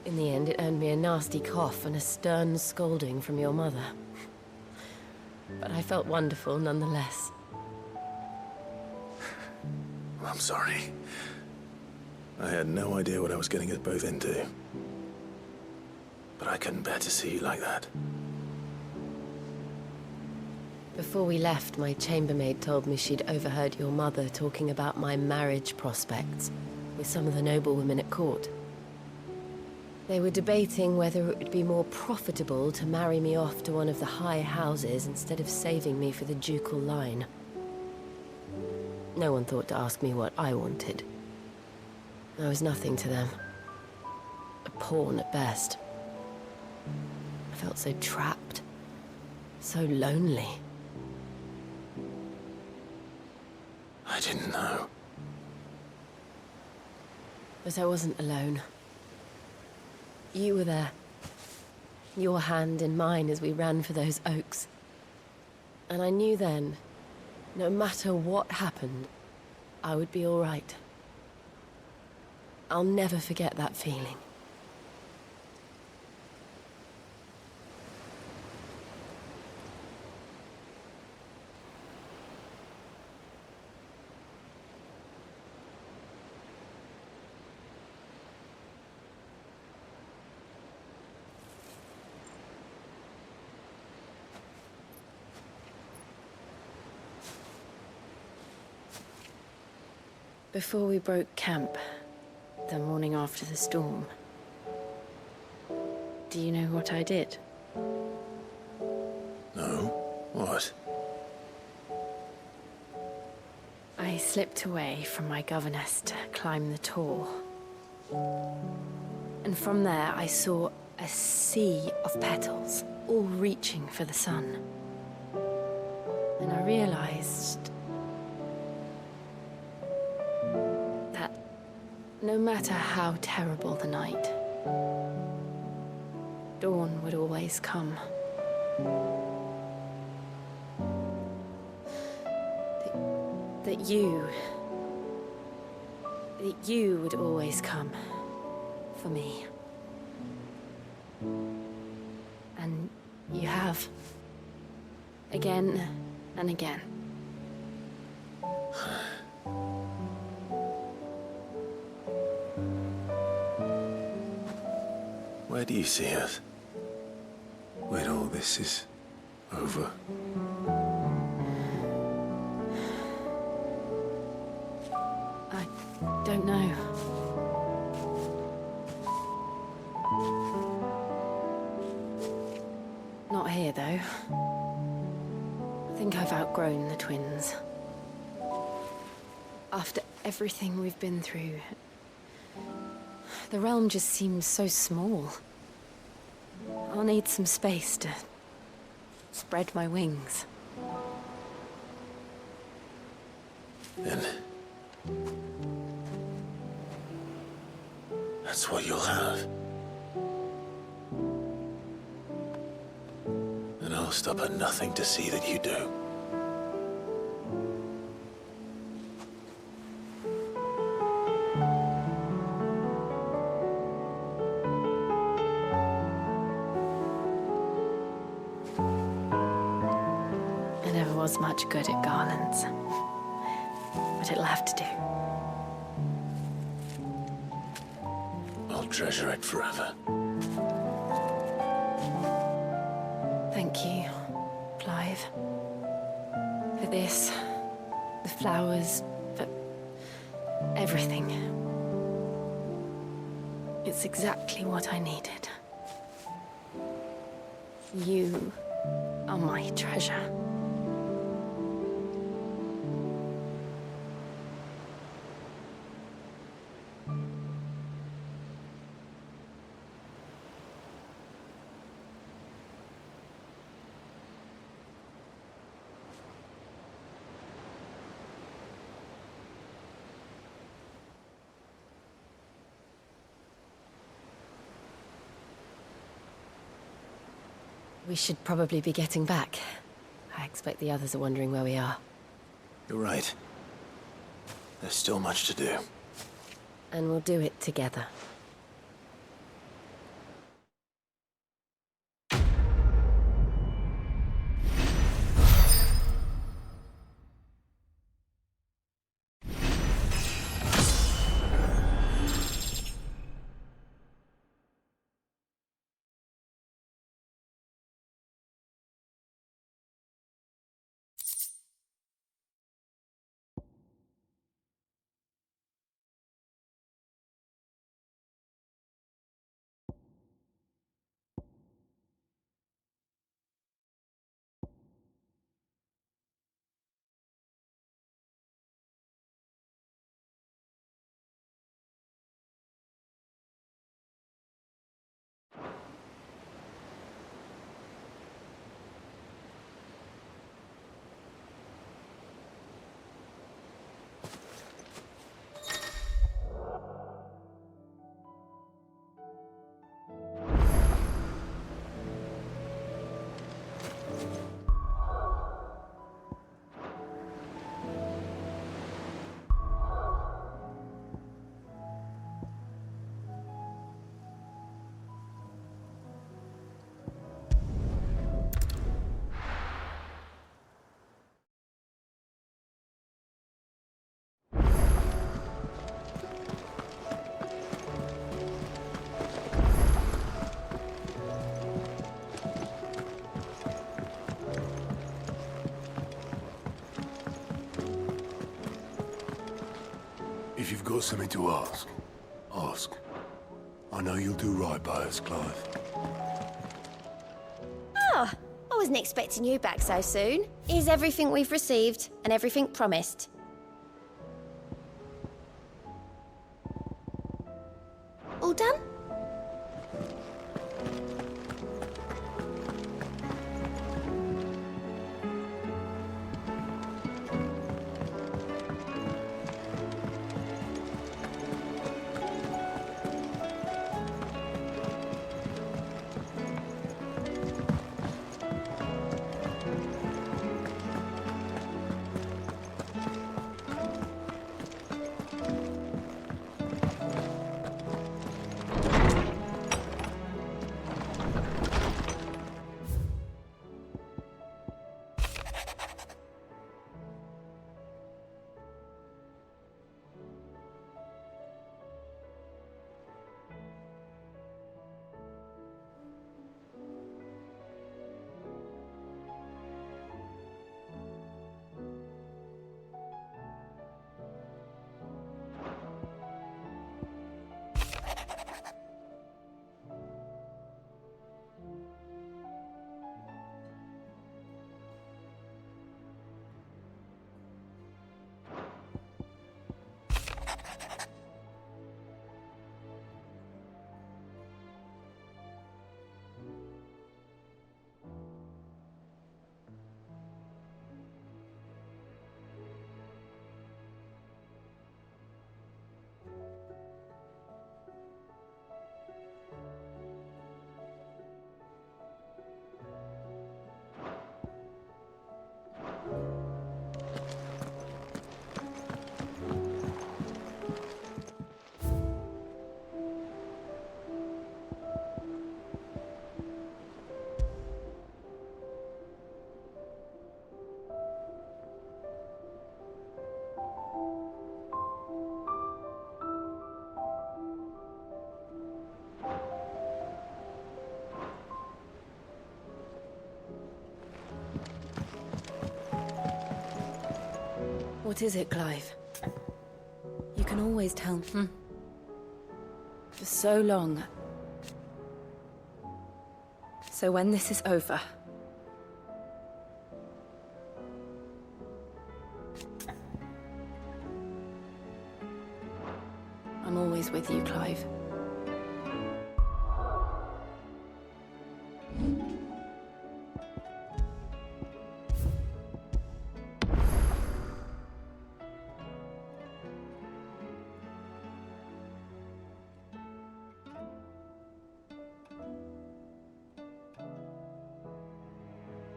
In the end, it earned me a nasty cough and a stern scolding from your mother. But I felt wonderful nonetheless. I'm sorry. I had no idea what I was getting us both into. But I couldn't bear to see you like that. Before we left, my chambermaid told me she'd overheard your mother talking about my marriage prospects with some of the noblewomen at court. They were debating whether it would be more profitable to marry me off to one of the high houses instead of saving me for the ducal line. No one thought to ask me what I wanted. I was nothing to them. A pawn at best. I felt so trapped. So lonely. I didn't know. But I wasn't alone. You were there. Your hand in mine as we ran for those oaks. And I knew then, no matter what happened, I would be all right. I'll never forget that feeling. Before we broke camp, the morning after the storm, do you know what I did? No? What? I slipped away from my governess to climb the tor. And from there I saw a sea of petals, all reaching for the sun. And I realized that no matter how terrible the night, dawn would always come. That you would always come for me. And you have. Again and again. Where do you see us? When all this is over? I don't know. Not here, though. I think I've outgrown the twins. After everything we've been through, the realm just seems so small. I'll need some space to spread my wings. Then that's what you'll have. And I'll stop at nothing to see that you do. I never was much good at garlands, but it'll have to do. I'll treasure it forever. Thank you, Clive. For this, the flowers, for everything. It's exactly what I needed. You are my treasure. We should probably be getting back. I expect the others are wondering where we are. You're right. There's still much to do. And we'll do it together. If you've got something to ask, ask. I know you'll do right by us, Clive. Oh, I wasn't expecting you back so soon. Here's everything we've received and everything promised. All done? What is it, Clive? You can always tell me. For so long. So when this is over... I'm always with you, Clive.